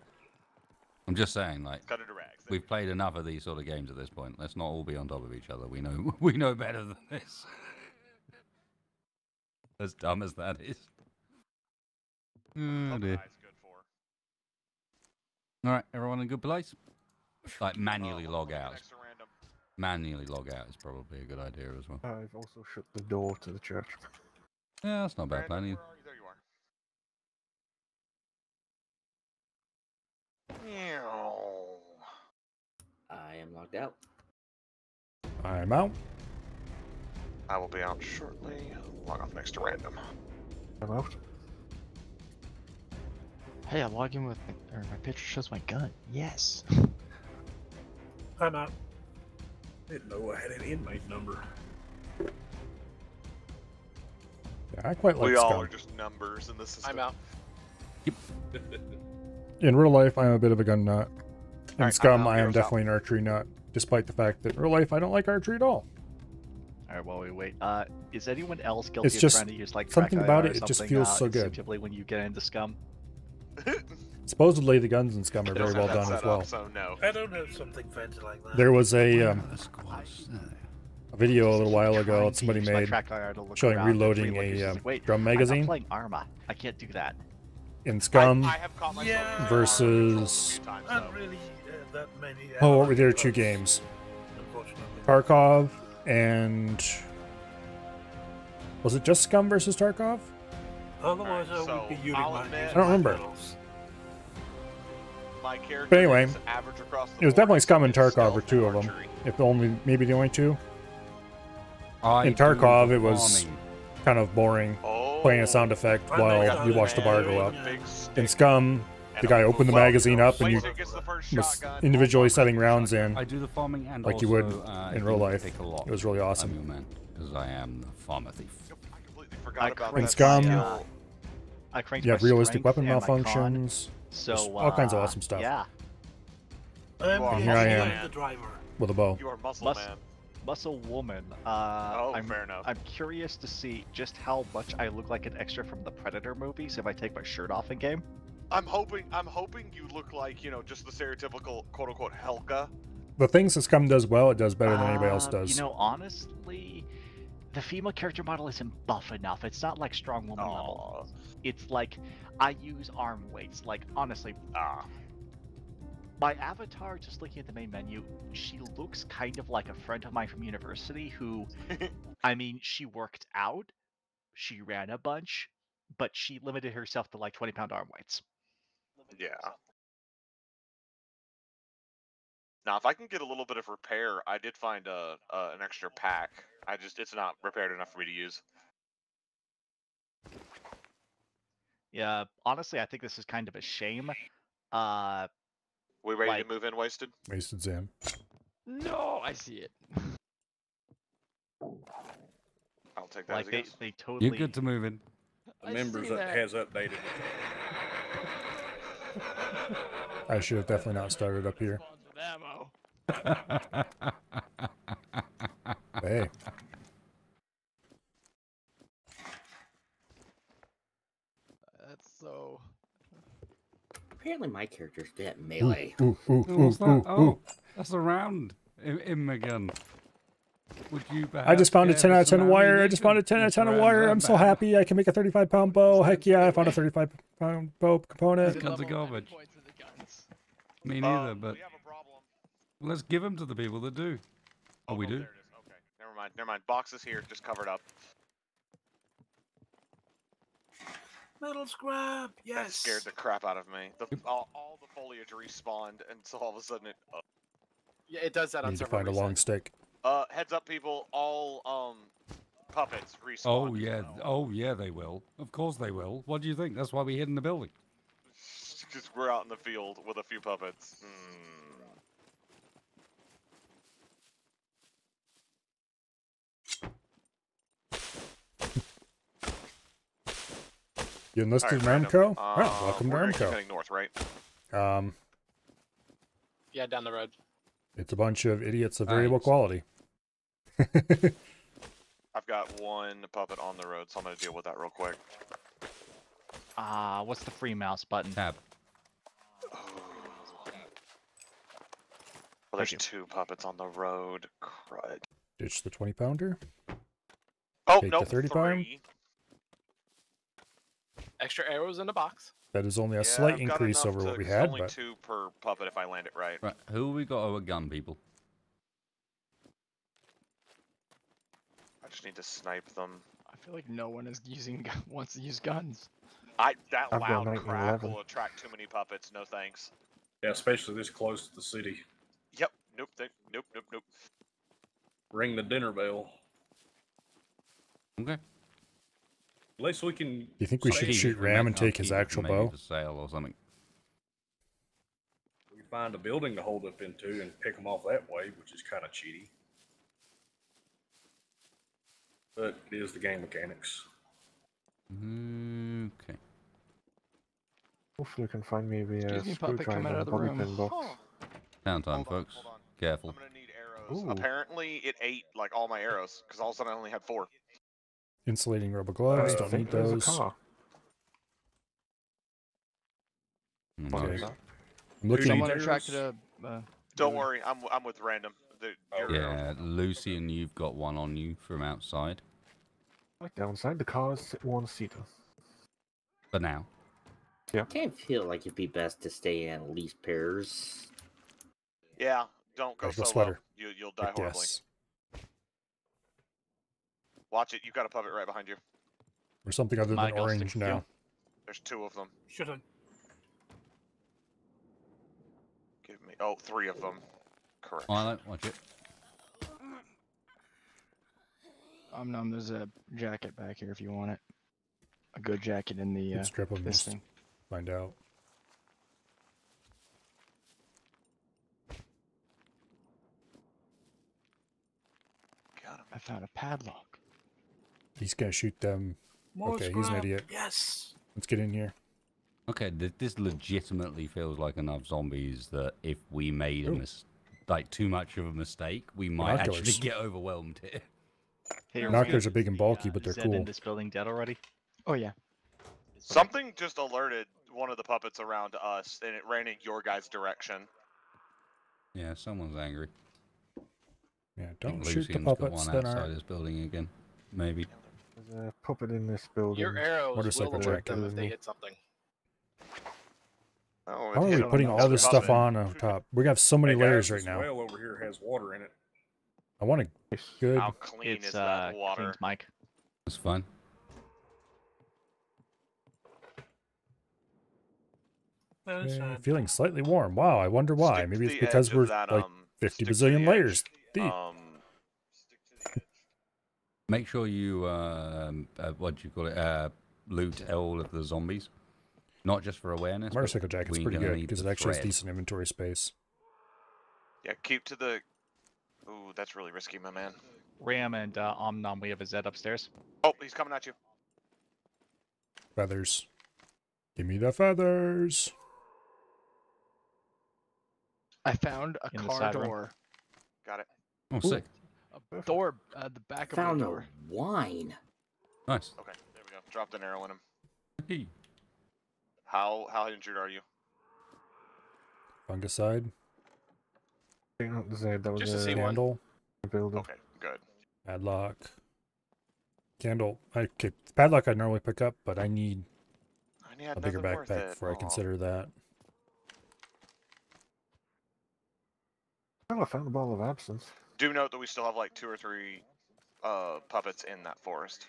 I'm just saying, like, Cut it to rags. we've played enough of these sort of games at this point. Let's not all be on top of each other. We know we know better than this. As dumb as that is. Oh, dear. Guy's good for. All right, everyone in a good place? Like, manually Hold on, log let me get out. extra random. Manually log out is probably a good idea as well. I've also shut the door to the church. Yeah, that's not a bad Random, plan either. where are you? There you are. I am logged out. I'm out. I will be out shortly. Log off next to random. I'm out. Hey, I log in with my picture shows my gun. Yes. I'm out. Didn't know I had an inmate number. Yeah, I quite like We all Scum. are just numbers in the system. I'm out. In real life, I'm a bit of a gun nut. In Alright, Scum, I'm out. I am Hero's out. definitely an archery nut, despite the fact that in real life, I don't like archery at all. Alright, while we wait, is anyone else guilty It's of just trying to use like something track about IR or it, it just something, feels so good. instinctively when you get into Scum? Supposedly, the guns in Scum are very Doesn't well have that done as set up, well. So no. I don't have something fancy like that. There was a Oh, video a little while ago Trying that to somebody use my made track IR to look showing around and reloading reload, a like, wait, drum I'm not magazine playing Arma. I can't do that. in Scum I have caught myself Yeah. versus. times, Not really that many. Oh, what were their hours, two games? Unfortunately. Tarkov and. Was it just Scum versus Tarkov? Otherwise, Alright, I would be so using I'll my. admit- I don't remember. My character But anyway, is average across the It was board, definitely Scum and except Tarkov were stealth two and of them. archery. If only, maybe the only two. I In do Tarkov, the it was farming. kind of boring, playing a sound effect I know while that you watch the bar go up. Big In stick Scum, and the guy a opened the well, magazine up and you Wasted gets the first was shotgun, individually all setting farmers rounds in I do the farming and like also, you would if in real you life. take a lot, It was really I'm awesome. your man, because I am the farmer thief. I completely forgot about In that Scum, skill. I cranked you have my realistic strength weapon and my con, malfunctions, so just all kinds of uh, awesome stuff. Yeah, I'm And here I the am. driver. with a bow. You are muscle Mus- man. Muscle Woman. Oh, I'm, fair enough. I'm curious to see just how much I look like an extra from the Predator movies if I take my shirt off in game. I'm hoping you look like, just the stereotypical quote unquote Helga. The things that Scum does well, it does better than anybody else does. You know, honestly, the female character model isn't buff enough. It's not like strong woman level. It's like I use arm weights. Like honestly, my avatar, just looking at the main menu, she looks kind of like a friend of mine from university who, I mean, she worked out, she ran a bunch, but she limited herself to like 20-pound arm weights. Yeah. Now, if I can get a little bit of repair, I did find an extra pack. It's not repaired enough for me to use. Yeah, honestly, I think this is kind of a shame. We ready Like- to move in, Wasted? Wasted Zam. No, I see it. I'll take that Like as a guess. they totally. You're good to move in. The I members see that that. has updated. I should have definitely not started up here. With ammo. Hey, That's so. Apparently, my character's good at melee. ooh, ooh, Oh, ooh, what's that? ooh, Oh, ooh. that's a round. Imogen. Would you I just found a perhaps 10 give out us of 10 some wire. I just found a ammunition? 10 out of 10 Mr. wire. I'm so Rambo? happy I can make a 35-pound bow. Heck yeah, I found a 35-pound bow component. Guns are garbage. Points of the guns. Me neither, We but have a problem. let's give them to the people that do. Oh, we do? There it is. Okay. Never mind. Boxes here, just covered up. Metal scrap. That Yes. scared the crap out of me. All the foliage respawned, and so all of a sudden it. Yeah, it does that on Need to several find a long stick. Heads up, people! All puppets respawn. Oh, yeah. Oh, yeah, they will. Of course they will. What do you think? That's why we hid in the building. Because we're out in the field with a few puppets. You enlisted in Alright, Ramco? random. Oh, welcome to We're gonna keep Ramco. heading north, right? Yeah, down the road. It's a bunch of idiots of Nice. variable quality. I've got one puppet on the road, so I'm gonna deal with that real quick. What's the free mouse button? Tab. Well, there's you. 2 puppets on the road. Crud. Ditch the 20-pounder. Oh, Take no, the 30-pound. 3. Extra arrows in the box. That is only a Yeah, slight I've got increase enough over what we 'cause had, only but 2 per puppet if I land it right. Right, who we got our gun, people? I just need to snipe them. I feel like no one is wants to use guns. That I've got loud 1911. crap will attract too many puppets. No thanks. Yeah, especially this close to the city. Yep. Nope. Nope. Nope. Nope. Ring the dinner bell. Okay. At least we can. Do you think we save should it. shoot Ram and take his Keep it actual maybe bow? for sale or something. We can find a building to hold up into and pick them off that way, which is kind of cheaty. But it is the game mechanics. Okay. Hopefully, we can find maybe a Excuse me, puppet, screwdriver coming out and of the bobby room. pin box. Downtime, folks. Hold on. Careful. I'm gonna need arrows. Ooh. Apparently, it ate like all my arrows because all of a sudden I only had 4. Insulating rubber gloves. I Don't think need there's those. a car. No. Okay. Okay. I'm looking. Someone attracted a. Don't worry, I'm with random. Your arrows. Yeah, Lucian, you've got one on you from outside. Like downside, the car is one-seater. For now. I kind of feel like it'd be best to stay in at least pairs. Yeah, don't go There's the solo. sweater. You'll die horribly. Yes. Watch it. You've got a puppet right behind you. Or something other My than ghosting orange now. skill. There's 2 of them. Should I? Give me 3 of them. Correct. Watch it. There's a jacket back here if you want it. A good jacket in the Let's strip them. this Just thing. find out. Got him. I found a padlock. He's gonna shoot them. More Okay, he's an scrap. idiot. Yes. Let's get in here. Okay, this legitimately feels like enough zombies that if we made Ooh. too much of a mistake, we might Binoculars. actually get overwhelmed here. Hey, Binoculars are big and bulky, but they're Zed cool. in this building dead already? Oh yeah. Something just alerted one of the puppets around us, and it ran in your guys' direction. Yeah, someone's angry. Yeah, I think don't shoot the Lucian's got puppets one that outside aren't. his building again. Maybe. There's a puppet in this building. Your arrows Motorcycle will alert jacket. them if they hit something. Oh, How are it we hit putting another all this stuff puppet. on top? We have so many Hey, layers guys, right this now. well over here has water in it. I want a good. How clean It's is that water? King's Mike. That's fine. Feeling slightly warm. Wow, I wonder why. Stick to Maybe it's the because edge we're of that, like 50 stick to bazillion the layers edge. deep. Make sure you what do you call it? Loot all of the zombies. Not just for awareness. but Motorcycle jacket's we're pretty gonna good need because it the actually has thread. decent inventory space. Yeah, keep to the. Ooh, that's really risky, my man. Ram and Omnom, we have a Zed upstairs. Oh, he's coming at you. Feathers. Give me the feathers. I found a In the car side room. door. Got it. Oh, sick. A door, the back of Found the a door. wine. Nice. Okay, there we go. Dropped an arrow in him. Hey. How injured are you? Fungicide. Not the Zed, that was Just to a see one. Candle. building. Okay, good. Padlock. Candle. Okay, padlock I normally pick up, but I need I had a bigger nothing worth backpack it. before I Aw. consider that. Oh, I found a ball of absence. Do note that we still have like 2 or 3 puppets in that forest.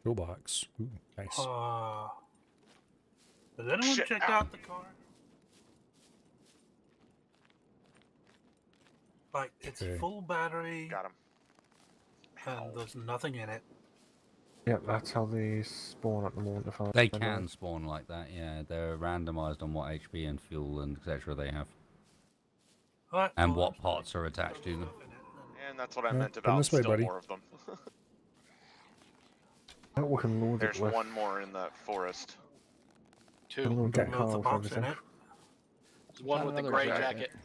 Toolbox. Ooh, nice. Has anyone Shit, checked ow. out the car? Like, it's Okay. full battery, Got him. and there's nothing in it. Yeah, that's how they spawn at the moment. If I They remember can right. spawn like that, yeah. They're randomized on what HP and fuel and etc. they have. Right, And well, what parts are attached to them. And that's what I Yeah, meant come about this way, still buddy. more of them. Oh, we can load There's it with. one more in that forest. We'll 2. load that Okay. car Loads of with box in everything. it. There's one Found with the another gray jacket. jacket.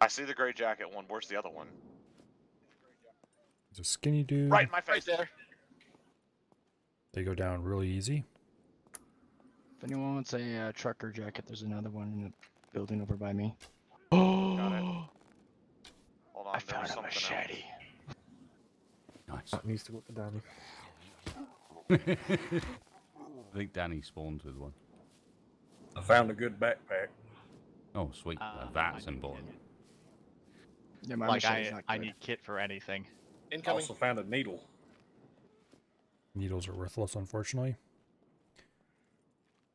I see the gray jacket one. Where's the other one? It's a skinny dude. Right in my Right face. there. They go down really easy. If anyone wants a trucker jacket, there's another one in the building over by me. Got it. Oh! Hold on, I there's found a something else. machete. Nice. That needs to go to Danny. I think Danny spawns with one. I found a good backpack. Oh, sweet. That's important. Yeah, my Like, machete's not I good. need kit for anything. Incoming. Also found a needle. Needles are worthless, unfortunately.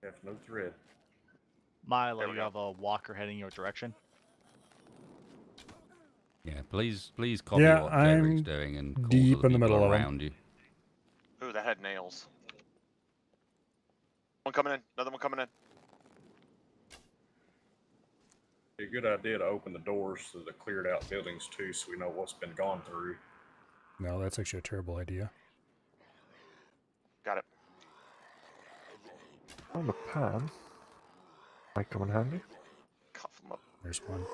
Have no thread. Milo, There we you go. have a walker heading your direction. Yeah, please copy Yeah, what I'm Jedrick's doing and call deep to in the people middle of 'em. around you. Ooh, that had nails. One coming in. Another one coming in. Be a good idea to open the doors to the cleared out buildings too, so we know what's been gone through. No, that's actually a terrible idea. Got it. On the pan. Might come in handy. Cough them up. There's one.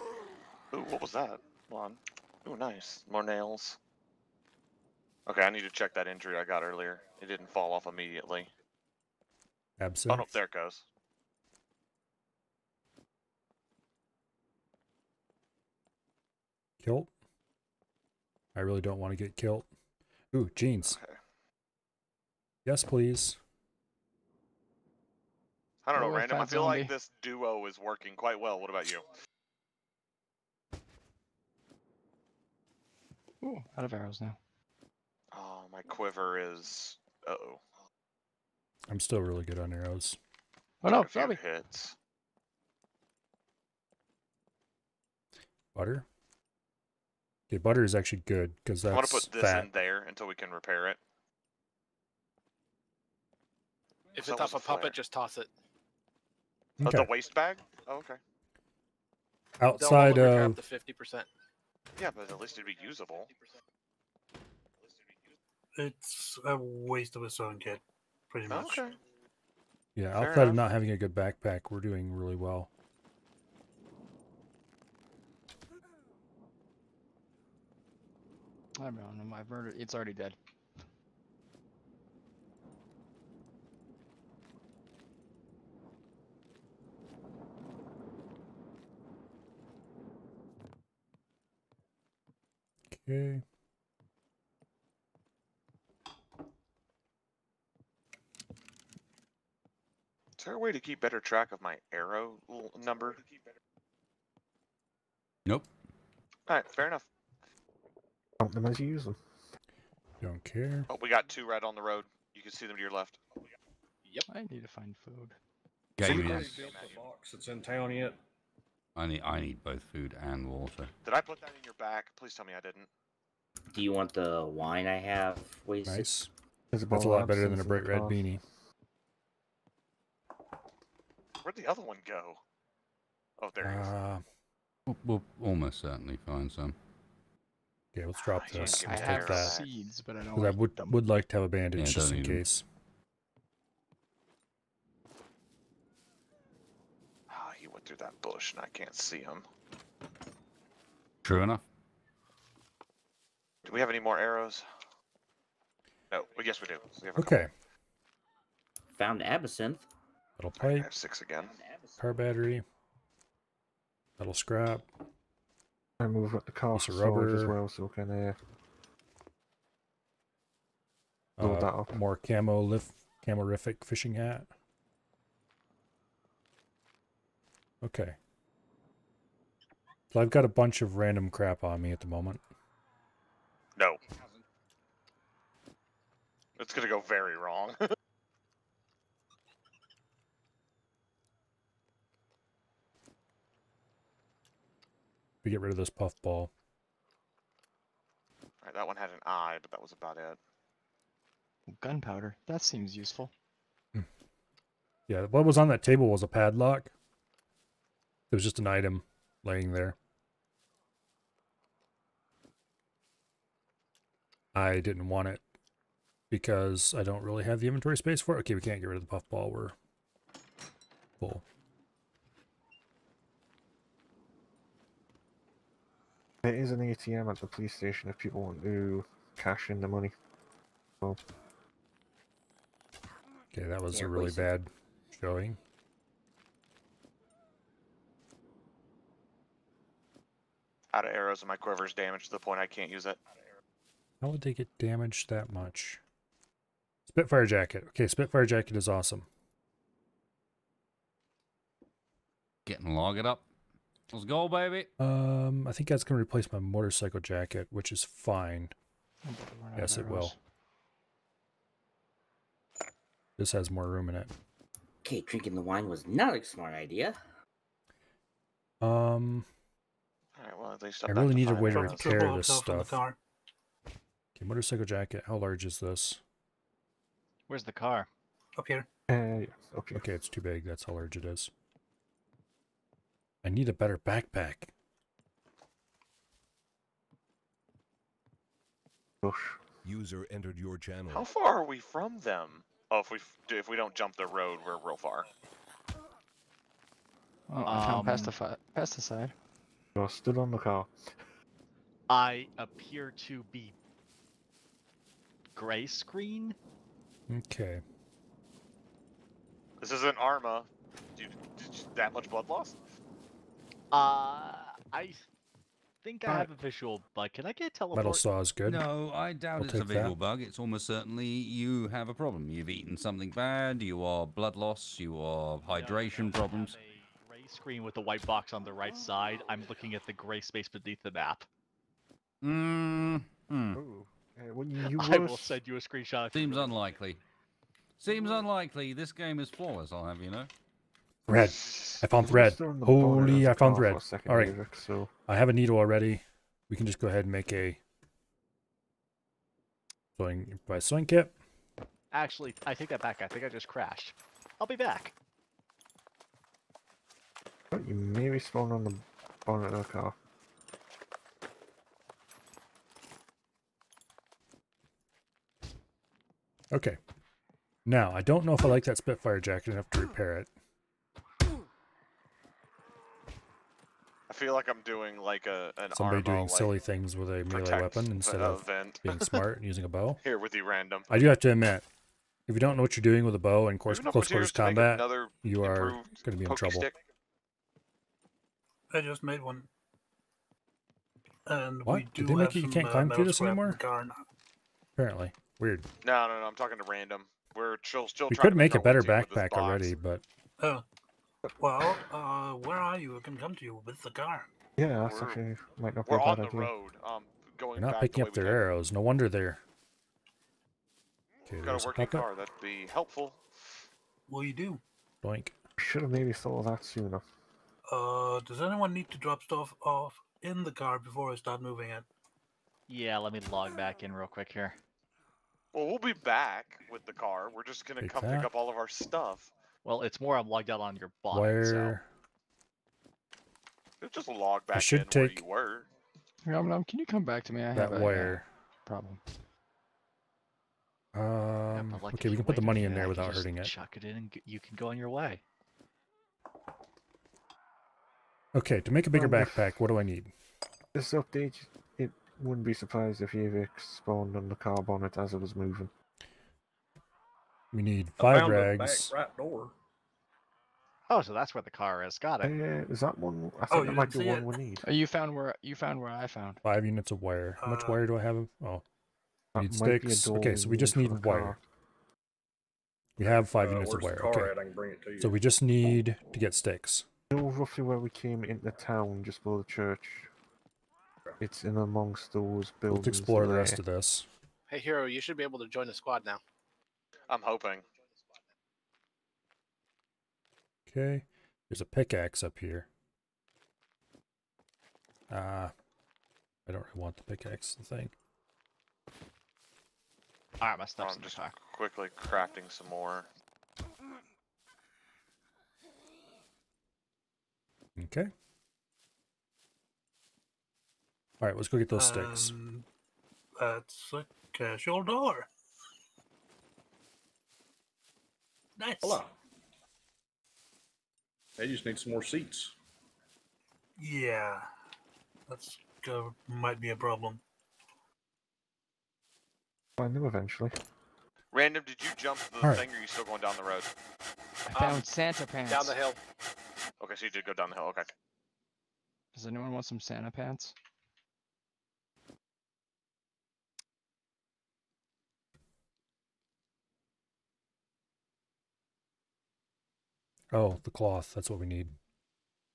Ooh, what was that? One. Ooh, nice. More nails. Okay, I need to check that injury I got earlier. It didn't fall off immediately. Absinthe. Oh no, there it goes. Kilt. I really don't want to get kilt. Ooh, jeans. Okay. Yes, please. I don't know, Oh, a Random. I fat feel like zombie. this duo is working quite well. What about you? Ooh, out of arrows now. Oh, my quiver is... Uh-oh. I'm still really good on arrows. Oh no, A few zombie. hits. Butter. Okay, butter is actually good because I want that's to put this fat. in there until we can repair it. If That it's was off a a puppet, flare. just toss it. Oh, Okay. the waste bag? Oh, okay. They'll Outside no longer have of the 50%. Yeah, but at least it'd be usable. It's a waste of a sewing kit, pretty much. Okay. yeah, Fair outside of enough. not having a good backpack, we're doing really well. I don't know. I've murdered. It's already dead. Okay. Is there a way to keep better track of my arrow number? Nope. Alright, fair enough. Count them as you use them. Don't care. Oh, we got two right on the road. You can see them to your left. Yep. I need to find food. Game Anybody is. built the box that's in town yet? I need both food and water. Did I put that in your back? Please tell me I didn't. Do you want the wine I have wasted? Nice. There's a That's a bottle lot of better than a absinthe in bright the red car. beanie. Where'd the other one go? Oh, there he is. We'll almost certainly find some. Okay, let's drop yeah, this. give Let's me I take have that. that. seeds, but I don't. 'Cause I want them. would like to have a bandage Yeah, just don't in need 'em. case. Ah, he went through that bush and I can't see him. True enough. Do we have any more arrows? No, well, yes we do. We have a couple. Okay. Found absinthe. Metal I pipe, have 6 again. car battery, metal scrap. I move up the car Piece of storage as rubber. well, so we can load that up. More camorific fishing hat. Okay. So I've got a bunch of random crap on me at the moment. No. It's gonna go very wrong. We get rid of this puffball. Alright, that one had an eye, but that was about it. Gunpowder. That seems useful. Yeah, what was on that table was a padlock. It was just an item laying there. I didn't want it because I don't really have the inventory space for it. Okay, we can't get rid of the puffball. We're full. There is an ATM at the police station if people want to cash in the money. So, Okay, that was Yeah, a really please. bad showing. Out of arrows and my quiver's damaged to the point I can't use it. How would they get damaged that much? Spitfire jacket. Okay, Spitfire jacket is awesome. Getting log it up. Let's go, baby. I think that's going to replace my motorcycle jacket, which is fine. Oh, but we're out of Yes, it will. arrows. This has more room in it. Okay, drinking the wine was not a smart idea. All right, well, at least I I'm really back to need a 5 way to arrows. repair Triple this upsells on the stuff. car. Okay, motorcycle jacket. How large is this? Where's the car? Up here. Yes, okay. Okay, it's too big. That's how large it is. I need a better backpack. Push. User entered your channel. How far are we from them? Oh, if we don't jump the road, we're real far. Oh, I found pesticide. You're still on the car. I appear to be gray screen. Okay. This isn't Arma. Did that much blood loss? I think I have a visual bug. Can I get teleport? Metal saw is good. No, I doubt I'll it's a take visual that. bug. It's almost certainly you have a problem. You've eaten something bad. You are blood loss. You are hydration problems. Gray screen with the white box on the right side. I'm looking at the gray space beneath the map. When you I were will send you a screenshot. if you Seems really- unlikely. Seems unlikely. This game is flawless, I'll have you know. Thread. I found thread. still in the bonnet of Holy, the I found car for thread. a second, All right. Eric, so I have a needle already. We can just go ahead and make a sewing kit. Actually, I take that back. I think I just crashed. I'll be back. you may respawn on the bonnet of the car. Okay. Now, I don't know if I like that Spitfire jacket enough to repair it. I feel like I'm doing like an Somebody Arma, doing like, silly things with a melee protect weapon instead the of event. being smart and using a bow. Here with you, random. I do have to admit, if you don't know what you're doing with a bow and close enough quarters materials to make combat, another you are improved going to be in pokey trouble. stick? I just made one. And What? we do Did they make have it you some, can't climb through metal this scrap in anymore? the car now. Apparently. Weird. No, I'm talking to random. We're still We trying could to make a our better way to with this backpack box. already, but Oh. Well, where are you? I can come to you with the car. Yeah, that's We're- actually might not be We're a on bad the idea. road. Going they're not back picking the up way their we arrows. No wonder they're... Okay, Got there's a a working puppet. car. That'd be helpful. Well, you do. Doink. Should have maybe thought of that sooner. Does anyone need to drop stuff off in the car before I start moving it? Yeah, let me log back in real quick here. Well, we'll be back with the car. We're just gonna Take come that. pick up all of our stuff. Well, it's more I'm logged out on your bot. So. Where... Just log back should in where take- you were. Nom Nom, can you come back to me? I That have a wire. problem. Yeah, but, like, Okay, if we you can put the wait a money in minute, there I can without just hurting it. Chuck it in and you can go on your way. Okay, to make a bigger Well, if- backpack, what do I need? This update, it wouldn't be surprised if Avix spawned on the car bonnet as it was moving. We need I 5 found the back rags. right door. Oh, so that's where the car is. Got it. Is that one? I Oh, think you that might didn't be see one it? we need. You found where I found. 5 units of wire. How much wire do I have? Oh, That need might be a sticks. door Okay, so we just for need the wire. car. We have 5 units of Where's the wire. car Okay. at? I can bring it to you. So we just need to get sticks. You know roughly where we came into town, just below the church. It's in amongst those buildings. Let's explore the there. rest of this. Hey, Hero, you should be able to join the squad now. I'm hoping. Okay. There's a pickaxe up here. I don't really want the pickaxe thing. Alright, my stuff's I'm in the just car. quickly crafting some more. Okay. Alright, let's go get those sticks. That's a casual door. Nice. Hello. They just need some more seats. Yeah, that's might be a problem. Find them eventually. Random, did you jump the Alright. thing or are you still going down the road? I found Santa pants. Down the hill. Okay, so you did go down the hill. Okay. Does anyone want some Santa pants? Oh, the cloth. That's what we need.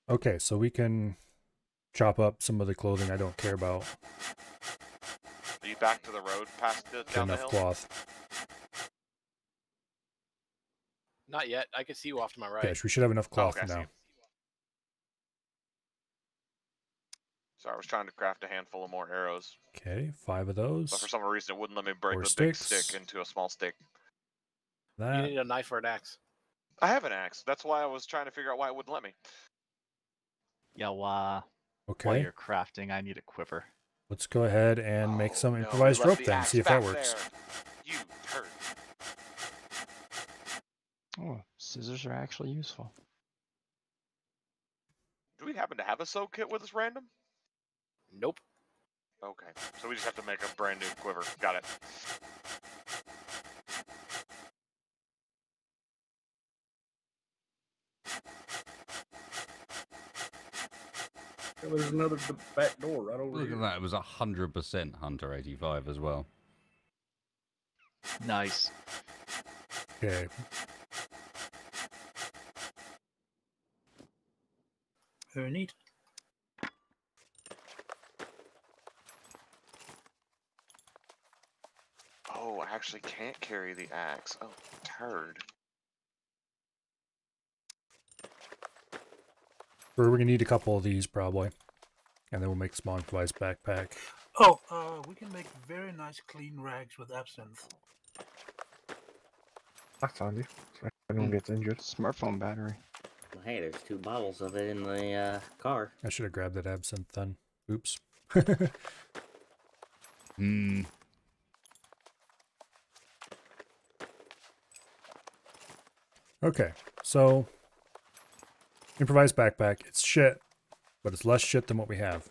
Okay, so we can chop up some of the clothing I don't care about. Are you back to the road past the Get down the enough hill? cloth. Not yet. I can see you off to my right. Gosh, we should have enough cloth okay, I see now. you. Sorry, I was trying to craft a handful of more arrows. Okay, 5 of those. But for some reason, it wouldn't let me break 4 the big sticks. stick into a small stick. You That. need a knife or an axe. I have an axe. That's why I was trying to figure out why it wouldn't let me. Yeah, while Okay. you're crafting, I need a quiver. Let's go ahead and make some No, improvised we left rope the then. axe See if that back works. there. You turd. Oh, scissors are actually useful. Do we happen to have a sew kit with us random? Nope. Okay, so we just have to make a brand new quiver. Got it. Yeah, there's another back door right over Look here. at that. It was 100% Hunter 85 as well. Nice. Okay. Very neat. Oh, I actually can't carry the axe. Oh, turd. We're going to need a couple of these probably. And then we'll make a small improvised backpack. Oh, we can make very nice clean rags with absinthe. That's handy. So if anyone gets injured. Smartphone battery. Well, hey, there's 2 bottles of it in the car. I should have grabbed that absinthe then. Oops. Hmm. Okay, so improvised backpack. It's shit, but it's less shit than what we have.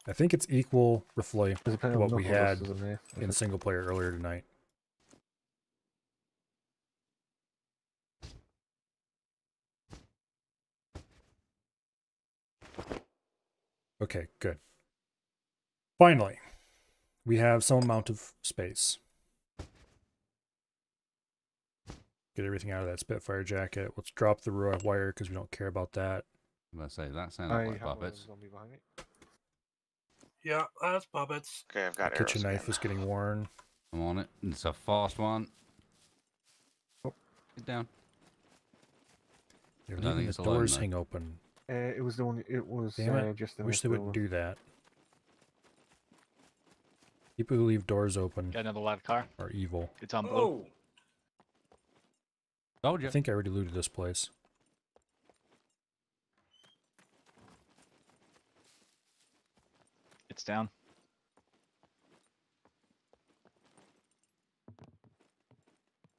I think it's equal roughly There's a pair to of what we knuckle had dusters in there, I in think. single player earlier tonight. Okay, good. Finally, we have some amount of space. Get everything out of that Spitfire jacket. Let's drop the raw wire because we don't care about that. I'm going to say, that sounds I like have a puppets. zombie behind me. Yeah, that's puppets. Okay, I've got The kitchen arrows knife again. is getting worn. I'm on it. It's a fast one. Oh. Get down. They're I don't leaving think the it's alone, doors though. hang open. It was the one. It was Damn it. just in Wish this they wouldn't building. do that. People who leave doors open Got another live car. are evil. It's on blue. Oh, Told I you. think I already looted this place. It's down.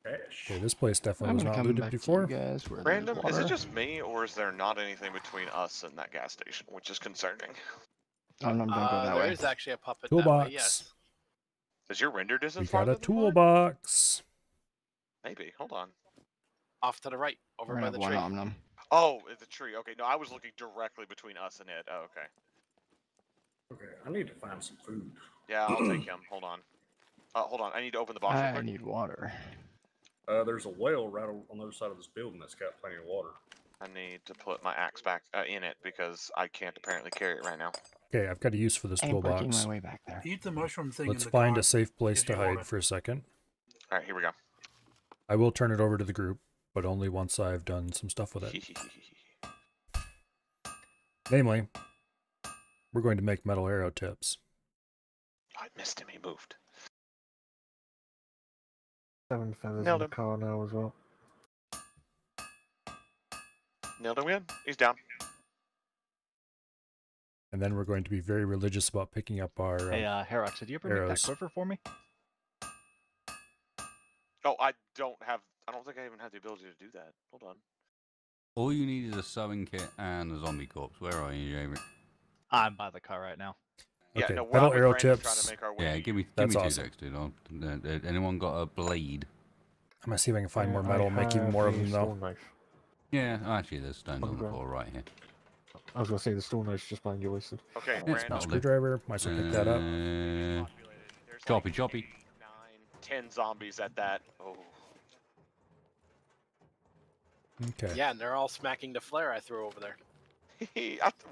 cash. Okay, this place definitely I'm was gonna not come looted back before. to you guys. Where there's Random, is it water. just me, or is there not anything between us and that gas station, which is concerning? Oh, no, don't go that There way. is actually a puppet Toolbox. that way, yes. Is your render We distance got farther a than mine? toolbox. Maybe. Hold on. Off to the right, over We're by gonna the have one tree. omnum. Oh, it's a tree. Okay, no, I was looking directly between us and it. Oh, okay. Okay, I need to find some food. Yeah, I'll take him. Hold on. Hold on. I need to open the box real I quick. need water. There's a well right on the other side of this building that's got plenty of water. I need to put my axe back in it because I can't apparently carry it right now. Okay, I've got a use for this I'm working toolbox. my way back there. Eat the mushroom thing Let's in the find car. a safe place Gives to you hide water. for a second. All right, here we go. I will turn it over to the group, but only once I've done some stuff with it. Namely, we're going to make metal arrow tips. I missed him. He moved. 7 feathers Nailed in the him. car now as well. Nailed him again. He's down. And then we're going to be very religious about picking up our Hey, Herox, did you ever make that arrows. quiver for me? Oh, I don't think I even have the ability to do that. Hold on. All you need is a sewing kit and a zombie corpse. Where are you, Jamie? I'm by the car right now. Yeah, Okay, no, we're metal out with arrow Brandon trying tips. to make our way. Yeah, give me That's 2 awesome. secs, dude. Anyone got a blade? I'm gonna see if I can find more I metal, make even have more of a them though. stone knife. Yeah, actually, there's stones on the Okay. floor right here. I was gonna say the stone knife's just behind you, Winston. Okay, It's Brandon. not Screwdriver, might as well pick that up. There's Choppy, like choppy. 9, 10 zombies at that. Oh. Okay. Yeah, and they're all smacking the flare I threw over there.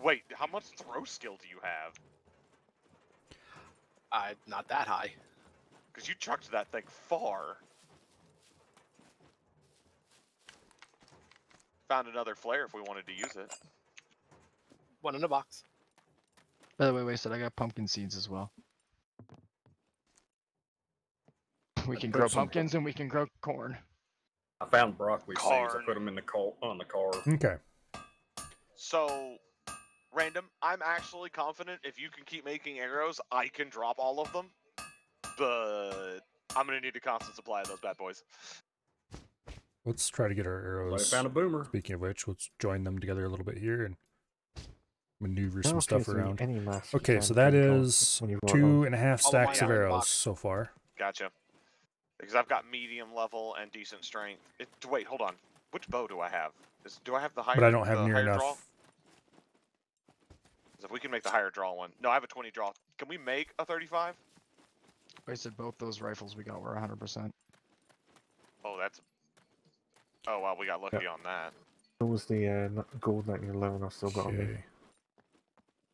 Wait, how much throw skill do you have? Not that high. Because you chucked that thing far. Found another flare if we wanted to use it. One in a box. By the way, Wasted, I got pumpkin seeds as well. We can grow pumpkins and we can grow corn. I found broccoli seeds. I Corn. put them in the on the car. Okay. So, Random, I'm actually confident if you can keep making arrows, I can drop all of them. But I'm going to need a constant supply of those bad boys. Let's try to get our arrows. I found a boomer. Speaking of which, let's join them together a little bit here and maneuver some don't stuff think there's around. any mass you Okay, can so that think of is when you've got 2.5 stacks mine of are in the arrows box. so far. Gotcha. Because I've got medium level and decent strength. Wait, hold on. Which bow do I have? Do I have the higher? But I don't have the near higher enough. Draw? 'Cause if we can make the higher draw one. No, I have a 20 draw. Can we make a 35? Wasted, both those rifles we got were 100%. Oh, that's. Oh wow, we got lucky on that. What was the gold 1911 I've still got on me? Okay.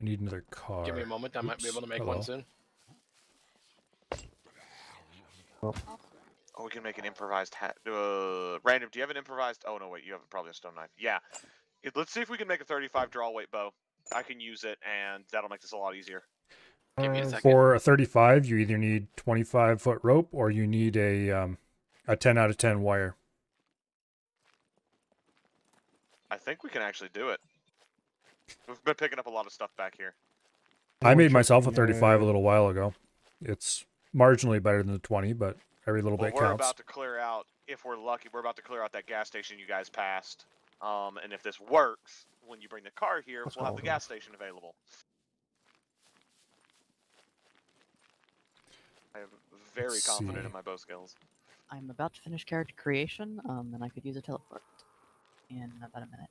I need another car. Give me a moment. I might be able to make Hello. one soon. Oh, we can make an improvised hat. Random, do you have an improvised? Oh no, wait, you have probably a stone knife. Yeah. Let's see if we can make a 35 draw weight bow. I can use it, and that'll make this a lot easier. Give me a second. For a 35, you either need 25-foot rope or you need a 10 out of 10 wire. I think we can actually do it. We've been picking up a lot of stuff back here. I made myself a 35 a little while ago. It's marginally better than the 20, but every little Well, bit we're counts. about to clear out, if we're lucky, we're about to clear out that gas station you guys passed. And if this works, when you bring the car here, we'll have the gas station available. I am very Let's confident see. in my bow skills. I'm about to finish character creation, and I could use a teleport in about a minute.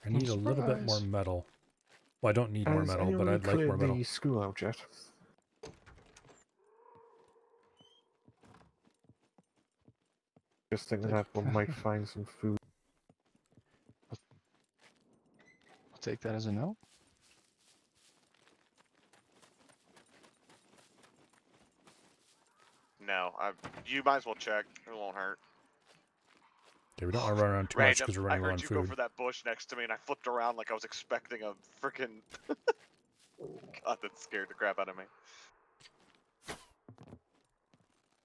I need a little bit more metal. Well, I don't need more Has metal, but anyone I'd like more cleared metal. the school out yet? Just thinking that one might find some food. I'll take that as a no. No, you might as well check. It won't hurt. Okay, we don't want to run around too much Random, because we're I running low heard on you go food. for that bush next to me, and I flipped around like I was expecting a freaking. God, that scared the crap out of me.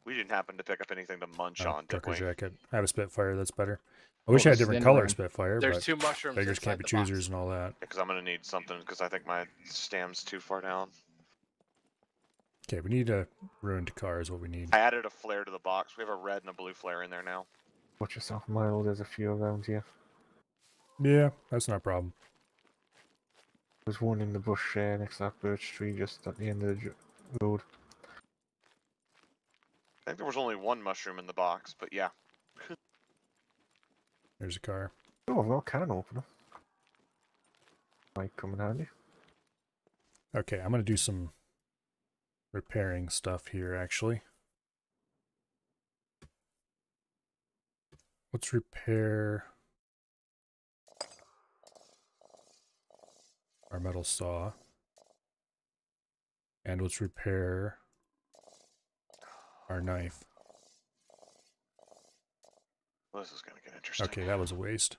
We didn't happen to pick up anything to munch on, did Trucker we? jacket. I have a Spitfire. That's better. I wish I had different color Spitfire, There's but 2 mushrooms beggars inside can't be the box. choosers and all that. Because I'm gonna need something because I think my stam's too far down. Okay, we need a ruined car is what we need. I added a flare to the box. We have a red and a blue flare in there now. Watch yourself, Milo. There's a few around here. Yeah, that's not a problem. There's one in the bush next to that birch tree just at the end of the road. I think there was only one mushroom in the box, but yeah. There's a car. Oh, I've got a can opener. Might come in handy. Okay, I'm going to do some repairing stuff here, actually. Let's repair our metal saw. And let's repair our knife. Well, this is going to get interesting. Okay, that was a waste.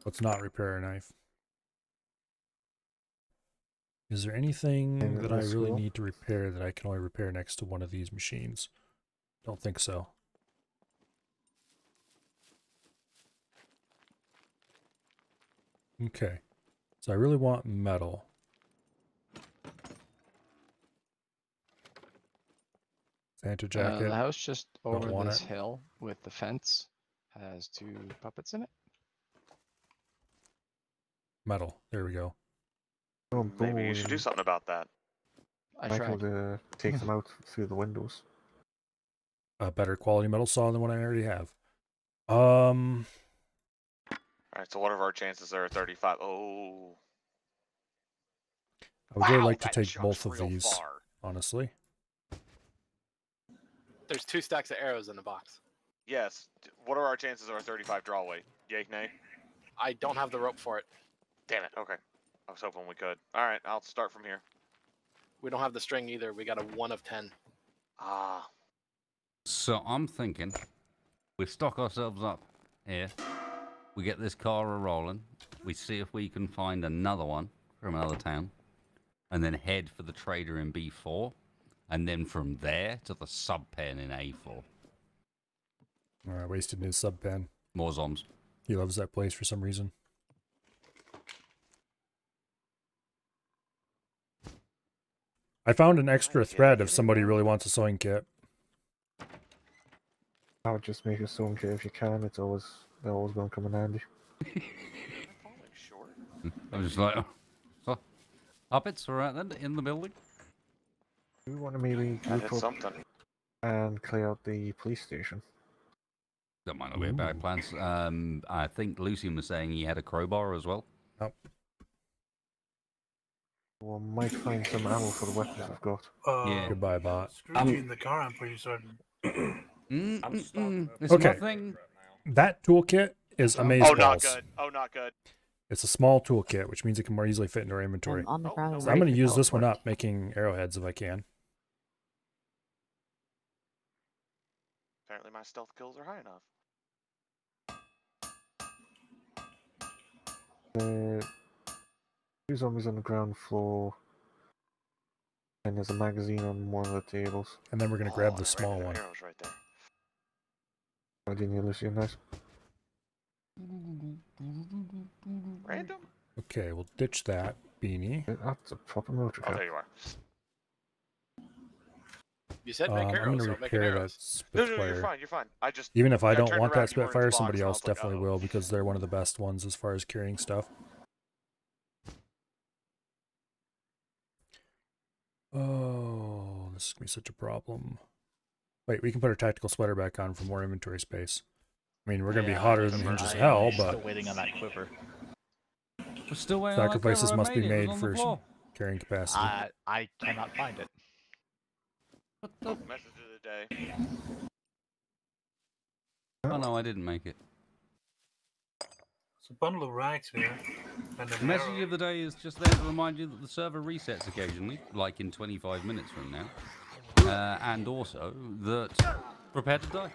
Let's not repair our knife. Is there anything And that I let's really go. need to repair that I can only repair next to one of these machines? Don't think so. Okay, so I really want metal. Santa jacket. The house just Don't over want this it. hill with the fence has 2 puppets in it. Metal. There we go. Oh, Maybe you should do something about that. I Might tried. be able to take them out through the windows. A better quality metal saw than what I already have. Alright, so what are our chances there are 35? Oh. I would really Wow, like to that take jumps both of real these, far. honestly. There's 2 stacks of arrows in the box. Yes. What are our chances of our 35 draw weight? Yay, nay? I don't have the rope for it. Damn it. Okay. I was hoping we could. Alright, I'll start from here. We don't have the string either. We got a 1 of 10. Ah. So I'm thinking we stock ourselves up here. We get this car a rolling. We see if we can find another one from another town, and then head for the trader in B4, and then from there to the sub pen in A4. Alright, wasted his sub pen. More zombs. He loves that place for some reason. I found an extra thread if somebody really wants a sewing kit. I would just make a sewing kit if you can. They're always going to come in handy. I'm just like, so, Puppets, alright then, in the building. Do we want to maybe That hit group up something. and clear out the police station? That might not be a bad plan. I think Lucian was saying he had a crowbar as well. Nope. We might find some ammo for the weapons I've got. Yeah. Goodbye, bot. Scrooge in the car, I'm pretty certain. It's Okay. nothing. That toolkit is amazeballs. Oh, not good. Oh, not good. It's a small toolkit, which means it can more easily fit into our inventory. On the ground. So I'm going to use this one up, making arrowheads if I can. Apparently my stealth kills are high enough. Two zombies on the ground floor. And there's a magazine on one of the tables. And then we're going to grab the small one. Arrows right there. I didn't hear Lucian, nice. Random? Okay, we'll ditch that beanie. That's a proper military Oh, cap. there you are. You said make I'm arrows, going so to I'm making repair that arrows. No, Spitfire. you're fine. You're fine. I just Even if I don't turned want around, that you were in Spitfire, blocks, somebody and I else was like, definitely uh-oh. will, because they're one of the best ones as far as carrying stuff. Oh, this is going to be such a problem. Wait, we can put our tactical sweater back on for more inventory space. I mean, we're going to be hotter than hinge as hell, Still but waiting on that quiver. We're still waiting on that sacrifices cover. I must be it. It made was on for the floor. carrying capacity. I cannot find it. Message of the day. Oh no, I didn't make it. It's a bundle of rags here. And The an message arrow. of the day is just there to remind you that the server resets occasionally, like in 25 minutes from now. And also that prepare to die.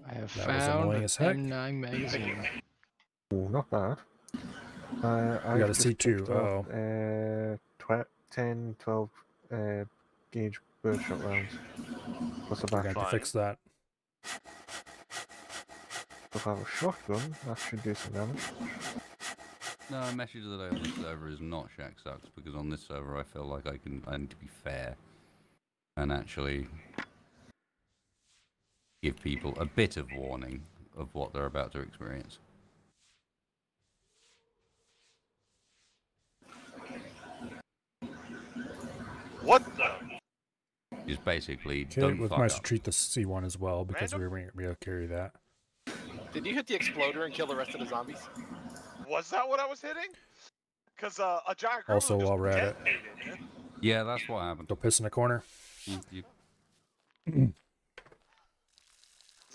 I have That was found annoying as heck. M9 magazine. Oh, not bad. I got a C2, uh-oh. 10, 12 gauge birdshot rounds. What's the We're back? going to fix that. If I have a shotgun, that should do some damage. No, message of the day on this server is not Shack Sucks, because on this server I feel like I need to be fair and actually give people a bit of warning of what they're about to experience. What the? Just basically Okay, don't we fuck might up. treat the C1 as well, because we weren't going to be able to carry that. Did you hit the exploder and kill the rest of the zombies? Was that what I was hitting? Because a giant criminal Also, just while we're at it, detonated. Yeah, that's what happened. go piss in a corner. You-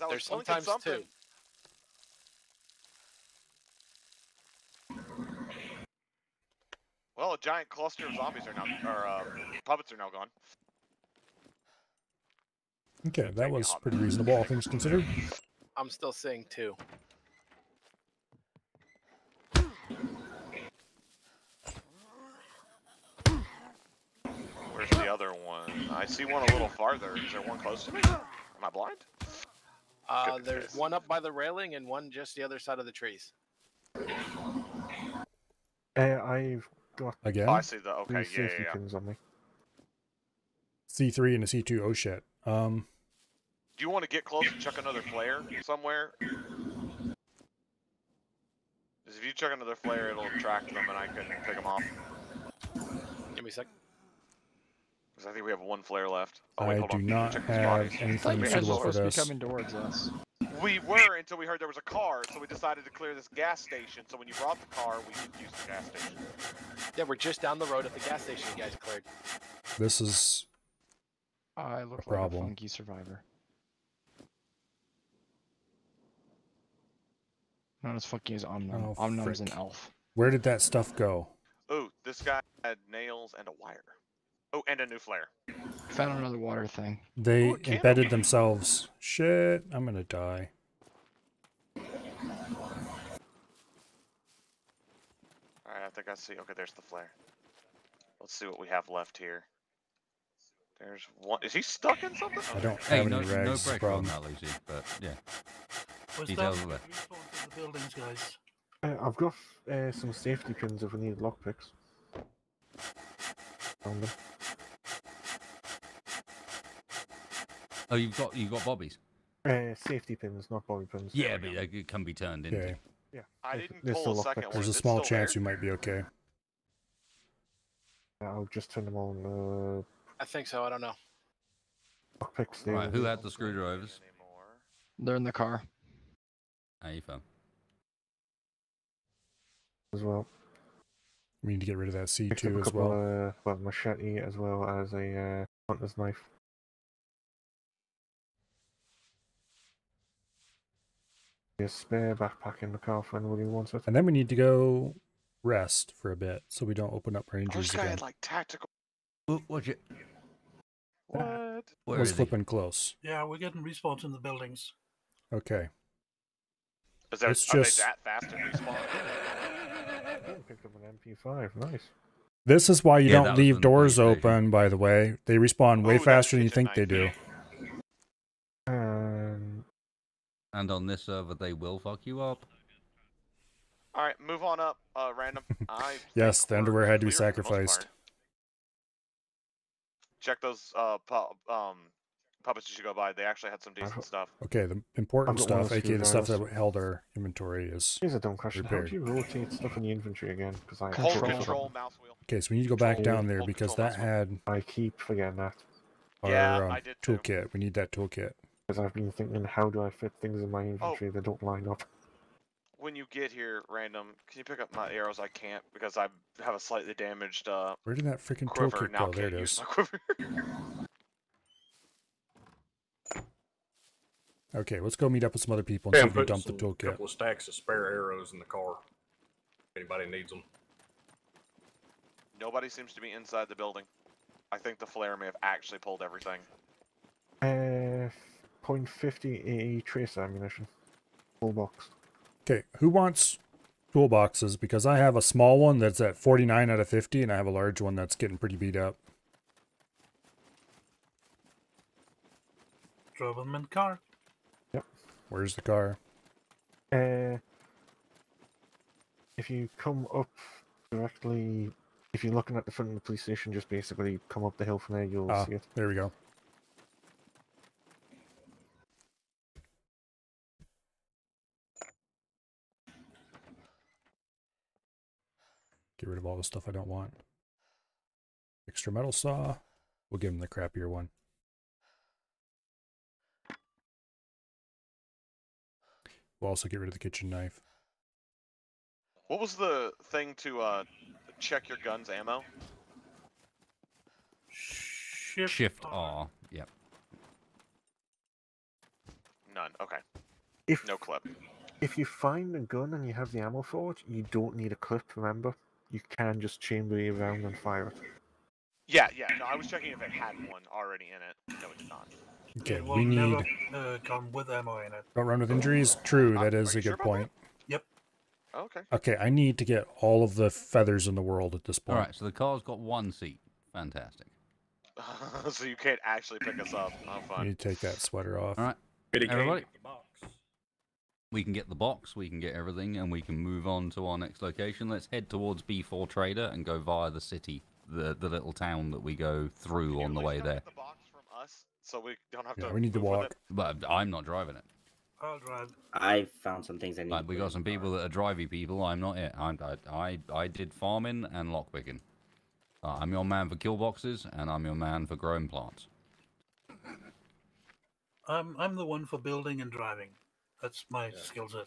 I was There's blinking sometimes something. two. Well, a giant cluster of zombies are now, or puppets are now gone. Okay, that was pretty reasonable, all things considered. I'm still seeing two. Where's the other one? I see one a little farther. Is there one close to me? Am I blind? There's one up by the railing and one just the other side of the trees. I've got Again? Oh, I see the. Okay, three yeah, safety yeah. pins on me. C3 and a C2, oh shit. Do you want to get close and chuck another flare somewhere? Because if you chuck another flare, it'll attract them and I can pick them off. Give me a sec. Because I think we have one flare left. Oh, wait, I hold do on. not Check these have bodies. anything You guys suitable are for supposed to this. be coming towards us. We were until we heard there was a car, so we decided to clear this gas station. So when you brought the car, we could use the gas station. Yeah, we're just down the road at the gas station you guys cleared. This is I look like a problem. funky survivor. Not as funky as Omnum. Oh, Omnum's frick. an elf. Where did that stuff go? Ooh, this guy had nails and a wire. Oh, and a new flare. Found another water thing. They Ooh, a candle. embedded themselves. Shit, I'm gonna die. Alright, I think I see. Okay, there's the flare. Let's see what we have left here. There's one. Is he stuck in something? I don't Hey, have no, any no rags. pressure on problem. that, Lucy. But yeah, What's details that? are there. Respawn to the buildings, guys. I've got some safety pins if we need lockpicks. Found them. Oh, you've got bobbies. Safety pins, not bobby pins. Yeah, but they can be turned into. Okay. Yeah. I there's- didn't there's pull still a second lockpicks. one. There's a It's small still chance there. you might be okay. Yeah, I'll just turn them on. I think so. I don't know. Lockpicks. Right, who had the screwdrivers? They're in the car. Ah, you found. As well. We need to get rid of that Picked up a C2 as couple, well. machete as well as a hunter's knife. A spare backpack in the car for anybody who wants it. And then we need to go rest for a bit so we don't open up Oh, this rangers guy again. had like tactical. Watch it. What? Where Was is he? flipping close. Yeah, we're getting respawns in the buildings. Okay. Is there, It's are just- they that fast to respawn? Oh, picked up an MP5. Nice. This is why you Yeah, that don't was leave in the doors police open, by the way. They respawn way Oh, that's faster than you kitchen think they do. knife. And And on this server, they will fuck you up. All right, move on up. Random. Yes, the we're underwear had to be clear for the most sacrificed. part. Check those puppets as you go by. They actually had some decent stuff. Okay, the important I've got one stuff, of aka the stuff that screwdrivers. held our inventory, is here's a dumb question. How repaired. do you rotate stuff in the infantry again? Because I Hold Control. control mouse wheel. Okay, so we need to go back Control- down there hold because control that mouse wheel. had I keep forgetting that. our Yeah, I did too. toolkit. We need that toolkit. Because I've been thinking, how do I fit things in my infantry that don't line up? When you get here, Random, can you pick up my arrows? I can't because I have a slightly damaged Where did that freaking quiver. toolkit Now go? There it can't use is. my quiver. Okay, let's go meet up with some other people and Yeah, see I'm if we putting dump the some toolkit. couple of stacks of spare arrows in the car. If anybody needs them. Nobody seems to be inside the building. I think the flare may have actually pulled everything. .50 AE tracer ammunition. Full box. Okay, who wants toolboxes? Because I have a small one that's at 49 out of 50, and I have a large one that's getting pretty beat up. Drove them in the car. Where's the car? If you come up directly, if you're looking at the front of the police station, just basically come up the hill from there, you'll Ah, see it. there we go. Get rid of all the stuff I don't want. Extra metal saw. We'll give him the crappier one. We'll also get rid of the kitchen knife. What was the thing to check your gun's ammo? Shift R. Yep. None. Okay. If No clip. if you find a gun and you have the ammo for it, you don't need a clip. Remember, you can just chamber it around and fire it. Yeah, yeah. No, I was checking if it had one already in it. No, it did not. Okay, It will we need... never come with ammo in it. Don't run with injuries? True, that Are is you a sure good about point. Yep. Okay. Okay, I need to get all of the feathers in the world at this point. All right, so the car's got one seat. Fantastic. So you can't actually pick us up. Oh, I fun. need to take that sweater off. All right, But everybody. get the box. We can get the box, we can get everything, and we can move on to our next location. Let's head towards B4 Trader and go via the city, the little town that we go through Can you on the at least way come there. get the box from us so we don't have Yeah, to we need to move with walk. it? But I'm not driving it. I'll drive. I found some things I need. Like, to we put got in some the car. people that are drivey people. I'm not it. I did farming and lockpicking. I'm your man for kill boxes, and I'm your man for growing plants. I'm the one for building and driving. That's my skill set.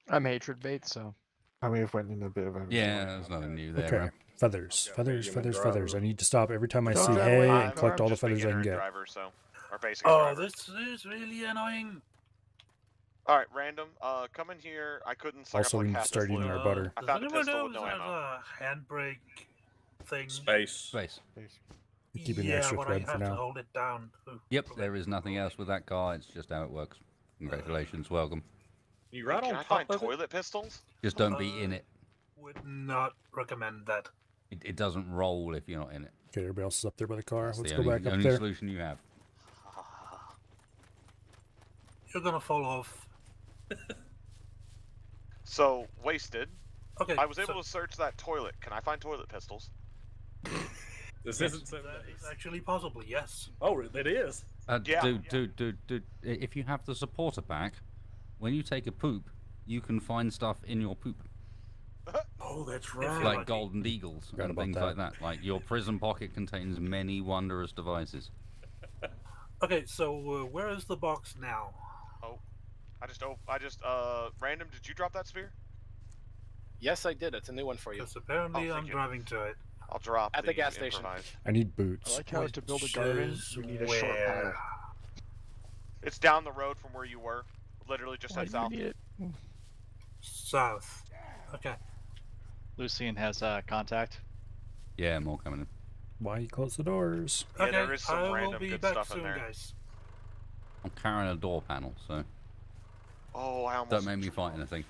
I'm hatred bait, so. I may have went in a bit of everything. Yeah, there's nothing new there. Okay, right? feathers, feathers, human feathers, driver. feathers. I need to stop every time I Don't see drive hay away. and collect all the Just feathers I beginner can get. driver, so or basic Oh, driver. this is really annoying. All right, Random. Come in here. I couldn't. Also, I we need to half start this eating loot. our butter. I Does found a anyone pistol know with no there's ammo. a handbrake thing. Space. Keeping the Yeah, extra but I thread have for to now. hold it down. Yep, there is nothing else with that car. It's just how it works. Congratulations, welcome. You right Can on I top find of it? toilet pistols? Just don't be in it. Would not recommend that. It doesn't roll if you're not in it. Okay, everybody else is up there by the car. That's Let's the go only, back up only there. solution you have. You're gonna fall off. So, wasted. Okay. I was able to search that toilet. Can I find toilet pistols? This Yes, isn't 7 that days. is actually possible. Yes. Oh, it is. Yeah. Dude. If you have the supporter pack, when you take a poop, you can find stuff in your poop. Oh, that's Like right. golden eagles Forgot and about things that. like that. Like your prison pocket contains many wondrous devices. Okay, so where is the box now? Random, did you drop that spear? Yes, I did. It's a new one for you. Because apparently Oh, I'm thank you. driving to it. I'll drop At the gas station. improvised. I need boots. I like how to build a garden, you need a short paddle. Where? It's down the road from where you were. Literally just Why head do you south. need it? South. Okay. Lucian has contact. Yeah, more coming in. Why you close the doors? Yeah, Okay, there is some I will random be good back stuff in soon, there. guys. I'm carrying a door panel, so Oh, I almost. don't make me fight anything.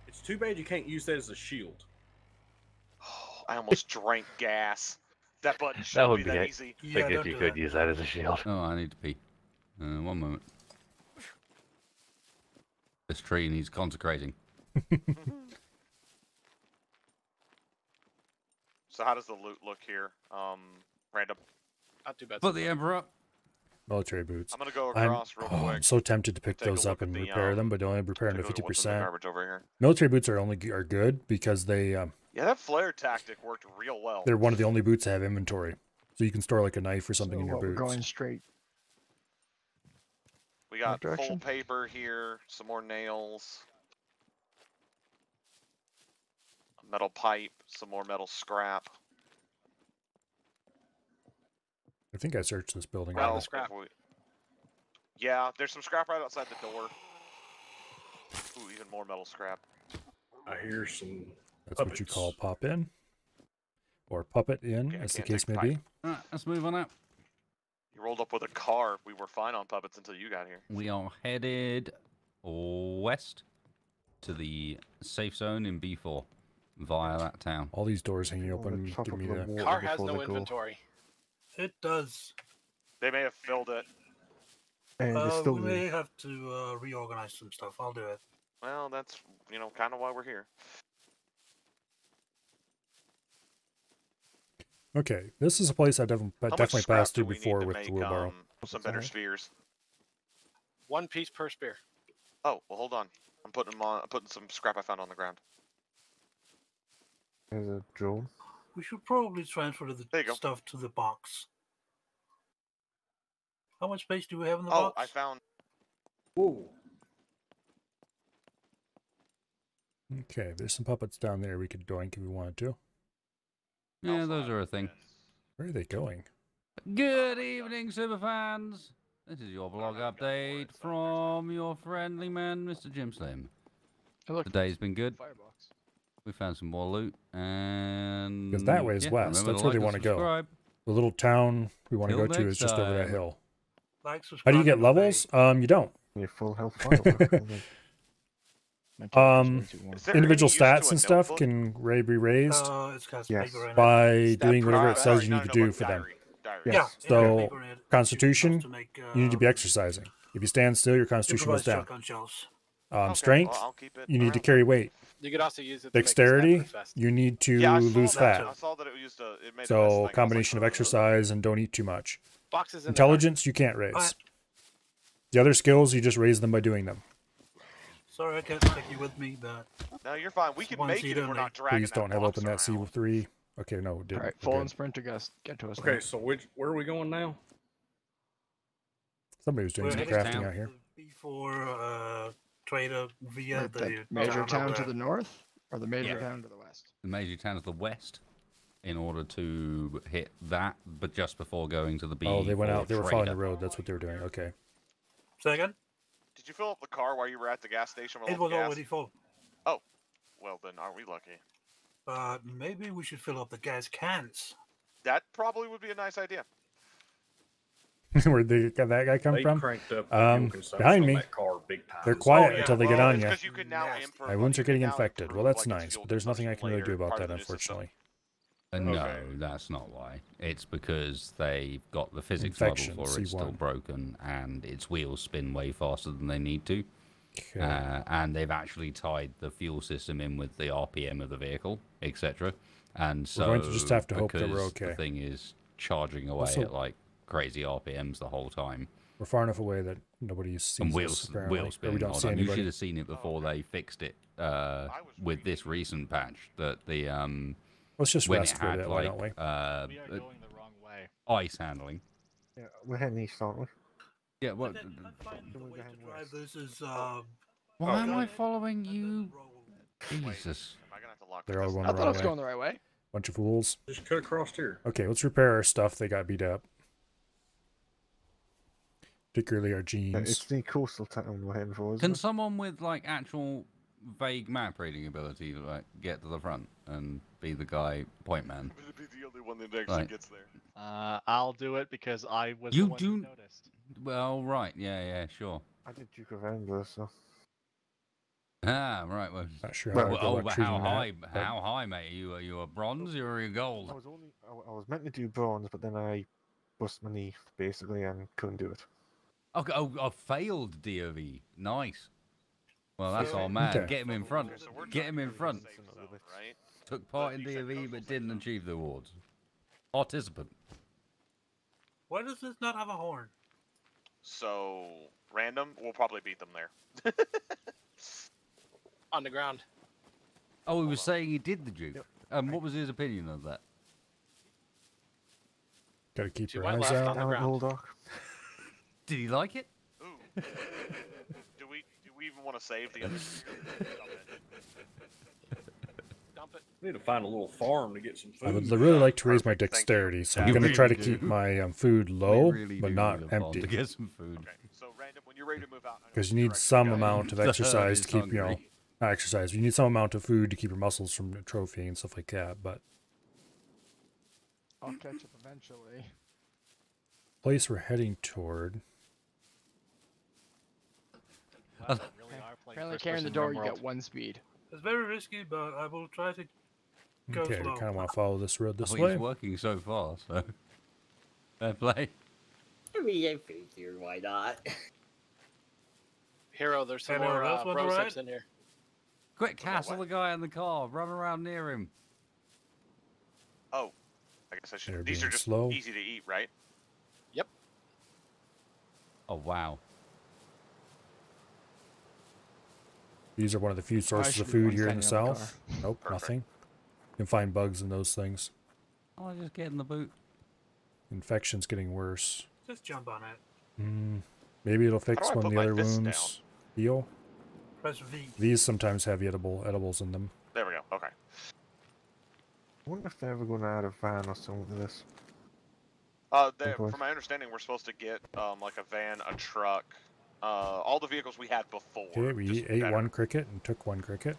It's too bad you can't use that as a shield. I almost drank gas. That button That shouldn't would be be that it. easy. I guess you could use that as a shield. Oh, I need to pee. One moment. This tree needs consecrating. So how does the loot look here? Random. Not too bad. For the Emperor. Military boots. I'm gonna go I'm across real quick. I'm so tempted to pick Take a those look up at and the, repair them, but only repair them to take a look at what's in the 50%. garbage over here. Military boots are good because Yeah, that flare tactic worked real well. they're one of the only boots that have inventory, so you can store like a knife or something in your We're boots. going straight. We got full direction? paper here, some more nails, a metal pipe, some more metal scrap. I think I searched this building. Well, already. if we- yeah, there's some scrap right outside the door. Ooh, even more metal scrap. I hear some. That's what you call pop in, or puppet in, Okay, I as the can't case take may be. Alright, let's move on out. You rolled up with a car. We were fine on puppets until you got here. We are headed west to the safe zone in B4 via that town. All these doors hanging On the open. top Give of me the the. water Car has before no they go. inventory. It does. They may have filled it. And it's still We may have to reorganize some stuff. I'll do it. Well, that's, kind of why we're here. Okay, this is a place I definitely How much definitely scrap passed do through we need before to with make, the wheelbarrow. some better Sorry? spheres? 1 piece per spear. Oh, well, hold on. I'm putting them on. I'm putting some scrap I found on the ground. There's a drone. We should probably transfer There you the go. stuff to the box. How much space do we have in the Oh, box? I found. Whoa. Okay, there's some puppets down there we could doink if we wanted to. Yeah, those are a thing. Where are they going? Good evening, superfans. This is your vlog update from your friendly man, Mr. Jim Slim. Hey, look, The day's been good. firebox. We found some more loot, and Because that way is west. remember That's to where they like want and to go. subscribe. The little town we want to Till go to is next just over that time. hill. Like, How do you subscribe, get and obey. levels? You don't. Your full health firework. My character's Um, way too warm. Is there Individual any use to stats a and stuff notebook? can be raised It's got Yes. paper in it. by Stat doing whatever it progress. says you No, need no, to do but for them. diary. Yes. Yeah, it So, has paper in it. Constitution, Supposed to make, you need to be exercising. If you stand still, your constitution goes improvised down. shotgun shells. Okay, Strength, well, I'll keep it you need to around. carry weight. You could also use it to Dexterity, make a snapper you need to Yeah, I saw lose that. fat. I saw that it used to. It made a nice So, thing. I was combination like, of exercise and don't eat too much. Boxes in Intelligence, you can't raise. Alright. The other skills, you just raise them by doing them. Sorry, I can't take you with me, but No, you're fine. We can One make seat it if we're only. not dragging Please don't have box open that around. C3. Okay, no, it didn't. All right, We're fallen good. sprinter, guys, get to us. Okay, now. so where are we going now? Somebody was doing we're some heading crafting town. out here. B4 trader via Right, the the major town town over to there. the north, or the major Yeah. town to the west? The major town to the west, in order to hit that, but just before going to the B. Oh, they went out. They were following the trader. road. That's what they were doing. Okay. Second, Did you fill up the car while you were at the gas station? with it all was the gas? already full. Oh, well then, aren't we lucky? But maybe we should fill up the gas cans. That probably would be a nice idea. Where'd that guy come They from? cranked up the fuel consumption Behind on me. that car big time. They're quiet yeah, until they well, get on it's you. 'cause you can now My wounds are getting now infected. Well, improve, that's like, its nice, fuel but there's nothing I can really do consumption about later, that, part of the new system. unfortunately. No, that's not why. It's because they've got the physics model Infection, for it still C1. broken, and its wheels spin way faster than they need to. Okay. And they've actually tied the fuel system in with the RPM of the vehicle, etc. And so going to just have to hope that we're because okay. the thing is charging away Also- at like crazy RPMs the whole time. We're far enough away that nobody sees And us, wheels apparently. wheel Or spin. we don't Hold see on, you anybody. should have seen it before they fixed it with this recent patch. That the Let's just when rest it for a had bit, why like don't we? We are going the wrong way. ice handling. Yeah, we're heading east, aren't we? Yeah, what? The way to drive this is Why am I following you? Jesus. They're all going I the thought I wrong was way. going the right way. Bunch of fools. Just cut across here. Okay, let's repair our stuff. They got beat up. Particularly our Yeah, jeans. it's the coastal town we're heading for, isn't Can it? someone with like actual vague map reading ability like get to the front and be the guy point man? It'd be the only one that actually Right. gets there. I'll do it because I was You the one do- who noticed. Well, right, yeah, sure. I did Duke of Angler, so. Ah, right. Well, Not sure Well, how I go oh, about but treating how that, high? but- How high, mate? Are you a bronze or are you I gold? was only I was meant to do bronze, but then I bust my knee basically and couldn't do it. Okay, a failed DOV. Nice. Well, that's all man. Okay. Get him in front. So we're Get him in front. safe zone, right? Took part in you said DOV coastal but safe didn't zone. achieve the awards. Participant. why does this not have a horn? So random, we'll probably beat them there. On the ground. Oh, he was saying he did the Duke. What was his opinion of that? Gotta keep To your my eyes left out. on the Down at ground. Moldoc. Did he like it? Ooh. do we even want to save the other? Dump it. We need to find a little farm to get some food. I would really like to raise my Perfect, thank you. dexterity, so I'm You gonna try to really keep do. my food low, We really but do not need a farm empty. to get some food. Okay, so random, when you're ready to move out, I know Because which you need direction some to go. amount of The herd exercise is to keep, hungry. not exercise. You need some amount of food to keep your muscles from atrophy and stuff like that. But I'll catch up eventually. place we're heading toward. Wow, we really are playing Apparently, first carrying the person door, Rim you World. got one speed. It's very risky, but I will try to go Okay, we slow. kind of want to follow this road this I think way. it's working so far, so fair play. I mean, I figured, why not? Hero, there's some Hey, more that's one to bro ride? in here. Quick, castle the guy in the car. Run around near him. Oh, I guess I should. They're These are being just slow. easy to eat, right? Oh, wow. These are one of the few sources should of be food one here in the standing on the south. Nope, Perfect. nothing. You can find bugs in those things. Oh, just get in the boot. Infection's getting worse. Just jump on it. Maybe it'll fix do I when put the my other fists wounds heal. Press V. These sometimes have edibles in them. There we go. Okay. I wonder if they're ever going to add a van or something to this. There, Okay. from my understanding, we're supposed to get like a van, a truck, all the vehicles we had before. Okay, we just ate better. one cricket and took one cricket.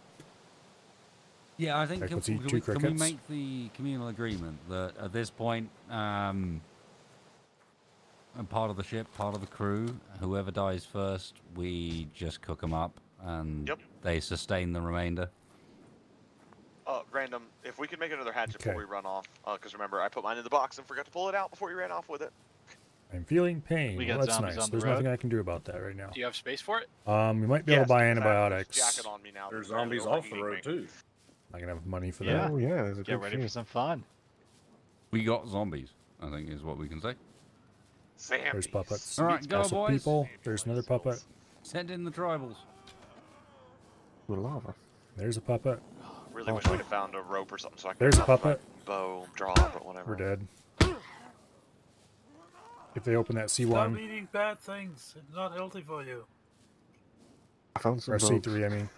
Yeah, I think Like, can, let's eat can two we, can we crickets. make the communal agreement that at this point, a part of the ship, part of the crew, whoever dies first, we just cook them up and Yep. they sustain the remainder. Random, if we could make another hatchet Okay. before we run off, because remember, I put mine in the box and forgot to pull it out before you ran off with it. I'm feeling pain. We Well, got that's zombies nice. on the There's road. nothing I can do about that right now. Do you have space for it? We might be able to buy antibiotics. Jacket on me now. There's that's barely zombies off the overheating road me. too. Not gonna have money for Yeah. that. Oh yeah, there's a Get good ready few. for some fun. We got zombies, I think is what we can say. Zombies. There's puppets. All right, go Also boys. people. There's another puppet. Send in the tribals. The lava. There's a puppet. Really wish we'd have found a rope or something so I could There's a drop my puppet. bow, draw, but whatever. We're dead. If they open that Stop C1 eating bad things. It's not healthy for you. I found some or bugs. C3, I mean.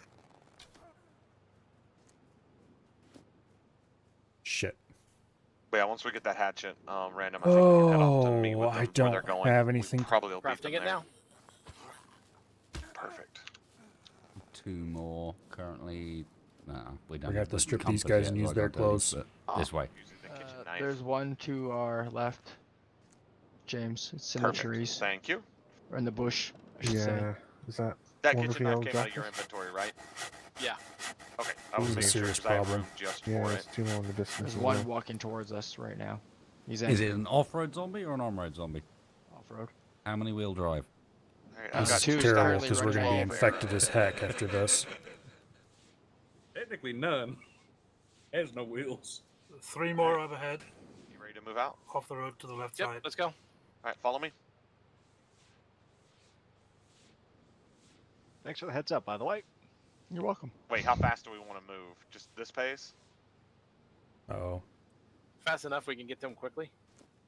Shit. But yeah, once we get that hatchet, random, I think we can head off to meet with Oh, them I where don't they're going. have We anything. probably will beat Crafting them it there. now. Perfect. 2 more currently No, we don't. We're gonna have to the strip these compass guys yet, and so use I their can't tell you, clothes. but this way. There's one to our left. James, it's in the Perfect. trees. Thank you. Or in the bush, I should say. Yeah, is that That one of kitchen the knife old came out of your jackets? inventory, right? Yeah. Okay, I was Ooh, making sure serious 'cause I have problem. room just Yeah, for there's it. two more in the distance. There's as one well. walking towards us right now. He's Is it an off-road zombie or an on-road zombie? off-road. How many wheel drive? Alright, I've This got is two terrible stars. because we're gonna be infected as heck after this. Technically none. Has no wheels. 3 more overhead. You ready to move out? Off the road to the left Yep, side. let's go. Alright, follow me. Thanks for the heads up, by the way. You're welcome. Wait, how fast do we want to move? Just this pace? Oh. Fast enough we can get them quickly.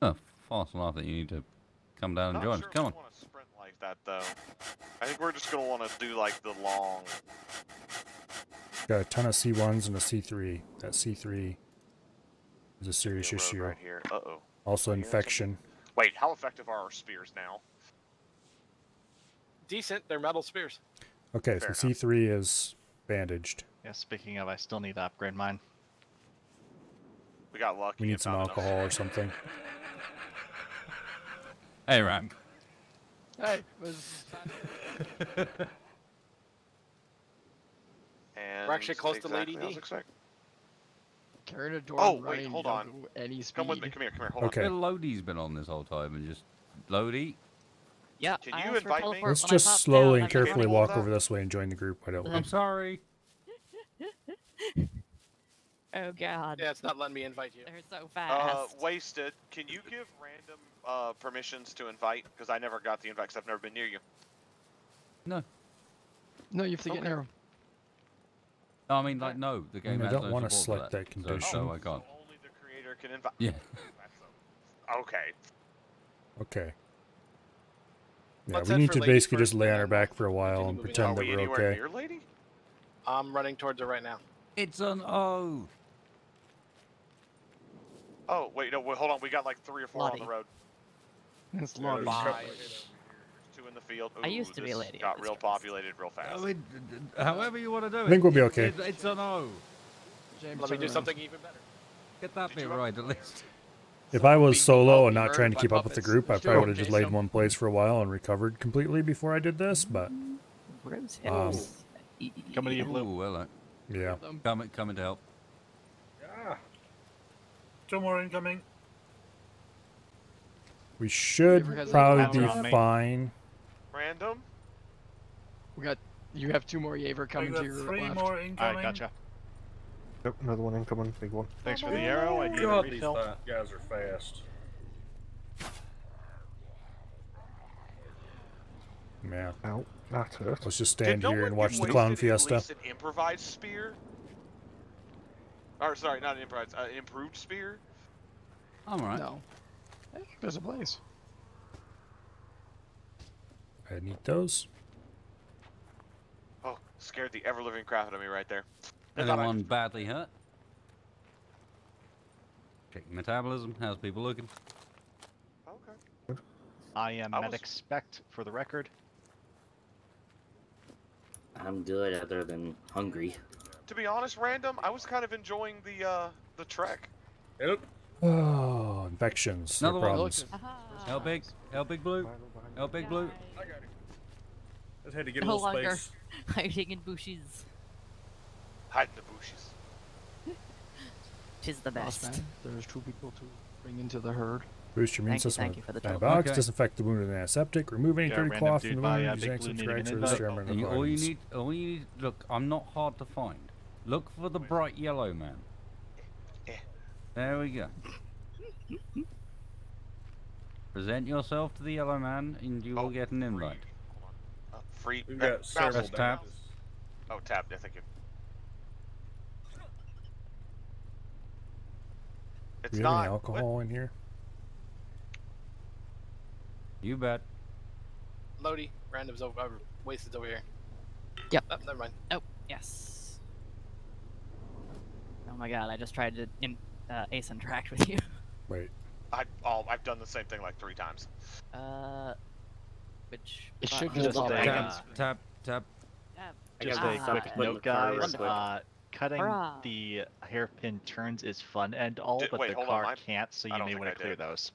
Oh, fast enough that you need to come down and Not join sure us. Come we on. want to sprint like that though. I think we're just gonna want to do like the long. Got a ton of C1s and a C3. That C3 is a serious road issue. right here. Uh-oh. Also I hear infection. Wait, how effective are our spears now? Decent. They're metal spears. Okay, Fair so C3 is bandaged. Yeah, speaking of, I still need to upgrade mine. We got lucky. We need and some found enough. alcohol or something. Hey, Ram. Hey, And We're actually close to exactly Lady as D. expected. carrying a door Oh, and wait, running, hold you on. don't go any speed. Come with me. Come here. Hold Okay. Lodi's been on this whole time and just Lodi. Yeah. Can I you asked for invite me? teleport Let's when I just popped slowly down, and I never carefully got walk it. over this way and join the group. Why don't we? I'm sorry. Oh god. Yeah, it's not letting me invite you. They're so fast. Wasted. Can you give random permissions to invite? Because I never got the invite because I've never been near you. No. No, you have to get Okay. near him. I mean, like, no. The game I has don't no wanna support for select that So condition. I can't. Only the creator can invite. Yeah. Okay. Okay. Yeah, Let's we head need for to Lady basically first, just lay and on our then back for a while and moving pretend Are that we we're anywhere okay. near Lady? I'm running towards her right now. It's an O. Oh wait, no. Wait, hold on. We got like 3 or 4 on the Lottie. road. It's Yeah, long. there's a couple- 5. 2 in the field. I Ooh, used to be a this lady Got at real this place. populated real fast. I mean, however you want to do it. I think we'll be okay. It's an O. James, Let me turn do around. something even better. Get that bit right at least. If I was Being solo and murdered not trying to by keep up with the puppets. group, I Let's probably do would have it, just laid in Jason. one place for a while and recovered completely before I did this, but Rose Um, Hills. Coming to you, Blue. Ooh, well, yeah. coming to help. Yeah. 2 more incoming. We should River has a probably power on be me. fine. Random. We got. You have 2 more Yaver I coming got to your 3 left. more incoming. Alright, gotcha. Yep, another one incoming. Big one. Thanks for the arrow. I need a God, these refill. guys are fast. Man, Ow, that hurt. let's just Did stand no here one and give watch the Wasted clown at fiesta. least an improvised spear? Or sorry, not an improvised. An improved spear. I'm alright. No. Hey, there's a blaze. I need those. Oh, scared the ever living crap out of me right there. I thought I Anyone badly hurt? Checking metabolism. How's people looking? Okay. I am I was- medic spect for the record. I'm good, other than hungry. To be honest, random, I was kind of enjoying the trek. Yep. Oh, infections. Another They're one. problems. How big? How big blue? How big blue? I got it. Just had to get a No little longer space. hiding in bushes. Hide in the bushes. Tis the Boss best. man, there's 2 people to bring into the herd. Boost your immune Thank you, system. thank you for the with teleport. antibiotics. Okay. Disinfect the wound with an antiseptic. Remove any Yeah, dirty random cloth dude from the by, wound. Big Using Blue needing an antiseptic invite. experiment And all you requirements. need, look, I'm not hard to find. Look for the bright yellow man. There we go. Present yourself to the yellow man and you will get an invite. Free. We've got several Press tab. damages. Oh, tab. Yeah, thank you. It's Do you have not. any alcohol in here? You bet. Lodi, random's over. Wasted's over here. Yep. Oh, never mind. Oh, yes. Oh my god, I just tried to ace interact with you. Wait. I've done the same thing like 3 times. Which It should button? just Hold on, stay. Tap, tap, tap. Tab. I Just gotta a go quick put in note, the car guys. real quick. cutting Hurrah. the hairpin turns is fun and all, but wait, the hold car on, can't, so I you don't may think want I to clear did. those.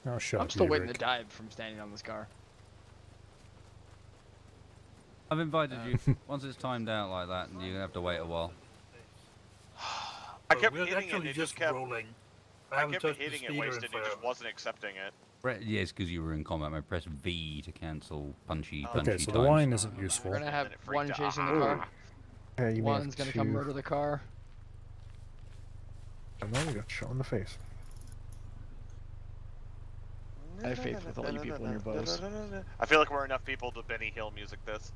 Oh, shut I'm up, still waiting Maverick. to die from standing on this car. I've invited you. Once it's timed out like that, you're gonna have to wait a while. I kept we're hitting it, actually it just just kept rolling. I haven't kept touched the hitting it speeder in wasted, it just forever. wasn't accepting it. Yes, because you were in combat. I press V to cancel punchy. Okay, so the times. wine isn't useful. We're gonna have Then it freaked one out. chasing the car. Yeah, you may have One's gonna come two. murder the car. And then we got shot in the face. I have faith with all you people in your bows. I feel like we're enough people to Benny Hill music this.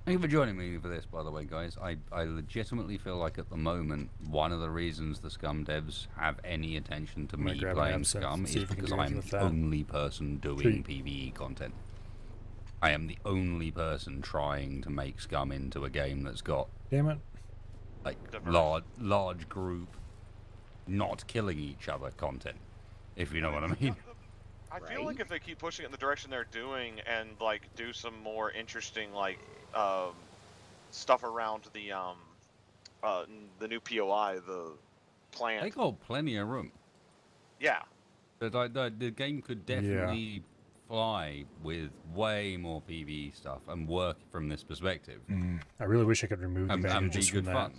Thank you for joining me for this, by the way, guys. I legitimately feel like at the moment, one of the reasons the Scum devs have any attention to I'm gonna me grab an playing absinthe Scum and see is if we can because do anything I'm with the that. only person doing PvE content. I am the only person trying to make Scum into a game that's got Damn it. like large group not killing each other content, if you know what I mean. I feel like if they keep pushing it in the direction they're doing and like do some more interesting like stuff around the new POI, the plant. They got plenty of room. Yeah. But the game could definitely fly with way more PvE stuff and work from this perspective. I really wish I could remove the And be bandages from good that. fun.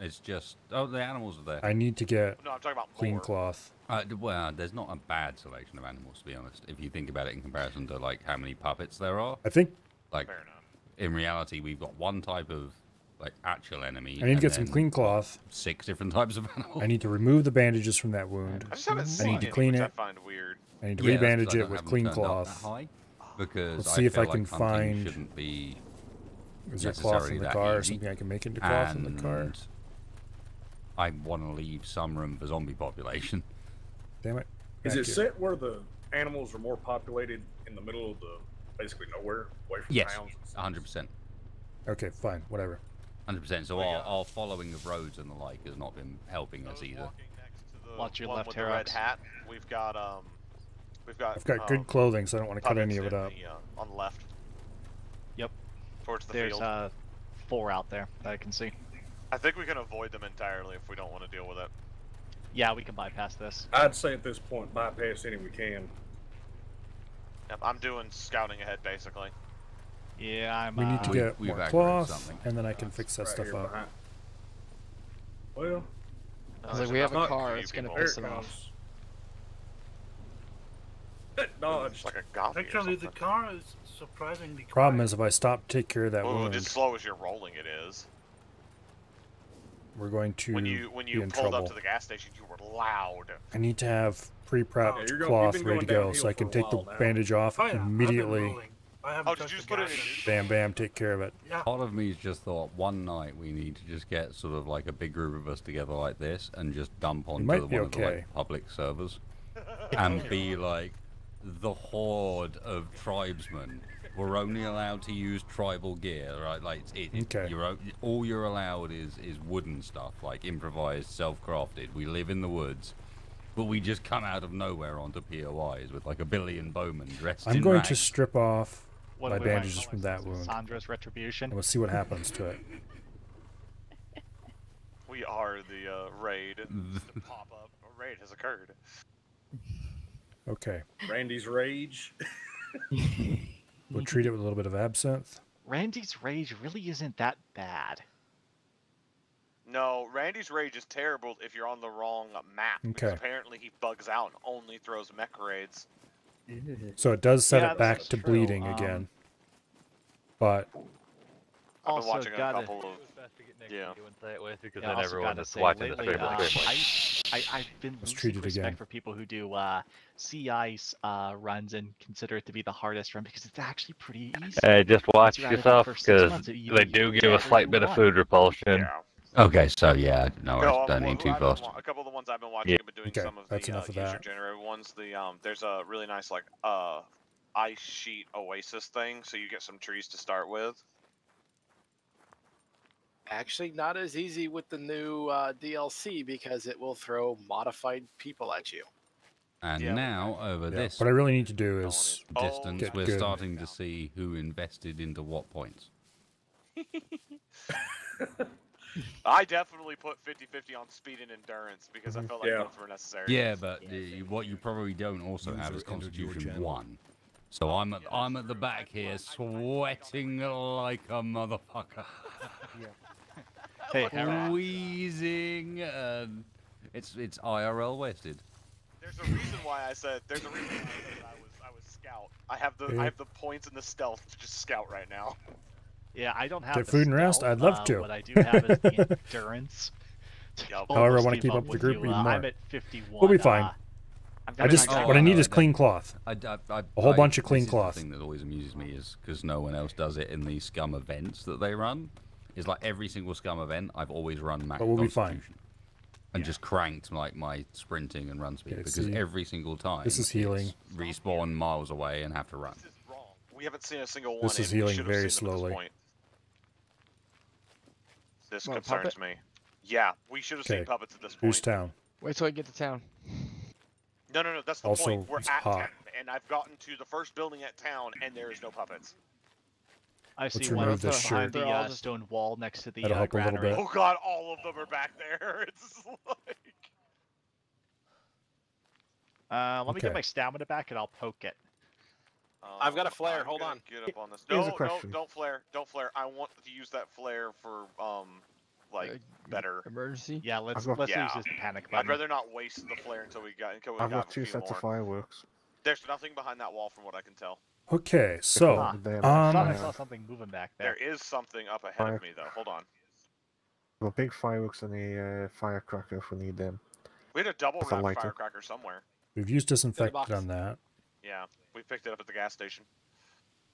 It's just the animals are there. I need to get No, I'm talking about clean more. cloth. Well, there's not a bad selection of animals, to be honest. If you think about it in comparison to like how many puppets there are, I think like in reality, we've got one type of like actual enemy. I need to and get some then clean cloth. 6 different types of animals. I need to remove the bandages from that wound. I just haven't I seen need to any, clean which it. I find weird. I need to Yeah, that's 'cause rebandage I it don't with have them clean turned up that cloth. high, because Let's see if I feel can like hunting find. shouldn't be Is there cloth necessarily in the that car or easy. something I can make into cloth in the car? And I want to leave some room for zombie population. Damn it. Is Thank it you. set where the animals are more populated in the middle of the basically nowhere, away from Yes, towns? 100%. Okay, fine, whatever. 100%. So our following of roads and the like has not been helping us either. Watch your One left with the red Herox. hat. We've got I've got good clothing, so I don't want to cut any of it puppets up. in the, on the left. Yep. Towards the There's field. 4 out there that I can see. I think we can avoid them entirely if we don't want to deal with it. Yeah, we can bypass this. I'd say at this point, bypass any we can. Yep, I'm doing scouting ahead basically. Yeah, I'm. We need to get we've more aggroed cloth, something. and then I can fix that Right stuff here up. behind. Well, I was like, we have a car. It's gonna piss them off. It dodged. It's like a goblin or Actually, the something. car is surprisingly Problem quiet. is, if I stop to take care of that Oh, wound, as slow as you're rolling it is. we're going to When be you in pulled trouble. up to the gas station, you were loud. I need to have pre-prepped Yeah, you've cloth been ready to going go, downhill so I can for a take the while now. bandage off Oh, yeah, I've been immediately. rolling. I haven't Oh, did touched you just the put it gas in? yet. Bam, bam, take care of it. Yeah. Part of me's just thought one night we need to just get sort of like a big group of us together like this and just dump onto might one be of the okay. like, public servers and be like the horde of tribesmen. We're only allowed to use tribal gear, right? Like Okay. all you're allowed is wooden stuff, like improvised, self-crafted. We live in the woods, but we just come out of nowhere onto POIs with like a billion bowmen dressed I'm in going rags. to strip off What my do we want? bandages from that wound, Sandra's Retribution. and we'll see what happens to it. We are the raid. The pop-up raid has occurred. Okay, Randy's rage. we'll treat it with a little bit of absinthe. Randy's Rage really isn't that bad. No, Randy's rage is terrible if you're on the wrong map. Because Okay. apparently he bugs out and only throws mech raids. So it does set Yeah, it back that's to true. bleeding again. But I've been Also, watching a gotta- couple of yeah. Because Yeah, then also everyone gotta that's say, watching the lately, stream will stream like, I've been Let's treat losing it respect again. for people who do sea ice runs and consider it to be the hardest run because it's actually pretty easy. Just Once watch you're at it for the yourself, first 6 because months, you they can do do give a whatever slight you bit of want. food repulsion. Yeah. Okay, so yeah, no, No, I don't need too I've been fast. a couple of the ones I've been watching Yeah, have been doing okay, some of that's the enough of user that. generated ones. There's a really nice like ice sheet oasis thing, so you get some trees to start with. Actually, not as easy with the new DLC because it will throw modified people at you. And Yeah. now over yeah, this what I really need to do is Oh, distance, get we're good. starting to see who invested into what points. I definitely put 50-50 on speed and endurance because I felt like both were necessary. Yeah, but what you probably don't also have is Constitution 1. So I'm at the back here sweating like a motherfucker. Hey, wheezing, and it's IRL wasted. There's a reason why I said I was scout. I have the points in the stealth to just scout right now. Yeah, I don't have Get the food and rest? stealth, I'd love to. What I do have is the endurance. However, I want to keep up with the group even more. I'm at 51. We'll be fine. What I need is clean cloth. A whole bunch of clean cloth. The thing that always amuses me is because no one else does it in the Scum events that they run. Is like every single Scum event, I've always run max But we'll be Constitution. fine. And just cranked like my sprinting and run speed because see, every single time this is healing. it's respawn miles away and have to run. This is wrong. We haven't seen a single one. This is and we healing should have very seen them at slowly. This point. This What, a concerns puppet? me. Yeah, we should have seen Okay. puppets at this point. Who's town? Wait till I get to town. No, that's the Also, point. We're it's at hot. town, and I've gotten to the first building at town, and there is no puppets. I Let's see one remove this behind shirt. the stone wall next to the That'll help a little granary. bit. Oh god, all of them are back there. It's like... Let me Okay. get my stamina back and I'll poke it. I've got a flare, I'm hold gonna on. Get up on this. Here's a No, question. don't flare. Don't flare. I want to use that flare for better. Emergency? Yeah, let's got- use Yeah. this panic I'd button. rather not waste the flare until we got. I've got 2 sets of fireworks. There's nothing behind that wall from what I can tell. Okay, so I thought I saw something moving back there. There is something up ahead of me though. Hold on. We've got big fireworks and a firecracker if we need them. We had a double With a wrap lighter. firecracker somewhere. we've used disinfectant box. on that. Yeah, we picked it up at the gas station.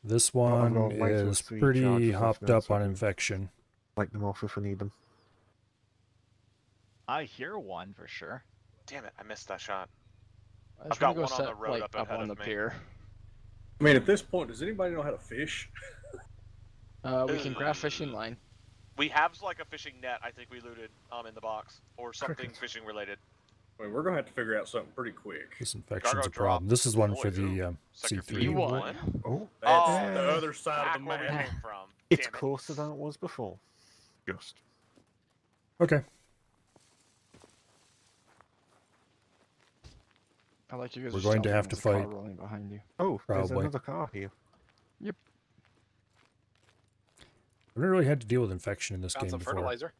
This I've one got lights with is 3 pretty charges left hopped now, up so I on can infection. light them off if we need them. I hear one for sure. Damn it! I missed that shot. I just got wanna go one on set, the road like, up up ahead on of the me. pier. I mean, at this point, does anybody know how to fish? We can grab fishing line. We have like a fishing net. I think we looted in the box or something fishing related. I mean, we're gonna have to figure out something pretty quick. Disinfection's Cargo a problem. This is one for Boy, the Sector C3. B1. Oh, That's the other side Back of the where we map. came from. it's Damn it. closer than it was before. Just. Okay. I like you guys. We're are going to stealthing, have to there's a car fight. rolling behind you. Oh, there's Probably. another car here. I've never really had to deal with infection in this Found game some before. fertilizer.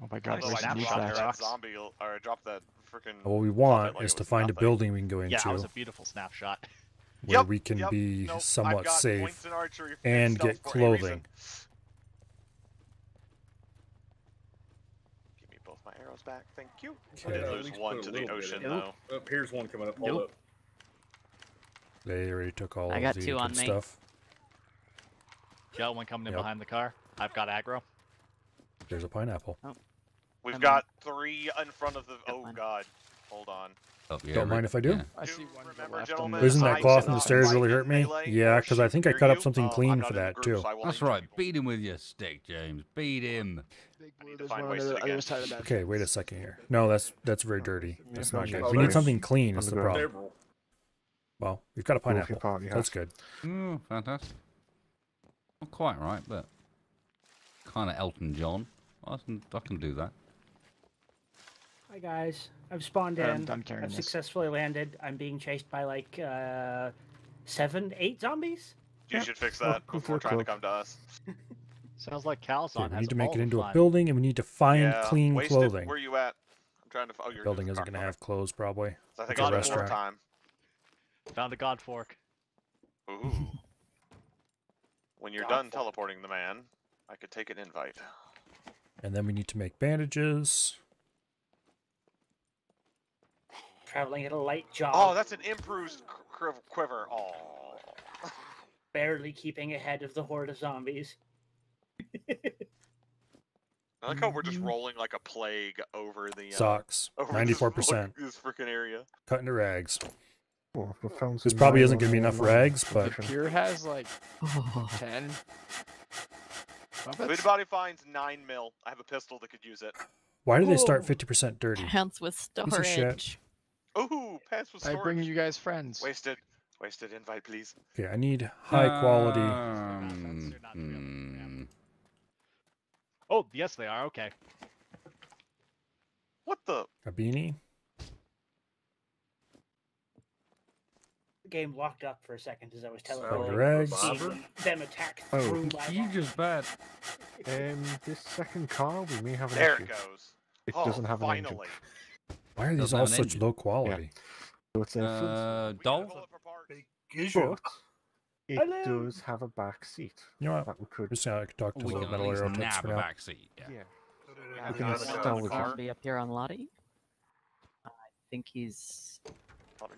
Oh my god, Although there's I new dropped that snapshots. zombie, or I dropped that freaking. What we want like is it to was find a nothing. building we can go Yeah, that was into a beautiful snapshot. where Yep, we can yep, be nope, I've somewhat got safe points in archery and stealth get for a clothing. reason. Give me both my arrows back, thank you. I Okay. did At lose least one put a to the little bit ocean in. though. Oh, here's one coming up. Hold Nope. up. They already took all I of got the 2 good on me. stuff. Got one coming in Yep. behind the car. I've got aggro. There's a pineapple. We've I'm got 3 in front of the. Got Oh one. god, hold on. Oh, yeah, Don't mind if I do. yeah. I see one to the Remember, left on gentlemen, the Isn't that I cloth on cannot the stairs really fight hurt in me? melee Yeah, or because I shoot think I near cut up you. something I'm clean not for in the that group, too. so I will That's aim right. people. Beat him with your stick, James. Beat him. Big I need to there's find one on ways the to other get- side of that. Okay, wait a second here. No, that's very dirty. That's not good. Oh, We need there's- something clean. Is the underground. problem? Several. Well, we've got a Well, if pineapple. you party That's house. good. Oh, fantastic. Not quite right, but kind of Elton John. I can do that. Hi guys, I've spawned I'm in. done carrying I've this. successfully landed. I'm being chased by like 7, 8 zombies. You should fix that Welcome to before the trying to club. come to us. Sounds like Okay, Calzone we has need to make all it the into a fun. building, and we need to find Yeah, clean wasted. clothing. Where you at? I'm trying to. Oh, you're Building in isn't the going to have clothes probably. So I think It's a I'll do restaurant. more time. Found a god fork. Ooh. When you're done teleporting the man, I could take an invite. And then we need to make bandages. Traveling at a light jog. Oh, that's an improved quiver. Oh. Barely keeping ahead of the horde of zombies. I like how we're just rolling like a plague over the Socks. over 94%. this freaking area. Cut into rags. Oh, we found This some probably isn't nylon going to be enough online. rags, but The pier has like 10. If anybody finds 9 mil, I have a pistol that could use it. why do they start Ooh. 50% dirty? Pants with Piece of shit. storage. Ooh, pants with I storage. bring you guys friends. Wasted invite, please. Okay, I need high quality. Oh, yes, they are. Okay. What the? A beanie? The game locked up for a second as I was Powder teleporting. eggs. Seeing them attack Oh. through my You just bad. This second car, we may have an There issue. it goes. It Oh, doesn't have an engine. finally. Why are these Doesn't all have an such engine. low quality? So it's a Dol? but it does have a back seat. You know what? That we could. Just I could talk to We the can at metal least arrow tips nab for a now. back seat. Yeah. We can install it. I'll be up here on Lottie. I think he's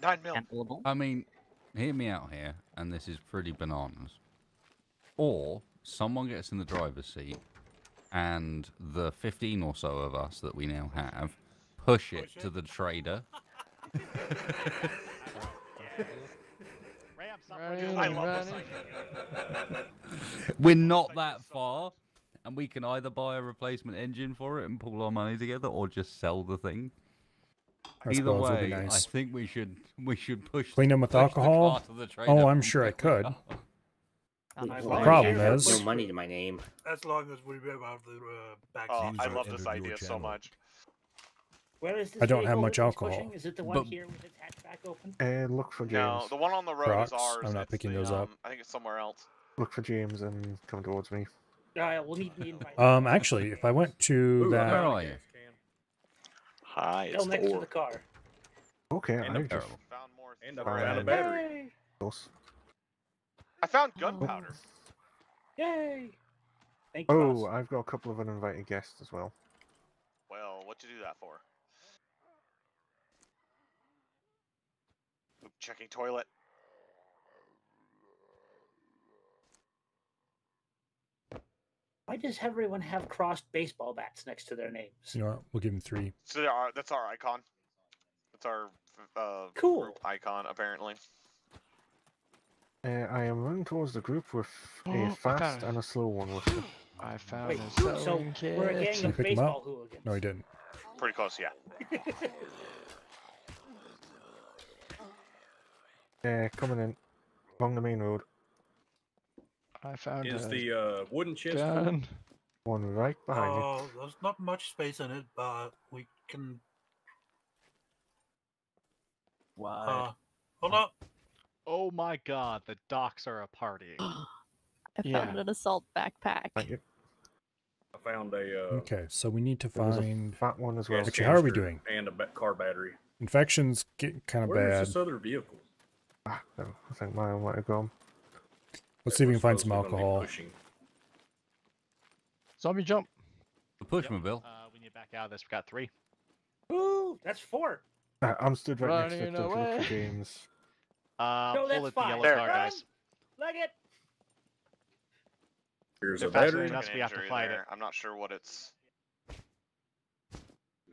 9 mil. handleable. I mean, hear me out here, and this is pretty bananas. Or someone gets in the driver's seat, and the 15 or so of us that we now have push it to the trader. I love this idea. We're not that far, and we can either buy a replacement engine for it and pull our money together, or just sell the thing. I Either suppose would way, be nice. I think we should push. Clean them with push the alcohol? car to the trader Oh, I'm and sure I pick it could. up. The problem is, no money to my name. As long as we have the back Oh, I User love this entered your idea so channel. much. Where is this I don't have vehicle much that he's alcohol. pushing? Is it the one But- here with its hatchback open? Look for James. No, the one on the road Crocs? is ours. I'm not It's picking the, those up. I think it's somewhere else. Look for James and come towards me. We'll need the invite. Actually, if I went to Ooh, that, where are you? Hi, Still next to the car. Okay, And I a just barrel. Found more. And I Fine. found a battery. Yay! close. I found gunpowder. Yay! Thank you, Oh, boss. I've got a couple of uninvited guests as well. Well, what'd you do that for? Oop, checking toilet. Why does everyone have crossed baseball bats next to their names? you know what? We'll give him 3. So that's our icon. That's our Cool. group icon, apparently. I am running towards the group with Oh, a I fast found it. and a slow one with me. I found Wait, a so sewing kit. we're a gang Did you of pick him baseball up? hooligans. No, he didn't. Pretty close, yeah. Coming in along the main road. I found Is a the wooden chest full? gun. One right behind you. Oh, there's not much space in it, but we can. Wow. Hold up. Oh my god, the docks are a party. I Yeah. found an assault backpack. Thank you. I found a Okay, so we need to There was a find. fat one as well. gas Actually, how are we canister doing? and a car battery. Infections get kind of Where's bad. this other vehicle? No, I think mine might have gone. Let's see if we can find some Supposed to be gonna be alcohol. pushing. Zombie jump. The pushmobile. We need to back out of this. We got 3. Ooh, that's 4. I'm stood right next to Running it to look away. for James. No, Pull that's at the fine. yellow There. car, guys. Leg it. Here's They're a faster battery. than us. An we have to injury fight there. it. I'm not sure what it's.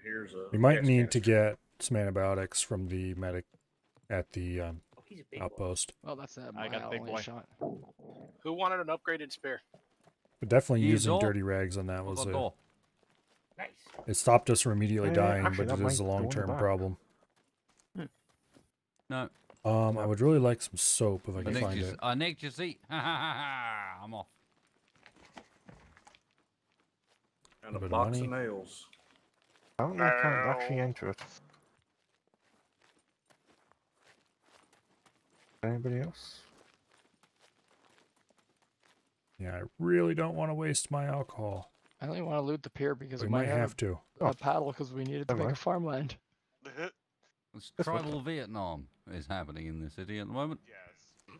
Here's a. We might gas need to canister. get some antibiotics from the medic at the Oh, he's a big boy. outpost. Well, that's that. I got the big only boy. shot. Who wanted an upgraded spear? But definitely You using don't- dirty rags on that Hold was on, a. door. Nice. It stopped us from immediately dying, actually, but that it is a might go in the long-term back. problem. No. I would really like some soap if I I can nicked find your, it. I nicked your seat. Ha ha ha ha. I'm off. And A a bit of box of money. nails. Apparently I can't actually enter it. Anybody else? Yeah, I really don't want to waste my alcohol. I only want to loot the pier because We we might have to. a paddle because we needed to make a Alright. farmland. It's This one. tribal Vietnam is happening in the city at the moment. Yes.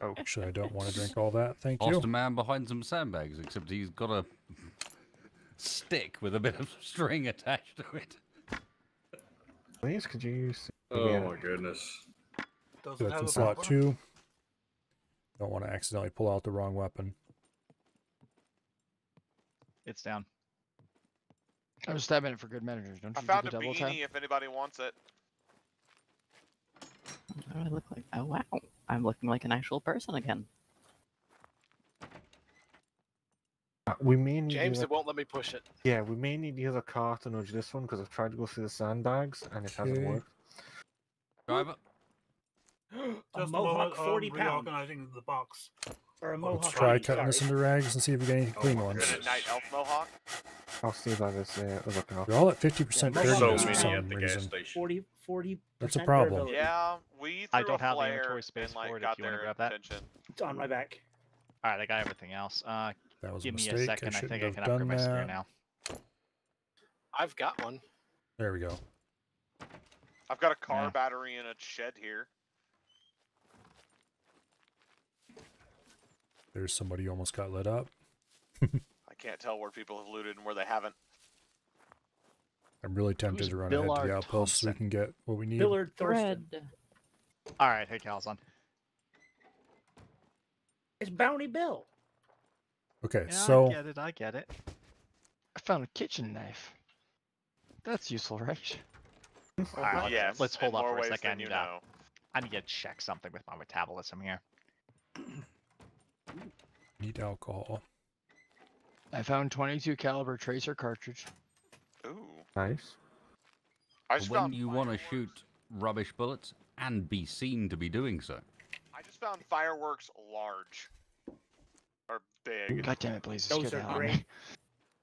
Oh, Actually, I don't want to drink all that. Thank Lost you. a man behind some sandbags, except he's got a stick with a bit of string attached to it. please, could you see? Oh Yeah. my goodness. Doesn't That's have in a slot power. 2. Don't want to accidentally pull out the wrong weapon. It's down. I was stabbing it for good measure. Don't I you found do a the double tap? beanie if anybody wants it. What do I look like? Oh wow, I'm looking like an actual person again. We may need James, the it won't let me push it. yeah, we may need the other car to nudge this one because I've tried to go through the sandbags and it hasn't Okay. worked. Driver. A Just a Mohawk moment, 40 pound. reorganizing the box. Or a Let's mohawk. try cutting this into rags and see if we get any clean ones. Is it Night Elf Mohawk? I'll see about this looking up. They're all at 50% Yeah, dirtiness so for many some at the gas reason. station. 40. That's a problem. Yeah, we I threw don't a have the flare inventory space and, like, for it if got you wanna their grab that. attention. It's on my back. All right, I got everything else. That was a Give me a mistake. second. I shouldn't think I have can upgrade done my spear that. now. I've got one. There we go. I've got a car Yeah. battery in a shed here. There's somebody who almost got lit up. I can't tell where people have looted and where they haven't. I'm really tempted Who's to run ahead to Billard the outpost so we Thompson? can get what we need. Billard Thorsten. Bread. All right, hey Calzon. It's Bounty Bill. Okay, Yeah, so I get it. I found a kitchen knife. That's useful, right? All right, Yes, let's hold in up more for a ways than second. you know. I need to check something with my metabolism here. need alcohol. I found 22 caliber tracer cartridge. Ooh. Nice. I just When found you want to shoot rubbish bullets and be seen to be doing so. I just found fireworks large. Or big. God damn it, Blaze. Those are Out great.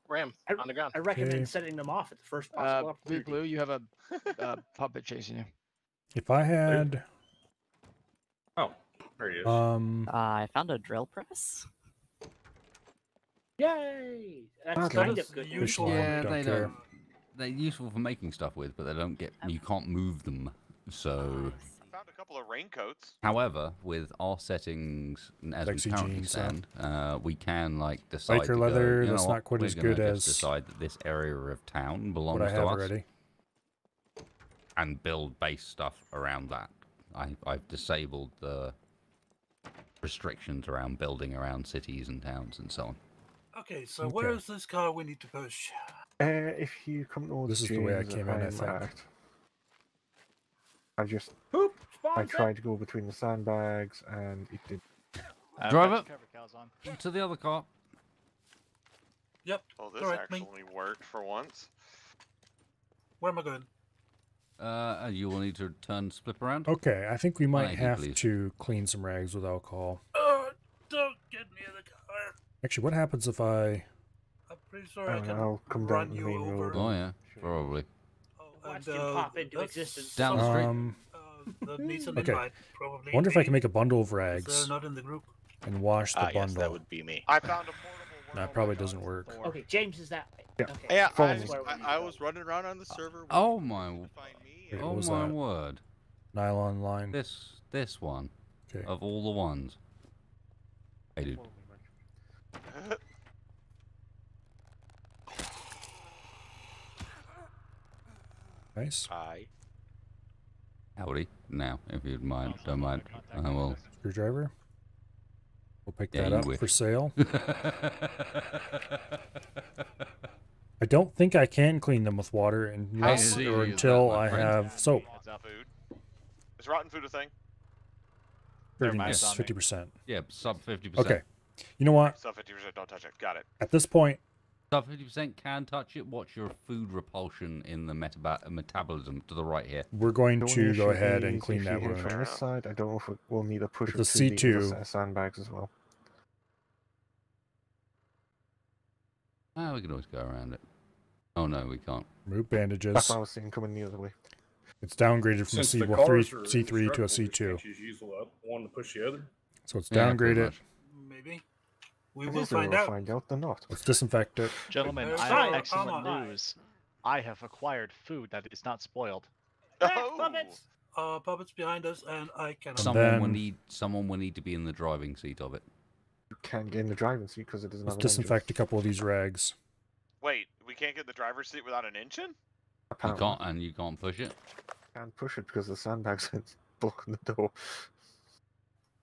Ram on the ground. I recommend Okay. setting them off at the first possible Blue, opportunity. Blue, you have a puppet chasing you. If I had Oh, there he is. I found a drill press. Yay! That's Okay. kind of good. Fish news. line, Yeah, don't they care. don't. They're useful for making stuff with, but they don't get. You can't move them. So, I found a couple of raincoats. however, with our settings as Sexy we currently jeans, stand, we can like decide. Biker to leather, go, you know that's what, not quite we're as gonna good just as decide that this area of town belongs what I to have us, already. and build base stuff around that. I've disabled the restrictions around building around cities and towns and so on. Okay, so where is this car we need to push? If you come towards This is the way I James, came in, I I'm think. at- I just Poop! I Spawn tried to go between the sandbags and it did. Driver, Cover Calzon. to the other car. Yep. Oh, this Alright, me. actually worked for once. Where am I going? You will need to turn split around. Okay, I think we might Thank you, have please. to clean some rags with alcohol. Don't get near the car. Actually, what happens if I... I'm pretty sure I can I'll come run down the you main over. road. Oh yeah, probably. Watched him pop into that's existence. Down the street. That needs an Okay. invite, probably. I wonder if I can make a bundle of If they're rags not in the group. and wash the Yes, bundle. that would be me. I found a portable That probably doesn't work. Okay, James is that way. Yeah. Okay. Yeah, Follow I me. was, I was running around on the server. Oh waiting my! to find me, Wait, and- what Oh was my that? word! Nylon line. This one Okay. of all the ones. Hey dude. Nice. Hi. Howdy. Now, if you'd mind, don't mind. I will. Screwdriver. We'll pick Yeah, that you up wish. for sale. I don't think I can clean them with water unless easy or is that, until my I friend? have soap. Food. Is rotten food a thing? Never mind, Dirtiness, Tommy. 50%. Yeah, sub 50%. Okay. You know what? Sub 50%, don't touch it. Got it. At this point, Sub 50% can touch it. Watch your food repulsion in the metabolism to the right here. we're going The to only go issue ahead and is clean if that you hit wound. from this side, I don't know if we'll need a push With to the the C2. other set of sandbags as well. Ah, we can always go around it. Oh no, we can't. Remove That's bandages. what I was saying coming the other way. It's downgraded from a Since the C3 cars are to a indestructible, C2. can't you use one to push the other? So it's Yeah, pretty downgraded. much. Maybe. We I will think we'll find out. find out they're not. Let's disinfect it. Gentlemen, There's I fire, have excellent come on. news. I have acquired food that is not spoiled. Oh. Puppets! Puppets behind us, and I cannot. Someone will need to be in the driving seat of it. You can't get in the driving seat because it doesn't Let's have an engine. disinfect a couple of these rags. Wait, we can't get in the driver's seat without an engine? You Apparently. can't, and you can't push it. Can't push it because the sandbags are blocking the door.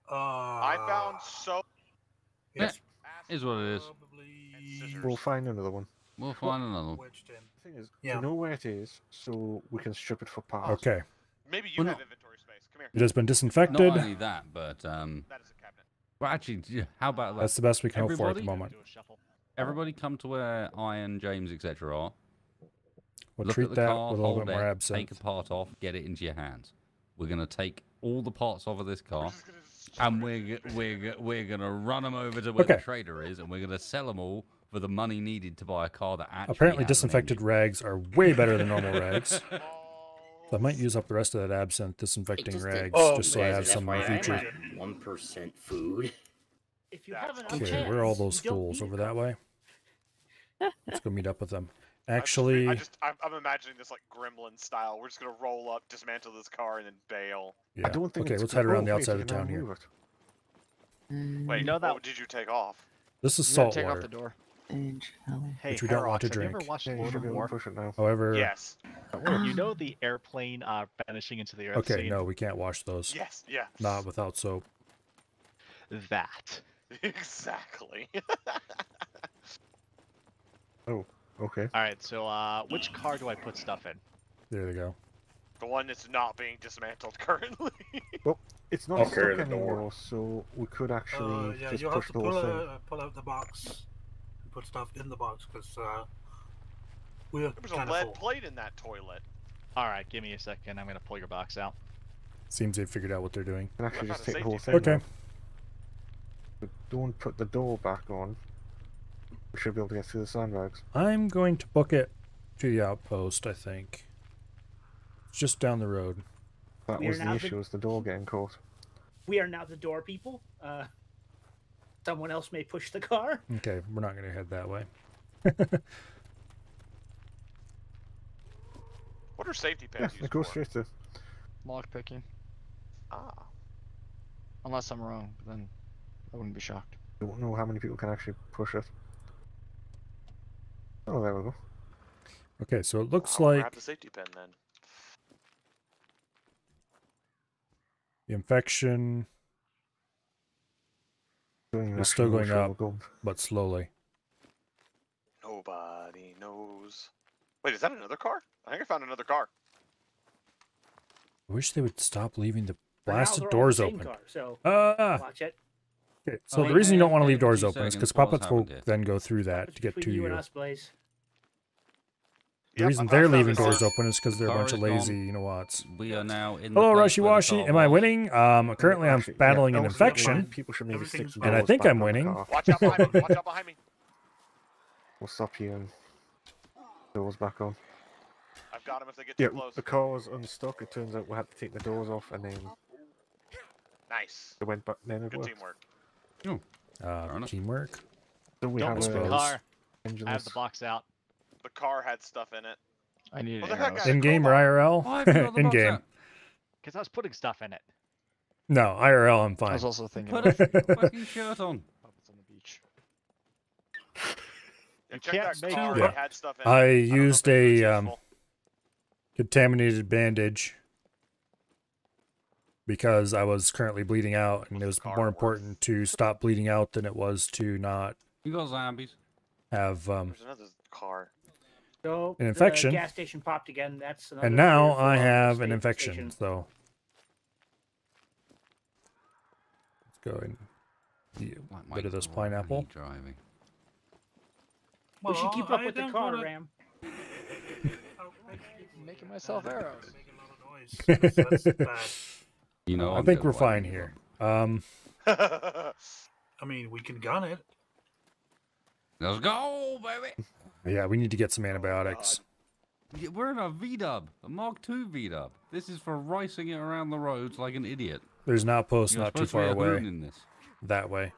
I found so. Yeah, is what it is. We'll find another one. We'll find another one. The thing is, Yeah. we know where it is, so we can strip it for parts. Okay. Maybe you Well, have no. inventory space. Come here. It has been disinfected. Not only that, but That is a cabinet. well, actually, yeah, how about that? That's the best we can hope for at the Everybody- moment. Everybody, come to where Ian, James, etc. are. We'll Look treat at the that car, with a little hold bit more it, absinthe. take a part off, get it into your hands. We're gonna take all the parts off of this car, And we're gonna run them over to where the Okay. trader is, and we're gonna sell them all for the money needed to buy a car that actually Apparently, has an disinfected engine. rags are way better than normal rags. So I might use up the rest of that absinthe disinfecting rags just so I have some in the future. 1% food. If you have an Okay, where are all those fools over that way? Let's go meet up with them. Actually, I'm imagining this like Gremlin style. We're just gonna roll up, dismantle this car, and then bail. yeah. I don't think Okay, it's let's head around the wait, outside you of can town here. remove it. Wait, You know that- what did you take off? This is You salt gotta take water. off the door. Hey, Which we don't want to Herox, have you ever drink. watched Yeah, you Lord should of be able War? to push it now. However, Yes. You know the airplane vanishing into the earth okay, scene? no, we can't wash those. Yes. Yeah. Not without soap. That. Exactly. Oh, okay. Alright, so which car do I put stuff in? There they go. The one that's not being dismantled currently. Well, it's not I'll stuck carry the door. anymore, so we could actually Yeah, just you'll have push to the whole thing. pull out the box and put stuff in the box because we're There was a kind lead of full. plate in that toilet. Alright, give me a second. I'm gonna pull your box out. Seems they've figured out what they're doing. You can actually What just about take a the whole safety thing. Okay. But don't put the door back on. We should be able to get through the sandbags. I'm going to book it to the outpost, I think. It's just down the road. That We was are the now issue, was the door getting caught. We are now the door people. Someone else may push the car. Okay, we're not going to head that way. What are safety Yeah, pins it used goes for? straight to. Lock picking. Ah. Unless I'm wrong, then I wouldn't be shocked. Don't know how many people can actually push it. Oh, there we go. Okay, so it looks I'll like grab the safety pin then. the infection is still going up, but slowly. Nobody knows. Wait, is that another car? I think I found another car. I wish they would stop leaving the For now, blasted they're all doors the same open. car, so Ah! watch it. Okay, so Oh, the reason you don't want to leave hey, doors 2 open is because seconds, what puppets will happened here? then go through that It's to get to between you and you. us, Blaze. The Yep, reason I they're found leaving this doors car. open is because they're a Car bunch of is gone. lazy, you know what's. We are now in Hello, the place Rushy where the Washy. car Am I was. winning? Currently I'm Actually, battling yeah, an also keep in infection, mind, people should maybe stick Everything's the fine. and I doors think back I'm on the winning. car. Watch out behind me! Watch out behind me! We'll stop here and doors back on. I've got him if they get too Yeah, close. the car was unstuck. It turns out we had to take the doors off, and then Nice. it went back. Then it Good worked. teamwork. Teamwork. So we Don't have move the a car. engine I have the box out. The car had stuff in it. I needed Well, the heck arrows. I- In game or IRL? Why have you got the In box game. out? Because I was putting stuff in it. No, IRL. I'm I fine. was also thinking Put about a fucking shirt on. puppets on the beach. Yeah, You check can't that make car. Yeah. It had stuff in it. I don't know if used it was a useful. contaminated bandage because I was currently bleeding out, and it was car more worth? important to stop bleeding out than it was to not You got zombies. have. There's another car. So An infection. The gas station popped again. That's another And now fear for I the have an state infection, station. so let's go and eat a Like bit of Mike this Rory pineapple. driving. We should keep up I with the don't car, wanna- Ram. Making myself arrows. Making a lot of noise. That's bad. You know, I I'm think good we're at fine waiting. here. I mean, we can gun it. Let's go, baby. Yeah, we need to get some antibiotics. Yeah, we're in a V-dub, a Mark II V-dub. This is for racing it around the roads like an idiot. There's an outpost You're not too supposed to far be a away. hoon in this. That way.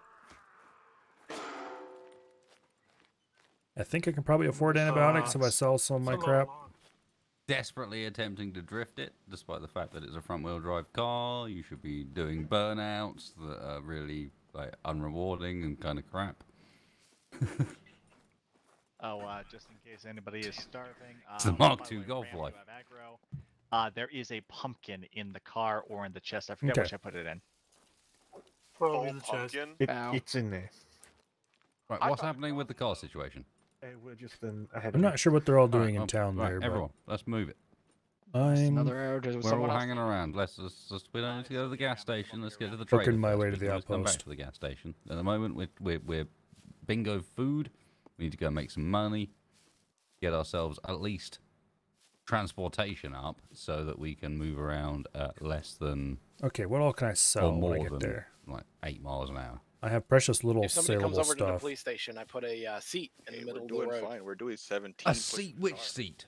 I think I can probably afford antibiotics if I sell some of my crap. Desperately attempting to drift it, despite the fact that it's a front-wheel drive car. You should be doing burnouts that are really like unrewarding and kind of crap. Just in case anybody is starving. It's the by Mark the II way, Golf Ram, Life. you have aggro. There is a pumpkin in the car or in the chest. I forget Okay. which I put it in. Probably in the chest. It's in there. Right, what's happening with the car situation? We're just ahead. I'm not sure what they're all doing Right, in town right, there, everyone, let's move it. but I'm Another arrow to We're all someone else. hanging around. We don't need to go to the gas station. Let's get to the Booking trader my first, way to because the we always come back outpost. to the gas station. At the moment, we're bingo food. We need to go make some money, get ourselves at least transportation up, so that we can move around at less than okay. What all can I or sell more when I get than there? like 8 miles an hour. I have precious little If somebody comes saleable over to the stuff. police station, I put a seat in the Hey, middle we're of the doing road. fine. We're doing 17. A seat? Which seat?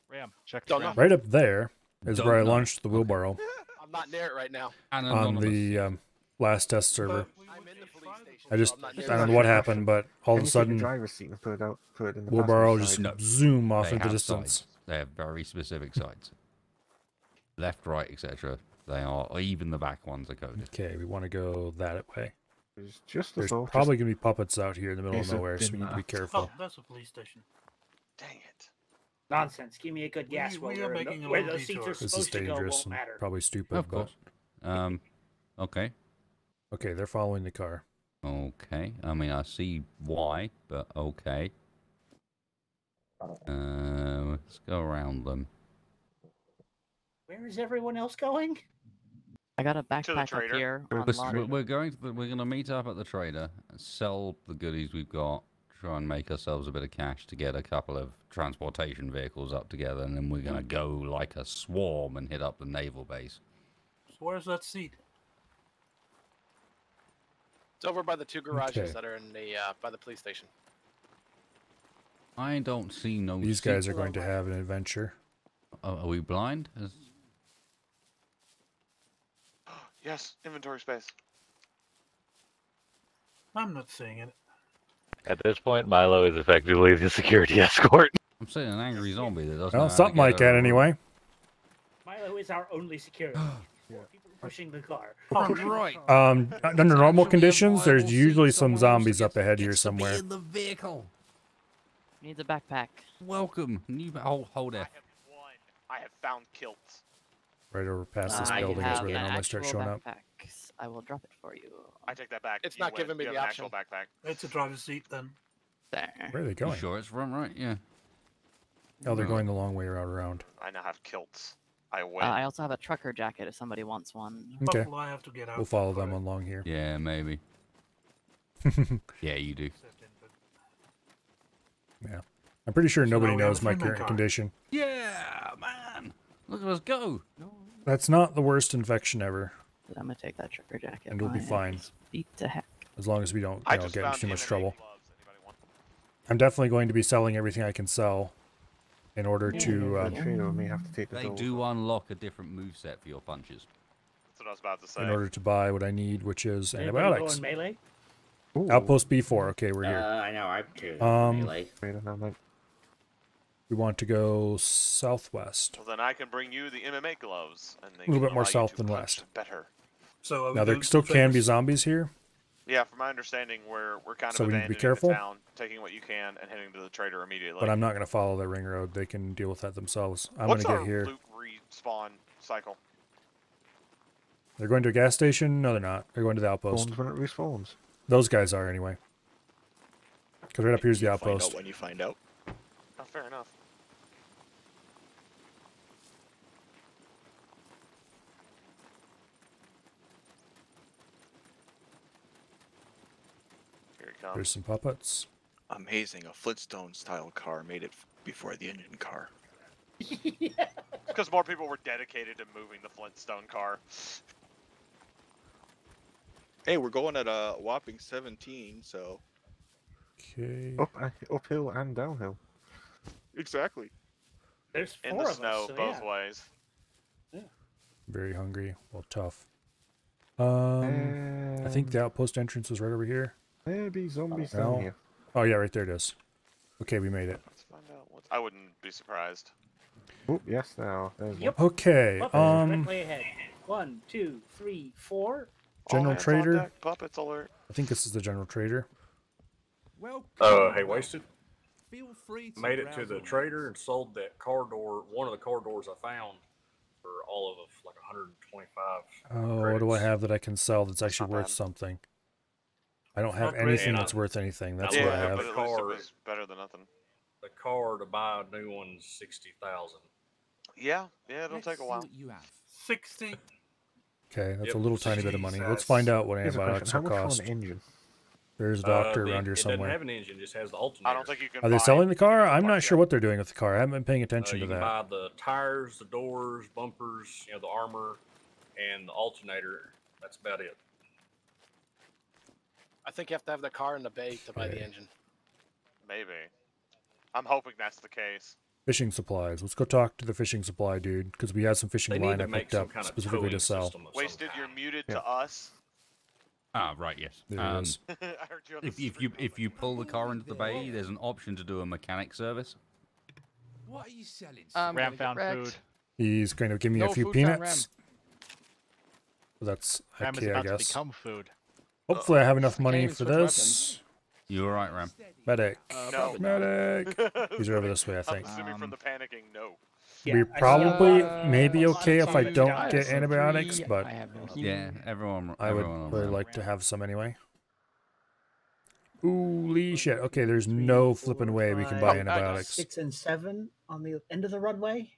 Ram. Check Don't the ram. Right up there is Don't where I know. launched the wheelbarrow I'm not near it right now. on the last test server. I'm in the police station. I just, so I'm not I near don't it. know what happened, but all of Can a you take sudden, the driver's seat and put it in the wheelbarrow passenger just side? zoom off They into have distance. sides. They have very specific sides. Left, right, etc. They are, even the back ones are coded. Okay, we want to go that way. There's just There's above, probably going to be puppets out here in the middle of Piece of nowhere, so we need to be dinner. careful. Oh, that's a police station. Dang it. Nonsense. Give me a good gas we are roller. making a Where little those seats detour. are This is supposed to go dangerous won't and matter. probably stupid, Of course. Okay. Okay, they're following the car. Okay. I mean, I see why, but okay. Let's go around them. Where is everyone else going? I got a backpack up trader. here on We're, lottery. we're going to we're going to meet up at the trader, sell the goodies we've got, try and make ourselves a bit of cash to get a couple of transportation vehicles up together, and then we're going to go like a swarm and hit up the naval base. So where's that seat? It's over by the 2 garages Okay. that are in the by the police station. I don't see no. These guys seat. are going to have an adventure. Are we blind? Yes, inventory space. I'm not seeing it. At this point, Milo is effectively the security escort. I'm seeing an angry zombie that doesn't. know Well, how to something get like that over. anyway. Milo is our only security. Four people pushing the car. Oh, right. Under normal conditions, there's usually some zombies up ahead here somewhere. In the vehicle. Needs a backpack. Welcome. New. Hold I it. have one. I have found kilts. Right over past this I building is have where they an normally start actual showing up. backpack. I will drop it for you. I take that back. It's You not win. giving me You the have an option. actual backpack. It's a driver's seat then. There. Where are they You going? sure it's front right? Yeah. Oh, they're going the long way around. I now have kilts. I win. I also have a trucker jacket if somebody wants one. Okay. Buffalo, I have to get out. We'll follow them along here. Yeah, maybe. Yeah, you do. Yeah. I'm pretty sure So nobody now we have knows a my Freeman current car. condition. Yeah, man. Look at us go. That's not the worst infection ever, But I'm gonna take that trucker jacket. and we'll be My fine. ass beat to heck. As long as we don't, I you know, just get found into too much MMA trouble. gloves. Anybody want them? I'm definitely going to be selling everything I can sell in order to. The trader may have to take the They door. do unlock a different moveset for your punches. That's what I was about to say. In order to buy what I need, which is Anybody antibiotics. going melee? Outpost B4. Okay, we're here. I know, I'm too. Um, Trader, no, mate. We want to go southwest. Well, then I can bring you the MMA gloves, and they A little can bit more allow you south to than punch west. Better. So are we Now there doing still two can be things? zombies here. Yeah, from my understanding, we're kind of So we need to be abandoning careful? the town, taking what you can, and heading to the trader immediately. But I'm not going to follow the ring road. They can deal with that themselves. I'm going What's to get our here. loot respawn cycle? They're going to a gas station? No, they're not. They're going to the outpost. Spawns when it respawns. Those guys are anyway. Because right up here's the You'll find outpost. out when you find out. Oh, fair enough. Here he comes. There's some puppets. Amazing, a Flintstone style car made it before the engine car. Because more people were dedicated to moving the Flintstone car. Hey, we're going at a whopping 17, so. Okay. Uphill and downhill. Exactly. There's four In the of snow, us, so both yeah. ways. Very hungry. Well, tough. I think the outpost entrance is right over here. Maybe zombies No. down here. Oh, yeah, right there it is. Okay, we made it. Let's find out what's... I wouldn't be surprised. Oh, yes, now. There's Yep. Okay, Puppets directly ahead. 1, 2, 3, 4. General hands on Trader. deck, Puppets alert. I think this is the General Trader. Hey, Wasted. Feel free to Made it to browse the around. trader and sold that car door, one of the car doors I found, for all of like 125. Oh, what do I have that I can sell that's actually not worth bad. something? I don't It's have not great, anything and that's worth anything. That's I what I Yeah, have. but at least it was better than nothing. The car to buy a new one's 60,000. Yeah, it'll take a while. 60. Okay, that's Yep, a little tiny bit of money. Let's Jesus. find out what Here's a antibiotics question. will How much cost. for an engine? There's a doctor The- around here it doesn't somewhere. have an engine, just has the alternator. I don't think you can Are they buy selling the car? I'm not Parts sure out. what they're doing with the car. I haven't been paying attention You to can that. buy the tires, the doors, bumpers, the armor, and the alternator. That's about it. I think you have to have the car in the bay to buy the Okay. engine. Maybe. I'm hoping that's the case. Fishing supplies. Let's go talk to the fishing supply dude, because we had some fishing They need line to I make picked some up kind of specifically to towing sell. system of some Wasted, you're muted Yeah. to us. Ah, right, yes. There it is. I heard you on the If you pull the car into the bay, there's an option to do a mechanic service. What are you selling? Ram found food. He's going to give me No a few food found, peanuts. That's Ram is okay, I about to guess. become food. Hopefully I have enough money even for switch this. You all right, Ram? Medic. No. probably not. Medic. These are over this way, I I'm think. assuming from the panicking, no. We're probably maybe okay if I don't get antibiotics, but I have no Yeah, everyone. I would everyone on really Ram. like to have some anyway. Holy shit. Okay, there's no flipping way we can buy antibiotics. 6 and 7 on the end of the runway.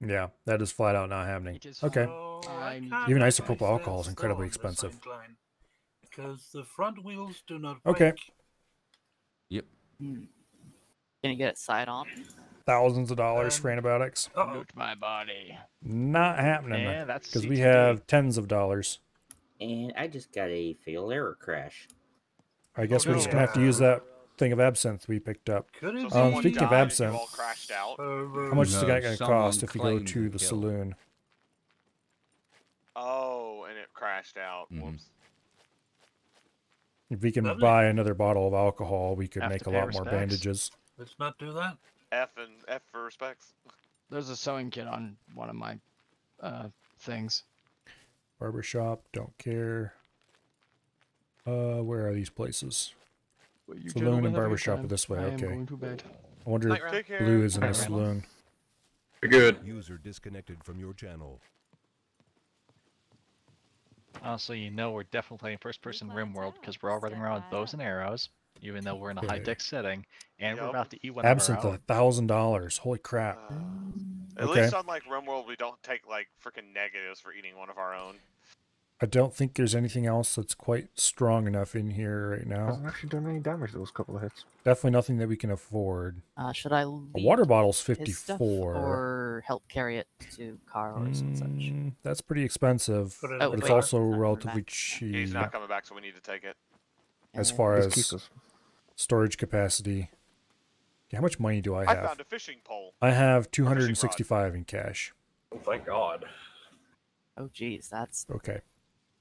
Yeah, that is flat out not happening. It is Okay. Even isopropyl alcohol is incredibly expensive. Because the front wheels do not Okay. brake. Yep. Can you get it side on? Thousands of dollars for antibiotics. Loot my body. Not happening. Yeah, that's Because we CTD. have tens of dollars. And I just got a fatal error crash. I guess we're no. just going to have to use that thing of absinthe we picked up. Could it So be speaking of died and absinthe, you all crashed out. how much is No, it going to someone cost if you go claimed to the the kill. saloon? Oh, and it crashed out. Mhm. Whoops. If we can Lovely. buy another bottle of alcohol, we could Have make to a pay lot more respects. bandages. Let's not do that. F for respects. There's a sewing kit on one of my things. Barbershop, don't care. Where are these places? Well, you Saloon gentlemen and have a good barbershop are time. this way, I am okay. going to bed. I wonder Night, Ram. if Take care. Blue is in Night, the Ram. saloon. You're good. User disconnected from your channel. Honestly, you know we're definitely playing first-person RimWorld because we're all running around with bows and arrows, even though we're in a Okay. high-tech setting, and we're Yup. about to eat one Absinthe, of our own. $1,000. Holy crap. At Okay. least on like RimWorld, we don't take like freaking negatives for eating one of our own. I don't think there's anything else that's quite strong enough in here right now. Hasn't actually done any damage those couple of hits. Definitely nothing that we can afford. Should I A leave water bottle's his stuff 54. or help carry it to cars and such? That's pretty expensive, Put it but in it's the car. also Not coming relatively back. cheap He's not coming back, so we need to take it. as far Just keep as us. storage capacity. Yeah, how much money do I I have? found a fishing pole. I have 265 in cash. Oh, thank God. Oh, geez, that's Okay.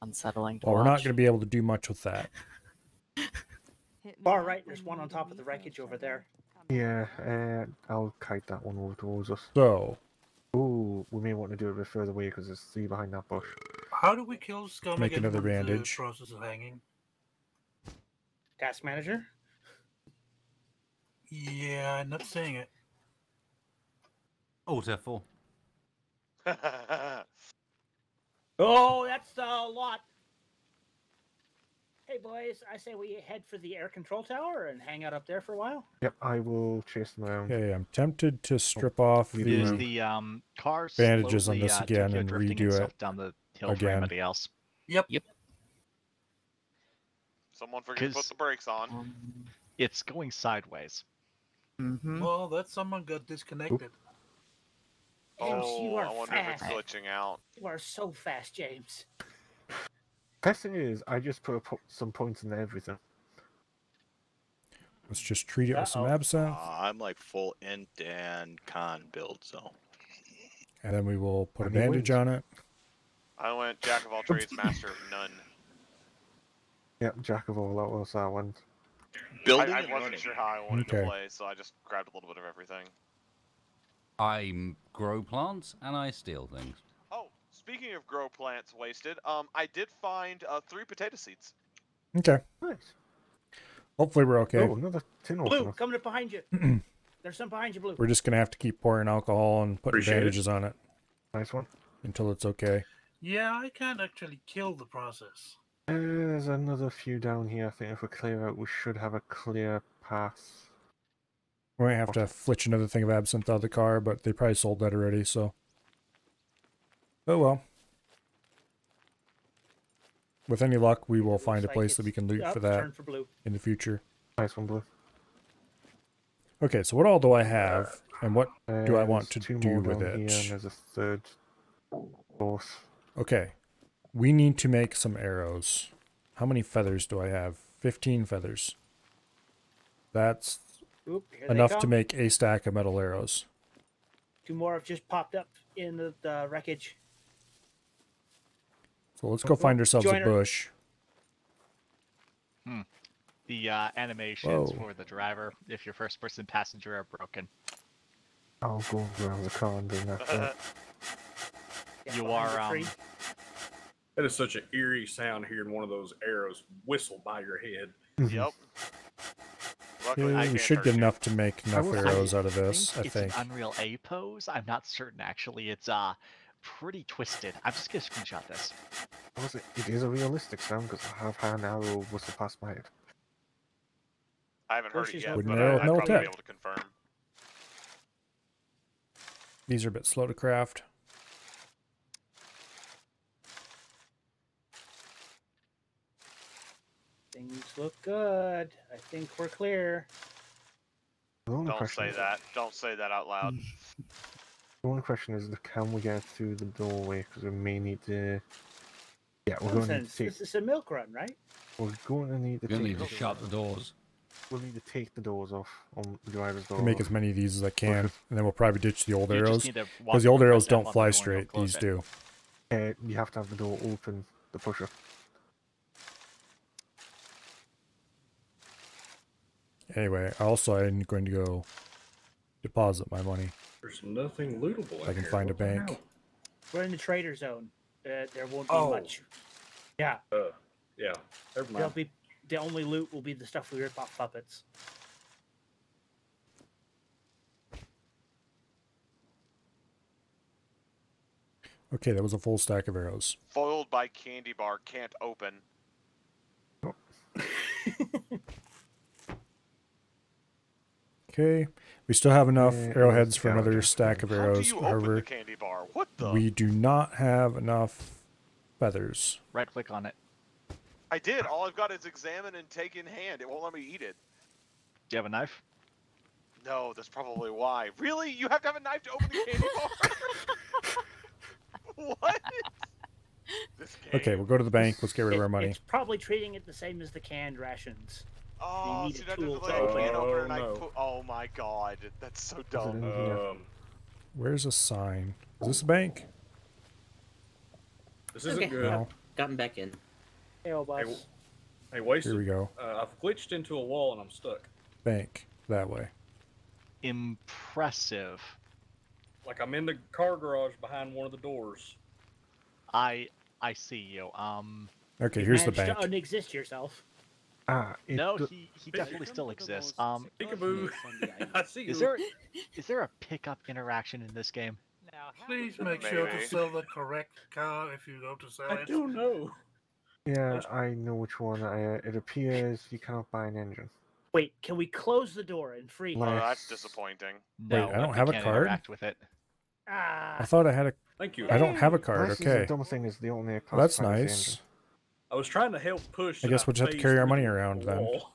unsettling to Well, we're not watch. going to be able to do much with that. Far right, there's one on top of the wreckage over there. Yeah, I'll kite that one over towards us. So, Ooh, we may want to do it a bit further away because there's 3 behind that bush. How do we kill Scum Make again another with bandage. the process of hanging? Task manager. Yeah, I'm not saying it. Alt F4. Oh, that's a lot. Hey, boys, I say we head for the air control tower and hang out up there for a while. Yep, I will chase them around. okay, I'm tempted to strip off Use the the car bandages on slowly, this again Tokyo and drifting redo itself it down the hill for again. everybody else. Yep. Someone forget to put 'Cause- the brakes on. It's going sideways. Mm-hmm. Well, that someone got disconnected. James, Oh, you are I wonder if it's fast. glitching out. You are so fast, James. Best thing is, I just put some points in everything. Let's just treat it with some absinthe, I'm like full int and con build, so. and then we will put a And he bandage wins. on it. I went jack of all trades, master of none. Yep, jack of all, that was that one. Building I and wasn't running. sure how I wanted Okay. to play, so I just grabbed a little bit of everything. I grow plants and I steal things. Oh, speaking of grow plants wasted, I did find 3 potato seeds. Okay. Nice. Hopefully we're okay. Oh, another tin Blue, opener. coming up behind you. There's some behind you, Blue. We're just going to have to keep pouring alcohol and putting Appreciate it. bandages on it Nice one. until it's okay. Yeah, I can't actually kill the process. There's another few down here. I think if we clear out, we should have a clear path. We might have to flitch another thing of absinthe out of the car, but they probably sold that already, so. Oh well. With any luck, we will find a Looks like place that we it's can loot up, for that turn for Blue. in the future. Nice one, Blue. Okay, so what all do I have, and what do I want to There's 2 do more with down here, and it? there's a third, fourth. Okay, we need to make some arrows. How many feathers do I have? 15 feathers. That's Oop, here they enough to come. make a stack of metal arrows. 2 more have just popped up in the wreckage. So let's go find ourselves a Joiner. bush. The animations Whoa. for the driver, if your first person passenger, are broken. I'll go around the car and do that. You are That is such an eerie sound hearing one of those arrows whistle by your head. Yep. Luckily, Yeah, I we can't should hurt get you. enough to make enough arrows out of this, I It's think. an Unreal A pose. I'm not certain actually. It's pretty twisted. I'm just gonna screenshot this. It is a realistic sound because I have had an arrow whistle past my head. I haven't heard it yet, Wooden but arrow, I'd metal probably tech. be able to confirm. These are a bit slow to craft. Things look good. I think we're clear. The only Don't question say is- that. Don't say that out loud. The only question is, can we get through the doorway? Because we may need to. Yeah, we're going to need Nonsense. to take. This is a milk run, right? We're going to need to. You're gonna take need to shut the doors. We'll need to take the doors off on the driver's door. I'll make as many of these as I can, and then we'll probably ditch the old You just arrows. need to walk Because the old arrows press F don't on the fly door and straight, it'll close these it. do. You have to have the door open, the pusher. Anyway, also I'm going to go deposit my money. There's nothing lootable. I can find a bank. We're in the trader zone. There won't be Oh. much. Yeah. Yeah. Never There'll mind. be the only loot will be the stuff we rip off puppets. Okay, that was a full stack of arrows. Foiled by candy bar, can't open. Okay, we still have enough Yeah, arrowheads for another scavenger. stack of How do arrows. you open However, the candy bar? What the? we do not have enough feathers. Right click on it. I did. All I've got is examine and take in hand. It won't let me eat it. Do you have a knife? No, that's probably why. Really? You have to have a knife to open the candy bar? What? This game. Okay, we'll go to the bank. Let's get rid of our money. It's probably treating it the same as the canned rations. Oh, need see, a that tool doesn't to let open me it. open and I no. put. Oh my god, that's so dumb. Where's a sign? Is this a bank? This isn't Okay. good. No. Gotten back in. Hey, old boss. Hey, wasted. Here we go. I've glitched into a wall and I'm stuck. Bank. That way. Impressive. Like I'm in the car garage behind one of the doors. I see you. Okay, You here's the managed bank. to unexist yourself. No, he definitely still exists. Peekaboo. I see you. Is there a pickup interaction in this game? Please make sure to Maybe. sell the correct car if you go to sell it. I don't know. Yeah, I know which one. It appears you cannot buy an engine. Wait, can we close the door and free Oh, him? that's disappointing. Wait, I don't have a can't card? interact with it. I thought I had a... Thank you. I don't have a card, This is okay. the dumb thing is the only Well, that's classified as the nice. engine. I was trying to help push. I guess we'll just have to phased carry our through money the around then. wall.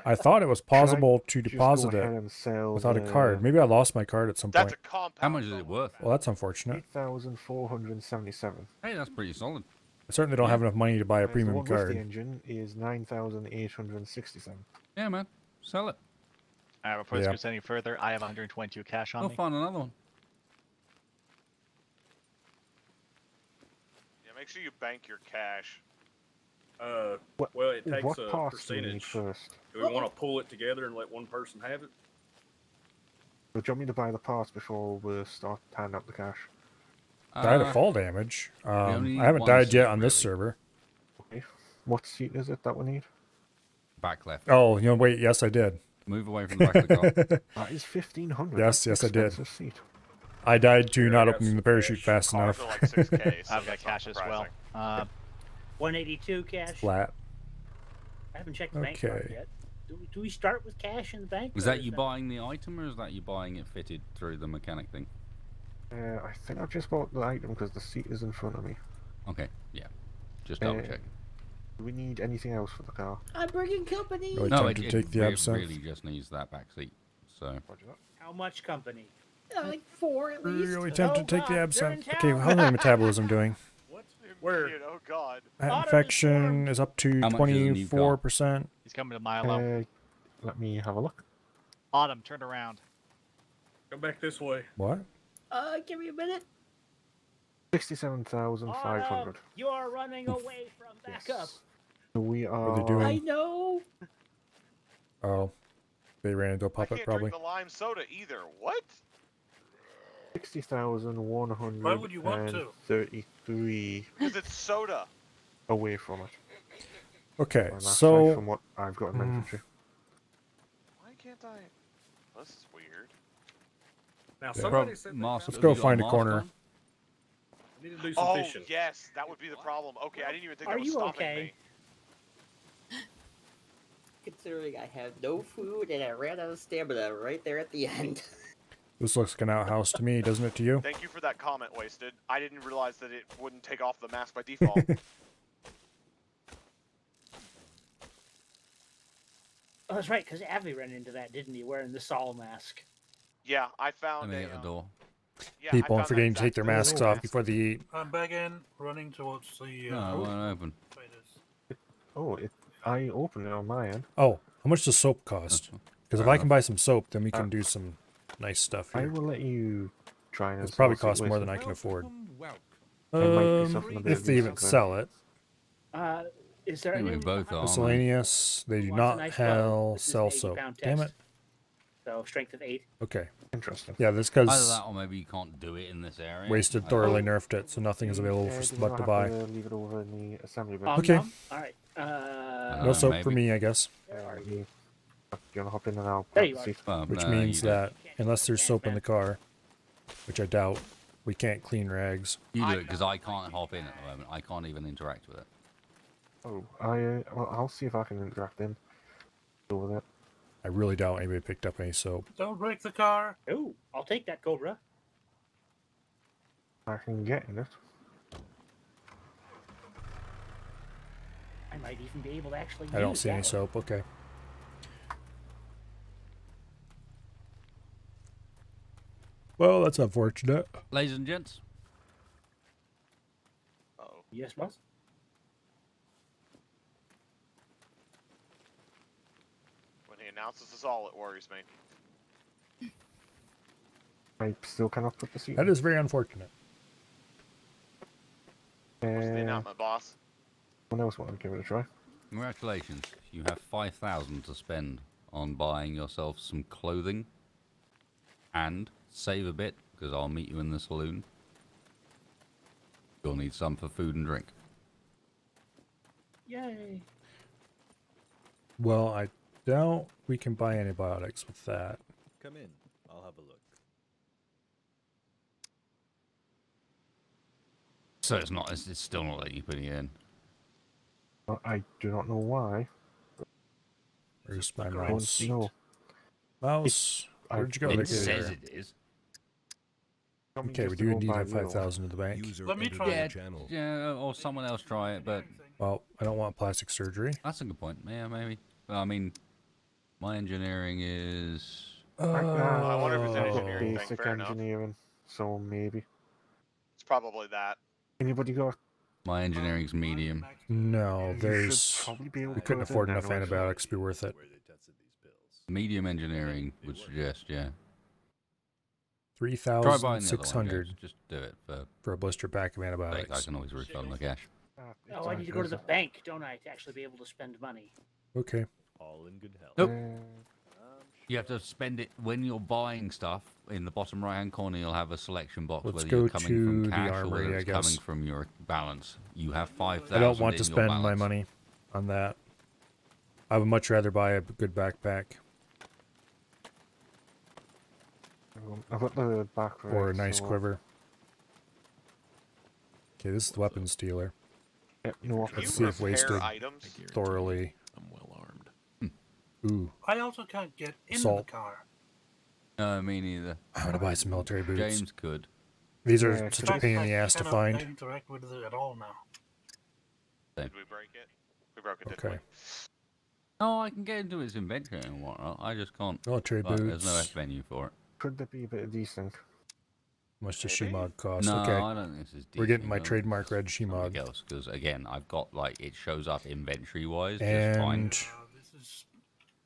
I thought it was possible to Just deposit go ahead it and sell without a the card. Maybe I lost my card at some That's point. a compound. How much is it worth? Well, that's unfortunate. 8,477. Hey, that's pretty solid. I certainly don't have enough money to buy a Whereas the premium one with card. the engine is 9,867. Yeah, man. Sell it. Before this Yeah. goes any further, I have 122 cash on I'll me. find another one. Yeah, make sure you bank your cash. Well, it takes what a parts do we need percentage. first? Do we want to pull it together and let one person have it? Do you want me to buy the parts before we start handing out the cash? Died of fall damage. only I haven't one died yet seat, on this really. server. Okay. What seat is it that we need? Back left. Oh, you know, wait, yes, I did. Move away from the back of the car. That is 1,500. Yes, That's yes, I did. expensive seat. I died to Here, I not got opening some the parachute cash. fast Cars enough. are like 6K. so I've got that's not cash as well. surprising. 182 cash. Flat. I haven't checked the bank card Okay. yet. Do we start with cash in the bank? Is or that you buying the item, or is that you buying it fitted through the mechanic thing? I think I just bought the item because the seat is in front of me. Okay, yeah. Just double Uh, check. Do we need anything else for the car? I'm bringing company. Really No, tempted to take the absinthe. really just needs that back seat. So How much company? Like 4 at least. Really tempted to take the God, absinthe. they're in Okay, town. how's my metabolism doing? What's Where? Dude, oh god. Infection is up to How much is a new car? 24%. He's coming to Milo. Let me have a look. Autumn, turn around. Go back this way. What? Give me a minute. 67,500. You are running away from backup. So we are. What are they doing? I know. Oh, they ran into a I puppet can't probably. drink the lime soda either. What? 60,133 Why would you want to? Because it's soda. away from it. Okay, And that's so right from what I've got in my inventory. Why can't I? This is weird. Now Yeah. somebody said they Mask- let's found go you got a find a mask corner. on? I need to do some Oh fishing. yes, that would be the problem. Okay, I didn't even think Are that was you stopping okay? me. Considering I have no food and I ran out of stamina right there at the end. This looks like an outhouse to me, doesn't it to you? Thank you for that comment, Wasted. I didn't realize that it wouldn't take off the mask by default. Oh, that's right, because Avi ran into that, didn't he? Wearing the Saul mask. Yeah, I Let found me a. get the door. Yeah, I People found aren't forgetting to take their masks off before they eat. I'm back in, running towards the. No, it won't open. Oh, I opened it on my end. Oh, how much does soap cost? Because if I can buy some soap, then we can do some nice stuff I here. will let you try and It's probably sell costs more than I Wasted. can afford. There might be something a bit If they even decent there. sell it. Is there I think any? we both are. Miscellaneous, they do Wants a not nice have bow. This is sell an soap. 80-pound Damn it. test. So strength of 8. Okay. Interesting. Yeah, this Either because that or maybe you can't do it in this area. Wasted I thoroughly don't know. nerfed it, so nothing is available Yeah, for do we Spud not to have buy. leave it over in the assembly bin. Okay. All right. No soap maybe. for me, I guess. Do you want to hop in and I'll There grab you the are. seat? Well, Which no, means you don't. that unless there's soap in the car, which I doubt, we can't clean rags. You do it because I can't hop in at the moment. I can't even interact with it. Oh, well, I'll see if I can interact in. Deal with it. I really doubt anybody picked up any soap. Don't break the car. Oh, I'll take that Cobra. I can get in it. I might even be able to actually. I don't use see any that. soap. Okay. Well, that's unfortunate. Ladies and gents, Oh. Yes, boss. When he announces us all, it worries me. I still cannot put the seat. That is very unfortunate. What's the announcement, boss? Someone else want to give it a try. congratulations. You have 5,000 to spend on buying yourself some clothing. And save a bit, because I'll meet you in the saloon. You'll need some for food and drink. Yay. Well, I doubt we can buy antibiotics with that. Come in. I'll have a look. So it's still not letting you put it in. I do not know why. Where's my I mouse? don't know. Mouse, where'd you go? It There. says it is. Okay, we do need to have 5,000 in the bank. Let me try Yeah, it. yeah, or someone else try it, but Well, I don't want plastic surgery. that's a good point. Yeah, maybe. Well, I mean, my engineering is... I wonder if it's an I've got engineering thing. basic Fair enough. engineering, so maybe. It's probably that. Anybody got? My engineering's medium. No, You should there's. probably be able We to couldn't put it afford in enough anyways. antibiotics to be worth it. Medium engineering would suggest, yeah. Try buying the other one, 3,600 guys. Just do it for a blister pack of I antibiotics. can always refund the cash. Oh, I need to go to the bank, don't I, to actually be able to spend money? Okay. All in good health. Nope. You have to spend it when you're buying stuff. In the bottom right-hand corner, you'll have a selection box. Let's whether go you're coming from to the cash or armory, whether I it's guess. coming from your balance. You have 5,000. I don't want to in your spend my balance. money on that. I would much rather buy a good backpack I've got the back or a right, nice so- quiver. Okay, this is the weapons dealer. Yep, no Can weapons. Let's you see if repair wasted items? thoroughly. I'm well armed. Ooh, I also can't get into Salt. the car. No, me neither. I'm gonna buy some military boots. James could. These are Yeah, such a pain in the ass to cannot find. interact with it at all now. Did we break it? We broke it, didn't Okay. we? No, I can get into its inventory and whatnot. I just can't. Military There's no boots. venue for it. Could there be a bit of desync? How much does Shemog cost? No, okay. I don't think this is We're getting decent, my no. trademark red Shemog. Because again, I've got like it shows up inventory wise just fine. And This is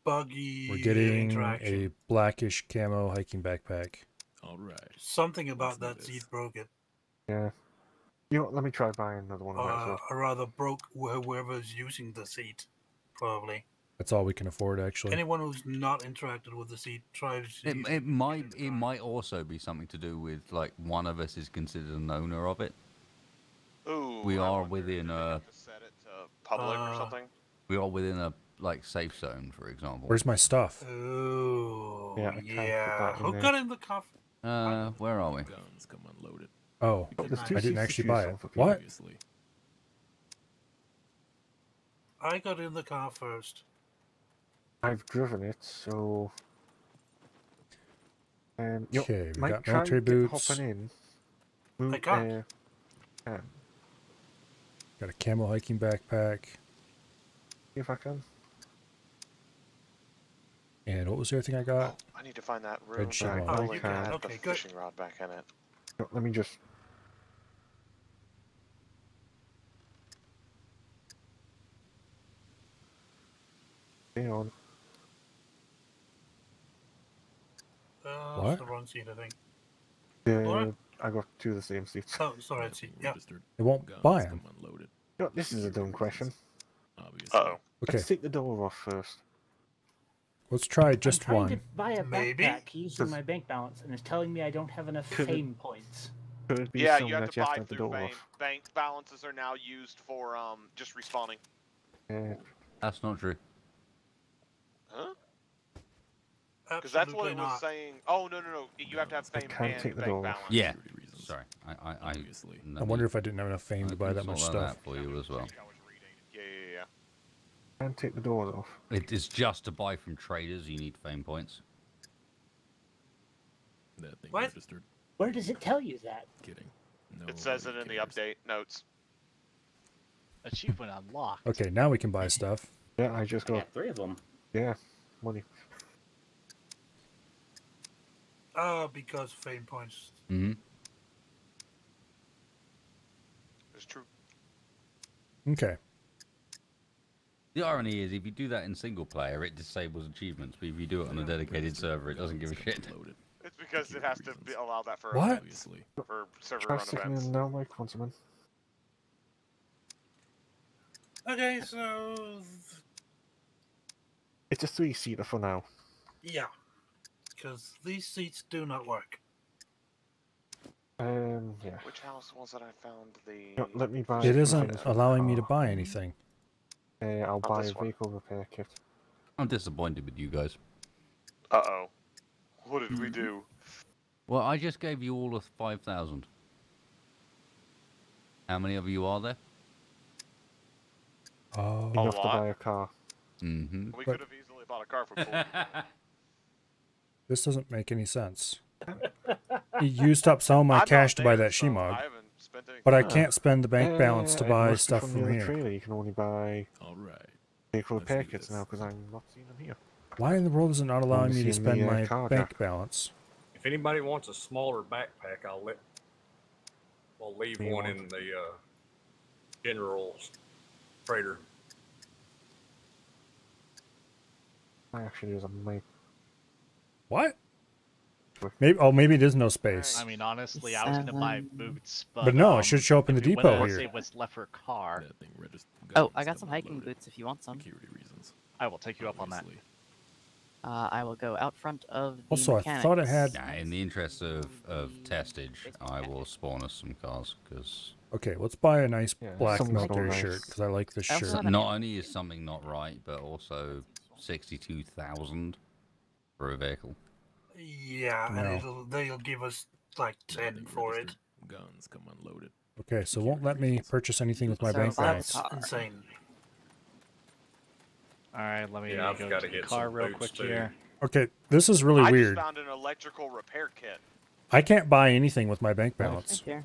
buggy. we're getting interaction. a blackish camo hiking backpack. All right. Something about that seat broke it. Yeah. You know what, let me try buying another one of those. Or rather, broke whoever's using the seat. Probably. That's all we can afford, actually. Anyone who's not interacted with the seat tries. It might also be something to do with like one of us is considered an owner of it. Ooh. We are within a Set it to public or something. we are within a like safe zone, for example. Where's my stuff? Oh, Yeah, I can't put yeah. that in Who there. got in the coffin? Where are we? Guns come unloaded. Oh, there's I two didn't seats to actually choose buy from it. for What? Previously. I got in the car first. I've driven it, so. Okay, we might got try military and get boots. hopping in. Move, I can't. yeah. Got a camo hiking backpack. See if I can. And what was the other thing I got? I need to find that room. Red that Shemog. I Oh, only you can. had the Okay, good. fishing rod back in it. No, let me just. Hang on. What? It's the wrong seat, I think. Yeah, I got two of the same seats. Oh, sorry, seat. Yeah. It won't buy them. Unloaded. No, this is a dumb question. Obviously. Uh-oh. Okay, Let's take the door off first. let's try I'm just trying to one. buy a Maybe? backpack using my bank balance, and it's telling me I don't have enough Could it- fame points. Could it be Yeah, some you have that to you have buy to have the through door bank. off? Bank balances are now used for just respawning. Yeah. That's not true. Huh? Because that's what Absolutely it was not. saying. Oh no. You have to have I fame can't and take the bank door off. balance. Yeah. Security reasons. Sorry. I Obviously. I wonder if I didn't have enough fame to buy that much stuff. for you as well. Yeah. Can't take the doors off. It is just to buy from traders. You need fame points. That thing What? registered. Where does it tell you that? Kidding. No. It says it in the update notes. Achievement unlocked. Okay, now we can buy stuff. Yeah, I just I got. got 3 of them. Yeah, money. Because fame points. Mm-hmm. It's true. Okay. The irony is, if you do that in single player, it disables achievements. But if you do it on a dedicated server, it doesn't give a shit. It's because it has to allow that for What? events, for server Try run sticking events. in now, Mike, once a minute. Okay, so It's a 3-seater for now. yeah, because these seats do not work. Yeah. Which house was it I found the... No, let me buy. It two isn't things for the allowing me to car. buy anything. I'll Oh, buy this a one. vehicle repair kit. I'm disappointed with you guys. Uh-oh. What did we do? Well, I just gave you all of 5,000. How many of you are there? Oh, Enough to lot? buy a car. Mm-hmm. We But- could have easily bought a car for 4 this doesn't make any sense. He used up some of my cash to buy that Shemog, I haven't spent any. but I can't spend the bank balance to it buy must be stuff from from the other here. trailer. You can only buy All right. vehicle Let's repair do kits this. now because I'm not seeing them here. Why in the world is it not allowing me to seeing the, spend my car bank jack. balance? If anybody wants a smaller backpack, I'll leave Me one one. in the general trader. I actually use a mic. What? Maybe it is no space. I mean, honestly, I was gonna buy boots, but no, it should show up in the if you depot went here. It was left for car. That thing registered. Oh, I got some hiking boots if you want some. Security reasons. I will take you up on that. Obviously. I will go out front of the Also, I mechanics. thought it had. Nah, in the interest of testage, I will spawn us some cars because Okay, let's buy a nice Yeah, black something's military going nice. shirt because I like this Also, shirt. not only is something not right, but also 62,000 for a vehicle. Yeah, No. and they'll give us like 10 for it. Guns come unloaded. Okay, so it won't let me purchase anything with my So bank that's balance. Insane. All right, let me Yeah, I've go gotta to the get car some real boots, quick too. here. Okay, this is really I weird. just found an electrical repair kit. I can't buy anything with my bank balance. Right here.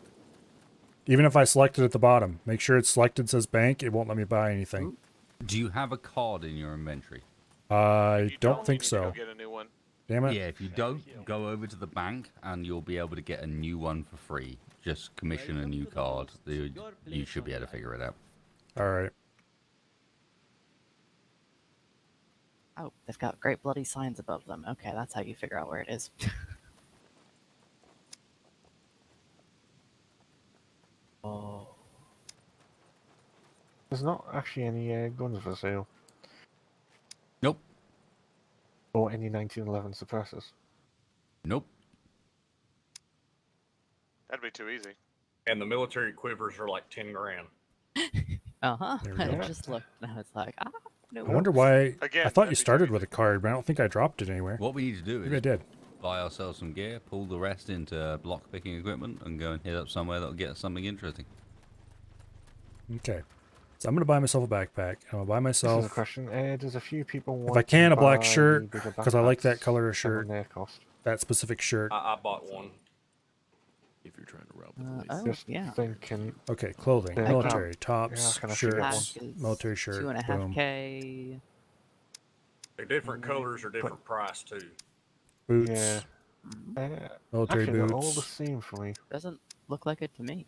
Even if I select it at the bottom, make sure it's selected says bank, it won't let me buy anything. Do you have a card in your inventory? I You don't you think need to so. go get a new one. Damn it. Yeah, if you don't, go over to the bank and you'll be able to get a new one for free. Just commission a new card. You should be able to figure it out. Alright. Oh, they've got great bloody signs above them. Okay, that's how you figure out where it is. Oh. There's not actually any guns for sale. Nope. Or any 1911 suppressors. Nope. That'd be too easy. And the military quivers are like 10 grand. Uh-huh. There we I go. just looked and I was like, no. I wonder why. Again, I thought that'd you be started too with a card, but I don't think I dropped it anywhere. What we need to do Maybe I is did. buy ourselves some gear, pull the rest into block picking equipment, and go and hit up somewhere that'll get us something interesting. Okay. So I'm going to buy myself a backpack. I'm going to buy This is a myself, question. There's a few people want if I can, to a black buy shirt, the bigger because I like that backpacks. color of Some on shirt, their cost. that specific shirt. I bought one. If you're trying to rob the police. Oh, Just yeah. thinking. Okay, clothing, Yeah, military, yeah, tops, can I figure it out? shirts, Pack is military shirt, boom. 2.5K. They're different colors or different price too. Boots, Yeah. military Actually, they're all the boots, same for me. Doesn't look like it to me.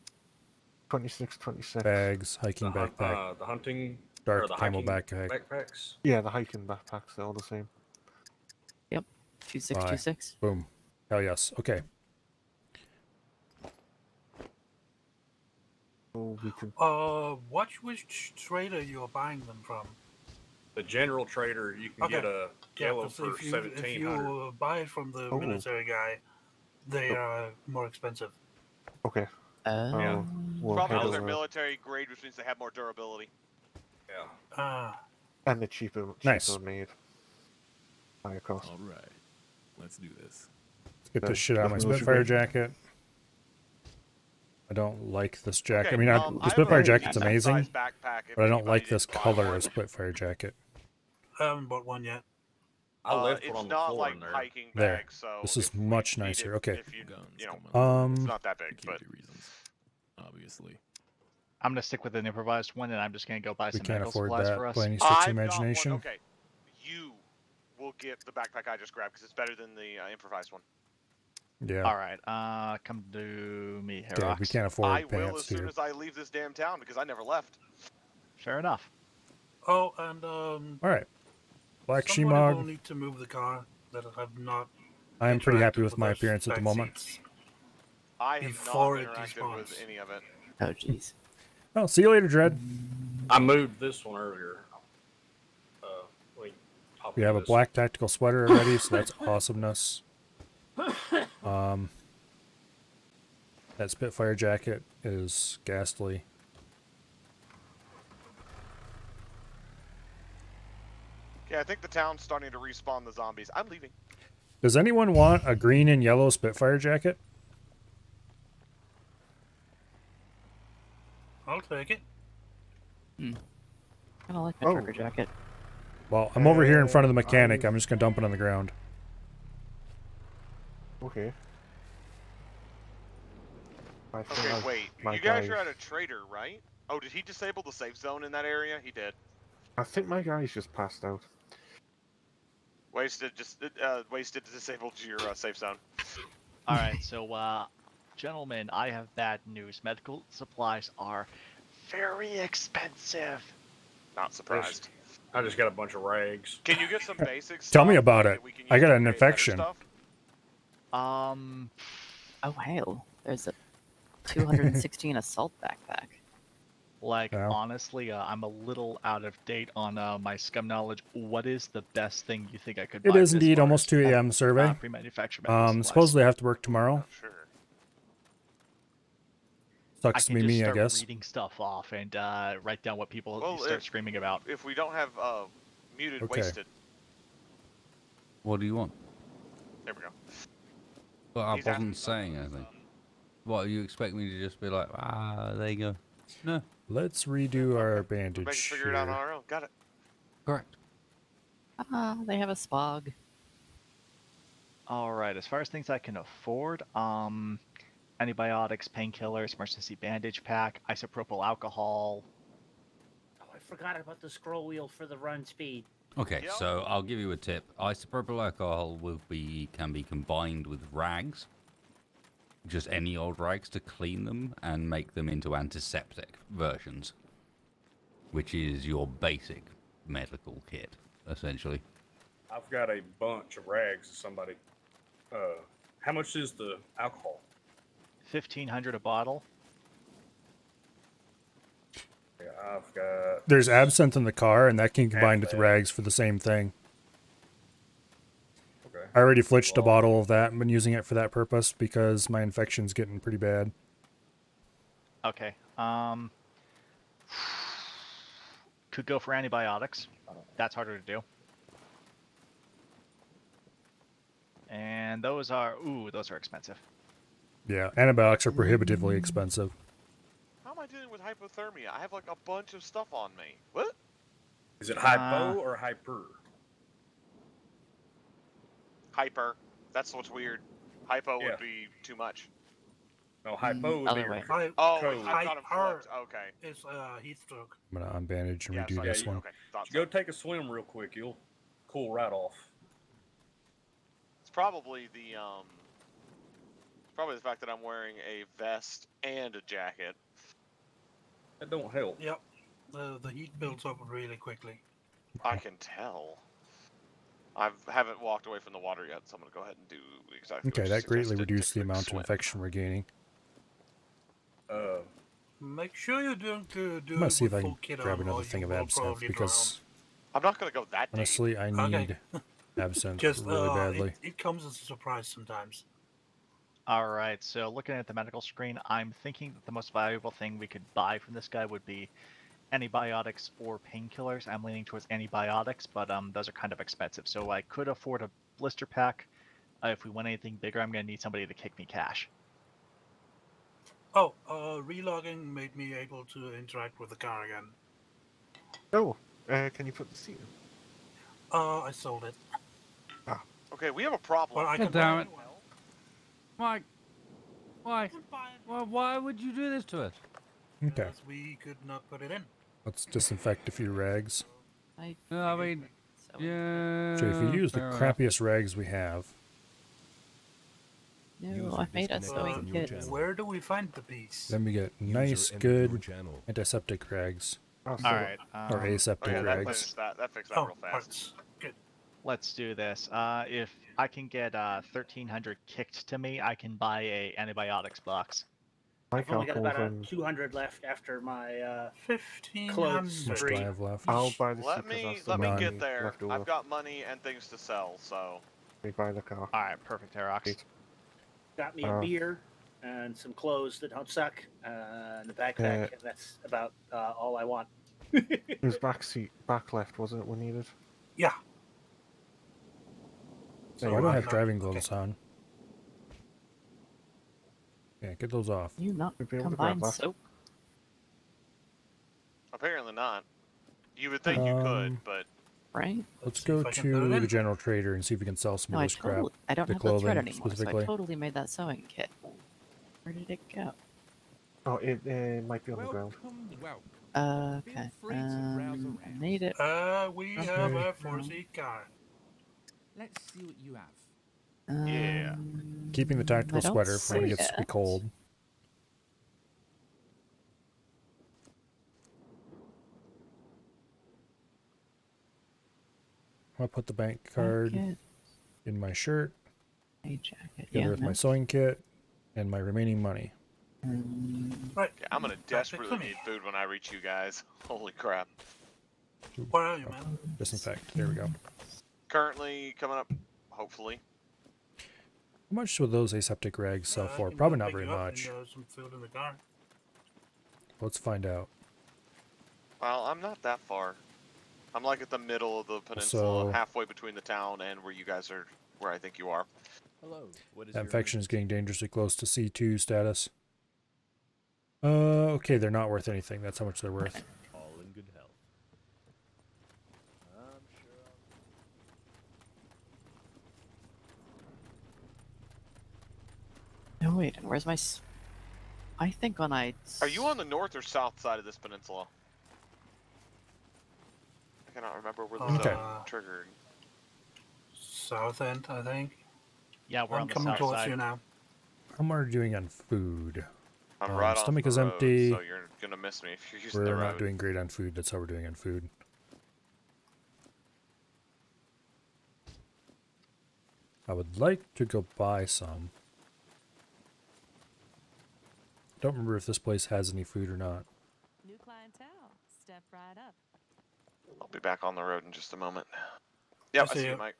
26, 26. bags, hiking backpack, The hunting dark or the camel hiking backpack. backpacks. Yeah, the hiking backpacks, they're all the same. Yep. 2626. Boom. Hell yes. Okay. So we could. Watch which trader you're buying them from. The general trader, you can Okay. get a Yeah, yellow 'cause for if you 1700. buy it from the Oh. military guy, they are more expensive. Okay. Yeah. We'll Problem head is they're over. military grade, which means they have more durability. Yeah. And they're cheaper Nice. made. Higher cost. All right, let's do this. Let's get The- this shit out of my the military Spitfire grade. jacket. I don't like this jacket. Okay, I mean, I the have Spitfire a jacket's decent amazing, sized backpack if but I don't anybody like this didn't buy color one. of Spitfire jacket. I haven't bought one yet. I left It's one on the not floor like in there. hiking There. bag, so This is if we much need nicer. it- Okay. If you, Guns, you know, come on. it's Um, not that big, but Security reasons, obviously. I'm gonna stick with an improvised one, and I'm just gonna go buy we some can't medical afford supplies that for us. by any stretch of I've got one. imagination. Okay, you will get the backpack I just grabbed because it's better than the improvised one. Yeah. All right, come to me, Yeah, Herox. we can't afford I will as pants soon here. as I leave this damn town because I never left. Fair enough. Oh, and All right. Black somebody will Shemog. need to move the car that I have not. I am pretty happy interacted with my those appearance at the back moment. seats. I have Before not it interacted with despawns. any of it. Oh, jeez. Oh, see you later, Dread. I moved this one earlier. We have a black tactical sweater already, so that's awesomeness. That Spitfire jacket is ghastly. Okay, I think the town's starting to respawn the zombies. I'm leaving. Does anyone want a green and yellow Spitfire jacket? I'll take it. Kind of like my Oh. trucker jacket. Well, I'm over here in front of the mechanic. I'm just gonna dump it on the ground. Okay. I feel Okay, like wait. my You guys are guys- at a trader, right? Oh, did he disable the safe zone in that area? He did. I think my guy's just passed out. Wasted disabled your safe zone. All right, so gentlemen, I have bad news. Medical supplies are very expensive. Not surprised. I just got a bunch of rags. Can you get some basics? Tell me about it. I got an infection. Um. Oh, hell. There's a 216 assault backpack. Like, Yeah. honestly, I'm a little out of date on my scum knowledge. What is the best thing you think I could It buy? is as indeed far almost as, 2 a.m. survey. pre-manufactured medical supplies? Supposedly I have to work tomorrow. Sure. I Sucks to can be just me, I start guess. reading stuff off and write down what people Well, start screaming about. If we don't have muted Okay. wasted, What do you want? there we go. Well, I He's asking wasn't saying anything. What, you expect me to just be like, there you go? No. Let's redo our We can bandage figure it out on here. our own. Got it. Correct. They have a spog. All right, as far as things I can afford, antibiotics, painkillers, emergency bandage pack, isopropyl alcohol. Oh, I forgot about the scroll wheel for the run speed. Okay, so I'll give you a tip. Isopropyl alcohol can be combined with rags, just any old rags, to clean them and make them into antiseptic versions, which is your basic medical kit, essentially. I've got a bunch of rags. Somebody, how much is the alcohol? 1,500 a bottle. Yeah, I've got. There's absinthe in the car, and that can combine with rags for the same thing. Okay. I already flitched a bottle of that and been using it for that purpose because my infection's getting pretty bad. Okay. Could go for antibiotics. That's harder to do. And those are expensive. Yeah, antibiotics are prohibitively expensive. How am I dealing with hypothermia? I have like a bunch of stuff on me. What? Is it hypo or hyper? Hyper. That's what's weird. Hypo would be too much. No, hypo would be your Oh, I've got him flipped. Okay. It's heat stroke. I'm gonna unbandage and redo so this one. Okay. Go take a swim real quick. You'll cool right off. It's probably the fact that I'm wearing a vest and a jacket. That don't help. Yep. The heat builds up really quickly. I can tell. I haven't walked away from the water yet, so I'm gonna go ahead and do exactly. Okay, what that you greatly suggested. reduced the amount of infection we're gaining. Make sure you don't do I'm gonna see if I can full kit grab on, another or thing you of will absinthe probably because I'm not gonna go that deep. honestly, I need absinthe Just really badly. It comes as a surprise sometimes. All right, so looking at the medical screen, I'm thinking that the most valuable thing we could buy from this guy would be antibiotics or painkillers. I'm leaning towards antibiotics, but those are kind of expensive. So I could afford a blister pack. If we want anything bigger, I'm going to need somebody to kick me cash. Oh, relogging made me able to interact with the car again. Oh, can you put the seat in? I sold it. Okay, we have a problem. Well, I God can damn buy it. Mike, why would you do this to us? Okay, because we could not put it in. let's disinfect a few rags. I mean, yeah. So if you use the fair enough. crappiest rags we have, No, I made a sewing kit. Where do we find the piece? then we get nice, good antiseptic rags. Oh, All right. Or aseptic that rags. fixed that. That fixed that real fast. Parts. Good. Let's do this. If I can get 1,300 kicked to me, I can buy a antibiotics box. I've only got about 200 left after my 15 clothes. How much do I have left? I'll buy the Let seat 'cause me I've still let got me get money there. left over. I've got money and things to sell, so. We buy the car. All right, perfect, Aerox. Got me a beer and some clothes that don't suck, and a backpack, and that's about all I want. It was back left, wasn't it? We needed. Yeah. So I don't have driving gloves on. Yeah, get those off. You not We'd be able to combine grab that. soap? Apparently not. You would think you could, but Right? Let's see go if I can put it to in. the general trader and see if we can sell some No, of I this crap. totally. I don't the have the thread clothing anymore, so I specifically. totally made that sewing kit. Where did it go? Oh, it might be on the ground. Okay. Made it. We have a 4-seat car. Let's see what you have. Yeah. Keeping the tactical I don't sweater for when it see gets to be it. cold. I'll put the bank card Jacket. in my shirt, A jacket. together Yeah. with my no. sewing kit and my remaining money. Right. yeah, I'm gonna desperately need food when I reach you guys. Holy crap. Where are you, man? Disinfect. There we go. Currently coming up, hopefully. How much will those aseptic rags sell I for? can Probably go not pick very you up much. and, some food in the car. Let's find out. Well, I'm not that far. I'm like at the middle of the peninsula, So- halfway between the town and where you guys are, where I think you are. Hello. What is That your infection is getting dangerously close to C2 status. Okay, they're not worth anything. That's how much they're worth. all in good health? I'm sure No, wait. And where's my? I think when I. Are you on the north or south side of this peninsula? cannot remember where the Okay. zone triggered. South end, I think. Yeah, we're I'm on the coming south towards side. you now. How are we doing on food? I'm right off Stomach the is road, empty. so you're gonna miss me if you're using the We're road. not doing great on food. That's how we're doing on food. I would like to go buy some. Don't remember if this place has any food or not. New clientele. Step right up. I'll be back on the road in just a moment. Yep, I see you, Mike.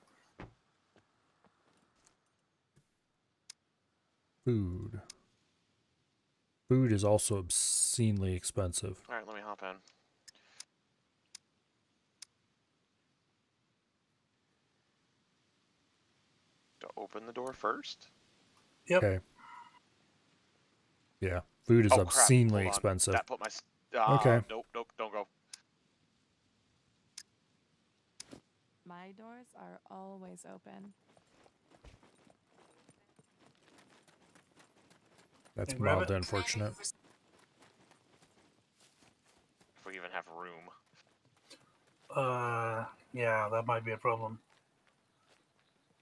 Food. Food is also obscenely expensive. Alright, let me hop in. To open the door first? Yep. Okay. Yeah, food is Oh, crap. obscenely Hold on. expensive. That put my... Okay. Nope, don't go. My doors are always open. That's Hey, grab mildly it. unfortunate. If we even have room. Yeah, that might be a problem.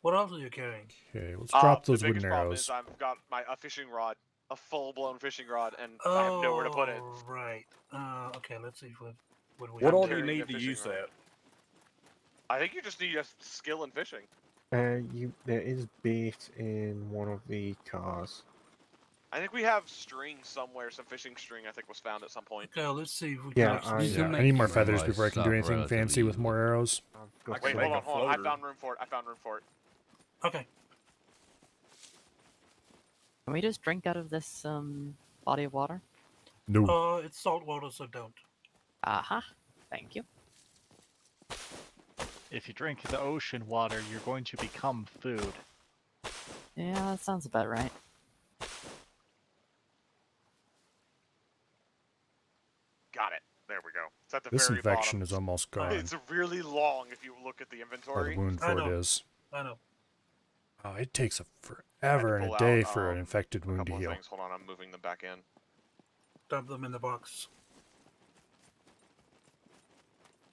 What else are you carrying? Okay, let's drop those the biggest wooden problem arrows. is I've got a fishing rod. A full-blown fishing rod, and I have nowhere to put it. Right. Okay, let's see if we... What all do you carrying need a to fishing use rod. that? I think you just need a skill in fishing. There is bait in one of the cars. I think we have string somewhere. Some fishing string, I think, was found at some point. Okay, let's see if we Yeah, can... I need more feathers before I can do anything fancy with more arrows. Wait, hold on. I found room for it. Okay. Can we just drink out of this body of water? No. It's salt water, so don't. Aha. Thank you. If you drink the ocean water, you're going to become food. Yeah, that sounds about right. Got it. There we go. It's at the This very infection bottom. is almost gone. It's really long if you look at the Or inventory. the wound I for know. it is. I know. Oh, it takes forever and a pull day out, for an infected wound to couple of heal. things. Hold on, I'm moving them back in. Dump them in the box.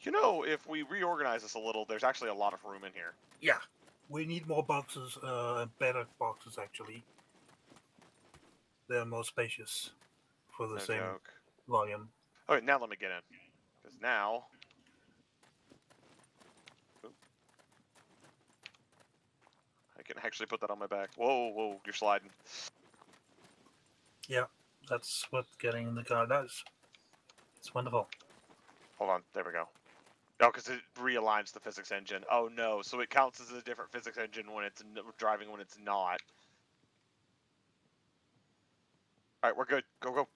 You know, if we reorganize this a little, there's actually a lot of room in here. Yeah. We need more boxes, better boxes, actually. They're more spacious for the No same joke. volume. Alright, now let me get in. Because now... Oop. I can actually put that on my back. Whoa, you're sliding. Yeah, that's what getting in the car does. It's wonderful. Hold on, there we go. Oh, because it realigns the physics engine. Oh no, so it counts as a different physics engine when it's driving when it's not. Alright, we're good. Go.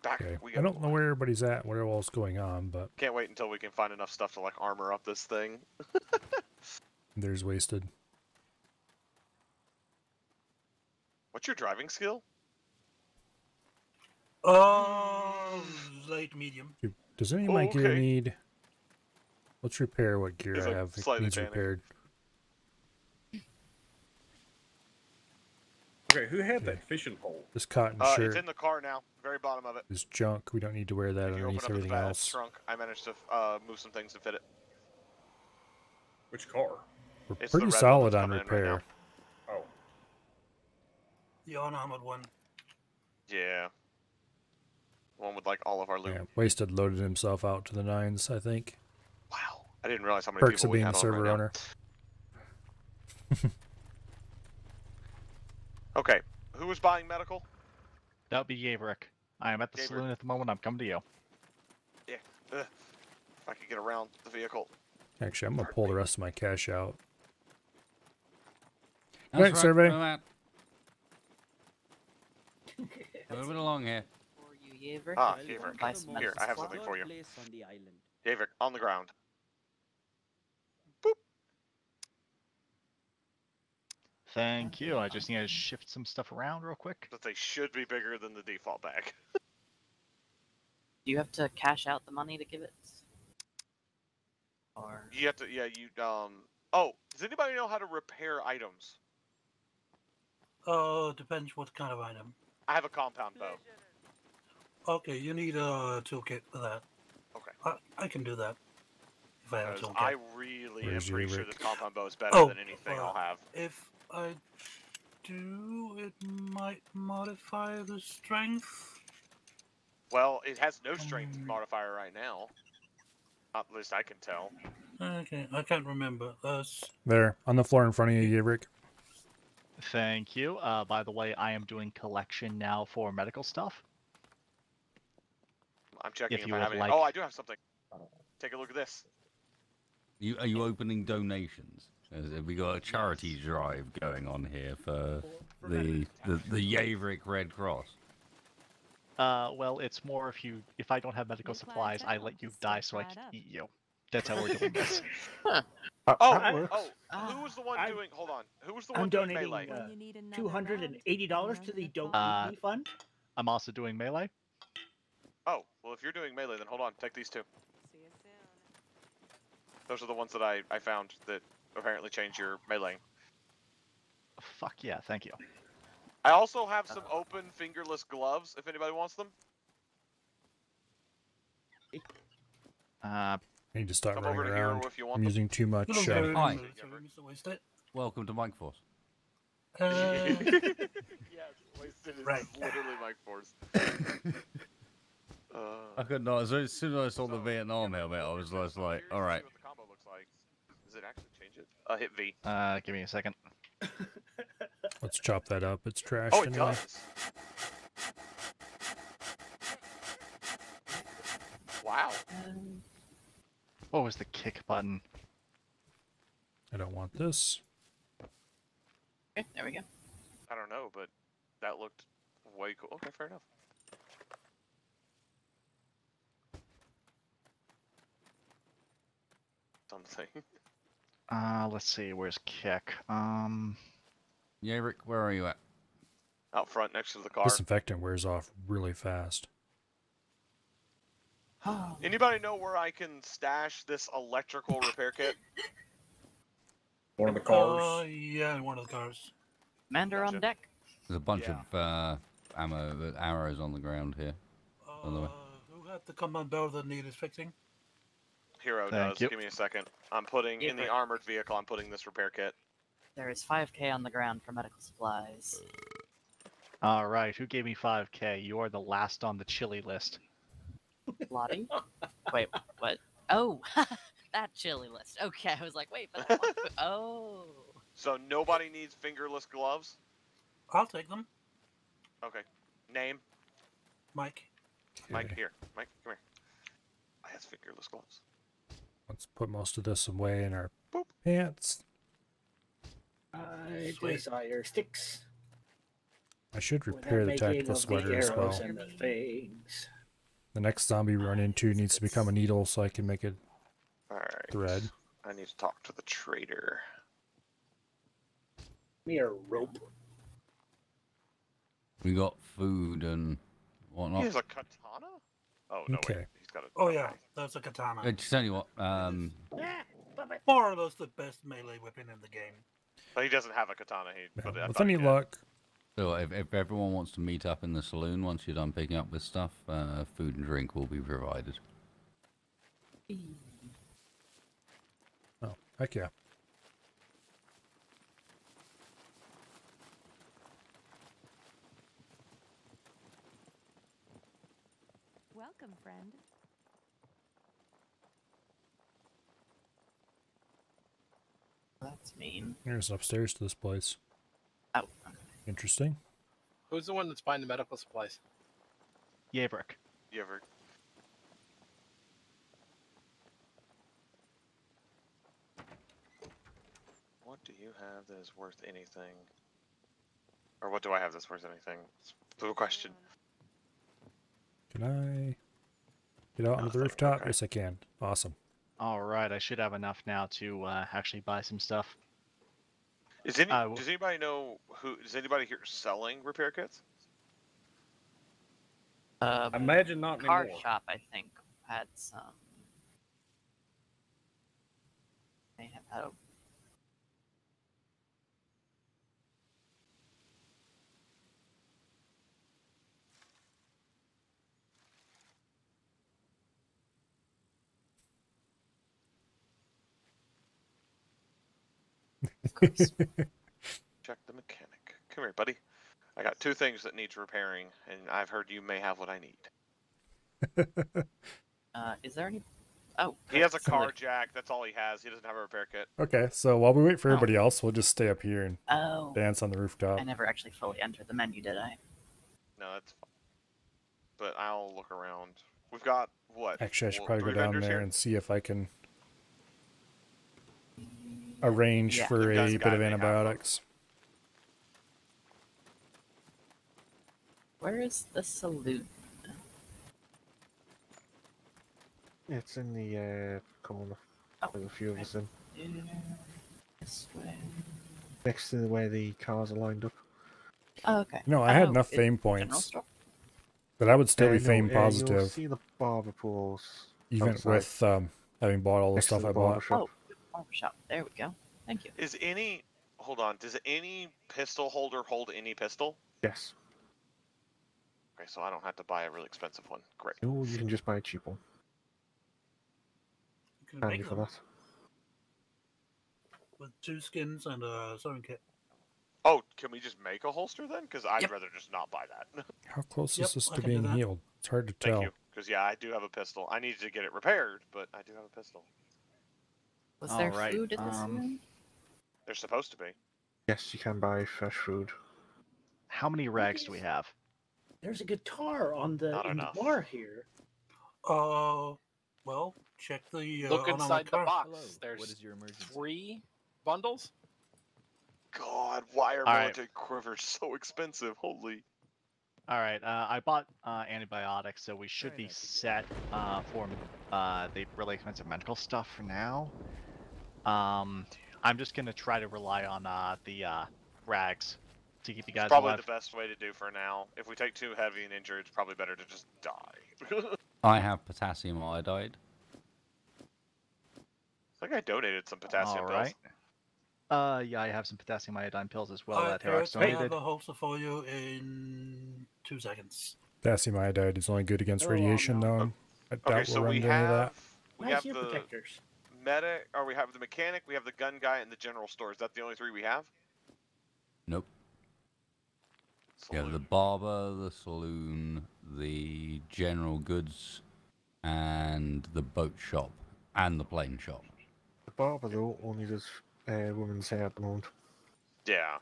Back. Okay. We I go. don't know where everybody's at, what all's going on, but Can't wait until we can find enough stuff to like armor up this thing. there's wasted. What's your driving skill? Light medium. Does any of my gear okay. need... Let's repair what gear It's I like have slightly needs panic. repaired. Okay, who had that fishing pole? This cotton It's shirt in the car now, very bottom of it. is junk. We don't need to wear that If you open underneath up the everything back else. trunk, I managed to move some things to fit it. Which car? We're It's the pretty red one solid that's on coming in right now. repair. Oh. The unarmored one. Yeah. One with like all of our loot. Yeah, Wasted loaded himself out to the nines, I think. Wow. I didn't realize how many Perks people of we being had a on server right now. owner. Okay, who was buying medical? That would be Gaverick. I am at the Gaverick. saloon at the moment. I'm coming to you. Yeah. If I could get around the vehicle. Actually, I'm going to pull the rest of my cash out. That's Alright, survey. Moving along here. For you, Yaverick. Ah, if you wanna Gaverick. buy some Here, I have medical something for you. Place on the island. Gaverick, on the ground. Thank you. I just need to shift some stuff around real quick. But they should be bigger than the default bag. Do you have to cash out the money to give it? Or You have to, yeah, oh, does anybody know how to repair items? Depends what kind of item. I have a compound bow. Okay, you need a toolkit for that. Okay. I can do that. If I have a Because toolkit. I really am Where's pretty your sure Rick? this compound bow is better Oh, than anything I'll have. If I do, it might modify the strength. Well, it has no strength modifier right now. At least I can tell. Okay, I can't remember. There, on the floor in front of you, Rick. Thank you. By the way, I am doing collection now for medical stuff. I'm checking If if you I would have any. like- Oh, I do have something. Take a look at this. Are you opening donations? Have we got a charity drive going on here for the Yaverick Red Cross? Well, it's more if I don't have medical supplies, I let you die so I can eat you. That's how we're doing this. Who was the one doing? Hold on. Who was the one I'm doing donating melee? $280 to the Don't Eat Me Fund. I'm also doing melee. Oh, well, if you're doing melee, then hold on. Take these two. Those are the ones that I found that apparently change your melee. Fuck yeah, thank you. I also have some open fingerless gloves if anybody wants them. I need to start Come running over to Hero around. if you want I'm them. using too much. Hi. Welcome to Mike Force. Yes, wasted is Right. literally Mike Force. I could not. As soon as I saw the Vietnam helmet, I was just like, all right. What the combo looks like. Does it actually change it? Hit V. Give me a second. Let's chop that up. It's trash. Oh, it anyway. does. Wow. What was the kick button? I don't want this. Okay, there we go. I don't know, but that looked way cool. Okay, fair enough. Something. Let's see. Where's kick? Yeah, Rick, where are you at? Out front next to the car. Disinfectant wears off really fast. Anybody know where I can stash this electrical repair kit? One of the cars. Yeah, one of the cars. Commander on deck. There's a bunch of arrows on the ground here. On the way. Who had the compound bow that needed fixing? Hero Thank does. you. Give me a second. I'm putting in the armored vehicle. I'm putting this repair kit. There is 5k on the ground for medical supplies. All right. Who gave me 5k? You are the last on the chili list. Lottie? Wait, what? Oh, that chili list. Okay, I was like, wait, but I want food. Oh. So nobody needs fingerless gloves? I'll take them. Okay. Name? Mike. Mike, here. Mike, come here. I have fingerless gloves. Let's put most of this away in our pants. I desire sticks. I should with repair the making tactical of the sweater as well. arrows and the things. The next zombie we run into needs to become a needle so I can make it Alright. thread. I need to talk to the trader. Me a rope. We got food and whatnot. He has a katana? Oh, no, Okay. wait. He's got a... Oh yeah, that's a katana. Just tell you what, More or less the best melee weapon in the game. But he doesn't have a katana. But I With thought he any did. luck, so if everyone wants to meet up in the saloon once you're done picking up this stuff, food and drink will be provided. oh, heck yeah. Welcome, friend. That's mean. There's upstairs to this place. Oh. Interesting. Who's the one that's buying the medical supplies? Yaverick. You ever... What do you have that is worth anything? Or what do I have that's worth anything? It's the question. Can I get out onto the rooftop? Yes, I can. Awesome. All right. I should have enough now to actually buy some stuff. Does anybody know who? Is anybody here selling repair kits? I imagine not Car anymore. shop, I think, had some. They have had a. Check the mechanic. Come here, buddy. I got 2 things that needs repairing, and I've heard you may have what I need. Is there any? Oh, He has a somebody- car jack. That's all he has. He doesn't have a repair kit. Okay, so while we wait for everybody else, we'll just stay up here and Oh. dance on the rooftop. I never actually fully entered the menu, did I? No, that's fine. But I'll look around. We've got what? Actually, I should 4 probably 3 go down vendors there here? and see if I can arrange Yeah. for The a gun bit guy of may have them. antibiotics. Where is the saloon? It's in the corner. With a few of us in. This way. Next to where the cars are lined up. Oh, okay. No, I had Oh, enough it- fame general points store? that I would still be No, fame You'll positive, see the barber pools. even outside. with having bought all the Next to stuff the I bought. barber shop. Oh, barbershop. There we go. Thank you. Is any... Hold on. Does any pistol holder hold any pistol? Yes. Okay, so I don't have to buy a really expensive one. Great. No, you can just buy a cheap one. You can Handy make for them that. with 2 skins and a sewing kit. Oh, can we just make a holster then? Because I'd rather just not buy that. How close Yep, is this I to can do being that. healed? It's hard to Thank tell. you. Because, yeah, I do have a pistol. I need to get it repaired, but I do have a pistol. Was there Alright, food in the saloon? They're supposed to be. Yes, you can buy fresh food. How many rags do we have? There's a guitar on the, Not in enough. the bar here. Well, check the Look on our inside the car. box. Hello, There's what is your emergency? 3 bundles. God, why are All right. military quivers so expensive? Holy. All right, I bought antibiotics, so we should be set for the really expensive medical stuff for now. I'm just gonna try to rely on the rags to keep you guys It's probably alive. the best way to do for now. If we take 2 heavy and injured, it's probably better to just die. I have potassium iodide. I think I donated some potassium All pills. right. Yeah, I have some potassium iodine pills as well that Eric, Herox I have donated. a holster for you in 2 seconds. Potassium iodide is only good against Oh, radiation, no. though. I doubt Okay, we'll so run we into any of that. have we Nice have ear the protectors. medic, or we have the mechanic, we have the gun guy, and the general store. Is that the only 3 we have? Nope. You have the Saloon. barber, the saloon, the general goods, and the boat shop, and the plane shop. The barber, though, only does women's hair at the moment. Yeah.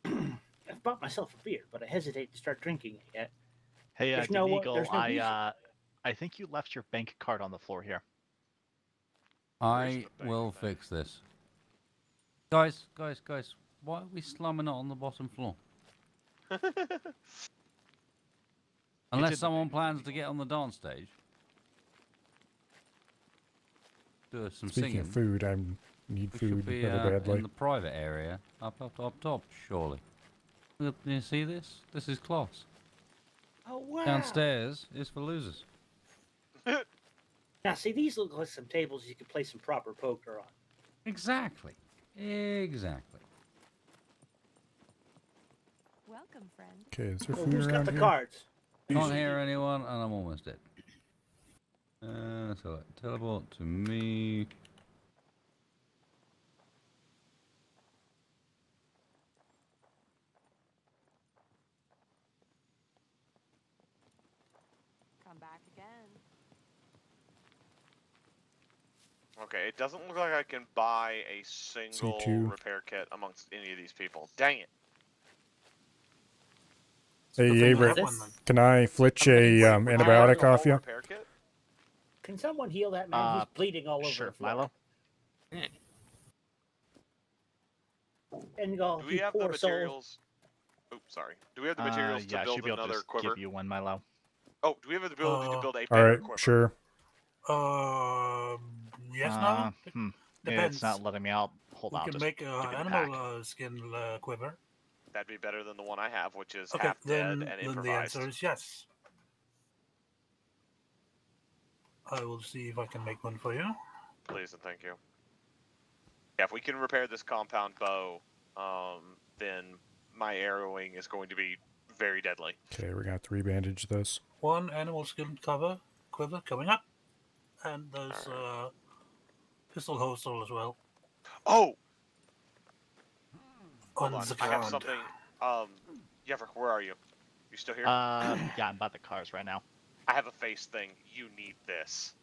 I've bought myself a beer, but I hesitate to start drinking it yet. Hey, There's no wa- Eagle, there's no reason. I think you left your bank card on the floor here. I the will bank thing? fix this. Guys, why are we slumming it on the bottom floor? Unless did- someone plans to get on the dance stage. Do some Speaking singing. of food, I need We should food be really badly. in the private area, up top, surely. Look, you see this? This is class. Oh wow! Downstairs is for losers. Now see, these look like some tables you could play some proper poker on. Exactly. Exactly. Welcome, friend. Okay, is there Well, food who's got around the here? cards? Can't hear anyone, and I'm almost dead. So teleport to me. Come back again. Okay, it doesn't look like I can buy a single C2. repair kit amongst any of these people. Dang it. Hey, Good thing we Averett, have one, then. can I flitch a antibiotic A off whole you? repair kit? Can someone heal that man? He's bleeding all over Sure, the floor. Milo. And go, Do we have the materials? Oops, sorry. Do we have the materials Yeah, I to should build be able to another just quiver? give you one, Milo. Oh, do we have the ability to build a All better right, quiver? sure. Yes, no. Yeah, Depends. it's not letting me out. Hold We on, can just make give an it a animal hack. skin quiver. That'd be better than the one I have, which is Okay, half then, dead and then the improvised. answer is yes. I will see if I can make one for you. Please and thank you. Yeah, if we can repair this compound bow, then my arrowing is going to be very deadly. Okay, we're gonna have to rebandage this. One animal skin quiver coming up, and there's pistol holster as well. Oh, Hold on. I have something. Yeverick, where are you? You still here? Yeah, I'm by the cars right now. I have a face thing. You need this.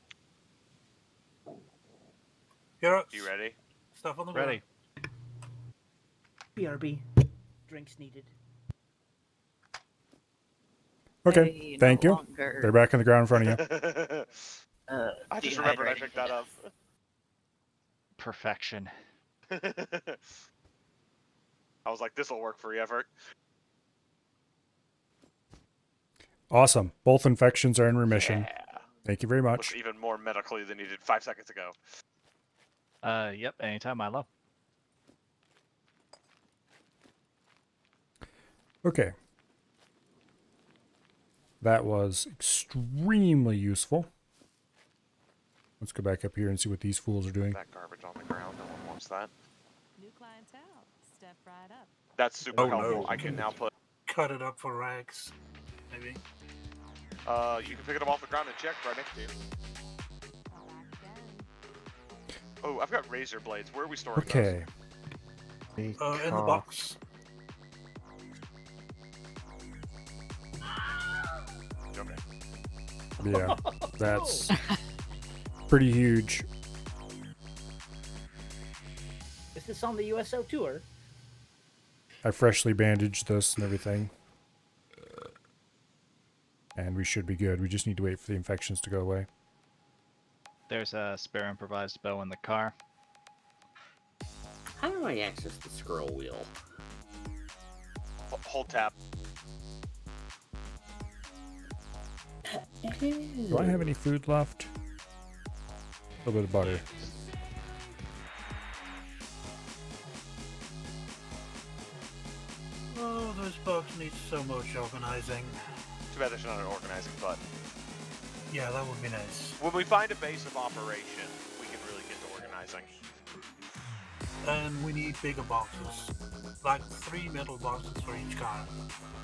Here. You ready? Stuff on the Ready. BRB. Drinks needed. Okay, Hey, no thank you. longer. They're back on the ground in front of you. I just remembered I picked that up. Perfection. I was like, this'll work for Yeverick. Awesome. Both infections are in remission. Yeah. Thank you very much. Was even more medically than needed 5 seconds ago. Yep, anytime, Milo. Okay. That was extremely useful. Let's go back up here and see what these fools are doing. That garbage on the ground, no one wants that. New clientele. Step right up. That's super Oh, helpful. no. I can now put. Cut it up for rags, maybe. You can pick it up off the ground and check right next to you. Oh, I've got razor blades. Where are we storing Okay. In the box. Okay. Yeah, that's pretty huge. Is this on the USO tour? I freshly bandaged this and everything. And we should be good. We just need to wait for the infections to go away. There's a spare improvised bow in the car. How do I access the scroll wheel? Hold tab. Do I have any food left? A little bit of butter. Oh, those box need so much organizing. Too bad there's not an organizing button. Yeah, that would be nice. When we find a base of operation, we can really get to organizing. And we need bigger boxes. Like 3 metal boxes for each car.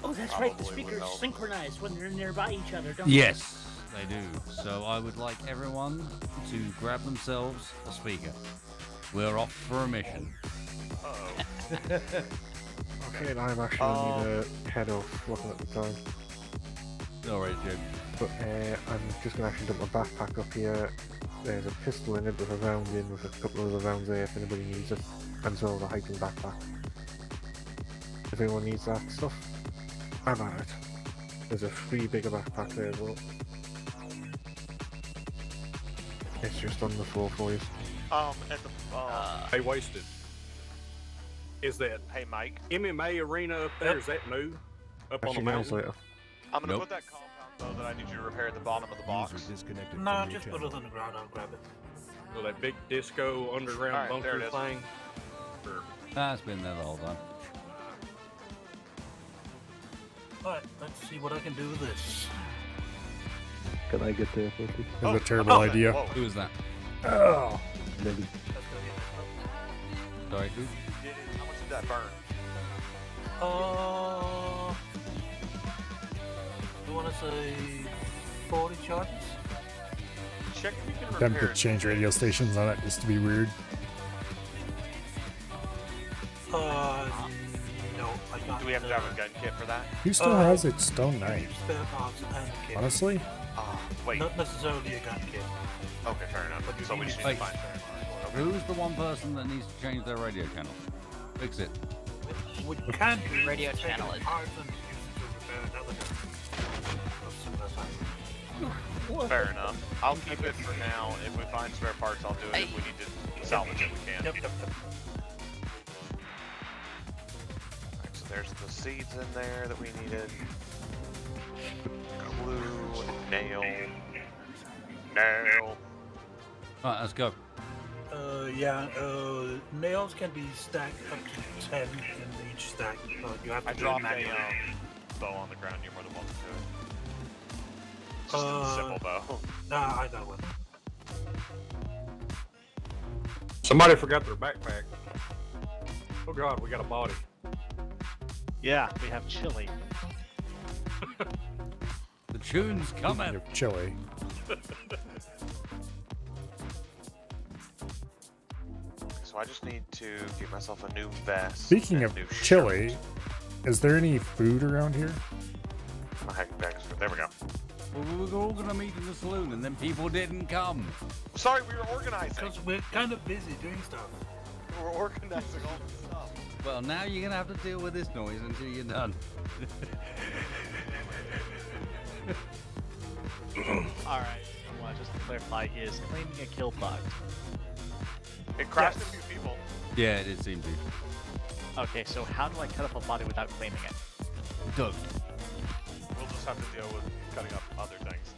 Oh, that's right. The speakers synchronize when they're nearby each other, don't Yes, they do. So I would like everyone to grab themselves a speaker. We're off for a mission. Uh-oh. Okay, I'm actually need to head off looking at the time. Alright, Jim. But I'm just going to actually dump my backpack up here. There's a pistol in it with a round in, with a couple of other rounds there if anybody needs it. And so the hiking backpack. If anyone needs that stuff, I'm at it. There's a free bigger backpack there as well. It's just on the floor for you. At the Hey, Wasted. Is that Hey, Mike. MMA arena up there? Is that new? Up on the mountain? Later. I'm gonna put that compound bow that I need you to repair at the bottom of the box. No, just put it on the ground, I'll grab it. So that big disco underground Alright, there bunker it is. thing? Or- That's been there the whole time. Alright, let's see what I can do with this. Can I get there quickly? That's a terrible idea. Whoa. Who was that? Oh. Maybe. Sorry, who? How much did that burn? You want to say 40 charges? Check if you can Them repair could change radio stations on it just to be weird. No, I can't. Do we have to have a gun kit for that? Who still has its stone knife? Spare parts and a kit. Honestly? Wait. Not necessarily a gun kit. Okay, fair enough. So we just need to Wait. find spare parts. Who's the one person that needs to change their radio channel? Fix it. We can do Radio take channel it is- apart and use it to repair another gun. Fair enough. I'll keep it for now. If we find spare parts, I'll do it. If we need to salvage it, we can. Yep. Alright, so there's the seeds in there that we needed. Glue, nail. Nail. Alright, let's go. Nails can be stacked up to 10 in each stack. You have to I do it dropped a manually. bow on the ground. You're more than welcome to it. Just a simple bow. Nah, I got one. Somebody forgot their backpack. Oh god, we got a body. Yeah, we have chili. The tune's coming. You're chilly. So So I just need to give myself a new vest. Speaking and of new chili, shirt. is there any food around here? My hacking bags. There we go. Well, we were all gonna meet in the saloon, and then people didn't come. Sorry, we were organizing. Because we're kind of busy doing stuff. We were organizing all this stuff. Well, now you're gonna have to deal with this noise until you're done. Alright, so just to clarify, is claiming a kill bug? It crashed a few people. Yeah, it did seem to. Okay, so how do I cut up a body without claiming it? Doug. We'll just have to deal with cutting up other things.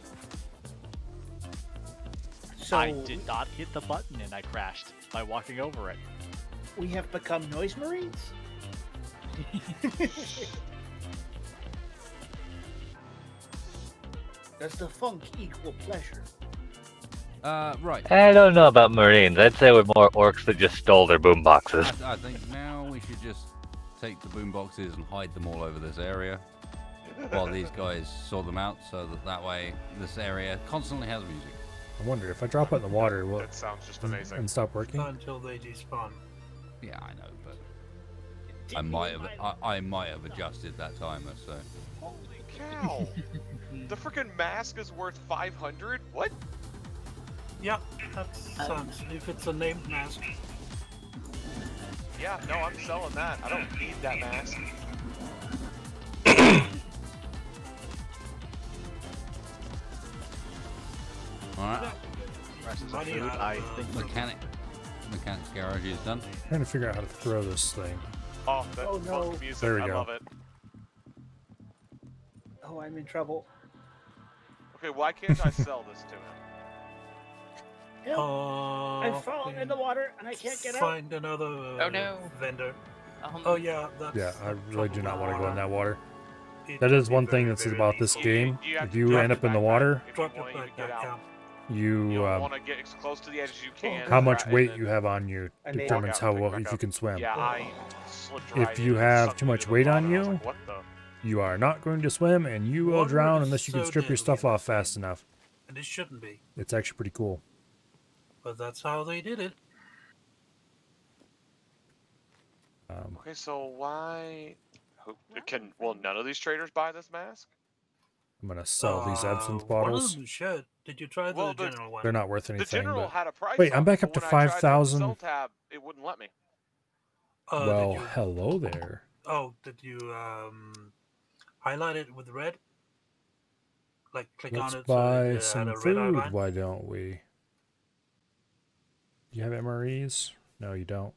So I did not hit the button and I crashed by walking over it. we have become noise marines? Does the funk equal pleasure? Right. I don't know about Marines. I'd say we're more orcs that just stole their boomboxes. I think now we should just take the boomboxes and hide them all over this area while these guys sort them out, so that way this area constantly has music. I wonder if I drop it in the water, will That sounds just amazing. and stop working? Until they despawn. Yeah, I know, but I might have adjusted that timer, so. Holy cow! The freaking mask is worth 500. What? Yeah, that sounds. If it's a named mask. Yeah, no, I'm selling that. I don't need that mask. Alright. Rest is Money food, out of, I think. Mechanic's garage is done. Trying to figure out how to throw this thing. Oh, that Oh, no. funk music. There we I go. love it. Oh, I'm in trouble. Okay, why can't I sell this to him? Help! I've fallen in the water and I can't get out. Find another Oh, no. vendor. Oh yeah, that's. Yeah, I really do not want to go in that water. water. That is one thing that's about this game. If you end up in the water, Drop your backpack down. you You want to get as close to the edge as you can. how much and weight then- you have on you I made it. determines how Pick well back if you up. can swim. Yeah, I slipped right If in you and have sucked too me much to the weight bottom. on I was you, like, what the? you are not going to swim, and you will Water drown is unless you can so strip your deadly stuff and off fast enough. And it shouldn't be, It's actually pretty cool. but that's how they did it. Okay, so why? Will none of these traders buy this mask? I'm gonna sell these absinthe One of bottles. them should. Did you try Well, the general one? They're not worth The anything. general But had a price. wait, on I'm it, back but up to when I tried the 5,000. Sell tab, it wouldn't let me. Well, Did you, hello there. did you highlight it with red? Like click Let's on it. buy so some it had a red food. outline? Why don't we? Do you have MREs? No, you don't.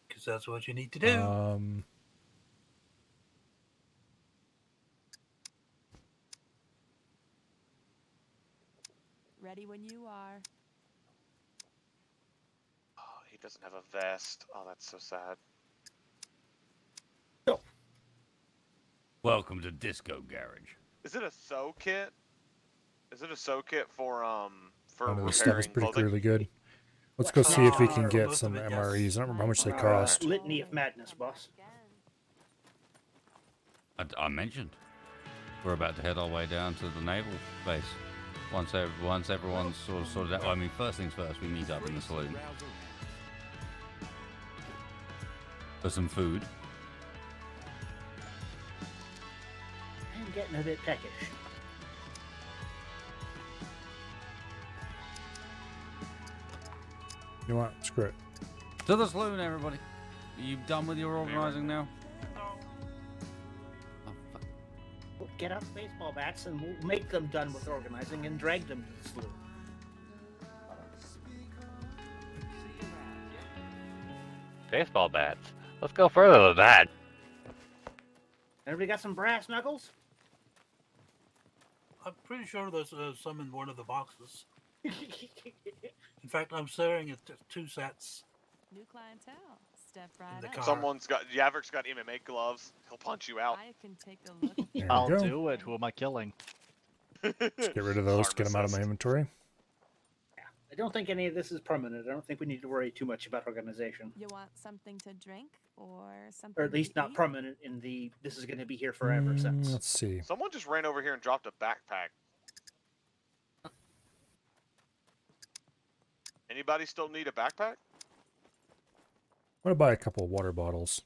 Because that's what you need to do. Ready when you are. Oh, he doesn't have a vest. Oh, that's so sad. Welcome to Disco Garage. Is it a sew kit? Is it a sew kit for Oh, repairing this stuff is pretty clothing? really good. Let's go see if we can get most some of it, yes. MREs. I don't remember how much they Alright. cost. Litany of madness, boss. I mentioned we're about to head our way down to the naval base. Once everyone's sort of sorted out. Well, I mean, first things first, we meet up in the saloon for some food. I'm getting a bit peckish. You know what? Screw it. To the saloon, everybody. Are you done with your organizing now? We'll get out baseball bats and we'll make them done with organizing and drag them to the saloon. Baseball bats. Let's go further than that. Everybody got some brass knuckles? I'm pretty sure there's some in one of the boxes. In fact, I'm staring at two sets. New clientele. Step right the up. car. Someone's got Yavrik's got MMA gloves. He'll punch you out. I can take a look. There I'll we go. do it. Who am I killing? Let's get rid of those. Get them out of my inventory. I don't think any of this is permanent. I don't think we need to worry too much about organization. You want something to drink or something Or at least to not eat? permanent in the this is going to be here forever sense. Let's see. Someone just ran over here and dropped a backpack. Anybody still need a backpack? I'm gonna buy a couple of water bottles.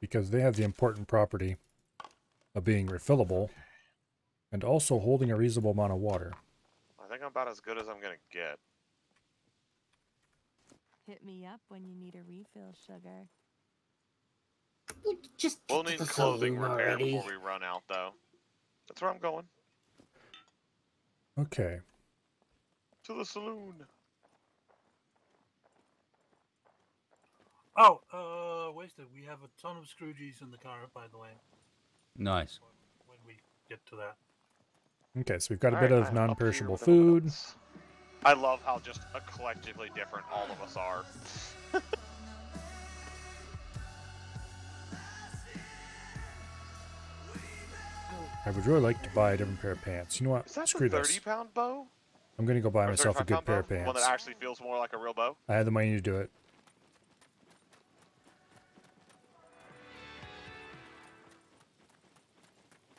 Because they have the important property of being refillable and also holding a reasonable amount of water. I think I'm about as good as I'm gonna get. Hit me up when you need a refill, sugar. Just We'll get need to the clothing saloon repair already. before we run out, though. That's where I'm going. Okay. To the saloon. Oh, wasted. We have a ton of Scroogies in the car, by the way, Nice. when we get to that. Okay, so we've got a Alright, bit I of am up here non-perishable with everyone food. else. I love how just eclectically different all of us are. I would really like to buy a different pair of pants. You know what? Is that Screw the this. 30-pound bow? I'm gonna go buy Or myself a 35 good pound pair of bow? One pants. that actually feels more like a real bow? I have the money to do it.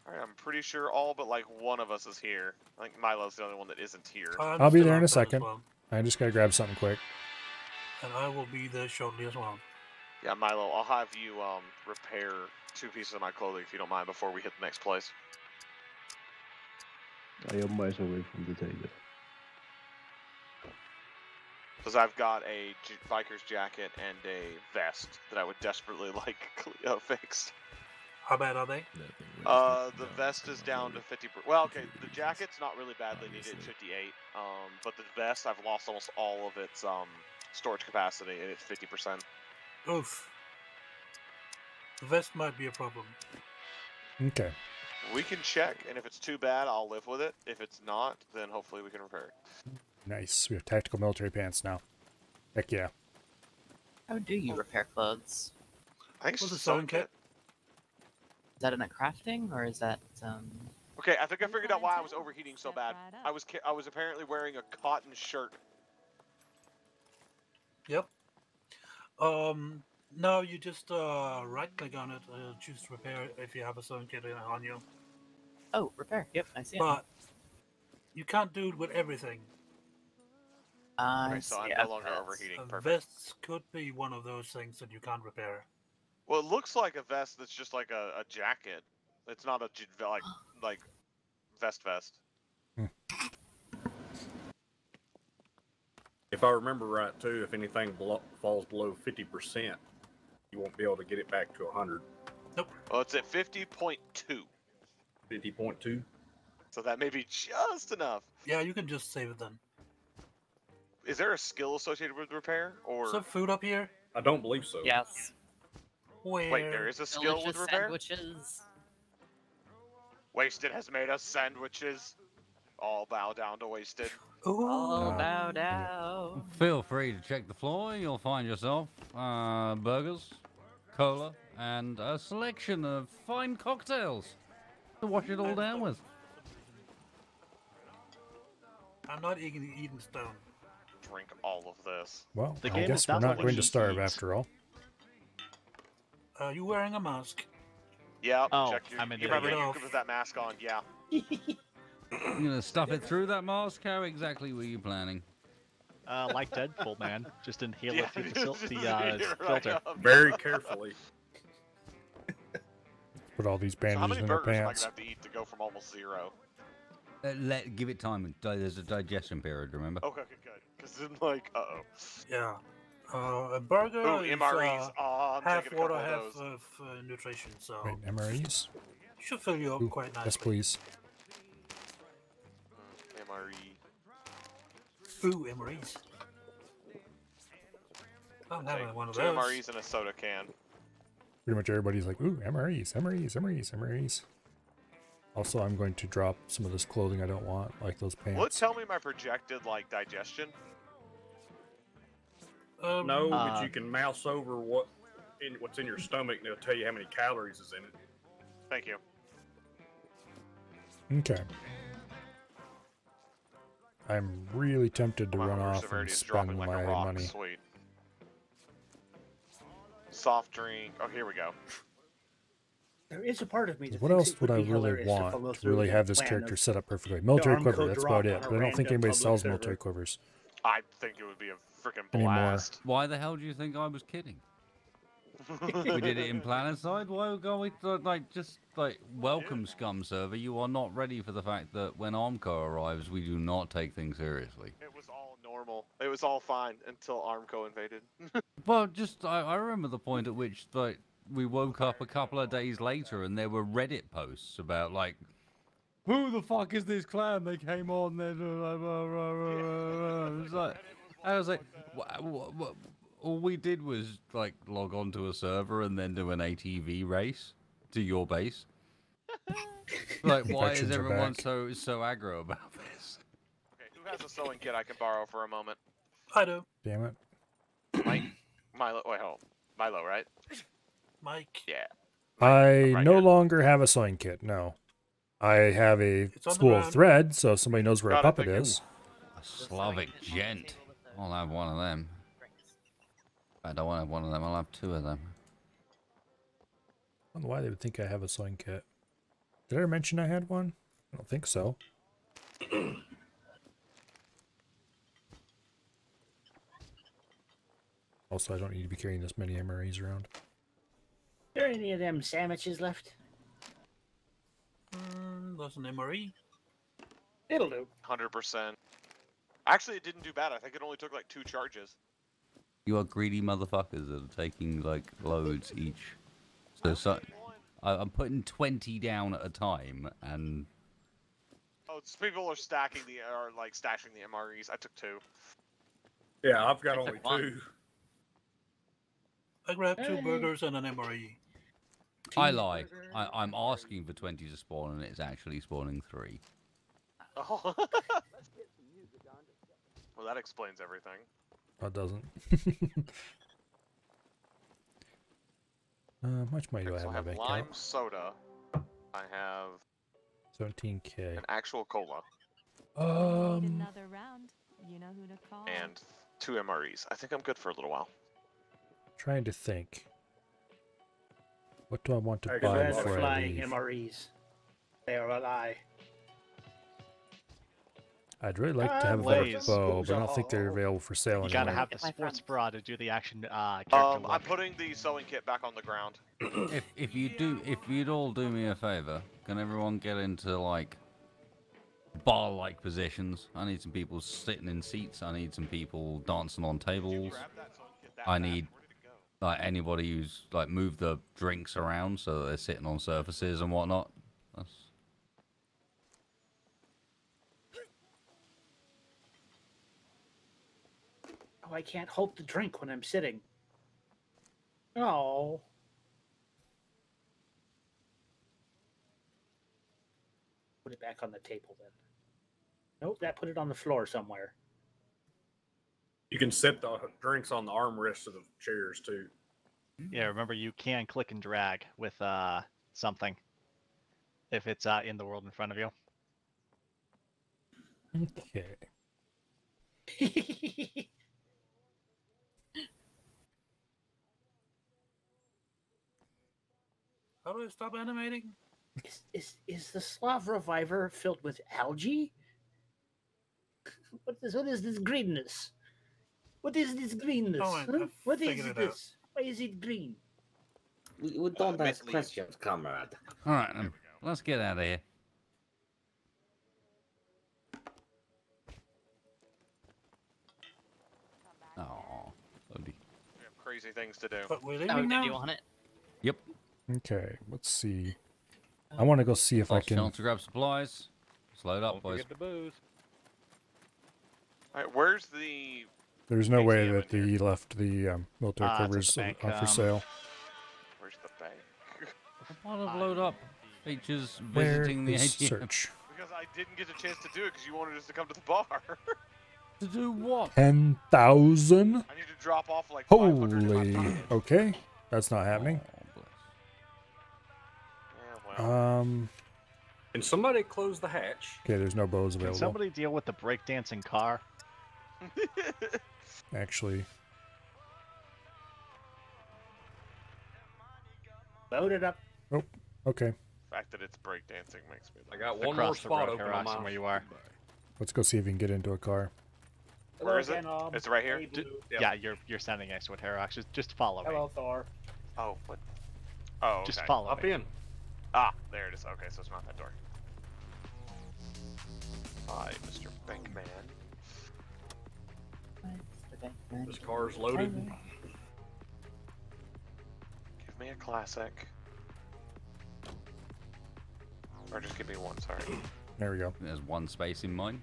Alright, I'm pretty sure all but like one of us is here. I think Milo's the only one that isn't here. I'll be there in a second. I just gotta grab something quick. And I will be there shortly as well. Yeah, Milo, I'll have you repair 2 pieces of my clothing if you don't mind before we hit the next place. I am miles away from the table. Because I've got a biker's jacket and a vest that I would desperately like fixed. How bad are they? The vest is down to 50%. Well, okay, the jacket's not really badly needed at 58. But the vest, I've lost almost all of its storage capacity, and it's 50%. Oof. The vest might be a problem. Okay. We can check, and if it's too bad, I'll live with it. If it's not, then hopefully we can repair it. Nice. We have tactical military pants now. Heck yeah. How do you repair clothes? I think it's What's just a sewing kit? Is that in a crafting or is that Okay, I think I figured out why I was overheating so bad. I was apparently wearing a cotton shirt. Yep. No, you just right-click on it, choose repair if you have a sewing kit on you. Oh, repair. Yep, I see it. But you can't do it with everything. Okay, so I'm no longer overheating. Perfect. Vests could be one of those things that you can't repair. Well, it looks like a vest that's just like a jacket. It's not a like vest. If I remember right, too, if anything falls below 50%, you won't be able to get it back to 100. Nope. Well, it's at 50.2. 50.2? So that may be just enough. Yeah, you can just save it then. Is there a skill associated with repair, or? Is there food up here? I don't believe so. Yes. Where? Wait, there is a skill with Delicious repair? sandwiches. Wasted has made us sandwiches. All bow down to Wasted. All bow down. Feel free to check the floor. You'll find yourself burgers, cola, and a selection of fine cocktails to wash it all down with. I'm not eating stone. Drink all of this. Well, The I game guess is we're not not what going to he starve eats. after all. Are you wearing a mask? Yeah, Oh, check your, I'm an you remember idiot. you with that mask on, yeah. You're gonna stuff it through that mask? How exactly were you planning? Like Deadpool, man. Just inhale Yeah, it through just the right filter. up. Very carefully. Put all these So how bandages many in their burgers am I pants. gonna have to eat to go from almost 0? Give it time. There's a digestion period, remember? Okay, good. Because then, like, uh-oh. Yeah. A burger Ooh, is MREs. I'm half taking a water, couple half of those. nutrition, so Wait, MREs? should fill you up Ooh, quite nicely. yes, please. MRE. Ooh, MREs. I'm having one of 2 those. MREs and a soda can. Pretty much everybody's like, ooh, MREs, MREs, MREs, MREs. Also, I'm going to drop some of this clothing I don't want, like those pants. Will it tell me my projected, like, digestion? No, but you can mouse over what's in your stomach, and it'll tell you how many calories is in it. Thank you. Okay. I'm really tempted to My run hunger off severity and is dropping spend like my a rock. money. Sweet. Soft drink. Oh, here we go. There is a part of me that What thinks else it would I be really hilarious to follow want to through really the have this plan character of set up perfectly? Military arm quiver, code that's drop about it. on a But I don't think random anybody public sells server. military quivers I think it would be a freaking anymore. blast. Why the hell do you think I was kidding? We did it in Planetside. Why can't we just welcome Scum server? You are not ready for the fact that when Armco arrives, we do not take things seriously. It was all normal. It was all fine until Armco invaded. Well, just I remember the point at which we woke up a couple of days later and there were Reddit posts about who the fuck is this clan? They came on there. I was like, all we did was log on to a server and then do an ATV race to your base. Why is Infections are everyone back. so aggro about this? Okay, who has a sewing kit I can borrow for a moment? I do. Damn it. Mike? Milo, wait, hold. Milo, right? Mike. Yeah. I right no here. longer have a sewing kit. No, I have a on the spool of ground. thread, so if somebody knows where a Got it, puppet thank you. is. A Slavic gent. I'll have one of them. I don't want to have one of them. I'll have two of them. I don't know why they would think I have a sewing kit. Did I ever mention I had one? I don't think so. Also, I don't need to be carrying this many MREs around. There any of them sandwiches left? There's an MRE. It'll do. 100%. Actually, it didn't do bad. I think it only took like 2 charges. You are greedy motherfuckers that are taking loads each. So I'm putting 20 down at a time, and Oh, it's people are stacking stashing the MREs. I took 2. Yeah, I've got I only took one. 2. I grabbed 2 burgers and an MRE. I lie. I'm asking for 20 to spawn, and it's actually spawning 3. Oh. Well, that explains everything. That doesn't. How much money do I So have I in my have bank lime account? soda. I have 17K. an actual cola Need Um, another round. You know who to call. and 2 MREs. I think I'm good for a little while. trying to think. What do I want to I buy got Red before I flying leave? MREs. They are a lie. I'd really like to have a better Blaze. bow, but I don't think they're available for sale You gotta anymore. have the sports bra to do the action character I'm look. putting the sewing kit back on the ground. If you'd all do me a favor, can everyone get into bar-like positions? I need some people sitting in seats. I need some people dancing on tables. I need anybody who's move the drinks around so that they're sitting on surfaces and whatnot. Oh, I can't hold the drink when I'm sitting. Oh. Put it back on the table then. Nope, that put it on the floor somewhere. You can set the drinks on the armrests of the chairs too. Yeah, remember you can click and drag with something if it's in the world in front of you. Okay. How do I stop animating? Is the Slav Reviver filled with algae? What is this greenness? What is this greenness? Oh, huh? What is figured it out. this? Why is it green? We don't ask questions, comrade. All right, then. Let's get out of here. Oh, We have crazy things to do. But we're Oh, leaving did now? you want it? Yep. Okay, let's see. I want to go see if I Lost can. chance to grab supplies. Slow up, Don't boys. forget the booze. Alright, where's the... There's no way ATM that he left the military It's at the quivers bank, for sale. Where's the bank? What of load up features Where visiting the is ATM? search? Because I didn't get a chance to do it because you wanted us to come to the bar. To do what? 10,000? I need to drop off like 500 in my Holy. pocket. Okay, that's not happening. Yeah, well. Can somebody close the hatch? Okay, there's no bows Can available. somebody deal with the breakdancing car? Actually, Load it up. oh, Okay. The fact that it's breakdancing makes me. I got Across one more the spot road, open Herox, on my from where you are. Let's go see if we can get into a car. Where is it? Hello, It's right here. Yeah, you're standing next to it, Herox. Just follow me. Hello, Thor. Oh, what? Oh, okay. Just follow Up me. in. Ah, there it is. Okay, so it's not that door. Hi, Mr. Bankman. This car's loaded. Give me a classic. Or just give me one, sorry. There we go. There's one space in mine.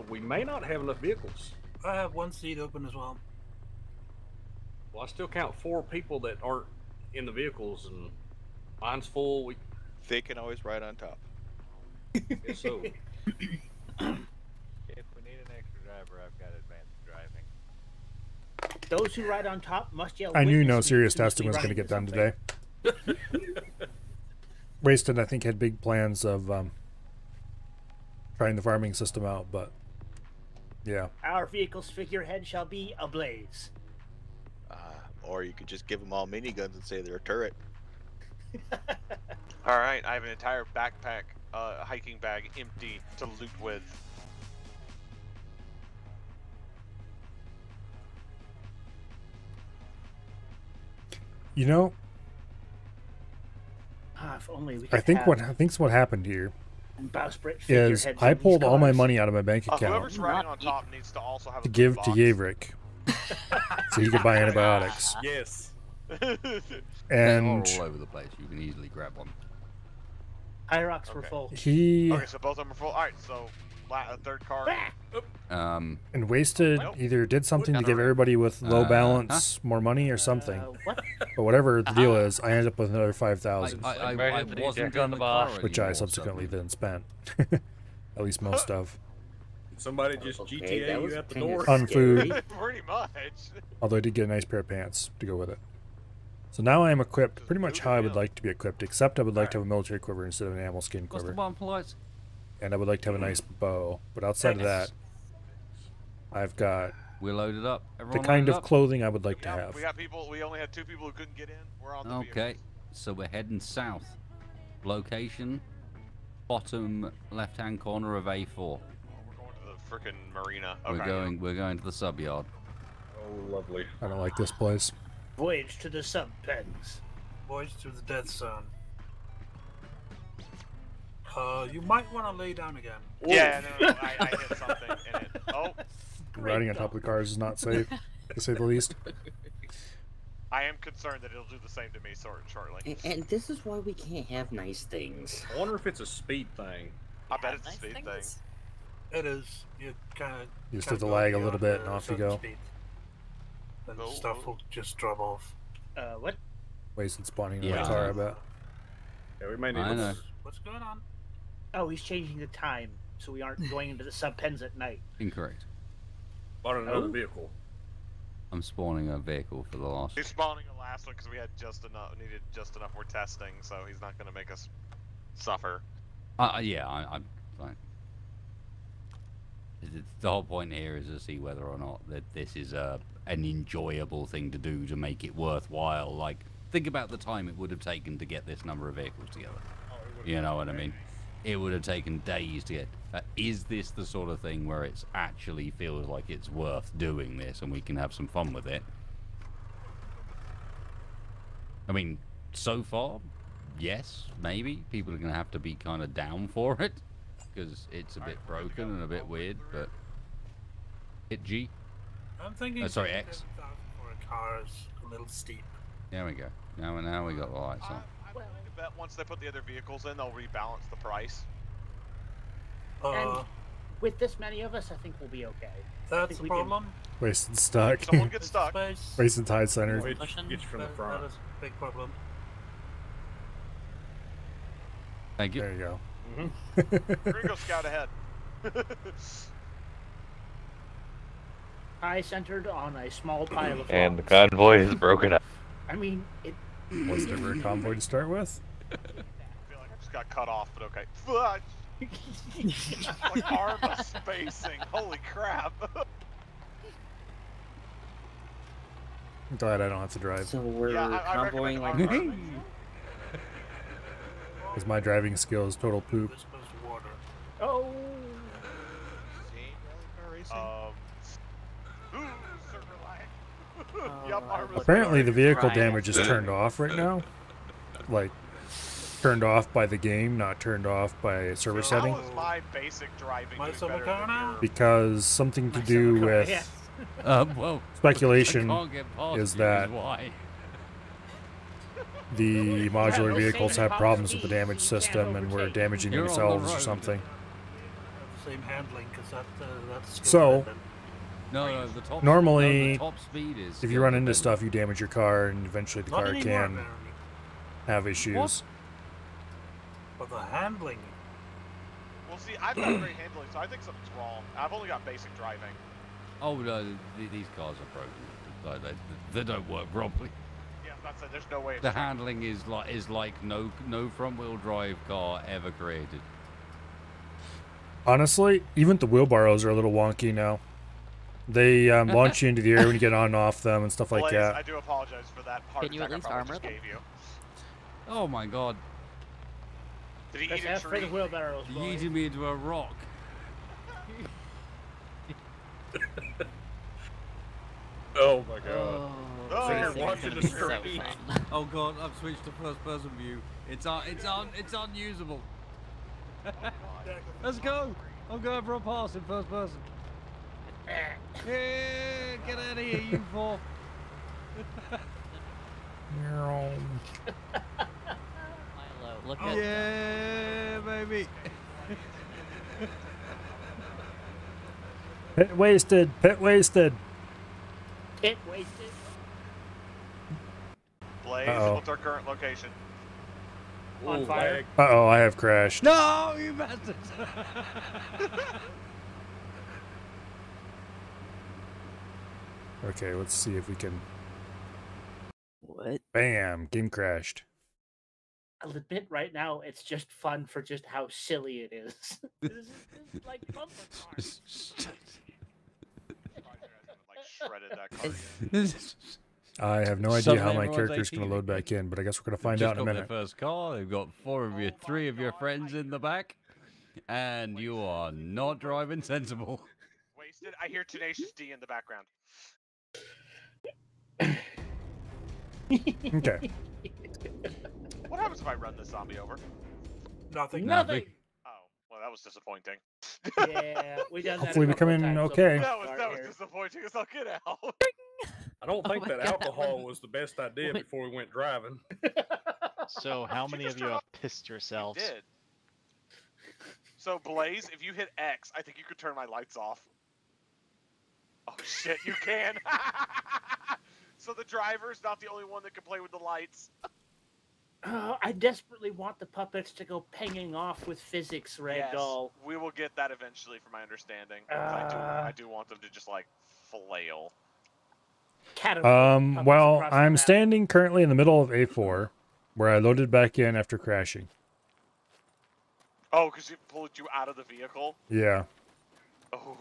We may not have enough vehicles. I have one seat open as well. Well, I still count 4 people that aren't in the vehicles, and mine's full. They can always ride on top. Guess so. If we need an extra driver, I've got advanced driving. Those who ride on top must yell. I knew no "Witness me" serious as soon as testing we was run going to get into done something. today. Wasted, I think, had big plans of trying the farming system out, but yeah. Our vehicle's figurehead shall be ablaze. Or you could just give them all miniguns and say they're a turret. Alright, I have an entire backpack, hiking bag empty to loot with. You know, If only we I could think have what happened here bowsprit is figureheads I on these pulled all my cars. money out of my bank account Whoever's riding on top needs to also have a to food give to box. Yaverick so he could buy antibiotics. Yes. They're And all over the place. You can easily grab one. Hyrox were full. he Okay, so both of them are full. Alright, so a third car. and Wasted either did something to give everybody with low balance more money or something. What? But whatever the deal is, I ended up with another 5,000, I Emergency wasn't check on in the the car boss. which I anymore, subsequently so- then spent. At least most of. Somebody just Okay, GTA that was you at the kinda door. On food. scary. Pretty much. Although I did get a nice pair of pants to go with it. So now I am equipped pretty much how I would like to be equipped, except I would like to have a military quiver instead of an animal skin What's the quiver. one polite? And I would like to have a nice bow. But outside of that, I've got We're loaded up. the Everyone kind loaded of up? clothing I would like to have. We got people. We only had 2 people who couldn't get in. We're on the Okay, so we're heading south. Location, bottom left-hand corner of A4. We're going to the frickin' marina. Okay. We're going to the sub yard. Oh, lovely. I don't like this place. Voyage to the sub-pens. Voyage to the Dead Sun. You might want to lay down again. Yeah, no, I hit something in it. Oh, Riding on top of the cars is not safe, to say the least. I am concerned that it'll do the same to me shortly. And this is why we can't have nice things. I wonder if it's a speed thing. I bet it's a speed thing. It is. You kind of. You just have to lag a little bit and off you go. And Oh, stuff will just drop off. What? Wasted spawning in Yeah. my car, I bet. Yeah, we may need I know. What's going on? Oh, he's changing the time so we aren't going into the sub-pens at night. Incorrect. Bought another vehicle. I'm spawning a vehicle for the last. He's spawning a last one because we had just enough. Needed just enough. We're testing, so he's not going to make us suffer. Yeah, I'm fine. The whole point here is to see whether or not that this is an enjoyable thing to do to make it worthwhile. Like, think about the time it would have taken to get this number of vehicles together. You know what I mean? It would have taken days to get. Is this the sort of thing where it actually feels like it's worth doing this and we can have some fun with it? I mean, so far, yes, maybe. People are going to have to be kind of down for it because it's a bit broken and a bit weird, but hit G. I'm thinking. Sorry, X. 7,000 for a car is a little steep. There we go. Now we got the lights on. I bet once they put the other vehicles in, they'll rebalance the price. And with this many of us, I think we'll be okay. That's the problem. Wasted stuck. Someone gets stuck. Wasted Tide Center. Which gets you from the front. That is a big problem. Thank you. There you go. We're gonna go scout ahead. I centered on a small pile of And the logs. convoy is broken up. I mean, it. Was never a convoy to start with? I feel like I just got cut off, but okay. Fudge! Like Arma spacing. Holy crap! I'm glad I don't have to drive. So we're Yeah, I convoying like. recommend Because my driving skill is total poop. Oh. Apparently the vehicle damage is turned off right now. Like, turned off by the game, not turned off by server setting. How is my basic driving My doing better than yours? Because something to do with well, speculation I can't get past is you, that why? the modular vehicles have problems with the damage system and were damaging You're on the themselves or road. something. Same handling, because that's So, No, the top. normally, the top speed is. if you run into stuff, you damage your car, and eventually the Not car anymore, can apparently. have issues. But the handling. Well, see, I've got great handling, so I think something's wrong. I've only got basic driving. Oh no, these cars are broken. Like, they don't work properly. Yeah, that's it. There's no way. It's The handling is like no front wheel drive car ever created. Honestly, even the wheelbarrows are a little wonky now. They launch you into the air when you get on and off them and stuff like Blaze, that. I do apologize for that heart Can you at attack least I probably armor just them? gave you. Oh my god, Did he Let's eat a have for tree? the wheelbarrows, you boys. yeeted me into a rock. Oh my god. Oh, So this you're is watching gonna the be so stream. fun. Oh god, I've switched to first person view. It's unusable. Let's go. I'm going for a pass in first person. Yeah, get out of here, you four. Milo, look at Yeah, baby. Pit wasted. Pit wasted. Pit wasted. Blaze, Uh-oh. what's our current location? On fire. Uh-oh, I have crashed. No, you bastard. Okay, let's see if we can... What? Bam! Game crashed. I'll admit right now, it's just fun for just how silly it is. This is like bumper cars. Shredded that car again. I have no idea Suddenly how my everyone's character's going 18 to load back in, but I guess we're going to find Just out in a got minute. their first car. They've got three of your friends in the back, and you are not driving sensible. Wasted. I hear Tenacious D in the background. Okay. What happens if I run this zombie over? Nothing. Nothing. Oh, well, that was disappointing. Yeah, we done that. Hopefully we come in okay. That was disappointing as all get out. I don't think my that God, alcohol was the best idea What? before we went driving. So how many of you have pissed yourselves? Did. So Blaze, if you hit X, I think you could turn my lights off. Oh shit, you can. So the driver's not the only one that can play with the lights. I desperately want the puppets to go pinging off with physics, Ragdoll. We will get that eventually, from my understanding. I do want them to just like flail. Well, I'm standing currently in the middle of A4, where I loaded back in after crashing. Oh, because it pulled you out of the vehicle? Yeah. Oh.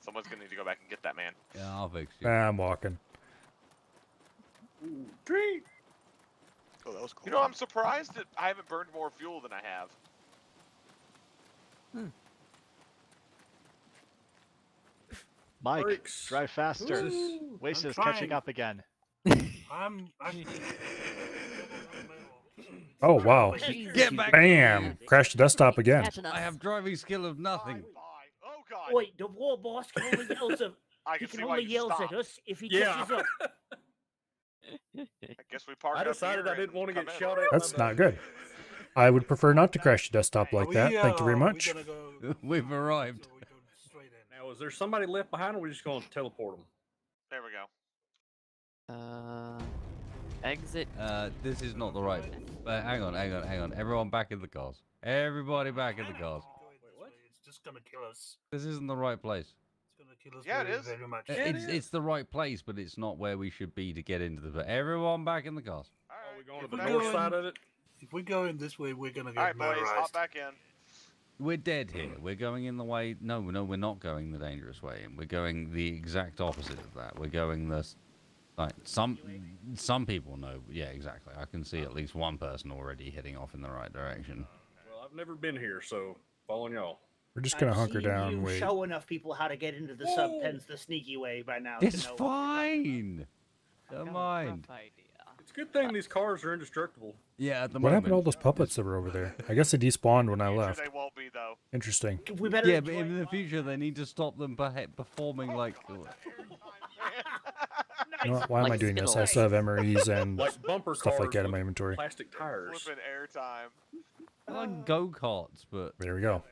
Someone's gonna need to go back and get that man. Yeah, I'll fix you. I'm walking. Tree! Oh, that was cool. You know, I'm surprised that I haven't burned more fuel than I have. Mike, Brakes. drive faster. Ooh, Waste I'm is catching trying. up again. I'm Oh, wow. Get back. Bam! Crashed the desktop again. Catching us. I have driving skill of nothing. Oh god. Wait, the war boss can only yells at, I he can can see why only you yells stopped. at us if he Yeah. catches up. I guess we parked I up decided here I didn't and want to come get in. shot at. That's by not good. I would prefer not to crash the desktop like that. Thank you very much. We've arrived. Now, is there somebody left behind, or are we just going to teleport them? There we go. Exit. This is not the right. But hang on. Everyone back in the cars. Everybody back in the cars. It's just gonna kill us. This isn't the right place. It's gonna kill us Yeah, it very, is. very much. It's the right place, but it's not where we should be to get into the. Everyone back in the cars. All right, Are we going to If the we north go side in- of it? If we go in this way, we're gonna All get right, Blaze, hop murderized. back in. We're dead here. We're going in the way. No, we're not going the dangerous way. And we're going the exact opposite of that. We're going the Like some people know. Yeah, exactly. I can see at least one person already heading off in the right direction. Well, I've never been here, so following y'all. We're just gonna I've hunker seen down. You Wait. show enough people how to get into the sub pens the sneaky way by now. It's to know fine. Don't mind. It's a good thing these cars are indestructible. Yeah, at the What moment. happened to all those puppets that were over there? I guess they despawned when I left. They won't be though. Interesting. We better Yeah, but in the future they need to stop them performing like. You know what? Why am I doing this? I still have MREs and Like bumper stuff like cars that in my with inventory. Plastic tires. Flipping airtime. Like go-karts, but there we go.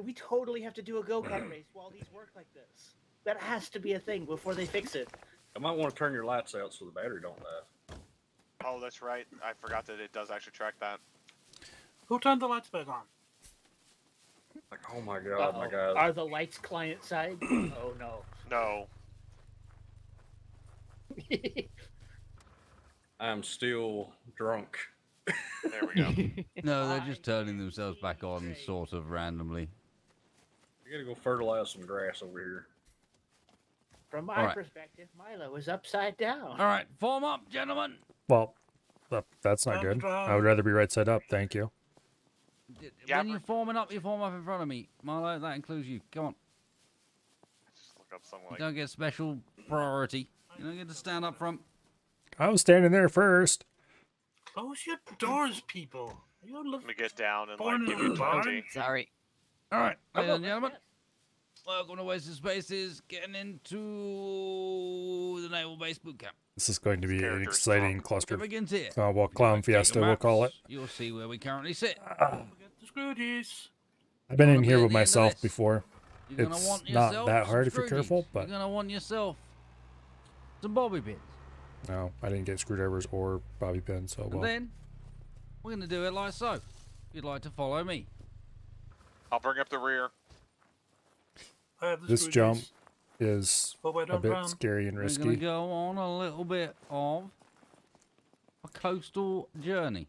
We totally have to do a go-kart race while these work like this. That has to be a thing before they fix it. I might want to turn your lights out so the battery don't die. Oh, that's right. I forgot that it does actually track that. Who turned the lights back on? Like, oh my god, my god. Are the lights client side? Oh no. No. I'm still drunk. There we go. no, they're just turning themselves back on sort of randomly. I gotta go fertilize some grass over here. From my Alright. perspective, Milo is upside down. All right, form up, gentlemen. Well, that's not good. I would rather be right side up. Thank you. When you're forming up, you form up in front of me. Milo, that includes you. Come on. Just look up something You like. don't get special priority. You don't get to stand up front. I was standing there first. Close your doors, people. You Let me get down and Born like in give you a barn? 20. Sorry. All right, ladies and gentlemen. Welcome to Wasted Spaces, getting into the Naval Base Boot Camp. This is going to be an exciting cluster. It begins here. Well, Clown Fiesta, we'll call it. You'll see where we currently sit. The Scrooges. I've been in Wanna here be with at the end of myself this? before. You're gonna It's want not yourself that some hard if you're screwdrives. careful, but You're gonna want yourself some bobby pins. no, I didn't get screwdrivers or bobby pins, so And well. then we're gonna do it like so. If you'd like to follow me. I'll bring up the rear. I have the This Scrooges. jump is Hope I a don't bit drown. scary and We're gonna risky. go on a little bit of a coastal journey.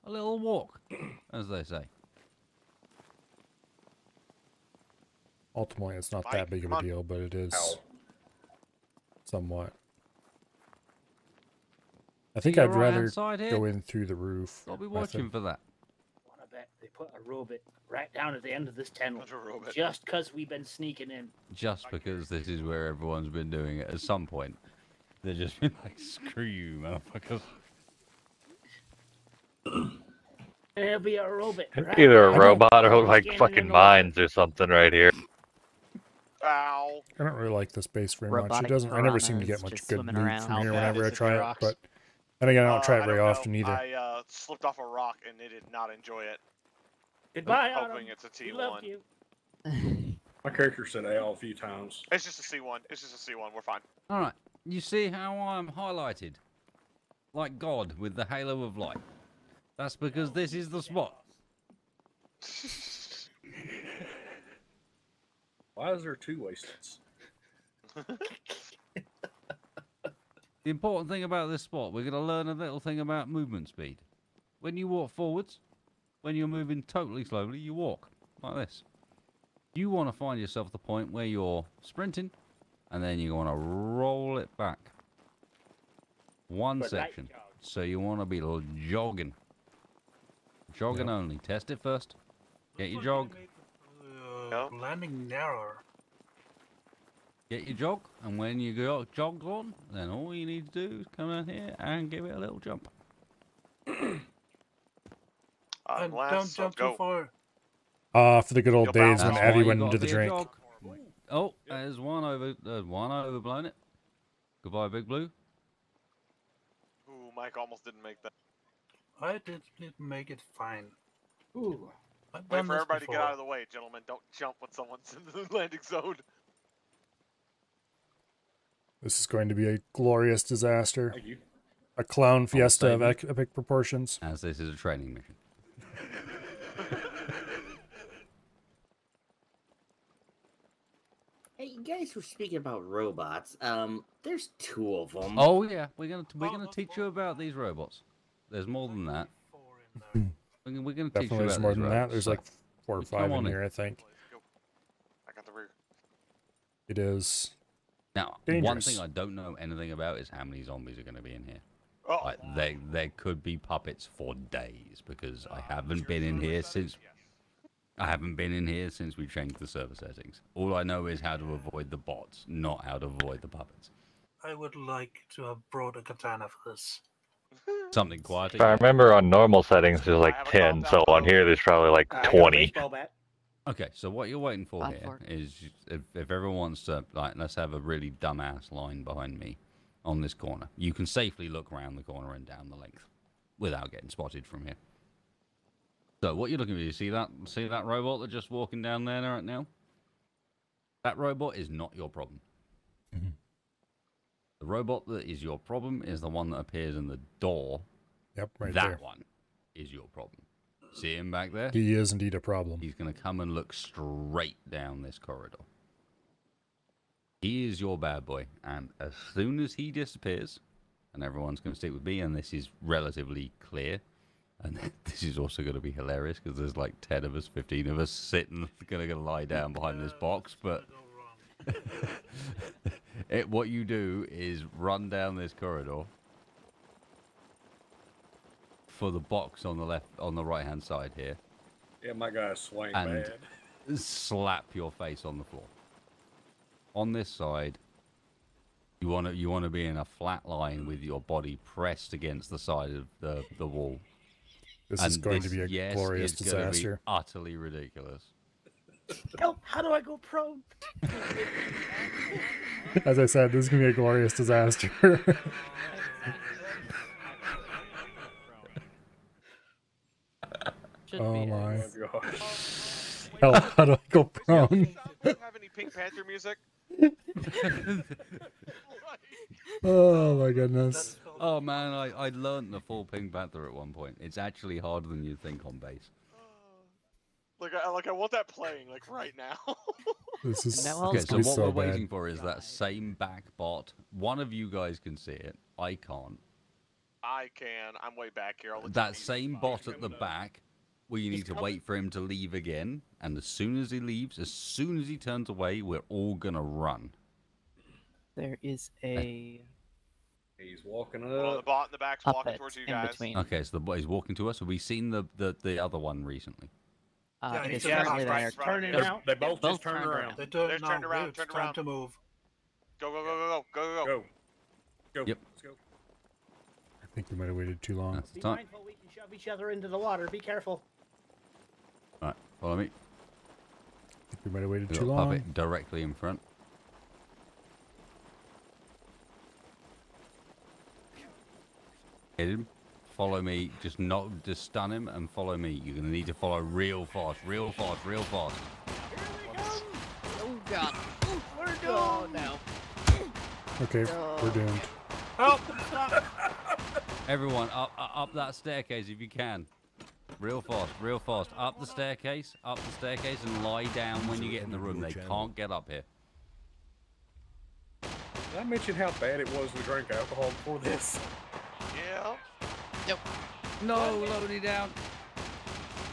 A little walk, as they say. Ultimately, it's not Mike, that big of come a on. deal, but it is Ow. somewhat. I think See I'd your right-hand rather side here? go in through the roof. Gotta be method. watching for that. I bet they put a robot right down at the end of this tunnel. There's a robot. Just because we've been sneaking in. Just because this is where everyone's been doing it at some point. They've just been like, screw you, motherfuckers. There'll be a robot. right Either a down robot or like standing in fucking the mines or something right here. Ow. I don't really like this base very much. It Robotic doesn't. I never seem to piranhas get much just good swimming loot around. from here How whenever bad I is it try for it. rocks? But then again, I don't try it very know. often either. I slipped off a rock and it did not enjoy it. Goodbye, I'm Adam. hoping it's a We loved T1. you. My character said Al a few times. It's just a C1. It's just a C1. We're fine. Alright, you see how I'm highlighted? Like God with the halo of light. That's because this is the spot. Why is there two wastes? The important thing about this spot, we're going to learn a little thing about movement speed. When you walk forwards, when you're moving totally slowly, you walk like this. You want to find yourself the point where you're sprinting, and then you want to roll it back. One But light section. jog. So you want to be jogging. Jogging only. Test it first. Get your jog. Landing narrower. Get your jog, and when you go jog on, then all you need to do is come down here and give it a little jump. And Last, don't so jump go. too far. For the good old You'll days when bounce. Abby why you went gotta into the be a drink. jog. Oh, there's one overblown it. Goodbye, Big Blue. Ooh, Mike almost didn't make that. I didn't make it fine. Ooh. I've Wait done for this everybody to get before. out of the way, gentlemen. Don't jump when someone's in the landing zone. This is going to be a glorious disaster. Thank you. A clown fiesta of baby. epic proportions. As this is a training mission. Hey, you guys were speaking about robots. There's two of them. Oh yeah, we're gonna teach you about these robots. There's more than that. We're gonna teach you Definitely about there's more these than that. robots, There's so like 4 or come 5 on in in. here, I think. I got the rear. It is Now, one thing I don't know anything about is how many zombies are going to be in here. Oh. Like, there could be puppets for days because I haven't been in here since. I haven't been in here since we changed the server settings. All I know is how to avoid the bots, not how to avoid the puppets. I would like to have brought a katana for this. Something quiet. If I remember on normal settings, there's like 10, so on here there's probably like 20. Okay, so what you're waiting for here is if everyone wants to, like, let's have a really dumbass line behind me on this corner. You can safely look around the corner and down the length without getting spotted from here. So what you're looking at, you see that robot that's just walking down there right now? That robot is not your problem. The robot that is your problem is the one that appears in the door. Yep, right that there. one is your problem. See him back there? He is indeed a problem. He's going to come and look straight down this corridor. He is your bad boy, and as soon as he disappears, and everyone's going to stick with me, and this is relatively clear, and this is also going to be hilarious because there's like 10 of us, 15 of us sitting, going to lie down behind this box, but what you do is run down this corridor for the box on the left, on the right hand side here. Yeah, my guy's swaying And bad. slap your face on the floor. On this side, you want to be in a flat line with your body pressed against the side of the wall. This is going to be a glorious is gonna be disaster. utterly ridiculous. Help! How do I go prone? As I said, this is going to be a glorious disaster. Oh my. Hell, how do I go prone? Do you have any Pink Panther music? Oh my goodness. Oh man, I learned the full Pink Panther at one point. It's actually harder than you think on base. Like I want that playing like right now. This is Okay, so be what so we're bad. waiting for is that same back bot. One of you guys can see it. I can't. I can. I'm way back here. I'll let That same bot at the back, where you need to wait for him to leave again, and as soon as he leaves, as soon as he turns away, we're all gonna run. There is a He's walking Hold on, the up. bot in the back's walking puppet towards you in guys. between. Okay, so the bot is walking to us. Have we seen the other one recently? Yeah, It is he's currently right, there. turn it They're- around. They both just turned turned around. They turn They're now. turned around, It's turned time around. to move. Go, go, go, go, go, go, go. Go. Go. Yep. Let's go. I think we might have waited too long. That's the Be time. mindful, we can shove each other into the water. Be careful. All right, follow me. I think we might have waited We've too got a long. puppet directly in front. Hit him. Follow me. Just stun him and follow me. You're gonna need to follow real fast, real fast, real fast. Oh god. We're doomed. Oh, no. Okay, we're doomed. Help! Stop! Everyone, up that staircase if you can. Real fast, real fast. Up the staircase, and lie down when you get in the room. They can't get up here. Did I mention how bad it was to drink alcohol before this? Yeah. Yep. No, Lodi down.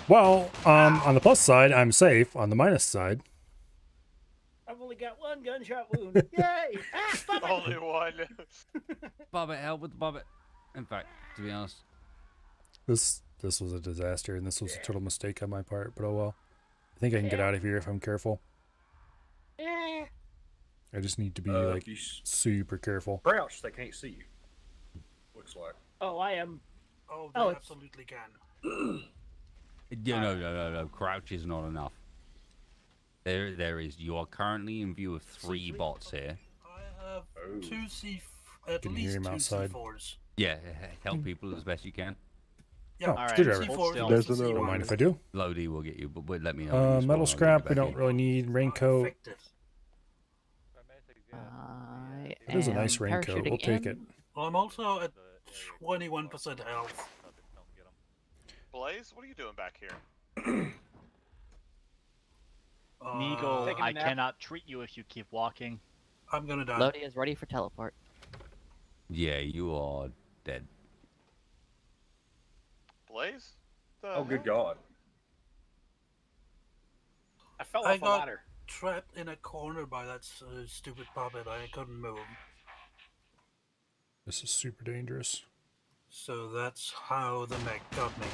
Well, on the plus side, I'm safe. On the minus side, I've only got one gunshot wound. Yay! Ah, fuck it! Only one. Bobbit, help with the Bobbit. In fact, to be honest, this was a disaster, and this was a total mistake on my part. But oh well. I think I can get out of here if I'm careful. Eh. I just need to be If like you super careful. crouch, they can't see you. Looks like. Oh, I am. Oh, they Oh, it's- absolutely can. yeah, no. Crouch is not enough. There is. You are currently in view of 3 bots here. I have two C, at Can hear least him two outside. C4s. Yeah, help people as best you can. Yeah, Oh, All right, screwdriver. hold still. There's C4s. another Don't one. mind if I do. Lodi will get you, but let me know. when you spawn, Metal I'll get scrap. you We back don't in. really need raincoat. Infected. I It is a nice am raincoat. We'll parachuting take in. it. Well, I'm also at 21% health. Blaze, what are you doing back here? Meagle, Taking a I nap. cannot treat you if you keep walking. I'm gonna die. Lodi is ready for teleport. Yeah, you are dead. Blaze? The Oh, good hell? God. I fell I off a got- ladder. trapped in a corner by that stupid puppet. I couldn't move. This is super dangerous. So that's how the mech got me.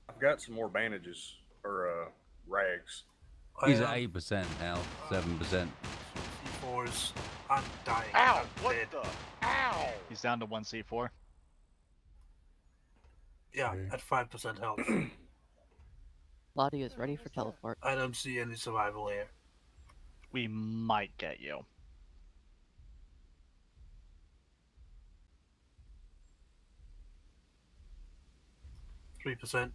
I've got some more bandages or rags. He's at 8% health, 7%. C4s. I'm dying. Ow! I'm What dead. the? Ow! He's down to 1 C4. Yeah, at 5% health. Lottie is ready for teleport. I don't see any survival here. We might get you. %.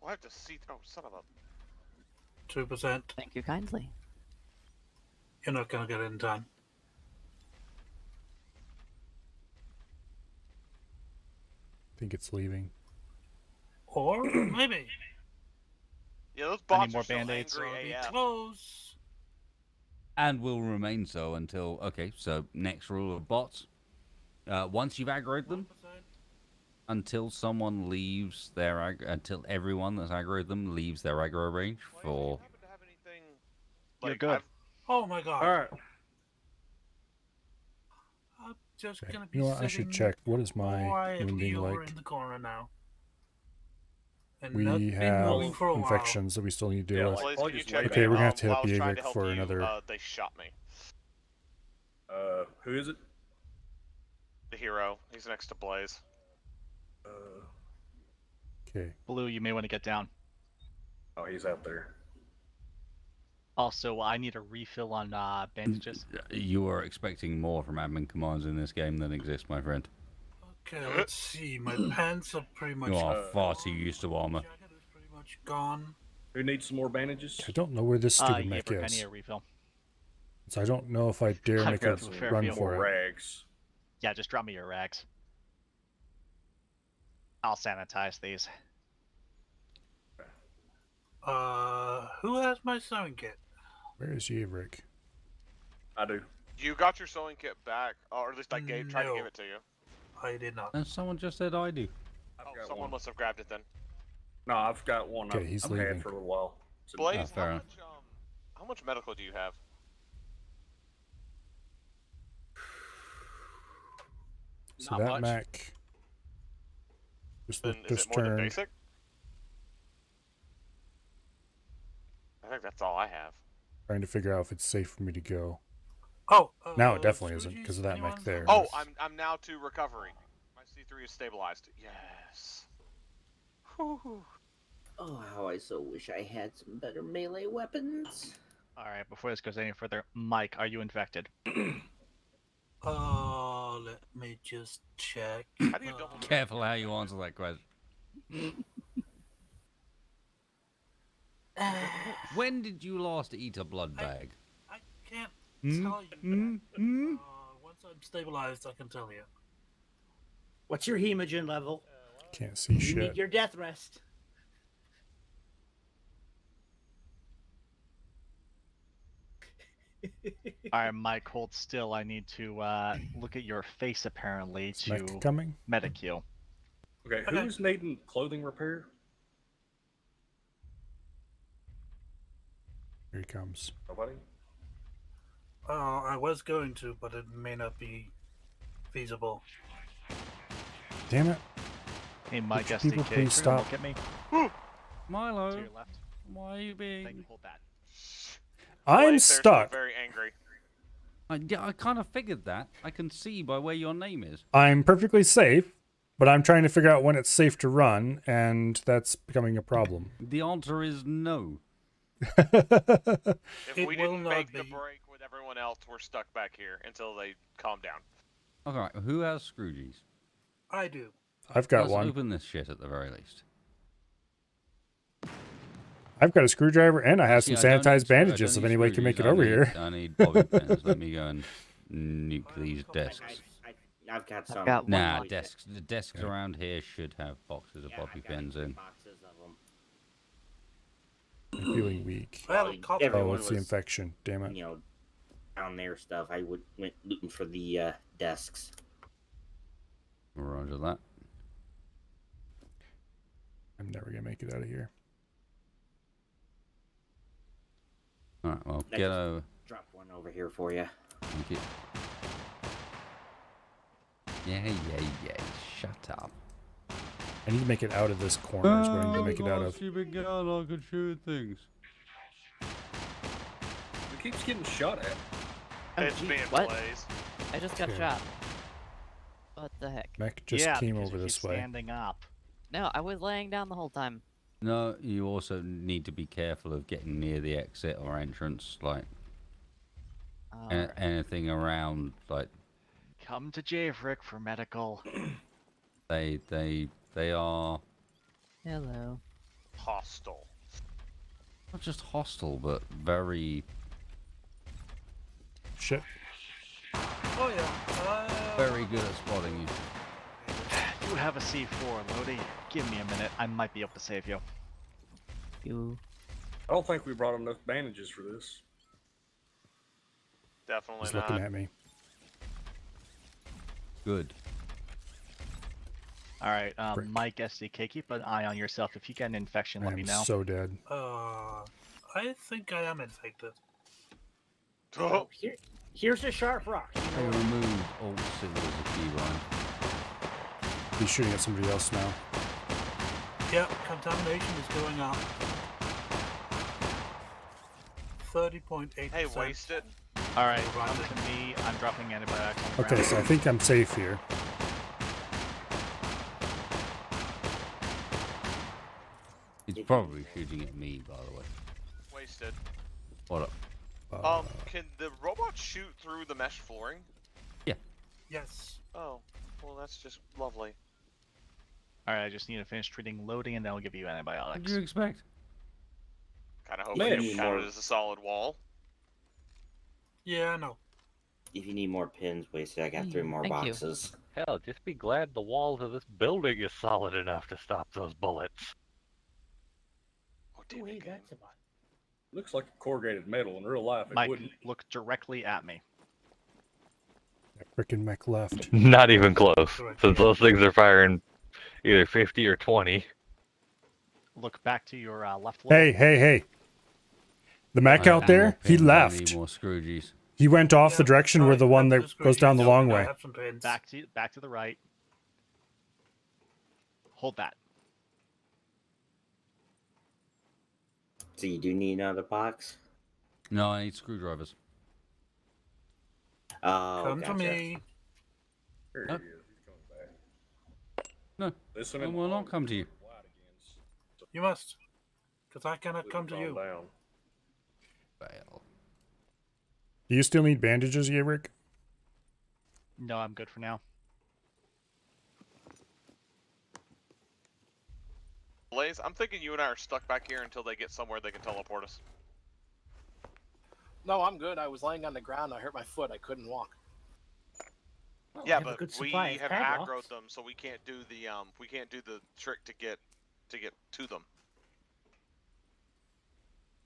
Oh, I have to see. Oh, son of a. 2%. Thank you kindly. You're not gonna get it in time. I think it's leaving. Or maybe. Yeah, those Any bots more are so band-aids? angry AF. Close. And will remain so until... Okay, so next rule of bots. Once you've aggroed them, until someone leaves their... until everyone that's aggroed them leaves their aggro range for... You're good. Oh my god. Alright. I'm just gonna be You know what? I should check. What is my wounding over like? in the corner now. And We not been have moving for a while. infections that we still need to deal with. Blaze, can you check Okay, me? we're gonna have to While I hit was the trying to AVIC help for you, another. they shot me. Who is it? The hero. He's next to Blaze. Okay. Blue, you may want to get down. Oh, he's out there. Also, I need a refill on bandages. You are expecting more from admin commands in this game than exist, my friend. Okay, let's see. My pants are pretty much You are far too used to armor. pretty much gone. Who needs some more bandages? I don't know where this stupid you mech gave her is. Penny a refill. So I don't know if I dare I've make got a some fair run feel. for it. Rags. Yeah, just drop me your rags. I'll sanitize these. Who has my sewing kit? Where is Yaverick? I do. You got your sewing kit back, or at least I tried to No. give it to you. I did not. And someone just said I do. Oh, someone must have grabbed it then. No, I've got one. Okay, he's I've leaving. had for a little while. Blaze, fair how enough. much, how much medical do you have? So Not that much. mech just Then looked is just it more than turned. basic? I think that's all I have. Trying to figure out if it's safe for me to go. Oh, Now it definitely isn't because of that mech there. Oh, I'm now to recovery. My C3 is stabilized. Yes. Oh, how I so wish I had some better melee weapons. Alright, before this goes any further, Mike, are you infected? Let me just check. How do you double? Careful how you answer that question. When did you last eat a blood bag? I can't tell you. Once I'm stabilized, I can tell you. What's your hemogen level? Can't see You shit. need your death rest. Alright, Mike, hold still. I need to look at your face apparently Is to mech coming? medic you. Okay, who's needing clothing repair? Here he comes. Nobody? I was going to, but it may not be feasible. Damn it. Hey, Mike, Would you people SDK, please turn and stop? look at me. Milo, To your left. why are you being... Thank you, hold that. I'm Blaze, they're still stuck. very angry. Yeah, I kind of figured that. I can see by where your name is. I'm perfectly safe, but I'm trying to figure out when it's safe to run, and that's becoming a problem. The answer is no. If It we will didn't not make the be. break with everyone else, we're stuck back here until they calm down. Alright, who has Scroogies? I do. I've got Let's one. open this shit at the very least. I've got a screwdriver, and I have some Actually, I don't sanitized need screw- I bandages don't if need anybody can make it scrooges, over here. I need bobby pins. Let me go and nuke these desks. I've got some. got one Nah, like desks. The desks around here should have boxes of bobby pins in. Boxes of them. I'm feeling weak. Well, copy. Oh, Everyone it's the was, infection. Damn it. You know, down there stuff. I went looting for the desks. Roger that. I'm never gonna make it out of here. Alright, well, I get just over. Drop one over here for you. Thank you. Yeah. Shut up. I need to make it out of this corner is where I need to make it out of. Stupid girl, I can shoot things. It keeps getting shot at. Oh, It's geez, being what? Blaze. I just got Here. shot. What the heck? Mech just yeah, came because over you this keep way. standing up. No, I was laying down the whole time. No, you also need to be careful of getting near the exit or entrance, like anything around, like Come to Javerick for medical. they are Hello. Hostile. not just hostile, but very Shit. Oh yeah. very good at spotting you. You have a C4, Lodi. Give me a minute. I might be able to save you. I don't think we brought enough bandages for this. Definitely He's not. looking at me. Good. Alright, Mike, SDK, keep an eye on yourself. If you get an infection, I let me am know. so dead. I think I am infected. Oh. Here's a sharp rock. I removed all silver as a key, Ryan. He's shooting at somebody else now. Yeah, contamination is going up. 30.8%. Hey, wasted. Alright, come to me. I'm dropping antibiotics on the Okay, ground. so I think I'm safe here. He's probably shooting at me, by the way. Wasted. What up? Can the robot shoot through the mesh flooring? Yeah. Yes. Oh, well, that's just lovely. Alright, I just need to finish treating Lodi and then I'll give you What antibiotics. do you expect? Kind of hope Man. you count it as a solid wall. Yeah, I know. If you need more pins, wasted, I got 3 more Thank you. boxes. Hell, just be glad the walls of this building is solid enough to stop those bullets. Oh, damn it, game. Looks like corrugated metal in real life. It Mike, wouldn't. look directly at me. Frickin' mech left. Not even close, since those things are firing either 50 or 20. Look back to your left. Hey, hey, hey. The mech out there, he I need left. more Scroogies. He went off the direction where the one that goes down the long way. Back to the right. Hold that. So you do need another box? No, I need screwdrivers. Oh, Come to gotcha. me. Here Huh? he is. He's coming back. No, Listen I in will the not come to you. You must. Because I cannot Please come to calm you. down. Fail. Do you still need bandages, Yaverick? No, I'm good for now. Blaze, I'm thinking you and I are stuck back here until they get somewhere they can teleport us. No, I'm good. I was laying on the ground. I hurt my foot. I couldn't walk. Well, Yeah, have a but good we supply of have padlocks. aggroed them, so we can't do the trick to get to them.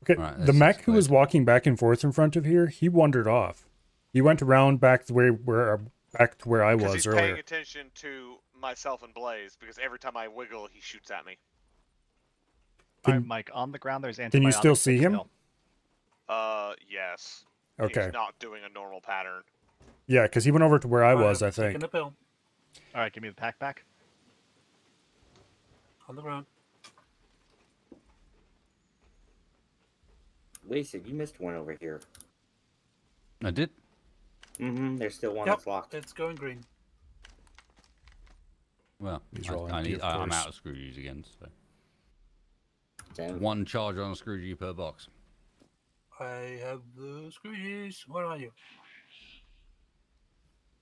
Okay, Alright, the that's mech who clear. was walking back and forth in front of here, he wandered off. He went around back to where I Because was he's paying earlier. attention to myself and Blaze, because every time I wiggle, he shoots at me. Alright, Mike, on the ground there's antibiotics. Can you still see him? Yes. Okay. He's not doing a normal pattern. Yeah, because he went over to where I Alright, was, I I'm taking think. a pill. Alright, give me the pack back. On the ground. Wasted, you missed one over here. I did. Mm-hmm, there's still one Yep, that's locked. it's going green. Well, These are all empty, of I'm course. out of Scroogies again, so. Damn. One charge on a Scroogie per box. I have the squeegees. Where are you?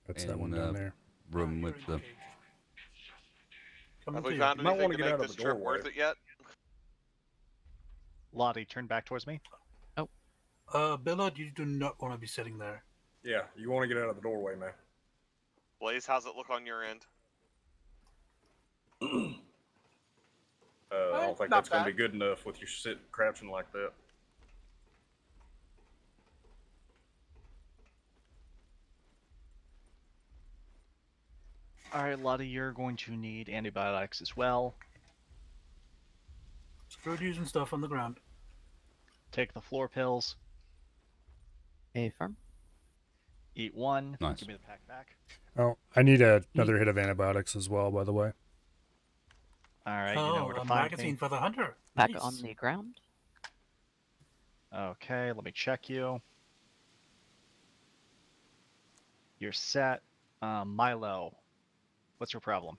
That's that in one the down there. room with the. Coming Have to we you. found You might anything wanna to get make out of this the trip doorway. worth it yet? Lottie, turn back towards me. Billard, you do not want to be sitting there. Yeah, you want to get out of the doorway, man. Blaze, how's it look on your end? I don't think not that's going to bad. be good enough with you sitting crouching like that. Alright, Lottie, you're going to need antibiotics as well. Screwed using stuff on the ground. Take the floor pills. Affirm. Eat one. Nice. Give me the pack back. Oh, I need another hit of antibiotics as well, by the way. All right, you know where to a find magazine me. for the hunter. Back Nice. on the ground. Okay, let me check you. You're set. Milo, what's your problem?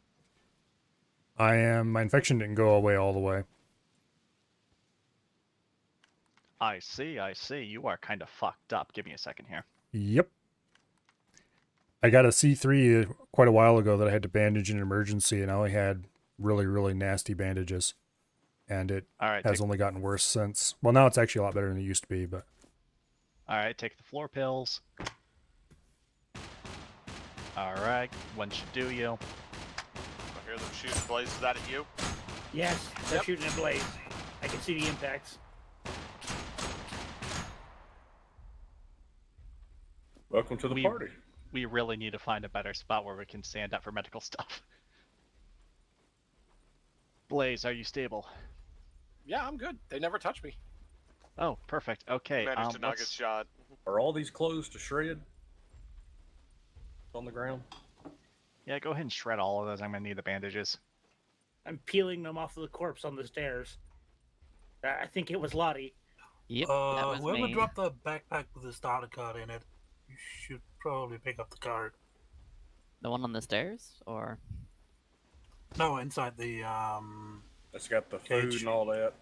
My infection didn't go away all the way. I see, I see. You are kind of fucked up. Give me a second here. Yep. I got a C3 quite a while ago that I had to bandage in emergency, and I only had really, really nasty bandages. And it All right, has only gotten worse since. Well, now it's actually a lot better than it used to be, but... All right, take the floor pills. All right, one should do you. I hear them shooting blazes out at you. Yes, they're shooting a blaze. I can see the impacts. Welcome to the party. We really need to find a better spot where we can stand up for medical stuff. Blaze, are you stable? Yeah, I'm good. They never touch me. Oh, perfect. Okay. Managed to not get shot. Are all these clothes to shred? On the ground? Yeah, go ahead and shred all of those. I'm gonna need the bandages. I'm peeling them off of the corpse on the stairs. I think it was Lottie. Yep, whoever dropped the backpack with the starter card in it, you should probably pick up the card. The one on the stairs, or No, inside the It's got the food and all that.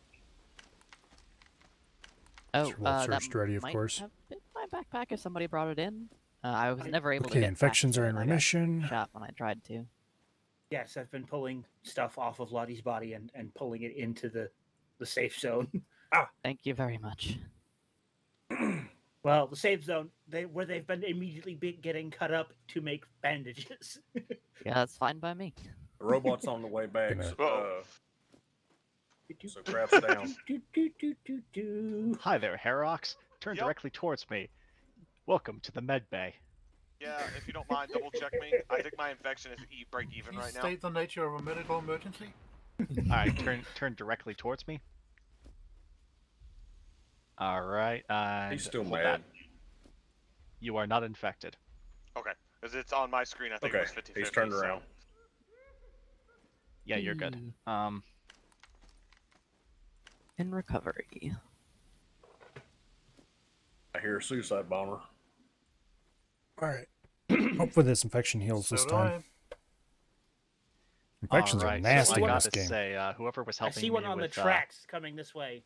oh, Well, that searched ready, of might course. have been my backpack if somebody brought it in. I was never able to Okay, get infections back are to in it. I got remission. Shot when I tried to. Yes, I've been pulling stuff off of Lottie's body and pulling it into the safe zone. Thank you very much. Well, the safe zone, where they've been immediately getting cut up to make bandages. Yeah, that's fine by me. The robot's on the way back. Uh-oh. So craps down. Hi there, Herox. Turn directly towards me. Welcome to the med bay. Yeah, if you don't mind, double check me. I think my infection is break even right now. state the nature of a medical emergency. All right, turn directly towards me. All right. And He's still hold mad. that. You are not infected. Okay, because it's on my screen. I think it was 50-50. He's turned around. Yeah, you're good. In recovery. I hear a suicide bomber. Alright. Hopefully this infection heals this time. Infections Alright, are nasty so I in this gotta game. say, whoever was I helping see me one on the with, tracks coming this way.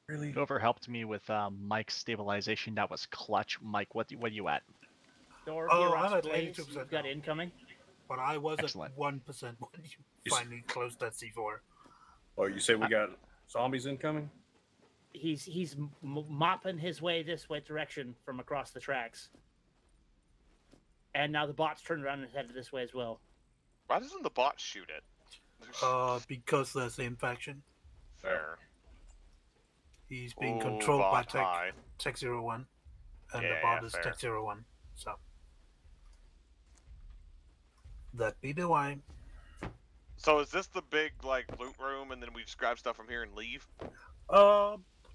Really? Whoever helped me with Mike's stabilization, that was clutch. Mike, what are you at? Door, I'm at Blaze, 82%. you've got incoming. But I was Excellent. at 1% when you finally closed that C4. Oh, you say we got zombies incoming? He's mopping his way this way direction from across the tracks. And now the bot's turned around and headed this way as well. Why doesn't the bot shoot it? Because that's the infection. Fair. He's being Ooh, controlled by bot high. Tech 01. And the Yeah, bot is fair. Tech 01. So. That be the why. So is this the big like loot room, and then we just grab stuff from here and leave?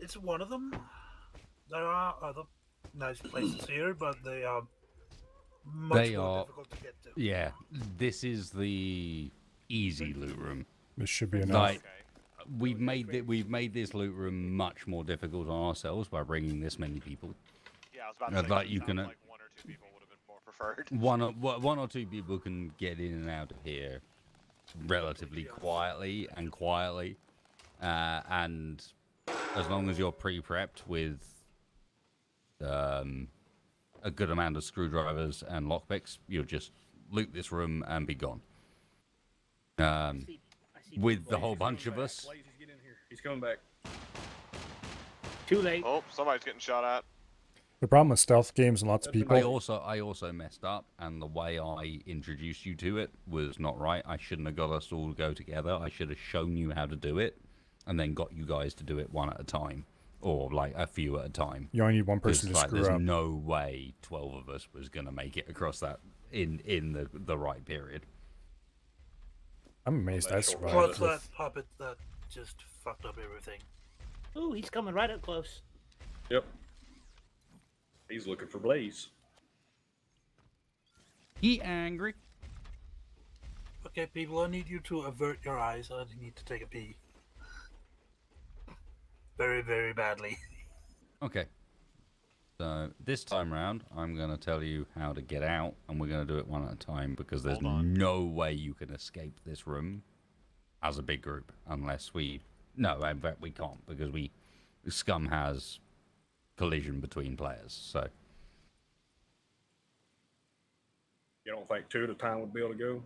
It's one of them. There are other nice places here, but they are much more difficult to get to. Yeah, this is the easy loot room. This should be enough. Like, we've made this loot room much more difficult on ourselves by bringing this many people. Yeah, I was about to say. Like you can, like one or two people would have been more preferred. one or two people can get in and out of here relatively quietly, and as long as you're pre-prepped with a good amount of screwdrivers and lockpicks, you'll just loot this room and be gone. With the whole bunch of us. Blaze, get in here. He's coming back. Too late. Oh, somebody's getting shot at. The problem with stealth games and lots of people... I also messed up, and the way I introduced you to it was not right. I shouldn't have got us all to go together. I should have shown you how to do it, and then got you guys to do it one at a time, or like a few at a time. You only need one person to screw there's up. no way 12 of us was gonna make it across that in the right period. I'm amazed I survived. What's that puppet that just fucked up everything? Ooh, he's coming right up close. Yep. He's looking for Blaze. He angry. Okay, people, I need you to avert your eyes. I need to take a pee. Very, very badly. Okay. So this time round, I'm going to tell you how to get out, and we're going to do it one at a time because there's no way you can escape this room as a big group unless we. No, in fact, we can't because Scum has collision between players. So. You don't think 2 at a time would be able to go?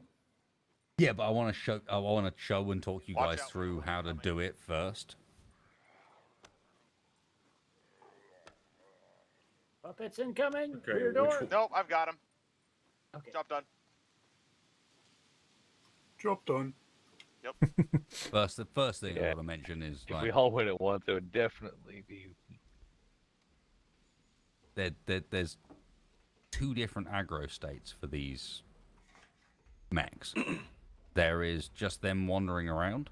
Yeah, but I want to show. I want to show and talk you guys through how to do it first. Puppets incoming. Okay, Rear door. Nope, I've got him. Okay. Job done. Job done. Yep. The first thing I want to mention is If we all went at once, it would definitely be. There's 2 different aggro states for these mechs. There is just them wandering around,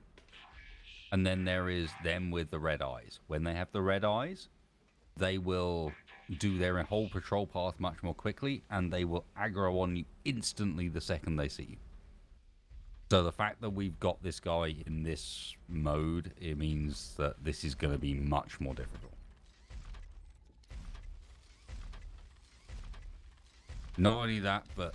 and then there is them with the red eyes. When they have the red eyes, they will do their whole patrol path much more quickly, and they will aggro on you instantly the second they see you. So the fact that we've got this guy in this mode, it means that this is going to be much more difficult. Not only that, but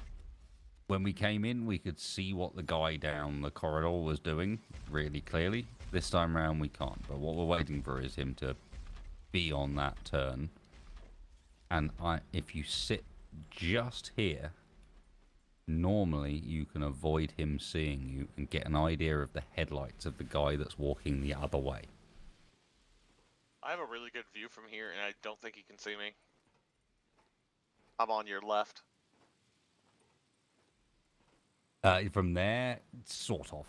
when we came in, we could see what the guy down the corridor was doing really clearly. This time around, we can't. But what we're waiting for is him to be on that turn. And if you sit just here, normally you can avoid him seeing you and get an idea of the headlights of the guy that's walking the other way. I have a really good view from here, and I don't think he can see me. I'm on your left. From there, sort of.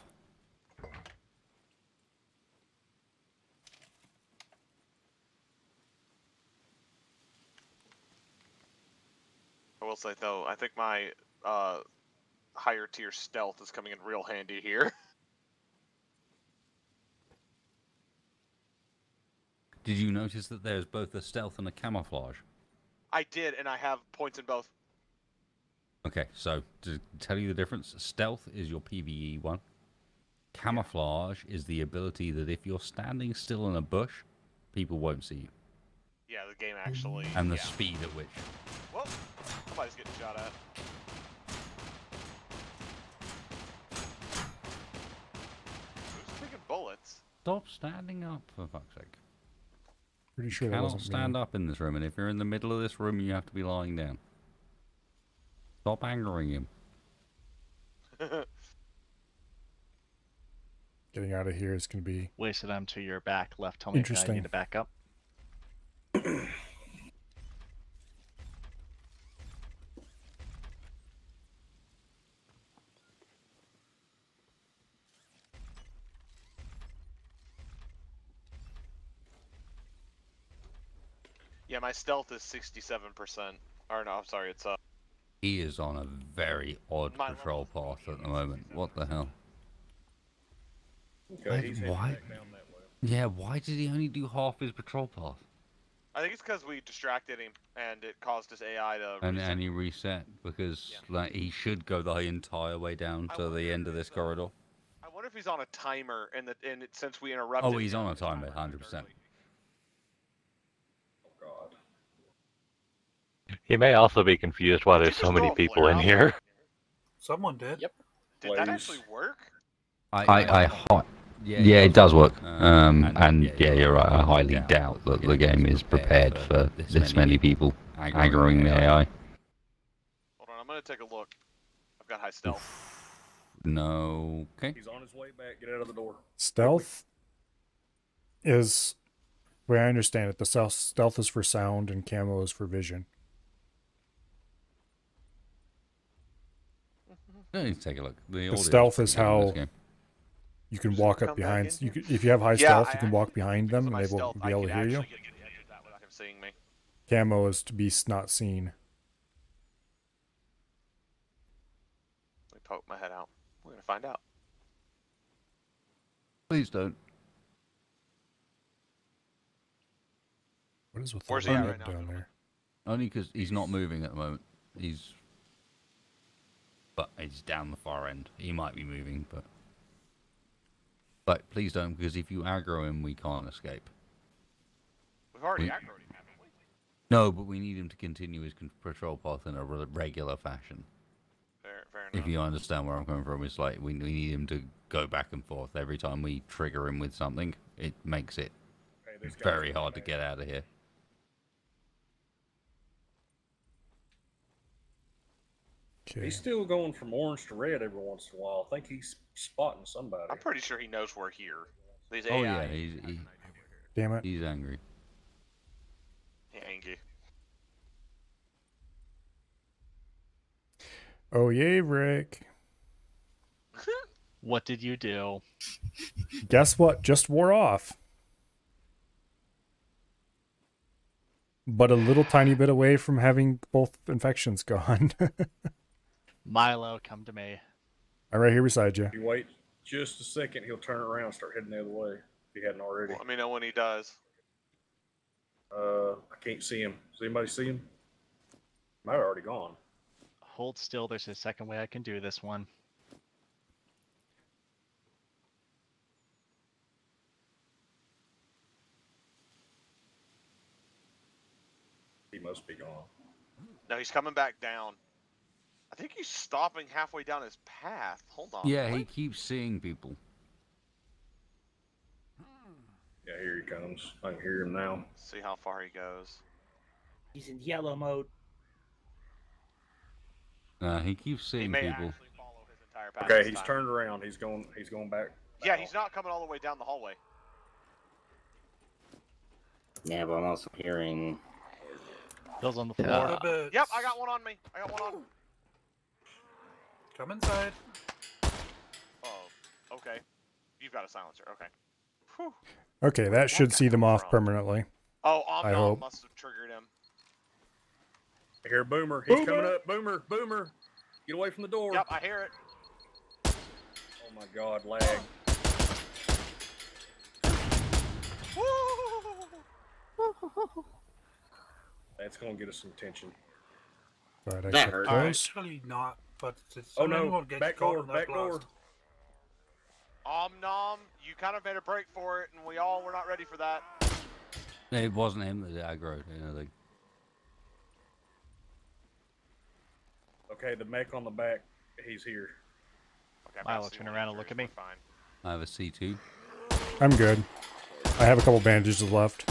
I will say, though, I think my higher tier stealth is coming in real handy here. Did you notice that there's both a stealth and a camouflage? I did, and I have points in both. Okay, so to tell you the difference, stealth is your PvE one. Camouflage is the ability that if you're standing still in a bush, people won't see you. Yeah, the game actually... And the yeah. speed at which. Whoa! Somebody's getting shot at. Who's taking bullets? Stop standing up, for fuck's sake. Pretty sure You that cannot wasn't stand me. up in this room, and if you're in the middle of this room, you have to be lying down. Stop angering him. Getting out of here is going to be Wasted them to your back left. Tell me if I interesting. need to back up. Yeah, my stealth is 67%. Or no, I'm sorry, it's He is on a very odd patrol path at the moment. What the hell? Okay, he's heading Why? back down that way. Yeah, why did he only do half his patrol path? I think it's because we distracted him and it caused his AI to And he reset because like he should go the entire way down to the end of this corridor. I wonder if he's on a timer and since we interrupted. Oh, he's on a timer, 100%. He may also be confused why there's so many people in here. Someone did. Yep. Did that actually work? Yeah, it does work. And yeah, you're right. I highly doubt that the game is prepared for this many people aggroing the AI. Hold on, I'm gonna take a look. I've got high stealth. No. Okay. He's on his way back. Get out of the door. Stealth is, the way I understand it, the stealth is for sound and camo is for vision. No, you take a look. The stealth is how you can walk up behind. You can, if you have high stealth, you can walk behind them and they won't be able to hear you. Get that without him seeing me. Camo is to be not seen. Let me poke my head out. We're gonna find out. Please don't. What is with Where's the he at red right now? down there? Only because he's not moving at the moment. But he's down the far end. He might be moving, but... But please don't, because if you aggro him, we can't escape. We've already aggroed him, haven't we? No, but we need him to continue his patrol path in a regular fashion. Fair enough. If you understand where I'm coming from, it's like we need him to go back and forth. Every time we trigger him with something, it makes it very hard to get out of here. He's still going from orange to red every once in a while. I think he's spotting somebody. I'm pretty sure he knows we're here. These Oh AI. yeah, Damn it. He's angry. He's angry. Oh yay, Rick. What did you do? Guess what? Just wore off. But a little tiny bit away from having both infections gone. Milo, come to me. I'm right here beside you. If you wait just a second, he'll turn around and start heading the other way. If he hadn't already. Let me know when he does. I can't see him. Does anybody see him? Might have already gone. Hold still. There's a second way I can do this one. He must be gone. No, he's coming back down. I think he's stopping halfway down his path. Hold on. Yeah, what? he keeps seeing people. Yeah, here he comes. I can hear him now. See how far he goes. He's in yellow mode. He keeps seeing may people. actually follow his entire path Okay, this he's time. turned around. He's going back. Yeah, he's not coming all the way down the hallway. Yeah, but I'm also hearing. Bill's on the floor. Yep, I got one on me. I got one on. Come inside. Oh, okay. You've got a silencer. Okay. Whew. Okay, that should see them off permanently. Oh, I hope. must have triggered him. I hear Boomer. He's coming up. Boomer. Boomer. Get away from the door. Yep, I hear it. Oh my God, lag. That's gonna get us some tension. Right, I That checked hurt. those. Actually not, but it's Oh anyone no! gets Back caught door! in that Back door! blast. Nom, you kind of made a break for it, and we all were not ready for that. It wasn't him that aggroed anything. Okay, the mech on the back. He's here. Okay, Milo, turn around and look at me. Fine. I have a C2. I'm good. I have a couple bandages left.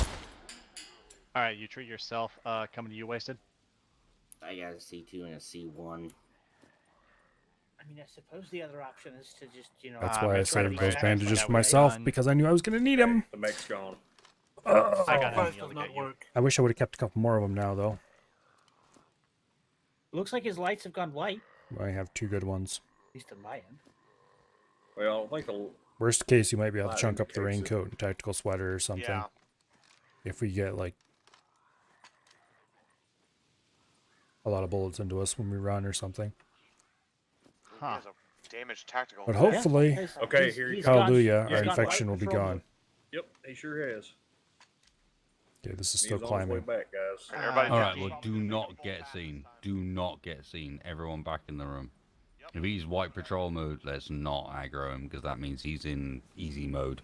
All right, you treat yourself. Coming to you, Wasted. I got a C2 and a C1. I mean, I suppose the other option is to just, That's I'm why I gonna try to saved be those fast bandages that for way. myself, Done. because I knew I was going to need them. The mech's gone. I got Oh, an fast deal does to not get you. work. I wish I would have kept a couple more of them now, though. Looks like his lights have gone white, I have two good ones. at least on my end. Well, I think the Worst case, you might be able to That chunk up the indicates it. raincoat and tactical sweater or something. Yeah. If we get, like, a lot of bullets into us when we run or something. He has a damaged tactical. But vest. hopefully, Okay, here he hallelujah, He's our got infection light will be control. gone. Yep, he sure has. Okay, this is He's still on his climbing. way back, guys. Everybody All just right, keep well, do not get seen. Do not get seen. Everyone back in the room. If he's white patrol mode, let's not aggro him, because that means he's in easy mode.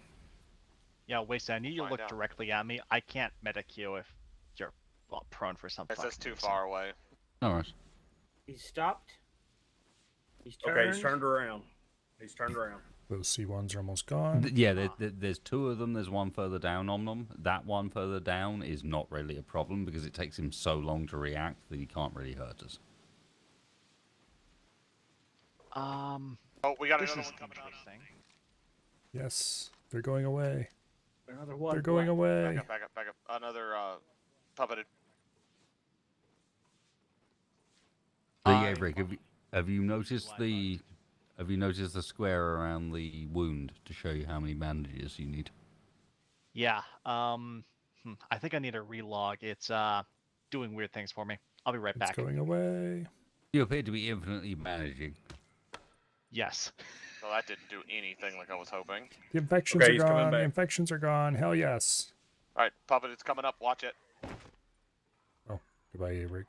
Yeah, Wasted. I need you to Find look out. directly at me. I can't medic you if you're prone for some It says fucking too reason. far away. All right. He's stopped. He's turned. Okay, he's turned around. He's turned around. Those C1s are almost gone. Yeah, there's two of them. There's one further down on them. That one further down is not really a problem because it takes him so long to react that he can't really hurt us. Oh, we got This another is one coming up. interesting. Yes, they're going away. Another one. They're going away. Back up, back up, back up. Another puppeted. Yeah, Rick, have you noticed the square around the wound to show you how many bandages you need? Yeah. I think I need a relog. It's doing weird things for me. I'll be right It's back. going away. You appear to be infinitely managing. Yes. Well, that didn't do anything like I was hoping. The infections Okay, are he's coming gone. The back. infections are gone. Hell yes. All right, puppet, it's coming up. Watch it. Goodbye, Averick.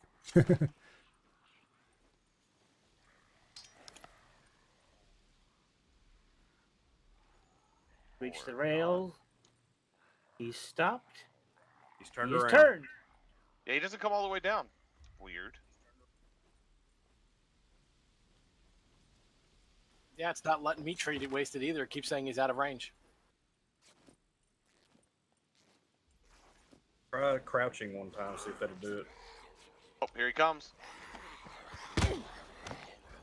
Reach the rail. He's stopped. He's turned He's around. turned. Yeah, he doesn't come all the way down. Weird. Yeah, it's not letting me treat it wasted either. It keeps saying he's out of range. Try crouching one time, see if that'll do it. Oh, here he comes.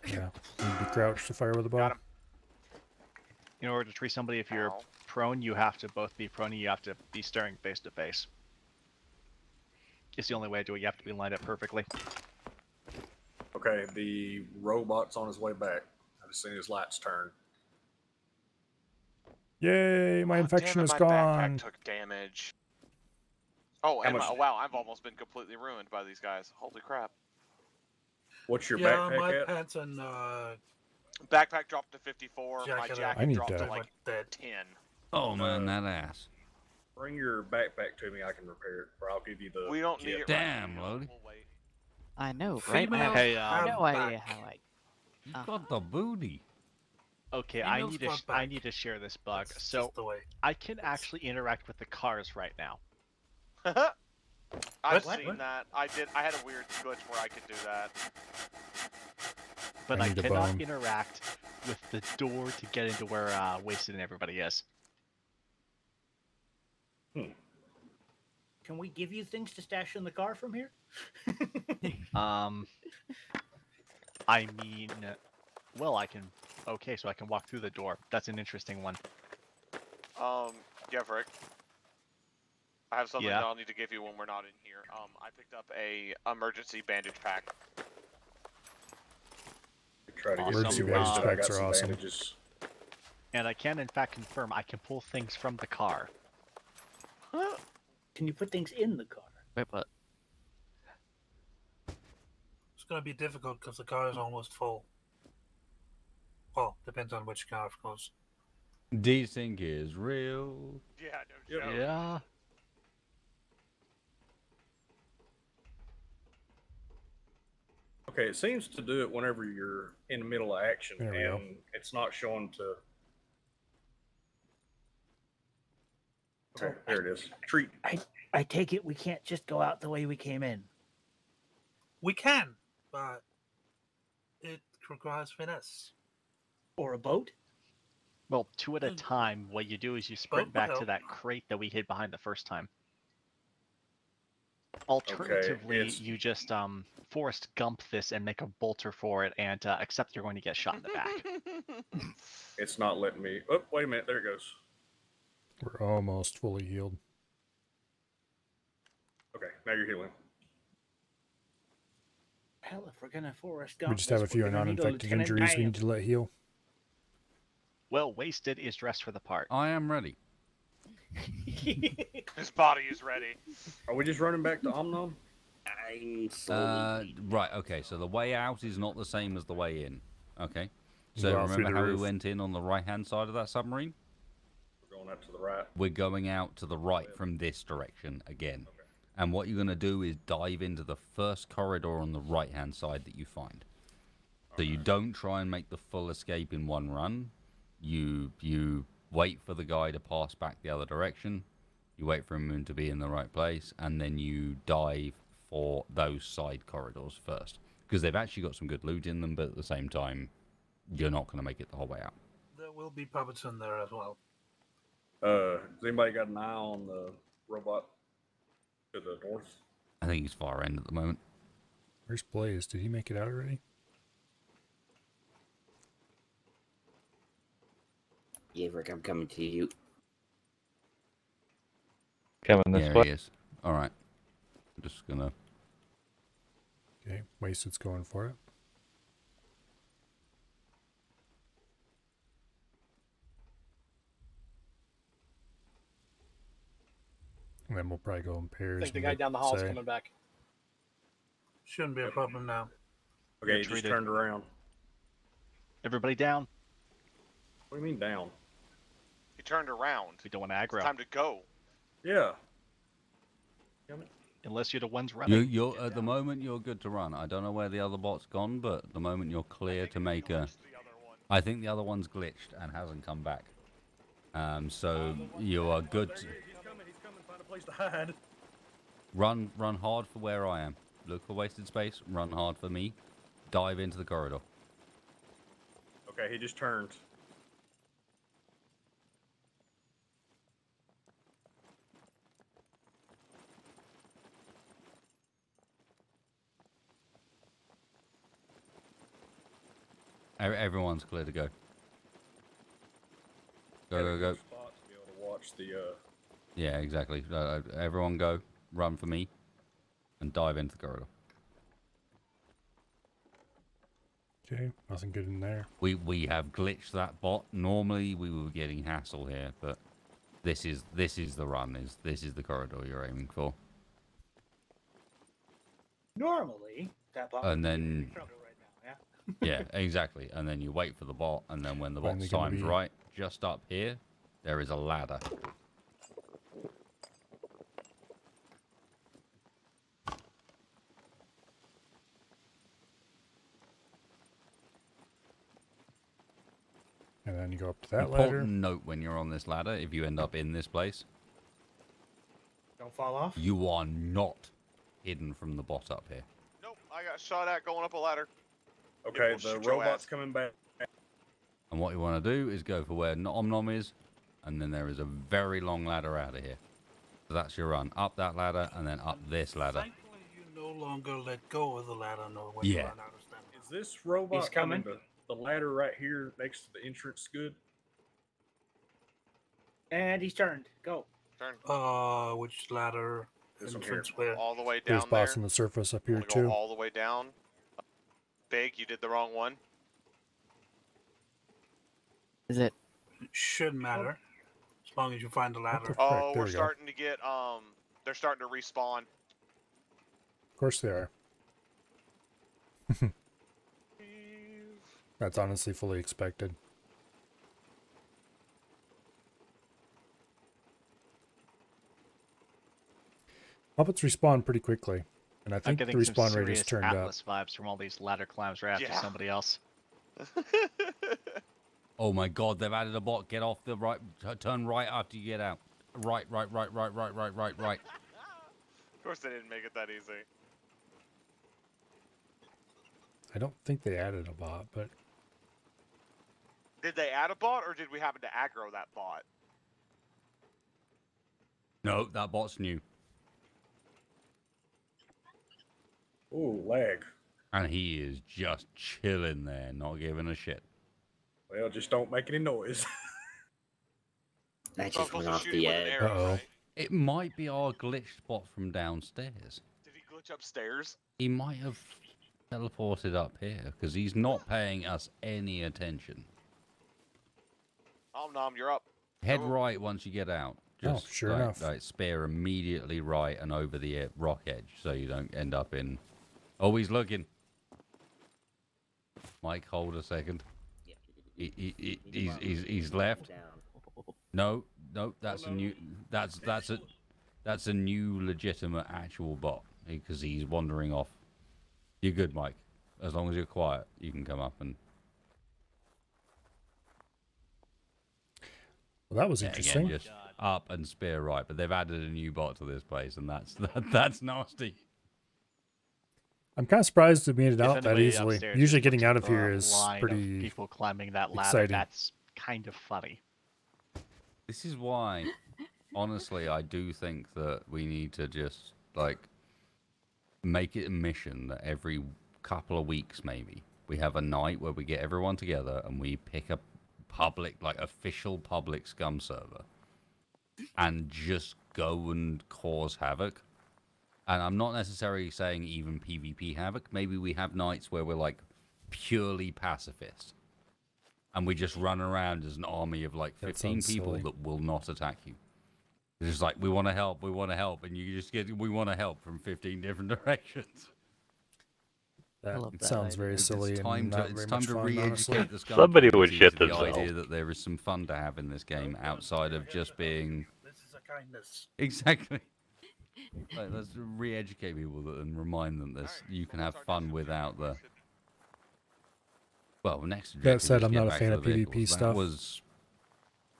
Yeah, need to crouch to fire with a bow. In order to treat somebody, if you're prone, you have to both be prone and you have to be staring face to face. It's the only way to do it. You have to be lined up perfectly. Okay, the robot's on his way back. I've seen his lights turn. Yay, my infection is my gone. backpack took damage. Oh, and wow, I've almost been completely ruined by these guys. Holy crap. What's your yeah, backpack my at? pants and Backpack dropped to 54. My Jacket jacket I need dropped to that. like 10. Oh man, that ass. Bring your backpack to me, I can repair it, or I'll give you the. We don't kit. need it. Damn, Lodi. I know, right? I Female have no idea back. how I. You got the booty. Okay, Females front I back. need to share this bug. That's So just the way. I can actually interact with the cars right now. I've What? seen that. I had a weird glitch where I could do that. But I I need a cannot bone. interact with the door to get into where Wasted and everybody is. Can we give you things to stash in the car from here? I mean, well, I can. Okay, so I can walk through the door. That's an interesting one. Yeah, Frick. I have something Yeah. that I'll need to give you when we're not in here. I picked up a emergency bandage pack. Try to get Awesome. some Emergency wasted. I packs got are some awesome. bandages. And I can, in fact, confirm I can pull things from the car. Can you put things in the car? Wait, what? It's going to be difficult because the car is almost full. Well, depends on which car, of course. Desync is real. Yeah, no joke. Yeah. Okay, it seems to do it whenever you're in the middle of action, There we go. and it's not showing to. Okay, there it is. Treat. I take it we can't just go out the way we came in. We can, but it requires finesse. Or a boat? Well, two at a time. What you do is you sprint back to help. that crate that we hid behind the first time. Alternatively, it's- you just Forrest Gump this and make a bolter for it, and accept you're going to get shot in the back. It's not letting me. Oh, wait a minute. There it goes. We're almost fully healed. Okay, now you're healing. Hell, if we're gonna Forrest We Gump just have a this, few we're gonna need a non-infected Lieutenant injuries we Dan. need to let heal. Well, Wasted is dressed for the part. I am ready. His body is ready. Are we just running back to Omnom? I'm slowly. Right, okay, so the way out is not the same as the way in. Okay. So Go out through remember the how we roof. went in on the right-hand side of that submarine? We're going out to the right. We're going out to the right from this direction again. And what you're going to do is dive into the first corridor on the right-hand side that you find. So you don't try and make the full escape in one run. You wait for the guy to pass back the other direction. You wait for him to be in the right place, and then you dive for those side corridors first. Because they've actually got some good loot in them, but at the same time, you're not going to make it the whole way out. There will be puppets in there as well. Has anybody got an eye on the robot to the north? I think he's far end at the moment. Where's Blaze? Did he make it out already? Yeah, Rick, I'm coming to you. Coming this There way. he is. All right. I'm just going to... Okay, Wasted's going for it. And then we'll probably go in I pairs. think the and guy look down the hall is say- coming back. Shouldn't be a problem now. Okay, You're he just treated. turned around. Everybody down. What do you mean down? He turned around. We don't want to It's aggro. time to go. Yeah. Damn it. unless you're the ones running. You're at the moment you're good to run. I don't know where the other bot's gone, but at the moment you're clear to make a. I think the other one's glitched and hasn't come back. So you are good. He's coming. Find a place to hide. Run hard for where I am. Look for wasted space. Run hard for me. Dive into the corridor. Okay, he just turned. Everyone's clear to go. Go. Spot to be able to watch the. Yeah, exactly. Everyone go. Run for me. And dive into the corridor. Okay, nothing good in there. We have glitched that bot. Normally we were getting hassle here, but this is the run. This is the corridor you're aiming for. Normally, that bot And would be then- in trouble right now, yeah? Yeah, exactly. And then you wait for the bot, and then when the Finally bot's gonna time's be- right, just up here, there is a ladder. And then you go up to that Important ladder. note when you're on this ladder, if you end up in this place, Don't fall off. you are not hidden from the bot up here. Nope, I got shot at going up a ladder. Okay, will the shoot your robot's ass. coming back. And what you want to do is go for where Nom Nom is, and then there is a very long ladder out of here. So that's your run. Up that ladder, and then up this ladder. Thankfully, you no longer let go of the ladder nor when you Yeah. run out of stamina. Is this robot He's coming. The ladder right here next to the entrance good? And he's turned. Go. Turn Which ladder? This one Entrance here. where? all the way There's down boss there. on the surface up here Wanna go too. all the way down. Big, you did the wrong one. Is it? It shouldn't matter. As long as you find the ladder. Frick, Oh, there we're we go. starting to get they're starting to respawn. Of course they are. That's honestly fully expected. Puppets respawn pretty quickly, and I I'm think the getting some respawn rate serious is turned up. Atlas vibes from all these ladder climbs right after Yeah. somebody else. Oh my god, they've added a bot. Get off the right. Turn right after you get out. Right. Of course they didn't make it that easy. I don't think they added a bot, but Did they add a bot or did we happen to aggro that bot? No, that bot's new. Ooh, lag. And he is just chilling there, not giving a shit. Well, just don't make any noise. That Oh, just went supposed to off shoot him the with an edge. arrow, Uh-oh. right? It might be our glitched bot from downstairs. Did he glitch upstairs? He might have teleported up here because he's not paying us any attention. Nom, you're up. Head Oh. right once you get out. Oh, Just sure like, enough. like spear immediately right and over the rock edge so you don't end up in. Oh, he's looking. Mike, hold a second. He's left. No, that's a new. That's a new legitimate actual bot because he's wandering off. You're good, Mike. As long as you're quiet, you can come up and. well, that was Yeah, interesting. again, just up and spear right, but they've added a new bot to this place, and that's nasty. I'm kind of surprised it made it If out that anybody easily. upstairs Usually just getting looks out at of here the is line of pretty people climbing that ladder. exciting. That's kind of funny. This is why, honestly, I do think that we need to just like make it a mission that every couple of weeks, maybe, we have a night where we get everyone together and we pick a public, like official public scum server, and just go and cause havoc. And I'm not necessarily saying even PvP havoc. Maybe we have nights where we're like purely pacifist. And we just run around as an army of like That 15 sounds people silly. that will not attack you. It's just like, we want to help, and you just get, we want to help from 15 different directions. That love that sounds very It's silly time and to, not it's very time much to fun, re-educate honestly. the scum Somebody would community shit to the themselves. idea that there is some fun to have in this game outside of just being This is a kindness. exactly. Like, let's re-educate people and remind them this. You can have fun without the. Well, next. That said, objective is I'm get not a back fan to of the PvP vehicles. stuff That was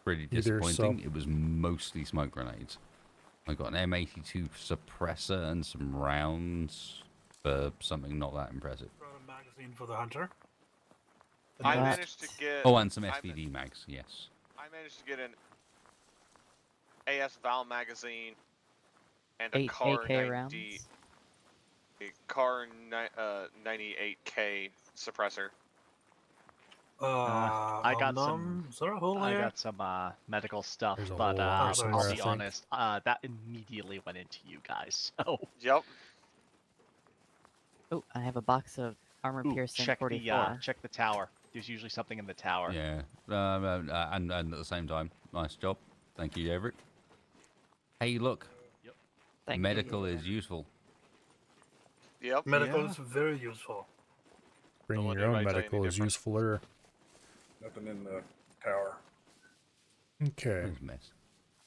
pretty either, disappointing. so- It was mostly smoke grenades. I got an M82 suppressor and some rounds for something not that impressive. Brought a magazine for the hunter. I managed to get. Oh, and some SVD mags. Yes. I managed to get an AS Val magazine and a 8 Car AK 90, rounds? a Car 98K suppressor. I got Is there a hole I there? got some medical stuff, There's a but hole on there somewhere, I'll I be think. honest, that immediately went into you guys. So Yep. Oh, I have a box of armor piercing check 44. check the tower. There's usually something in the tower. Yeah. And at the same time, nice job. Thank you, Everett. Hey, look. Thank you. Medical is useful. Yep. Medical is very useful. Bringing Don't let your own anybody tell you medical any is different. usefuler. Nothing in the tower. Okay. It's a mess.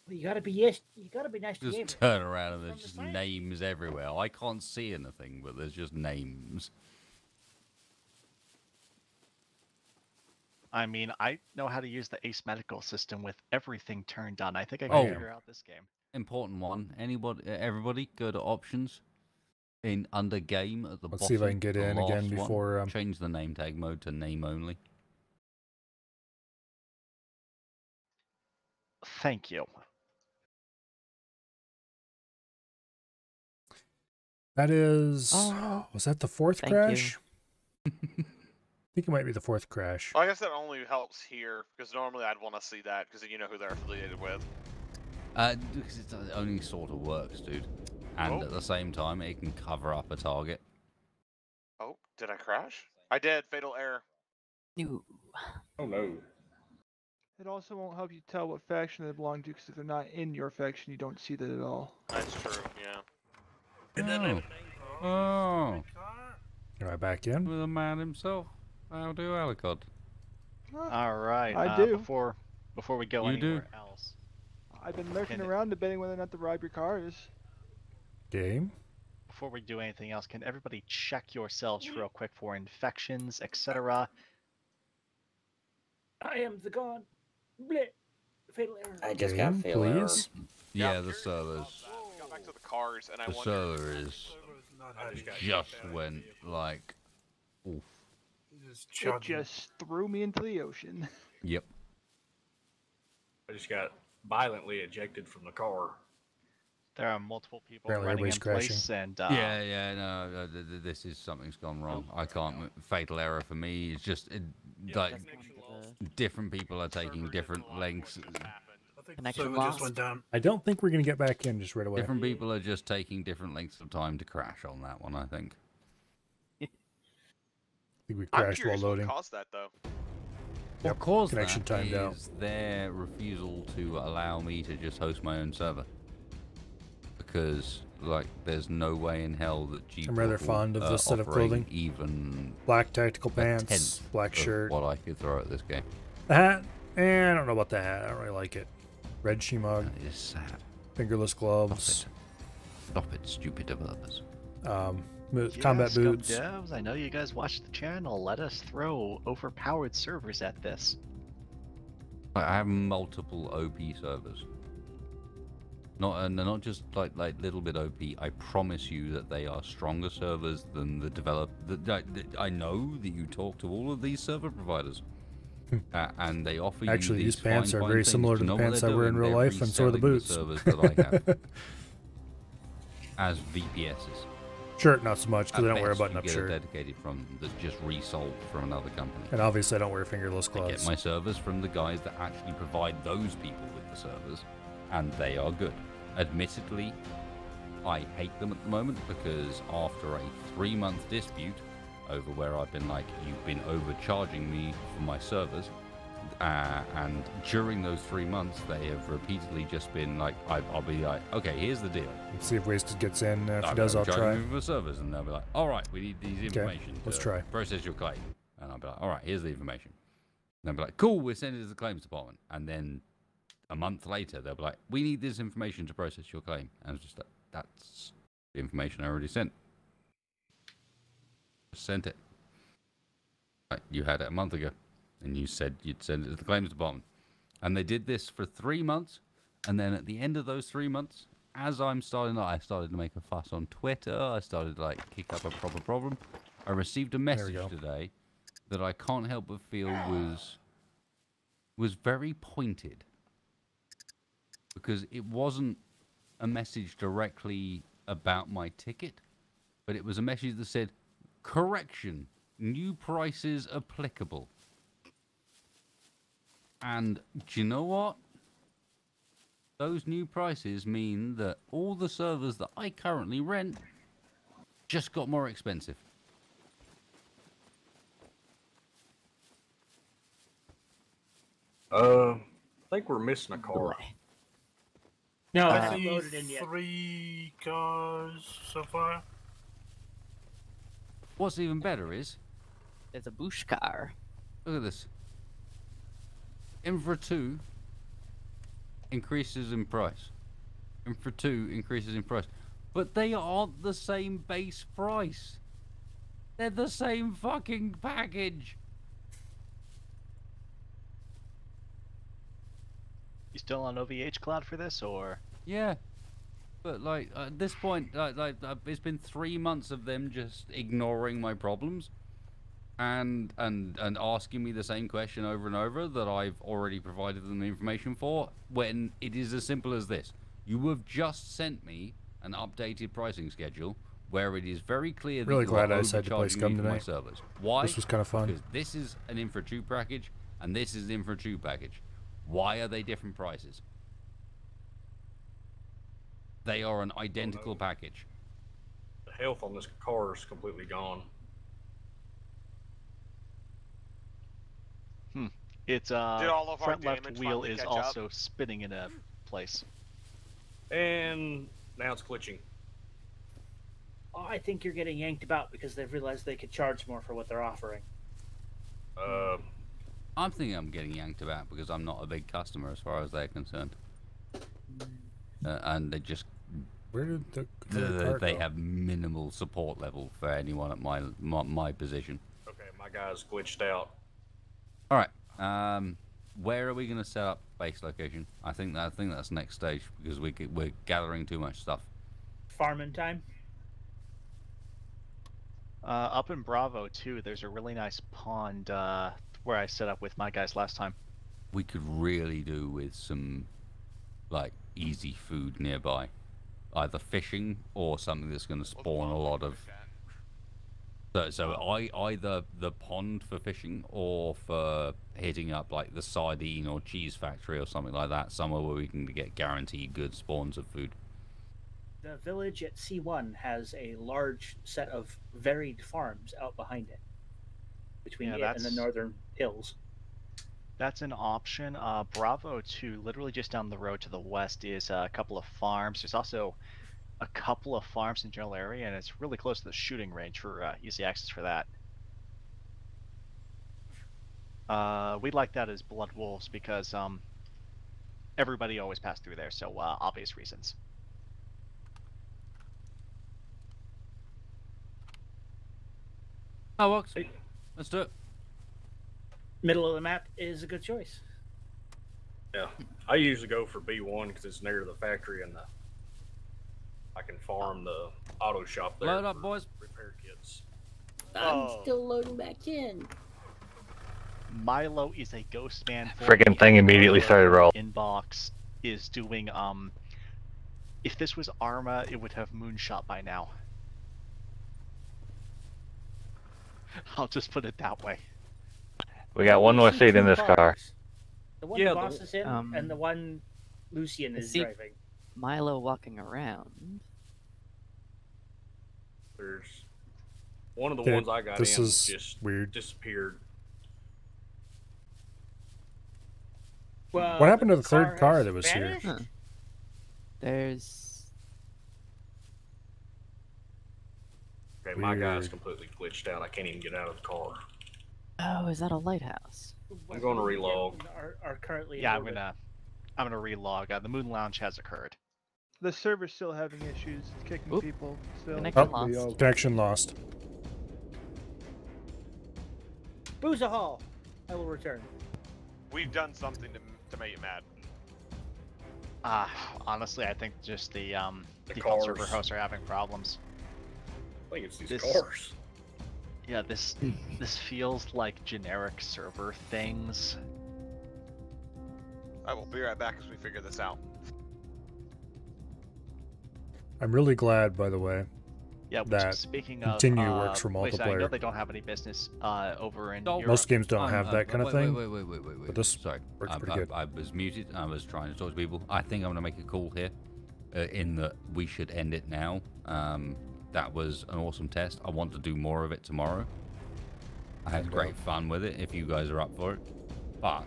you gotta be nice to Just Gabriel. turn around and there's just names everywhere. I can't see anything, but there's just names. I mean, I know how to use the Ace medical system with everything turned on. I think I Oh. can figure out this game. Important one. Everybody, go to options. In under game at the Let's bottom. see if I can get the in again last one. before, Change the name tag mode to name only. Thank you. That is. Oh, Was that the fourth thank crash? I think it might be the fourth crash. I guess that only helps here because normally I'd want to see that because then you know who they're affiliated with. Because it only sort of works, dude. And at the same time, it can cover up a target. Oh, did I crash? I did. Fatal error. Oh no. It also won't help you tell what faction they belong to, because if they're not in your faction, you don't see that at all. That's true. Yeah. Oh. Am I back in? With the man himself. How do Alicod? All right. I do. Before we go You do? anywhere else, I've been lurking Can it- around debating whether or not to rob your cars. Game? before we do anything else, can everybody check yourselves real quick for infections, etc.? I am the god. Bleh. Fatal error. I just got fatal error. Yeah, the servers. Got back to the cars and I The wonder. server is just went like, oof. It just threw me into the ocean. Yep. I just got violently ejected from the car. There are multiple people Apparently running in everybody's place, and No, this is something's gone wrong. I can't. Fatal error for me. It's just like different people are taking different lengths. Connection just lost. went down. I don't think we're going to get back in just right away. Different people are just taking different lengths of time to crash on that one. I think. I think we I'm crashed while curious what loading. caused that though. What caused Connection that timed out. is their refusal to allow me to just host my own server. Because, like, there's no way in hell that G I'm rather fond of this set of clothing. Even Black tactical a pants, tenth black of shirt. what I could throw at this game. The hat? I don't know about the hat. I don't really like it. Red Shimog. That is sad. Fingerless gloves. Stop it, stupid developers. Combat Scum boots. Devs, I know you guys watch the channel. Let us throw overpowered servers at this. I have multiple OP servers. Not just like little bit OP. I promise you that they are stronger servers than the I know that you talk to all of these server providers, and they offer you Actually, these pants fine, are fine very things. similar to know the what pants they're I wear in doing? real They're life, and so are the reselling boots. servers that I have as VPSs. Shirt, not so much, because I At don't wear a best, you button-up get shirt. dedicated from that's just resold from another company. And obviously I don't wear fingerless I gloves. get my servers from the guys that actually provide those people with the servers, and they are good. Admittedly, I hate them at the moment because after a 3-month dispute over where I've been like, you've been overcharging me for my servers, and during those 3 months, they have repeatedly just been like, I'll be like, okay, here's the deal. Let's see if Wasted gets in. If he I'm does, I'll try. overcharging you for servers, and they'll be like, all right, we need these information let's to try. process your claim. And I'll be like, all right, here's the information. And they'll be like, cool, we're sending it to the claims department. And then a month later, they'll be like, we need this information to process your claim. And it's just like, That's the information I already sent. Just sent it. You had it a month ago, and you said you'd send it to the claims department. And they did this for 3 months, and then at the end of those 3 months, as I started to make a fuss on Twitter. I started to like kick up a proper problem. I received a message today that I can't help but feel was very pointed, because it wasn't a message directly about my ticket, but it was a message that said, "Correction, new prices applicable." And do you know what? Those new prices mean that all the servers that I currently rent just got more expensive. I think we're missing a car. No, I it's not see loaded in yet. 3 cars so far. What's even better is... There's a Bush car. Look at this. Infra 2 increases in price. Infra 2 increases in price. But they aren't the same base price. They're the same fucking package. You still on OVH Cloud for this, or? Yeah. But like at this point, it's been 3 months of them just ignoring my problems, and asking me the same question over and over that I've already provided them the information for. When it is as simple as this: you have just sent me an updated pricing schedule where it is very clear that Really you glad are I decided to play overcharging Scum me for my tonight. servers. Why? This was kind of fun. Because this is an Infra 2 package and this is the Infra 2 package. Why are they different prices? They are an identical package. The health on this car is completely gone. It's Did all of our front left damage wheel finally is catch also spinning in a place. And now it's glitching. Oh, I think you're getting yanked about because they've realized they could charge more for what they're offering. I'm thinking I'm getting yanked about because I'm not a big customer as far as they're concerned. And they just... Where did the car they go? have minimal support level for anyone at my position. Okay, my guy's glitched out. All right. Where are we going to set up base location? I think that's next stage because we're gathering too much stuff. Farming time. Up in Bravo too, there's a really nice pond where I set up with my guys last time. We could really do with some like easy food nearby, either fishing or something that's going to spawn a lot of. So either the pond for fishing or for hitting up like the sardine or cheese factory or something like that, somewhere where we can get guaranteed good spawns of food. The village at C1 has a large set of varied farms out behind it, between it and the northern hills. That's an option. Bravo 2, literally just down the road to the west, is a couple of farms. There's also a couple of farms in the general area, and it's really close to the shooting range for easy access for that. We like that as Blood Wolves because everybody always passed through there, so obvious reasons. Oh, works. Let's do it. Middle of the map is a good choice. Yeah, I usually go for B1 because it's near the factory and I can farm the auto shop there. Load up, boys. Repair kits. I'm still loading back in. Milo is a ghost man. Friggin' thing immediately started rolling. Inbox is doing if this was Arma, it would have moonshot by now. I'll just put it that way. We got one more seat in this car. The one the boss is in, and the one Lucian is driving. Milo walking around. There's one of the Okay, ones I got this in is just weird. disappeared. Well, What happened to the third car car has that was here? vanished? Huh. There's... Okay, my guy's Weird. completely glitched out. I can't even get out of the car. Oh, is that a lighthouse? I'm going to relog. Are currently Yeah, in I'm gonna relog. The Moon Lounge has occurred. The server's still having issues. It's kicking people still. Oh, connection lost. Booza Hall. I will return. We've done something to make you mad. Honestly, I think just the The default server cars. hosts are having problems. I think it's these This- cars. Yeah, this feels like generic server things. Alright, we'll be right back as we figure this out. I'm really glad, by the way, Yeah, which that speaking of Continue works for wait, so I know multiplayer. they don't have any business over in Europe. Most games don't have that kind of thing. Wait. But this Sorry, works pretty good. I was muted. I was trying to talk to people. I think I'm going to make a call here, in that we should end it now. That was an awesome test. I want to do more of it tomorrow. I had great fun with it. If you guys are up for it, but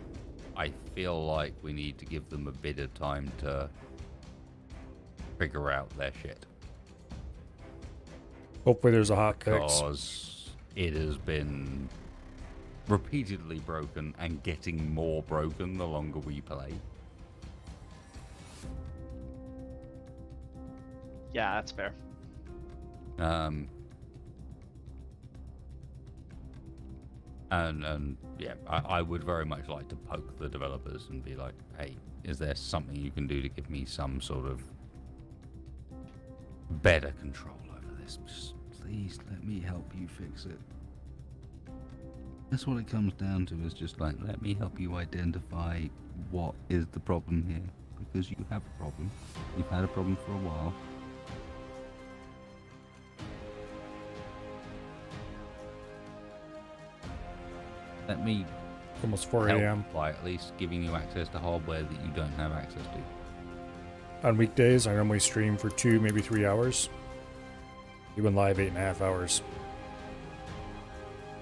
I feel like we need to give them a bit of time to figure out their shit. Hopefully there's a hot fix. Because it has been repeatedly broken and getting more broken the longer we play. Yeah, that's fair. And yeah, I would very much like to poke the developers and be like, hey, is there something you can do to give me some sort of better control over this? Just please let me help you fix it. That's what it comes down to, is just like, let me help you identify what is the problem here. Because you have a problem. You've had a problem for a while. Let me Almost 4 help a.m. by at least giving you access to hardware that you don't have access to. On weekdays, I normally stream for 2, maybe 3 hours. You went live 8.5 hours.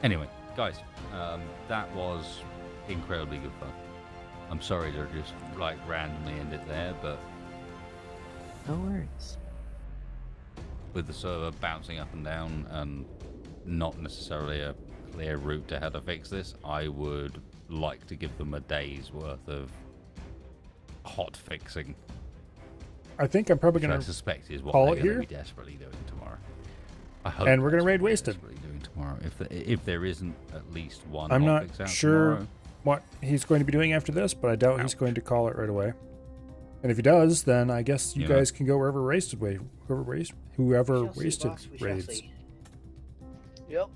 Anyway, guys, that was incredibly good fun. I'm sorry to just like randomly end it there, but No worries. with the server bouncing up and down and not necessarily a clear route to how to fix this, I would like to give them a day's worth of hot fixing. I think I'm probably Which going I to suspect is what call they're it going here. to be desperately doing tomorrow. I hope And we're going to that's raid what they're Wasted. desperately doing tomorrow. If there isn't at least one I'm hot not fix out sure tomorrow, what he's going to be doing after this, but I doubt he's going to call it right away. And if he does, then I guess you Yeah. guys can go whoever whoever wasted raids. Yep.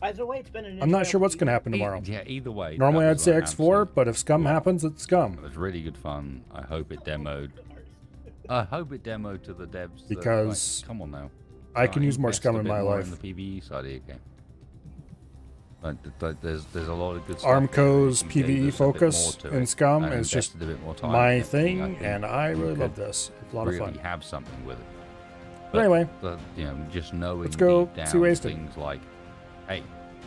Either way, it's been an. I'm not sure what's going to happen tomorrow. Yeah, either way. Normally that I'd was say like X4, but if Scum happens, it's Scum. It was really good fun. I hope it demoed. I hope it demoed to the devs. that, Because like, come on now. I can use more invest Scum a in bit my more life. In the PvE side of your game. Like, there's a lot of good stuff. Armco's there. You PvE gave us a bit focus more to in it Scum and is just invested a bit more time my and everything. thing, think and I you really love could this. It's a lot of really fun. have something with it. But anyway, you know, just knowing let's go deep down see Wasted. things like, hey,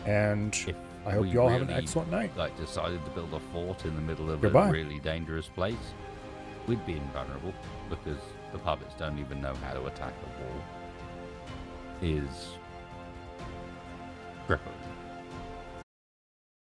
and if I hope we you all have an really, excellent night. Like decided to build a fort in the middle of Goodbye. a really dangerous place, we'd be invulnerable because the puppets don't even know how to attack a wall. Is crippling.